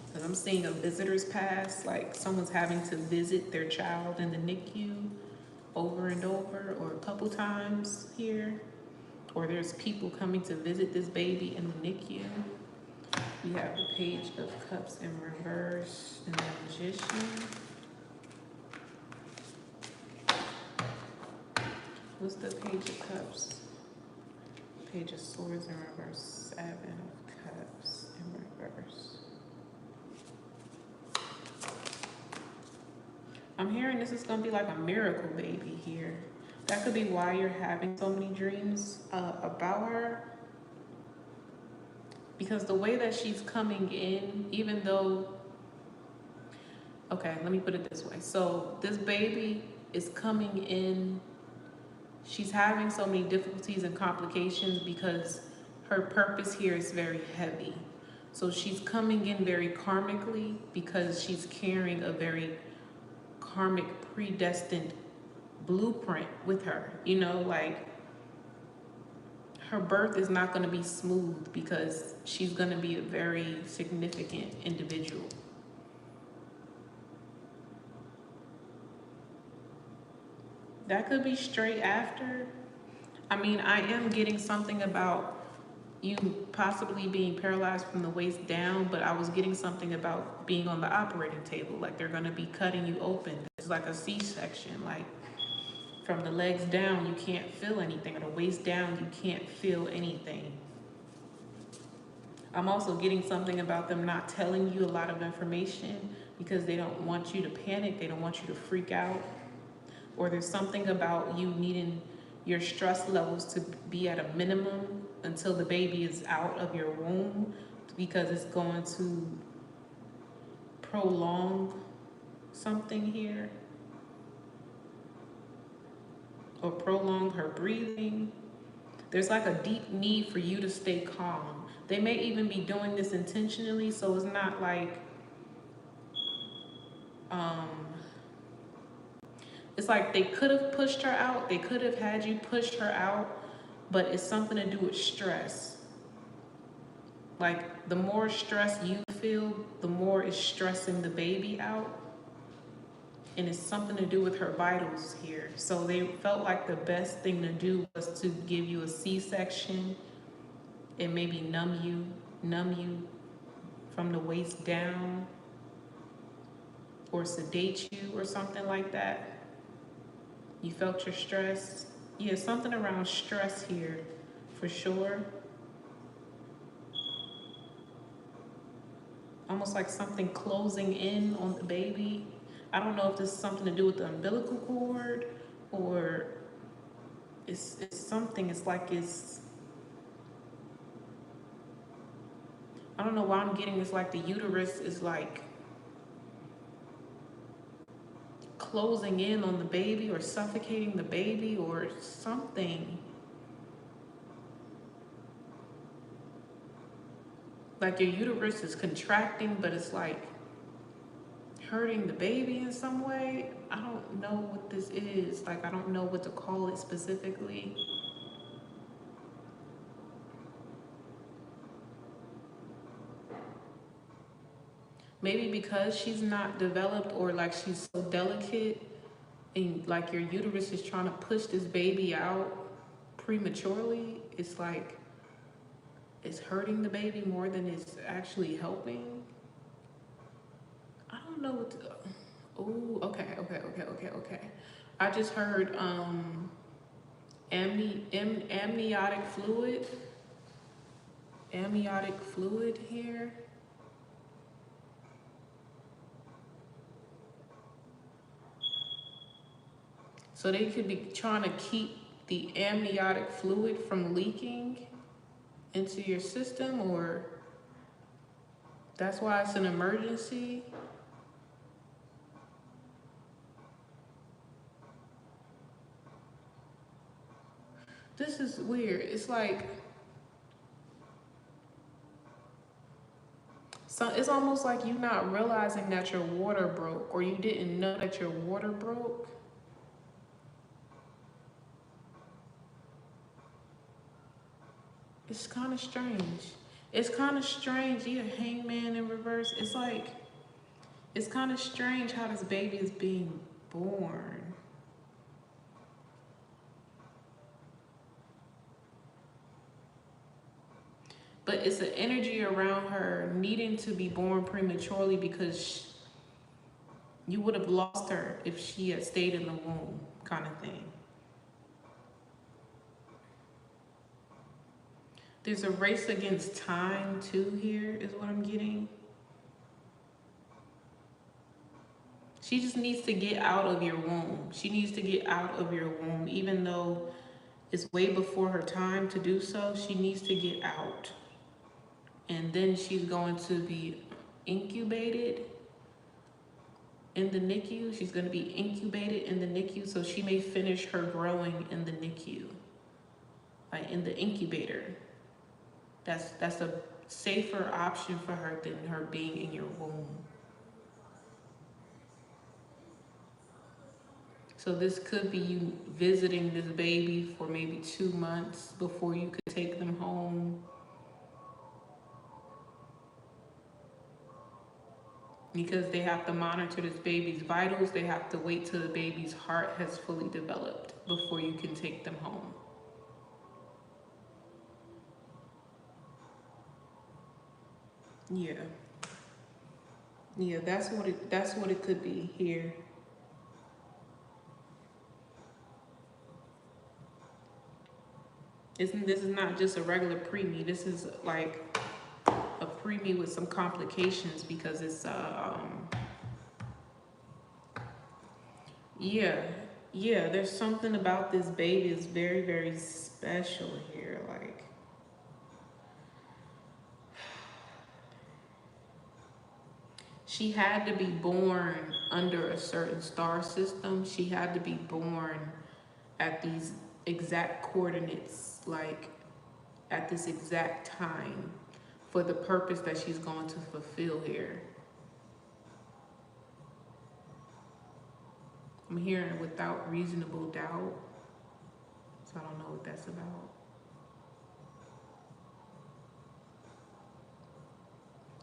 Because I'm seeing a visitor's pass, like someone's having to visit their child in the NICU over and over, or a couple times here. Or there's people coming to visit this baby in the NICU. We have the Page of Cups in reverse and the Magician. What's the Page of Cups? Page of Swords in reverse, Seven of Cups in reverse. I'm hearing this is gonna be like a miracle baby here. That could be why you're having so many dreams about her. Because the way that she's coming in, even though, okay, let me put it this way. So this baby is coming in, she's having so many difficulties and complications because her purpose here is very heavy. So she's coming in very karmically because she's carrying a very karmic predestined blueprint with her. You know, like her birth is not going to be smooth because she's going to be a very significant individual. That could be straight after. I mean, I am getting something about you possibly being paralyzed from the waist down, but I was getting something about being on the operating table. Like they're going to be cutting you open. It's like a C-section. Like from the legs down, you can't feel anything. Or the waist down, you can't feel anything. I'm also getting something about them not telling you a lot of information because they don't want you to panic. They don't want you to freak out. Or there's something about you needing your stress levels to be at a minimum until the baby is out of your womb, because it's going to prolong something here, or prolong her breathing. There's like a deep need for you to stay calm. They may even be doing this intentionally, so it's not like it's like they could have pushed her out, they could have had you push her out, but it's something to do with stress. Like the more stress you feel, the more it's stressing the baby out. And it's something to do with her vitals here. So they felt like the best thing to do was to give you a C-section and maybe numb you from the waist down, or sedate you or something like that. You felt your stress. Yeah, something around stress here for sure. Almost like something closing in on the baby. I don't know if this is something to do with the umbilical cord, or it's something. It's like I don't know why I'm getting this, like the uterus is like closing in on the baby or suffocating the baby or something. Like your uterus is contracting, but it's like hurting the baby in some way. I don't know what this is. Like, I don't know what to call it specifically. Maybe because she's not developed, or like she's so delicate, and like your uterus is trying to push this baby out prematurely. It's like it's hurting the baby more than it's actually helping. I don't know what to. Oh, okay. I just heard amniotic fluid here. So they could be trying to keep the amniotic fluid from leaking into your system, or that's why it's an emergency. This is weird. It's like, so it's almost like you not realizing that your water broke, or you didn't know that your water broke. It's kind of strange. It's kind of strange. Yeah, hangman in reverse. It's like, it's kind of strange how this baby is being born. But it's an energy around her needing to be born prematurely, because you would have lost her if she had stayed in the womb, kind of thing. There's a race against time too here, is what I'm getting. She just needs to get out of your womb. She needs to get out of your womb, even though it's way before her time to do so. She needs to get out. And then she's going to be incubated in the NICU. She's going to be incubated in the NICU, so she may finish her growing in the NICU, like in the incubator. That's a safer option for her than her being in your womb. So this could be you visiting this baby for maybe 2 months before you could take them home. Because they have to monitor this baby's vitals, they have to wait till the baby's heart has fully developed before you can take them home. Yeah, that's what it could be here. This is not just a regular preemie. This is like a preemie with some complications, because it's yeah, there's something about this baby is very, very special here. Like, she had to be born under a certain star system. She had to be born at these exact coordinates, like at this exact time, for the purpose that she's going to fulfill here. I'm hearing without reasonable doubt, so I don't know what that's about.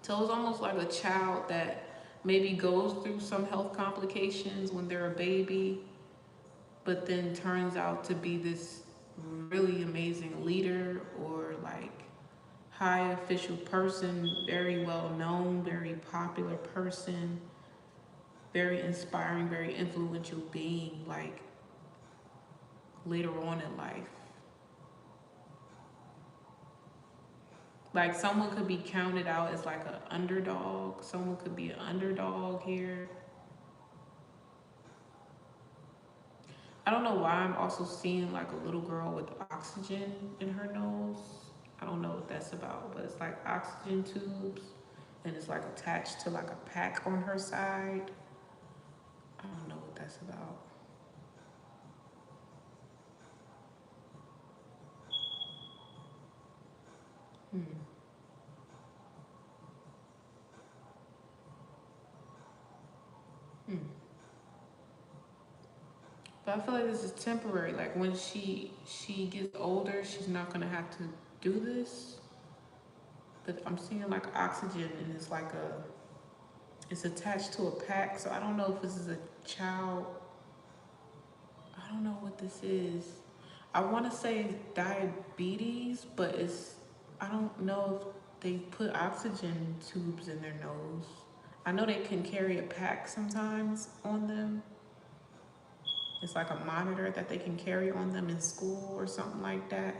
So it's almost like a child that maybe goes through some health complications when they're a baby, but then turns out to be this really amazing leader or like high official person, very well known, very popular person, very inspiring, very influential being, like later on in life. Like someone could be counted out as like an underdog. Someone could be an underdog here. I don't know why I'm also seeing like a little girl with oxygen in her nose. I don't know what that's about, but it's like oxygen tubes and it's like attached to like a pack on her side. I don't know what that's about. But I feel like this is temporary. Like when she gets older, she's not gonna have to do this. But I'm seeing like oxygen and it's attached to a pack. So I don't know if this is a child. I don't know what this is. I want to say diabetes, but I don't know if they put oxygen tubes in their nose. I know they can carry a pack sometimes on them. It's like a monitor that they can carry on them in school or something like that.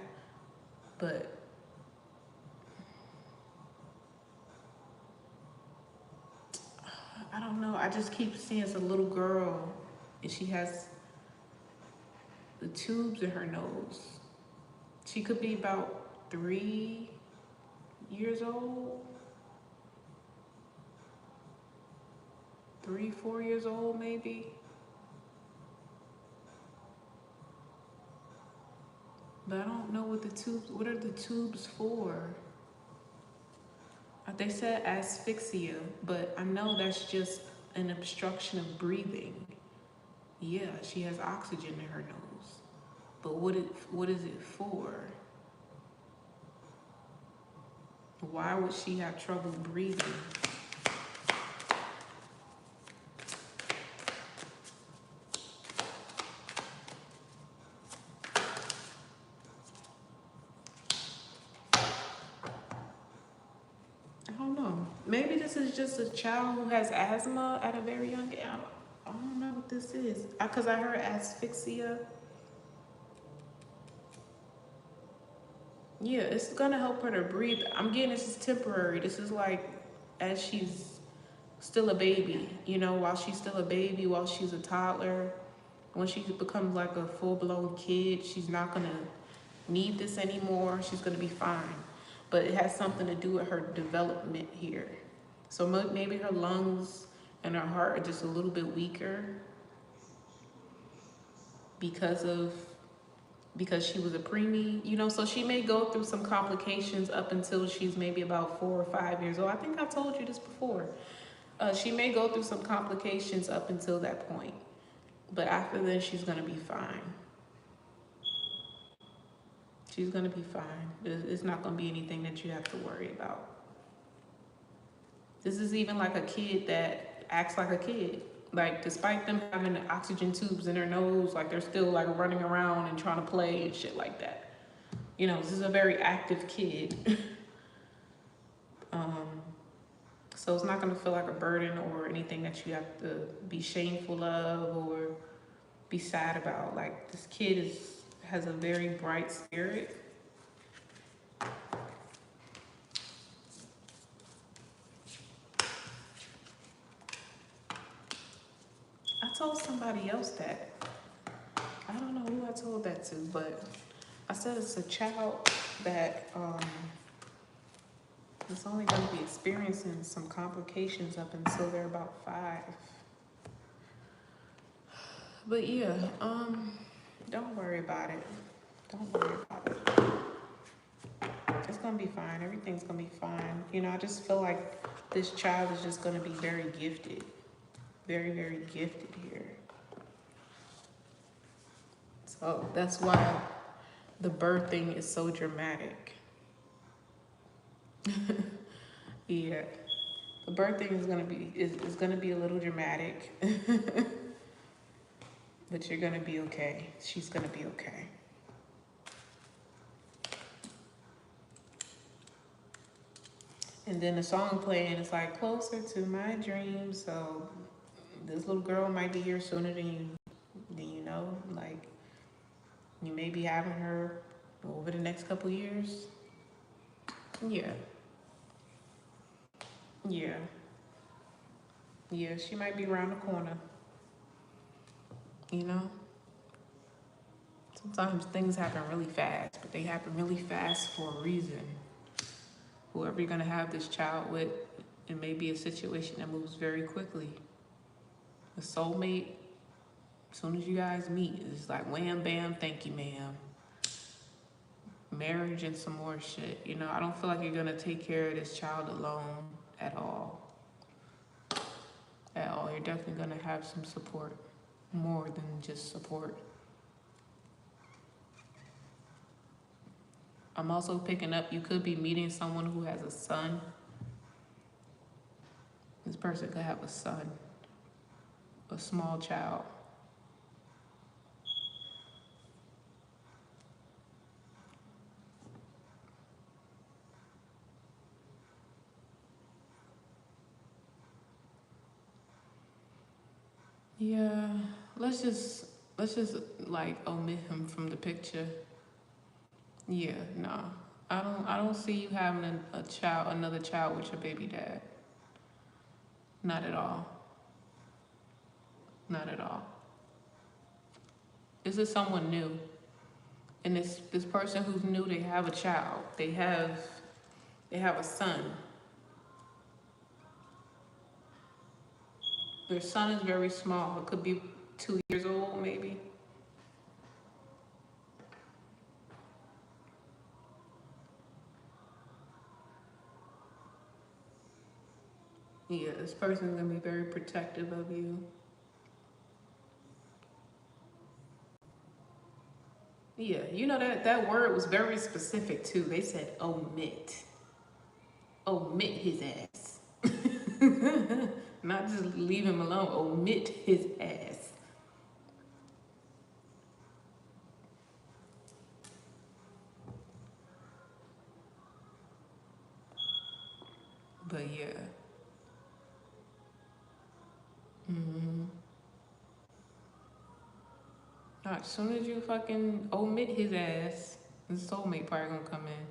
But I don't know. I just keep seeing it's a little girl and she has the tubes in her nose. She could be about 3 years old. 3, 4 years old maybe. But I don't know what are the tubes for? They said asphyxia, but I know that's just an obstruction of breathing. Yeah, she has oxygen in her nose. But what is it for? Why would she have trouble breathing? I don't know. Maybe this is just a child who has asthma at a very young age. I don't know what this is. Because I heard asphyxia. Yeah, it's gonna help her to breathe. I'm getting this is temporary. This is like as she's still a baby, while she's still a baby, while she's a toddler. When she becomes like a full-blown kid, she's not gonna need this anymore. She's gonna be fine. But it has something to do with her development here. So maybe her lungs and her heart are just a little bit weaker because she was a preemie, so she may go through some complications up until she's maybe about 4 or 5 years old. I think I told you this before. She may go through some complications up until that point, but after then she's gonna be fine. She's gonna be fine. It's not gonna be anything that you have to worry about. This is even like a kid that acts like a kid. Like despite them having the oxygen tubes in their nose, like they're still like running around and trying to play and shit like that. This is a very active kid. So it's not gonna feel like a burden or anything that you have to be shameful of or be sad about. Like this kid has a very bright spirit. I told somebody else that. I don't know who I told that to, but I said it's a child that It's only going to be experiencing some complications up until they're about 5. But yeah, don't worry about it. Don't worry about it. It's gonna be fine. Everything's gonna be fine. You know, I just feel like this child is just gonna be very gifted. Very, very gifted here. So that's why the birthing is so dramatic. Yeah. The birthing is gonna be a little dramatic. But you're gonna be okay. She's gonna be okay. And then the song playing is like closer to my dreams. So this little girl might be here sooner than you know. Like you may be having her over the next couple years. Yeah. Yeah. Yeah, she might be around the corner. You know? Sometimes things happen really fast, but they happen really fast for a reason. Whoever you're gonna have this child with, it may be a situation that moves very quickly. A soulmate, as soon as you guys meet, it's like wham bam, thank you ma'am. Marriage and some more shit. You know, I don't feel like you're gonna take care of this child alone at all. At all. You're definitely gonna have some support. More than just support. I'm also picking up, you could be meeting someone who has a son. This person could have a son, a small child. Yeah, let's just like omit him from the picture. Yeah, no. I don't see you having another child with your baby dad. Not at all. Not at all. This is someone new. And this person who's new, they have a child. They have a son. Their son is very small. It could be 2 years old, maybe. Yeah, this person is gonna be very protective of you. Yeah, you know that word was very specific too. They said omit. Omit his ass. Not just leave him alone, omit his ass. But yeah. Not as soon as you fucking omit his ass, the soulmate probably gonna come in.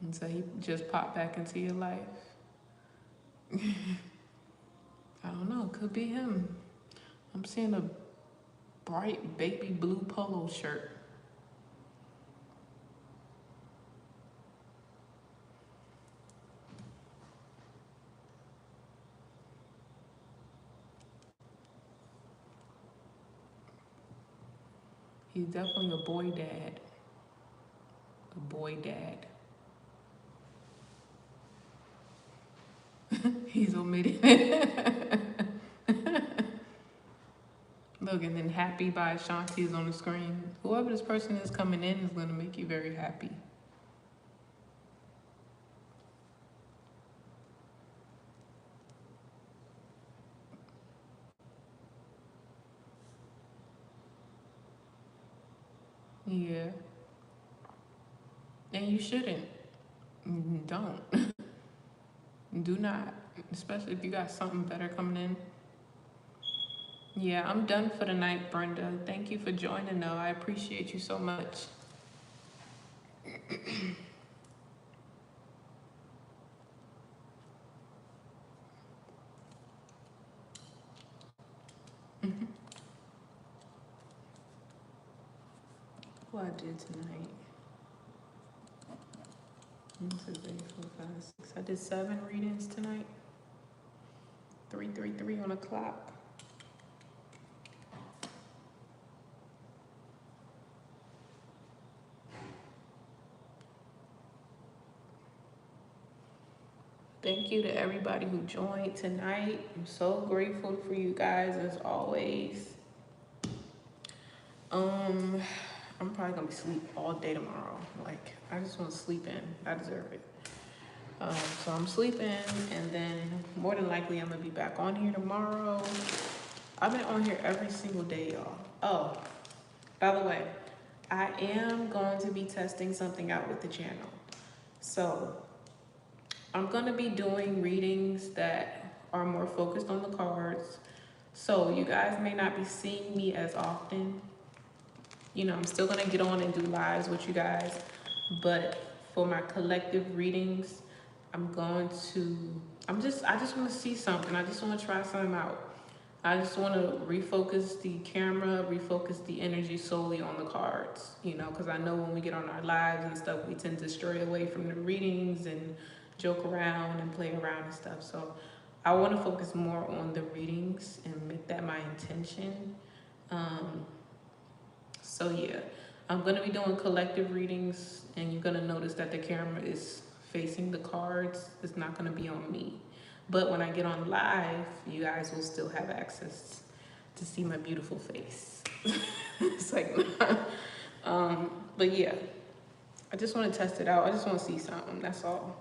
And so he just popped back into your life. I don't know, could be him. I'm seeing a bright baby blue polo shirt. He's definitely a boy dad. A boy dad. He's omitted. Look, and then Happy by Ashanti is on the screen. Whoever this person is coming in is going to make you very happy. Yeah. And you shouldn't. Don't. Do not. Especially if you got something better coming in. Yeah, I'm done for the night, Brenda. Thank you for joining, though. I appreciate you so much. What I did tonight. 1, 2, 3, 4, 5, 6. I did 7 readings tonight. 333 on the clock. Thank you to everybody who joined tonight. I'm so grateful for you guys as always. I'm probably gonna be asleep all day tomorrow. Like, I just want to sleep in. I deserve it. So I'm sleeping, and then more than likely I'm gonna be back on here tomorrow. I've been on here every single day, y'all. Oh, by the way, I am going to be testing something out with the channel. So I'm gonna be doing readings that are more focused on the cards. So you guys may not be seeing me as often. You know, I'm still gonna get on and do lives with you guys, but for my collective readings, I just want to see something. I just want to try something out. I just want to refocus the camera, refocus the energy solely on the cards, you know, because I know when we get on our lives and stuff, we tend to stray away from the readings and joke around and play around and stuff. So I want to focus more on the readings and make that my intention. So yeah, I'm going to be doing collective readings, and you're going to notice that the camera is facing the cards. It's not going to be on me. But when I get on live, you guys will still have access to see my beautiful face. It's like, but yeah, I just want to test it out. I just want to see something. That's all.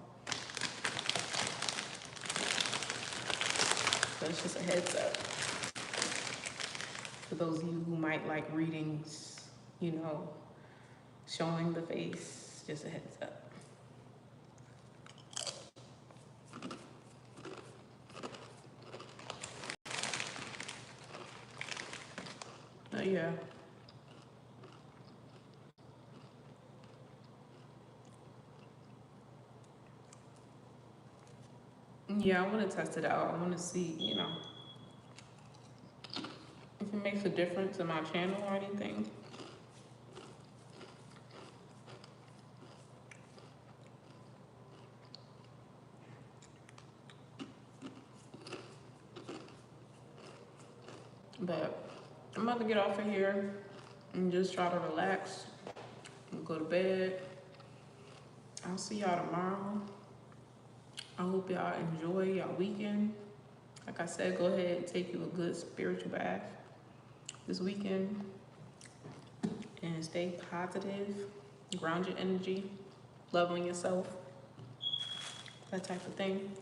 So it's just a heads up for those of you who might like readings, you know, showing the face. Just a heads up. Oh yeah. Yeah, I want to test it out. I want to see, you know, if it makes a difference in my channel or anything. But I'm about to get off of here and just try to relax and go to bed. I'll see y'all tomorrow. I hope y'all enjoy y'all weekend. Like I said, go ahead and take you a good spiritual bath this weekend and stay positive, ground your energy, love on yourself, that type of thing.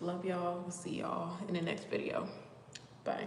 Love y'all. See y'all in the next video. Bye.